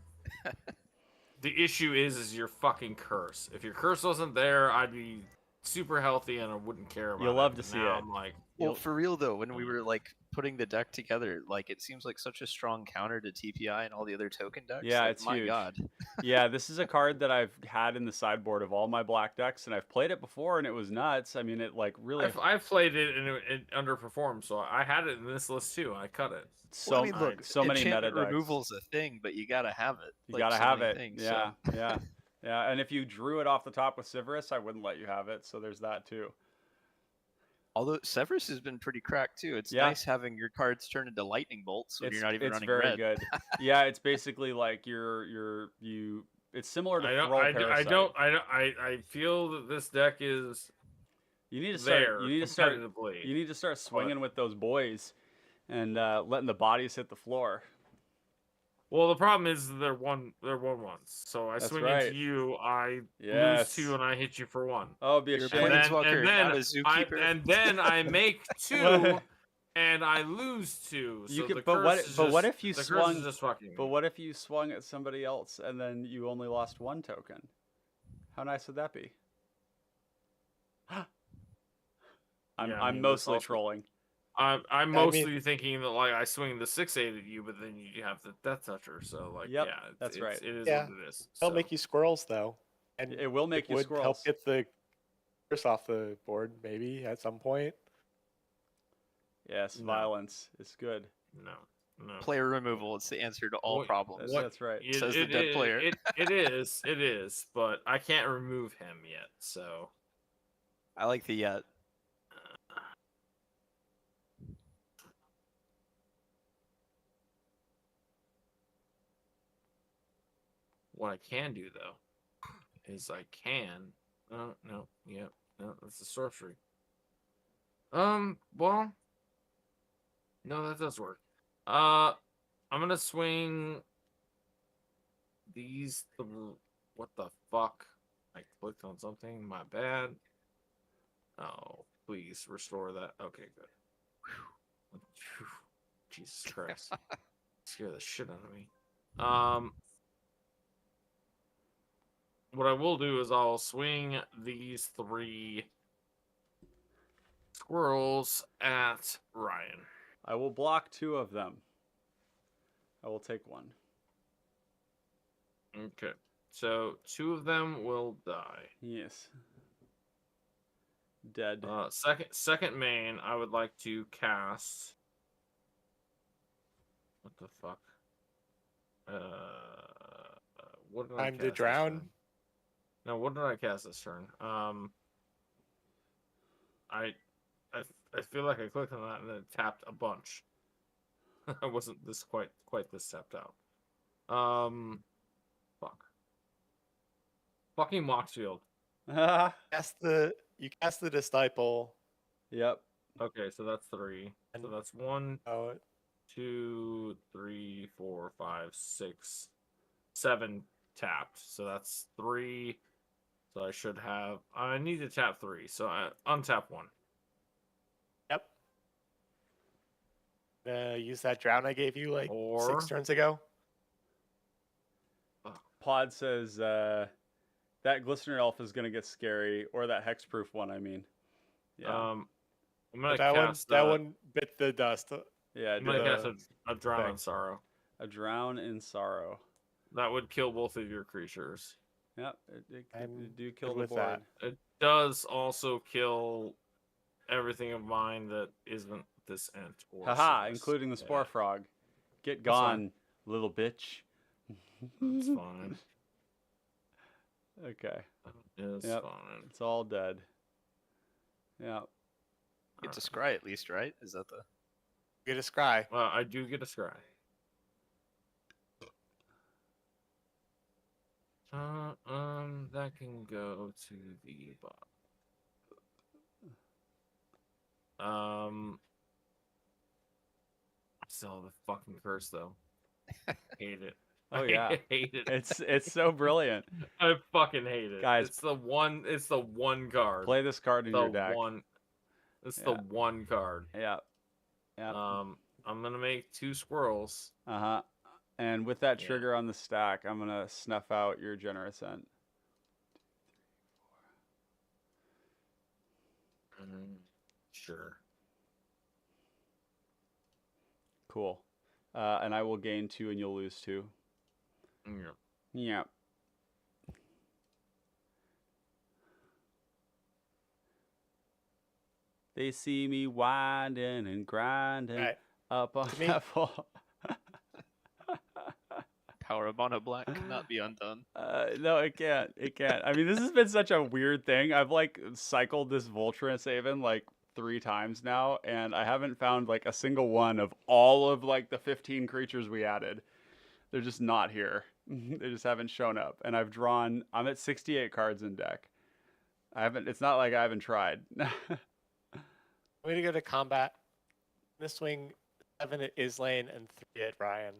B: The issue is your fucking curse. If your curse wasn't there, I'd be super healthy and I wouldn't care about it.
A: You'll love to see
B: Now
A: it.
B: I'm like,
D: Well,
A: You'll-
D: for real though, when we were like putting the deck together, like it seems like such a strong counter to TPI and all the other token decks.
A: Yeah,
D: like,
A: it's
D: my
A: huge.
D: god.
A: yeah, this is a card that I've had in the sideboard of all my black decks, and I've played it before, and it was nuts. I mean, it like really
B: I've played it and it underperformed, so I had it in this list too. And I cut it.
A: so
D: Well, I mean, look,
A: so many meta
D: enchantment
A: decks.
D: removal's a thing, but you gotta have it.
A: You
D: like
A: gotta
D: so
A: have
D: many
A: it.
D: things,
A: Yeah,
D: so.
A: yeah, yeah. And if you drew it off the top with Severus, I wouldn't let you have it. So there's that too.
D: Although Severus has been pretty cracked too. It's
A: Yeah.
D: nice having your cards turn into lightning bolts when you're not even
A: it's
D: running
A: very
D: red.
A: good. Yeah, it's basically like you. It's similar to Thrall Parasite.
B: I feel that this deck is
A: You need to start.
B: there
A: You need to start.
B: competitively.
A: You need to start swinging with those boys, and letting the bodies hit the floor.
B: Well, the problem is they're one ones. So I
A: That's
B: swing
A: right.
B: into you, I
A: Yes.
B: lose 2, and I hit you for 1.
A: Oh, it'd be a
D: You're a
A: shame.
D: Planeswalker, not a zookeeper.
B: then I make 2, and I lose 2.
A: You
B: So
A: could,
B: the
A: but what?
B: curse is
A: But what
B: just-
A: if you
B: the curse
A: swung?
B: is just fucking me.
A: But what if you swung at somebody else and then you only lost 1 token? How nice would that be?
B: Yeah,
A: I'm
B: I mean, that's
A: mostly
B: also-
A: trolling.
B: I'm
C: mean-
B: mostly thinking that like I swing the 6/8 at you, but then you have the Death Toucher. So like,
A: Yep,
B: yeah,
A: that's right.
B: It is
C: Yeah.
B: what it is.
C: They'll
B: so.
C: make you squirrels though, and
A: It will make
C: it
A: you
C: would
A: squirrels.
C: help get the curse off the board maybe at some point.
A: Yes,
B: No.
A: violence is good.
B: No.
D: Player removal is the answer to all
B: What-
D: problems.
A: That's right.
D: Says the dead player.
B: It is, but I can't remove him yet. So
D: I like the
B: what I can do though is I can. No, yep, no, that's the sorcery. Well, no, that does work. I'm gonna swing these. What the fuck? I clicked on something. My bad. Oh, please restore that. Okay, good. Whew. Jesus Christ. Scare the shit out of me. What I will do is I'll swing these 3 squirrels at Ryan.
A: I will block 2 of them. I will take 1.
B: Okay. So 2 of them will die.
A: Yes. Dead.
B: Second main, I would like to cast. What the fuck? What did I
C: Time to
B: cast this
C: drown?
B: turn? No, what did I cast this turn? I feel like I clicked on that and then it tapped a bunch. I wasn't this quite this tapped out. Fuck. Fucking Moxfield.
C: You cast the disciple.
A: Yep.
B: Okay, so that's 3. So that's 1,
C: Oh,
B: 2, 3, 4, 5, 6, 7 tapped. So that's 3. So I should have. I need to tap 3. So I untap 1.
C: yep. Use that drown I gave you like
B: Or-
C: 6 turns ago.
A: Pod says that Glistener Elf is gonna get scary, or that hexproof one. I mean, yeah,
B: I'm gonna
C: That
B: cast
C: one bit the dust.
A: yeah.
B: I'm gonna
A: do
B: cast
A: a,
B: a drown in
A: thing.
B: sorrow.
A: a drown in sorrow.
B: That would kill both of your creatures.
A: Yep, it
C: I'm
A: do kill
C: good
A: the
C: with
A: board.
C: that.
B: It does also kill everything of mine that isn't this ent. Or
A: Haha,
B: Silas.
A: including the spore
B: Yeah,
A: frog. Get
B: That's fine.
A: gone, little bitch.
B: That's fine.
A: Okay,
B: It's
A: Yep.
B: fine.
A: it's all dead. Yeah.
D: get to scry at least, right? Is that the
C: Get a scry.
B: Well, I do get a scry. That can go to the bottom. Still the fucking curse though. Hate it.
A: Oh yeah,
B: I hate it.
A: it's so brilliant.
B: I fucking hate it.
A: Guys,
B: It's the one card.
A: Play this card in
B: The
A: your deck.
B: one. It's the
A: Yeah.
B: one card.
A: Yeah. Yeah.
B: I'm gonna make 2 squirrels.
A: Uh-huh. And with that
B: Yeah.
A: trigger on the stack, I'm gonna snuff out your generous end.
B: Sure.
A: Cool. And I will gain 2 and you'll lose 2.
B: Yeah.
A: Yeah. They see me winding and grinding
C: Right.
A: up on
C: To me-
A: that fall.
D: Power of mono black cannot be undone.
A: No, it can't. It can't. I mean, this has been such a weird thing. I've like cycled this Voltranus Haven like 3 times now, and I haven't found like a single one of all of like the 15 creatures we added. They're just not here. They just haven't shown up. And I'm at 68 cards in deck. It's not like I haven't tried.
C: I'm going to go to combat. I'm going to swing 7 at Islane and 3 at Ryan.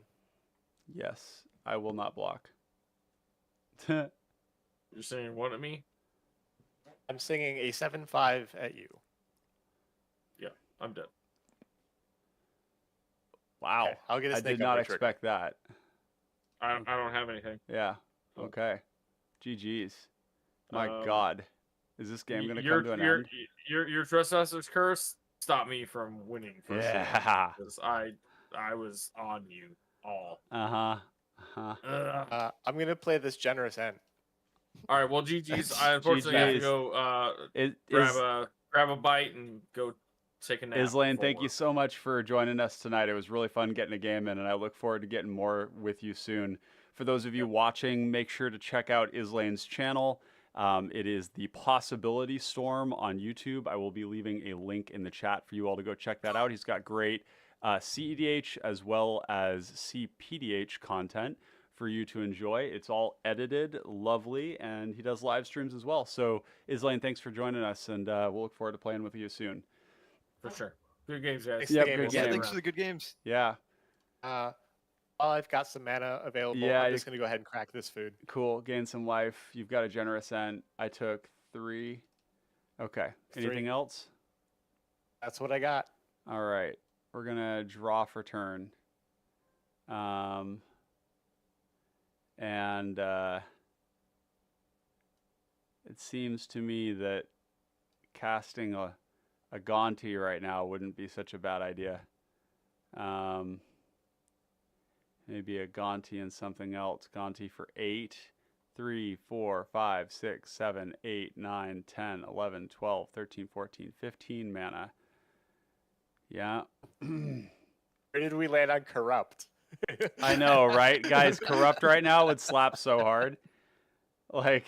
A: Yes, I will not block.
B: You're saying what at me?
C: I'm singing a 7/5 at you.
B: Yeah, I'm dead.
A: Wow.
C: Okay, I'll get a
A: I
C: snake
A: did not
C: on trigger.
A: expect that.
B: I don't have anything.
A: Yeah. Okay. GG's. My
B: Um,
A: God. Is this game going to
B: your,
A: come to an
B: your,
A: end?
B: Your Trespasser's Curse stopped me from winning for sure.
A: Yeah.
B: Because I was on you all.
A: Uh-huh. Uh-huh.
B: Ugh.
C: I'm going to play this generous end.
B: All right, well, GG's. I unfortunately have to
A: GG's.
B: go grab a bite and go take a nap.
A: Islane, thank
B: before
A: you
B: work.
A: so much for joining us tonight. It was really fun getting a game in, and I look forward to getting more with you soon. For those of you watching, make sure to check out Islane's channel. It is the Possibility Storm on YouTube. I will be leaving a link in the chat for you all to go check that out. He's got great cEDH as well as cPDH content for you to enjoy. It's all edited, lovely, and he does live streams as well. So, Islane, thanks for joining us, and we'll look forward to playing with you soon.
B: For sure. Good games, guys.
C: Thanks
A: Yep,
C: for the
A: good
C: game.
D: Yeah,
A: game.
D: thanks for the good games.
A: Yeah,
C: While I've got some mana available,
A: Yeah,
C: I'm just going to go ahead and crack this food.
A: cool. Gain some life. You've got a generous end. I took 3. Okay.
C: 3.
A: Anything else?
C: That's what I got.
A: All right. We're going to draw for turn. And it seems to me that casting a Gonti right now wouldn't be such a bad idea. Maybe a Gonti and something else. Gonti for 8. 3, 4, 5, 6, 7, 8, 9, 10, 11, 12, 13, 14, 15 mana. Yeah.
C: Where did we land on corrupt?
A: I know, right? Guys, corrupt right now would slap so hard. Like,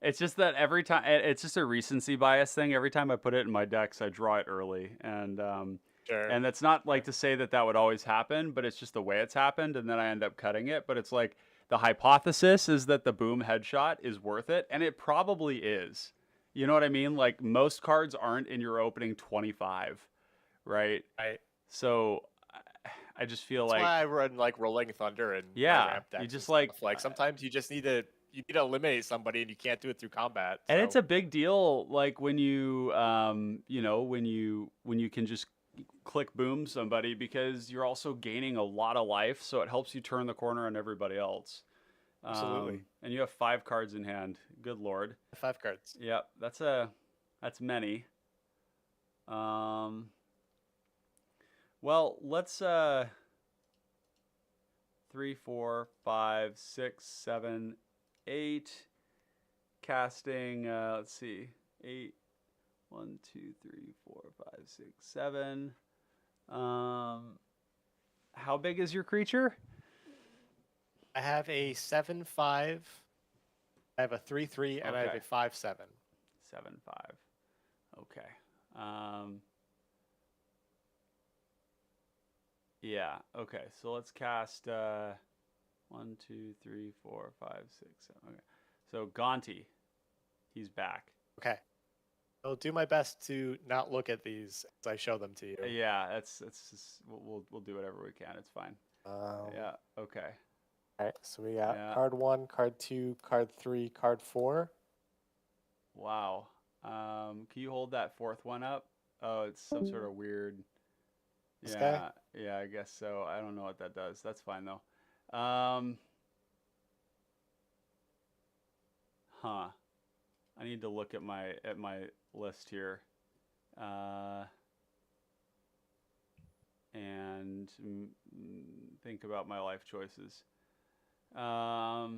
A: it's just that every time, it's just a recency bias thing. Every time I put it in my decks, I draw it early. And
C: Sure.
A: and that's not like to say that that would always happen, but it's just the way it's happened. And then I end up cutting it. But it's like the hypothesis is that the boom headshot is worth it. And it probably is. You know what I mean? Like, most cards aren't in your opening 25, right?
C: Right.
A: So I just feel
C: That's
A: like,
C: why I run like Rolling Thunder and my
A: Yeah,
C: ramp decks
A: you
C: and
A: just,
C: stuff. Like sometimes you just need to eliminate somebody and you can't do it through combat.
A: and
C: so-
A: it's a big deal, like when you, when you can just click boom somebody, because you're also gaining a lot of life, so it helps you turn the corner on everybody else.
C: Absolutely.
A: And you have 5 cards in hand. Good lord.
C: 5 cards.
A: Yep, that's many. Well, let's 3, 4, 5, 6, 7, 8. Casting. Let's see, 8. 1, 2, 3, 4, 5, 6, 7. How big is your creature?
C: I have a 7/5. I have a 3/3, and I have
A: Okay.
C: a 5/7.
A: 7, 5. Okay. Yeah. Okay. So let's cast 1, 2, 3, 4, 5, 6, 7. Okay. So Gonti, he's back.
C: Okay. I'll do my best to not look at these as I show them to you.
A: Yeah. That's just, we'll do whatever we can. It's fine. Yeah. Okay.
C: All right, so we got
A: Yeah.
C: card 1, card 2, card 3, card 4.
A: Wow. Can you hold that fourth one up? Oh, it's some sort of weird.
C: This guy?
A: Yeah, I guess so. I don't know what that does. That's fine though. Huh. I need to look at my list here. And think about my life choices. Huh.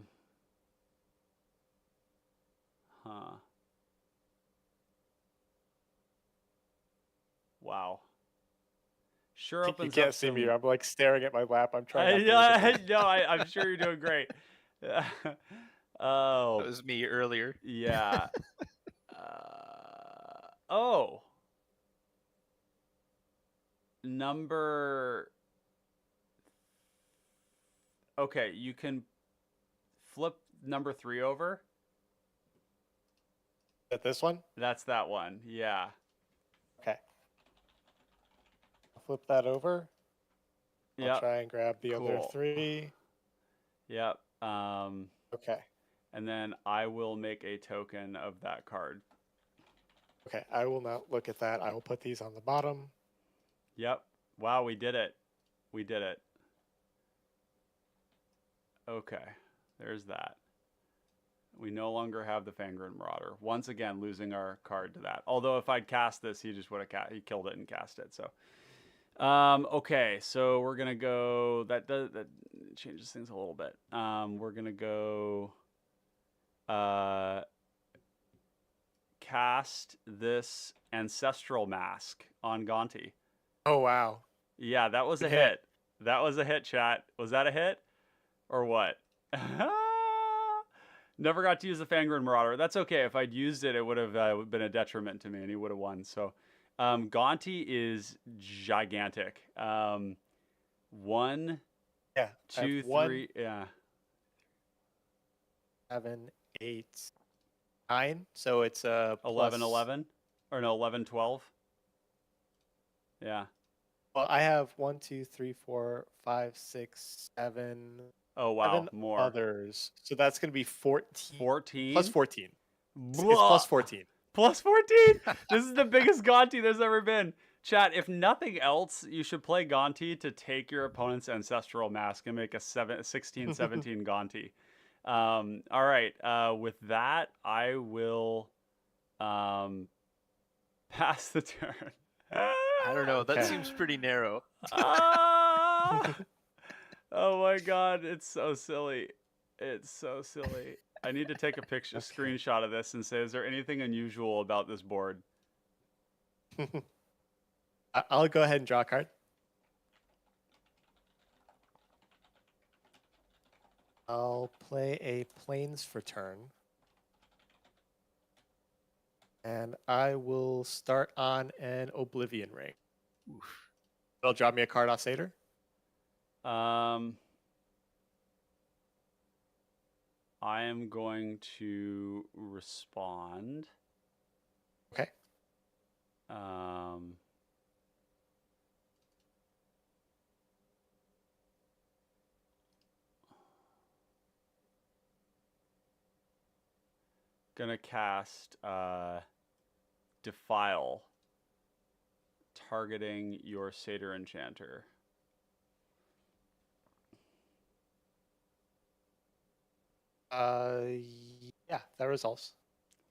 A: Wow. Sure
C: You
A: opens
C: can't
A: up
C: see me.
A: some.
C: I'm like staring at my lap. I'm trying not to look at
A: No, I'm sure you're doing great. Oh,
D: That was me earlier.
A: yeah. Oh, number. Okay, you can flip number 3 over.
C: at this one.
A: That's that one. Yeah.
C: Okay. I'll flip that over. I'll
A: Yep.
C: try and grab the other
A: Cool.
C: 3.
A: Yep.
C: Okay.
A: And then I will make a token of that card.
C: Okay, I will not look at that. I will put these on the bottom.
A: Yep. Wow, we did it. We did it. Okay. There's that. We no longer have the Fangren Marauder. Once again, losing our card to that. Although if I'd cast this, he just would have he killed it and cast it. So, okay. So we're gonna go. That changes things a little bit. We're gonna go. Cast this Ancestral Mask on Gonti.
C: Oh, wow.
A: Yeah, that was a
C: Good hit.
A: hit. That was a hit, chat. Was that a hit? Or what? Never got to use the Fangren Marauder. That's okay. If I'd used it, it would have been a detriment to me, and he would have won. So, Gonti is gigantic. 1,
C: Yeah.
A: 2,
C: 1,
A: 3. Yeah.
C: 7, 8, 9. So it's
A: 11, 11. Or no, 11, 12. Yeah.
C: Well, I have 1, 2, 3, 4, 5, 6, 7.
A: Oh, wow.
C: 7
A: More.
C: others. So that's going to be 14.
A: 14?
C: Plus 14. It's
A: Blah.
C: plus 14.
A: Plus 14? This is the biggest Gonti there's ever been. Chat, if nothing else, you should play Gonti to take your opponent's Ancestral Mask and make a 16, 17 Gonti. All right. With that, I will pass the turn.
D: I don't know. That
C: Okay.
D: seems pretty narrow.
A: Ah! Oh my god, it's so silly. It's so silly. I need to take a picture, screenshot of this and say, is there anything unusual about this board?
C: I'll go ahead and draw a card. I'll play a Plains for turn. And I will start on an Oblivion Ring.
D: Oof.
C: It'll draw me a card off Satyr.
A: I am going to respond.
C: Okay.
A: Gonna cast Defile, targeting your Satyr Enchanter.
C: Yeah, that resolves.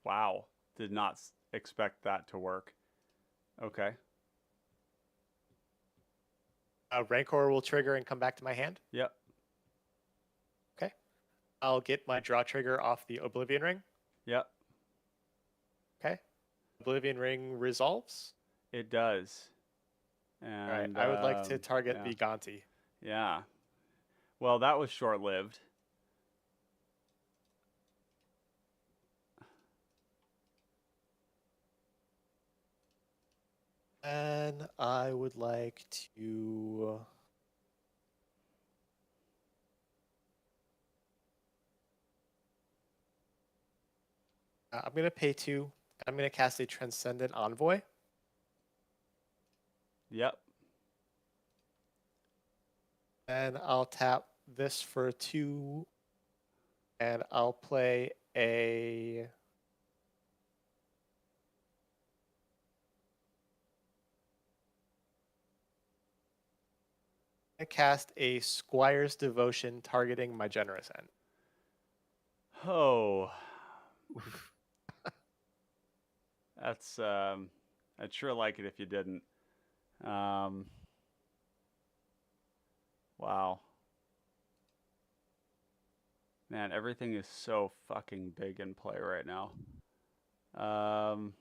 A: Wow, did not expect that to work. Okay.
C: Rancor will trigger and come back to my hand.
A: Yep.
C: Okay. I'll get my draw trigger off the Oblivion Ring.
A: Yep.
C: Okay. Oblivion Ring resolves.
A: It does.
C: All right.
A: And
C: I would like to target
A: yeah.
C: the Gonti.
A: Yeah. Well, that was short-lived.
C: And I would like to. I'm going to pay 2. I'm going to cast a Transcendent Envoy.
A: Yep.
C: And I'll tap this for 2, and I'll play a. I cast a Squire's Devotion targeting my generous end.
A: Oh, that's I'd sure like it if you didn't. Wow. Man, everything is so fucking big in play right now. I'm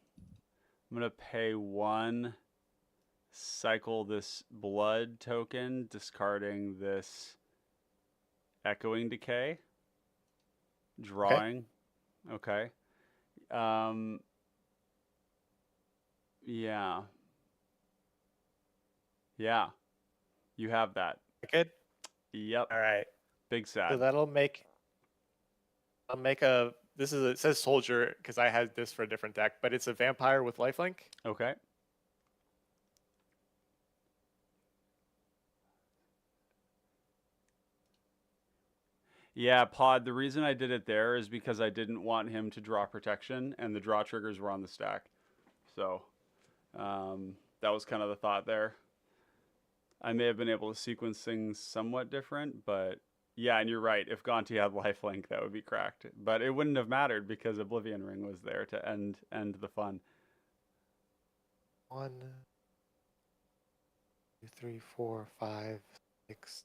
A: gonna pay 1, cycle this blood token, discarding this echoing decay, drawing. Okay. Yeah. Yeah. You have that.
C: Good.
A: Yep.
C: All right.
A: Big
C: So
A: sad.
C: that'll make. I'll make a. This is it says soldier because I had this for a different deck, but it's a vampire with lifelink.
A: Okay. Yeah, Pod, the reason I did it there is because I didn't want him to draw protection, and the draw triggers were on the stack. So that was kind of the thought there. I may have been able to sequence things somewhat different, but yeah, and you're right. If Gonti had lifelink, that would be cracked. But it wouldn't have mattered because Oblivion Ring was there to end the fun.
C: 1, 2, 3, 4, 5, 6,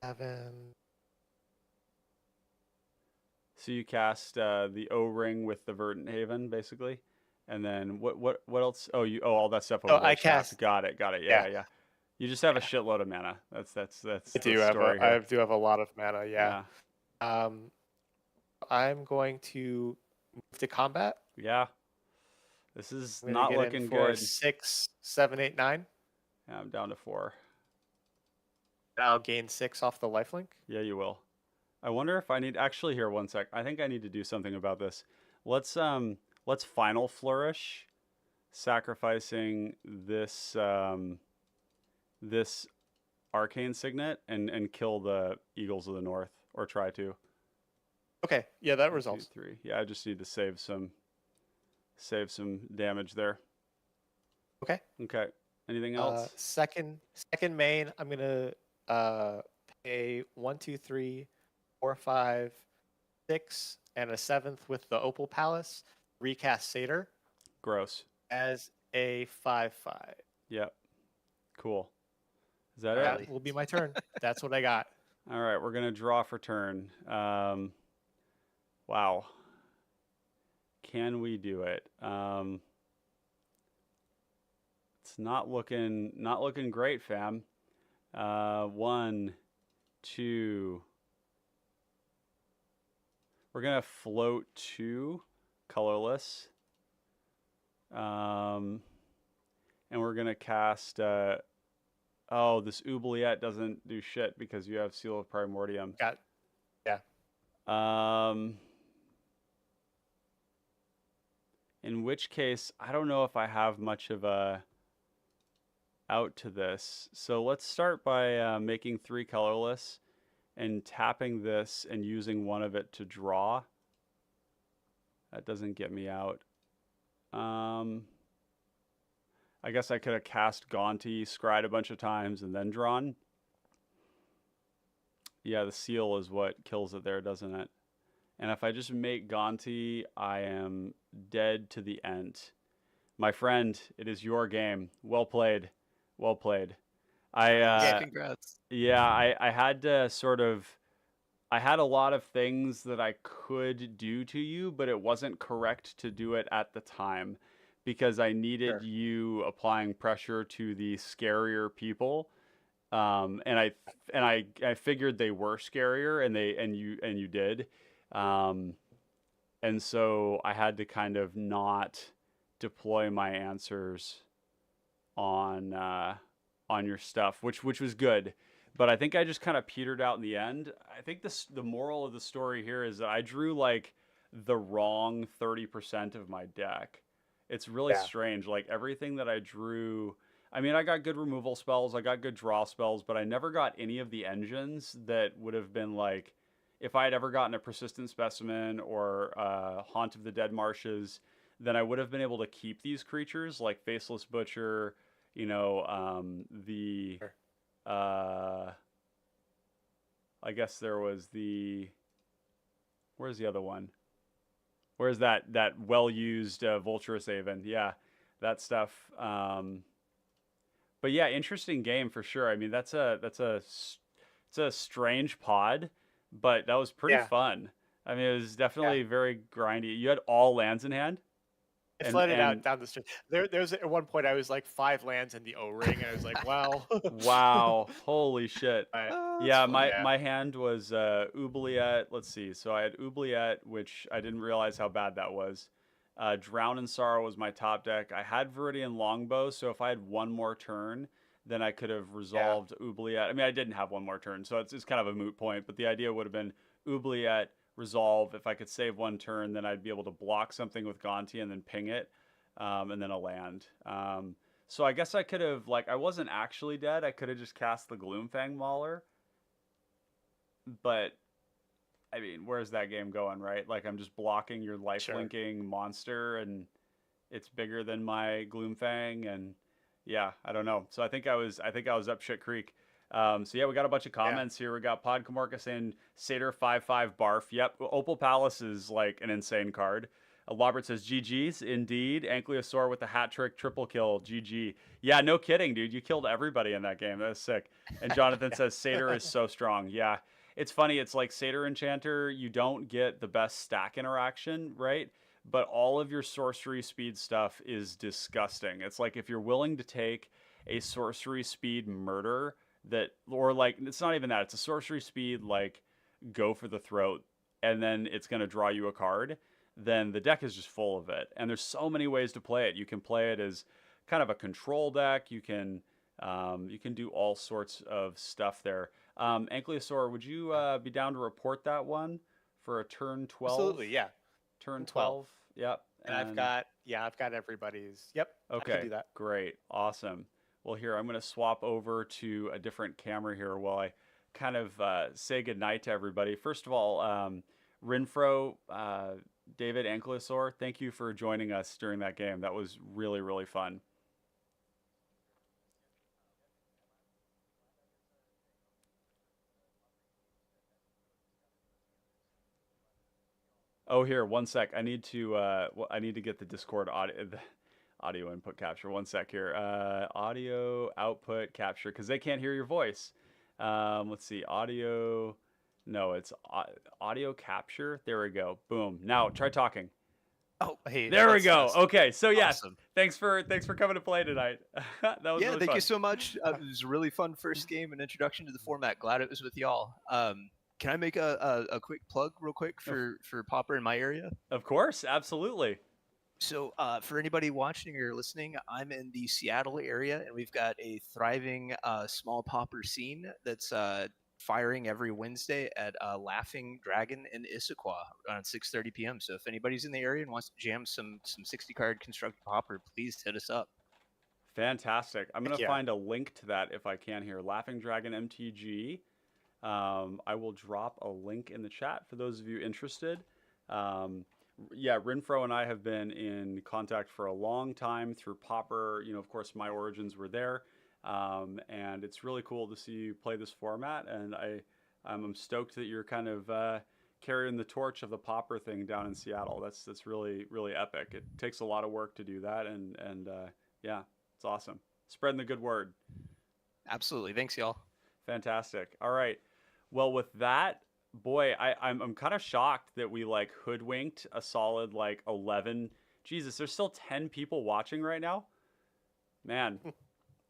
C: 7.
A: So you cast the O-ring with the Verdant Haven, basically, and then what else? Oh, all that stuff.
C: Oh, I
A: Lich Haft.
C: cast.
A: Got it. Yeah. You just have a shitload of mana. That's
C: I
A: the
C: do have
A: story here.
C: I do have a lot of mana. Yeah. I'm going to move to combat.
A: Yeah. This is
C: I'm
A: not
C: gonna get in
A: looking
C: for
A: good.
C: 6, 7, 8, 9.
A: Yeah, I'm down to 4.
C: And I'll gain 6 off the lifelink.
A: Yeah, you will. I wonder if I need actually here 1 sec. I think I need to do something about this. Let's final flourish, sacrificing this this arcane signet and kill the Eagles of the North, or try to.
C: Okay. Yeah, that
A: 1, 2,
C: resolves.
A: 3. Yeah, I just need to save some damage there.
C: Okay.
A: Okay. Anything else?
C: Second main, I'm gonna pay 1, 2, 3, 4, 5, 6, and a 7th with the Opal Palace. Recast Satyr
A: Gross.
C: as a 5/5.
A: Yep. Cool. Is that
C: That
A: it?
C: will be my turn. That's what I got.
A: All right, we're gonna draw for turn. Wow. Can we do it? It's not looking great, fam. 1, 2. We're gonna float 2 colorless. And we're gonna cast. Oh, this oubliette doesn't do shit because you have Seal of Primordium.
C: Yeah.
A: In which case, I don't know if I have much of a out to this. So let's start by making 3 colorless and tapping this and using 1 of it to draw. That doesn't get me out. I guess I could have cast Gonti, scryed a bunch of times, and then drawn. Yeah, the seal is what kills it there, doesn't it? And if I just make Gonti, I am dead to the end. My friend, it is your game. Well played. Well played.
D: Yeah, congrats.
A: Yeah, I had to sort of... I had a lot of things that I could do to you, but it wasn't correct to do it at the time because I needed you applying pressure to the scarier people. And I figured they were scarier, and you did. And so I had to kind of not deploy my answers on your stuff, which was good. But I think I just kind of petered out in the end. I think the moral of the story here is that I drew like the wrong 30% of my deck. It's really strange. Like everything that I drew, I mean, I got good removal spells, I got good draw spells, but I never got any of the engines that would have been like, if I had ever gotten a Persistent Specimen or Haunt of the Dead Marshes, then I would have been able to keep these creatures like Faceless Butcher, the
C: Sure.
A: I guess there was the, where's the other one? Where's that well used Vulturous Haven? Yeah, that stuff. But yeah, interesting game for sure. I mean, it's a strange pod, but that was pretty
C: Yeah.
A: fun. I mean, it was definitely very grindy. You had all lands in hand.
C: I
A: And
C: flooded out
A: and
C: down the street. There's at one point I was like 5 lands in the O-ring, and I was like, wow.
A: wow, holy shit.
C: Right.
D: Oh, that's
A: Yeah,
D: fun.
A: my
C: Yeah.
A: my hand was Oubliette. Let's see. So I had Oubliette, which I didn't realize how bad that was. Drown in Sorrow was my top deck. I had Viridian Longbow, so if I had one more turn, then I could have resolved Oubliette. I mean, I didn't have one more turn, so it's kind of a moot point. But the idea would have been Oubliette, resolve. If I could save one turn, then I'd be able to block something with Gonti and then ping it, and then a land. So I guess I could have, like, I wasn't actually dead. I could have just cast the Gloomfang Mauler. But I mean, where's that game going, right? Like, I'm just blocking your life
C: Sure.
A: linking monster, and it's bigger than my Gloomfang, and yeah, I don't know. So I think I was up shit creek. So yeah, we got a bunch of comments here. We got Pod Kamorka saying Satyr 5/5 barf. Yep, Opal Palace is like an insane card. Lobert says GG's indeed. Ankylosaur with the hat trick triple kill. GG. Yeah, no kidding, dude. You killed everybody in that game. That's sick. And Jonathan says Satyr is so strong. Yeah. It's funny, it's like Satyr Enchanter, you don't get the best stack interaction, right? But all of your sorcery speed stuff is disgusting. It's like if you're willing to take a sorcery speed murder that, or like, it's not even that, it's a sorcery speed, like, go for the throat, and then it's going to draw you a card, then the deck is just full of it. And there's so many ways to play it. You can play it as kind of a control deck. You can do all sorts of stuff there. Ankylosaur, would you be down to report that one for a turn 12?
C: Absolutely, yeah.
A: Turn
C: Turn
A: 12. Yep.
C: And I've got everybody's. Yep. I
A: Okay.
C: can do that.
A: Great. Awesome. Well, here, I'm going to swap over to a different camera here while I kind of say goodnight to everybody. First of all, Rinfro, David, Ankylosaur, thank you for joining us during that game. That was really, really fun. Oh, here, one sec. I need to get the Discord audio input capture. One sec here. Audio output capture, because they can't hear your voice. Let's see. Audio. No, it's audio capture. There we go. Boom. Now try talking.
D: Oh, hey.
A: There we go.
D: That's
A: Okay. So yes,
D: awesome.
A: thanks for coming to play tonight. That was
D: Yeah,
A: really
D: thank
A: fun.
D: you so much. It was a really fun first game and introduction to the format. Glad it was with y'all. Can I make a quick plug real quick for Pauper in my area?
A: Of course, absolutely.
D: So for anybody watching or listening, I'm in the Seattle area, and we've got a thriving small Pauper scene that's firing every Wednesday at Laughing Dragon in Issaquah around 6:30 p.m. So if anybody's in the area and wants to jam some 60-card constructed Pauper, please hit us up.
A: Fantastic. I'm going to
C: yeah.
A: find a link to that if I can here. Laughing Dragon MTG. I will drop a link in the chat for those of you interested. Yeah, Rinfro and I have been in contact for a long time through Pauper. You know, of course, my origins were there. And it's really cool to see you play this format. And I'm stoked that you're kind of carrying the torch of the Pauper thing down in Seattle. That's really, really epic. It takes a lot of work to do that. And yeah, it's awesome. Spreading the good word.
D: Absolutely. Thanks, y'all.
A: Fantastic. All right. Well, with that, boy, I'm kind of shocked that we like hoodwinked a solid like 11. Jesus, there's still 10 people watching right now. Man,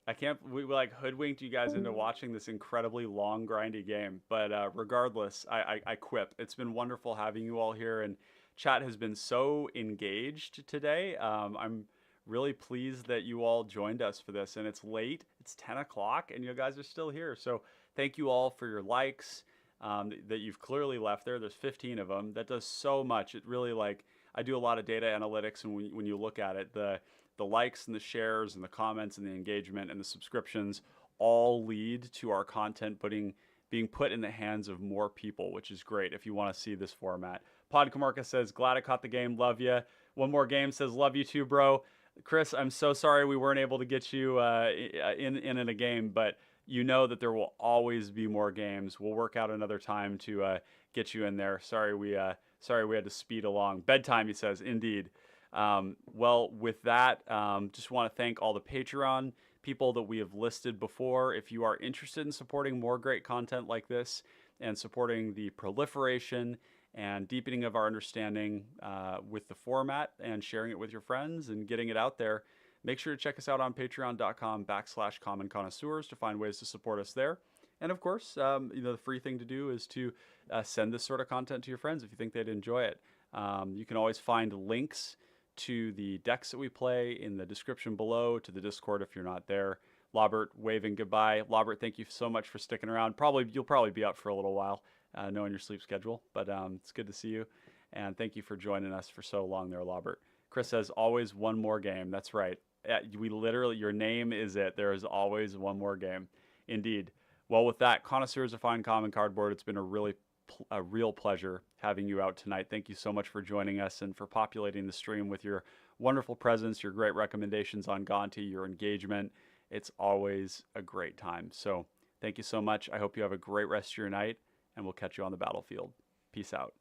A: I can't. We like hoodwinked you guys into watching this incredibly long, grindy game. But regardless, I quip. It's been wonderful having you all here, and chat has been so engaged today. I'm really pleased that you all joined us for this, and it's late. It's 10 o'clock, and you guys are still here. So thank you all for your likes that you've clearly left there. There's 15 of them. That does so much. It really, like, I do a lot of data analytics, and when you look at it, the likes and the shares and the comments and the engagement and the subscriptions all lead to our content being put in the hands of more people, which is great if you want to see this format. Podcamarca says, glad I caught the game. Love you. One more game says, love you too, bro. Chris, I'm so sorry we weren't able to get you in a game, but you know that there will always be more games. We'll work out another time to get you in there. Sorry we had to speed along. Bedtime, he says, indeed. Well, with that, just want to thank all the Patreon people that we have listed before. If you are interested in supporting more great content like this and supporting the proliferation and deepening of our understanding with the format and sharing it with your friends and getting it out there, make sure to check us out on patreon.com/common connoisseurs to find ways to support us there. And of course, the free thing to do is to send this sort of content to your friends if you think they'd enjoy it. You can always find links to the decks that we play in the description below, to the Discord if you're not there. Lobert waving goodbye. Lobert, thank you so much for sticking around. You'll probably be up for a little while, knowing your sleep schedule, but it's good to see you. And thank you for joining us for so long there, Lobert. Chris says, always one more game. That's right. Your name is it. There is always one more game. Indeed. Well, with that, Connoisseurs of Fine Common Cardboard, it's been a real pleasure having you out tonight. Thank you so much for joining us and for populating the stream with your wonderful presence, your great recommendations on Gonti, your engagement. It's always a great time. So thank you so much. I hope you have a great rest of your night, and we'll catch you on the battlefield. Peace out.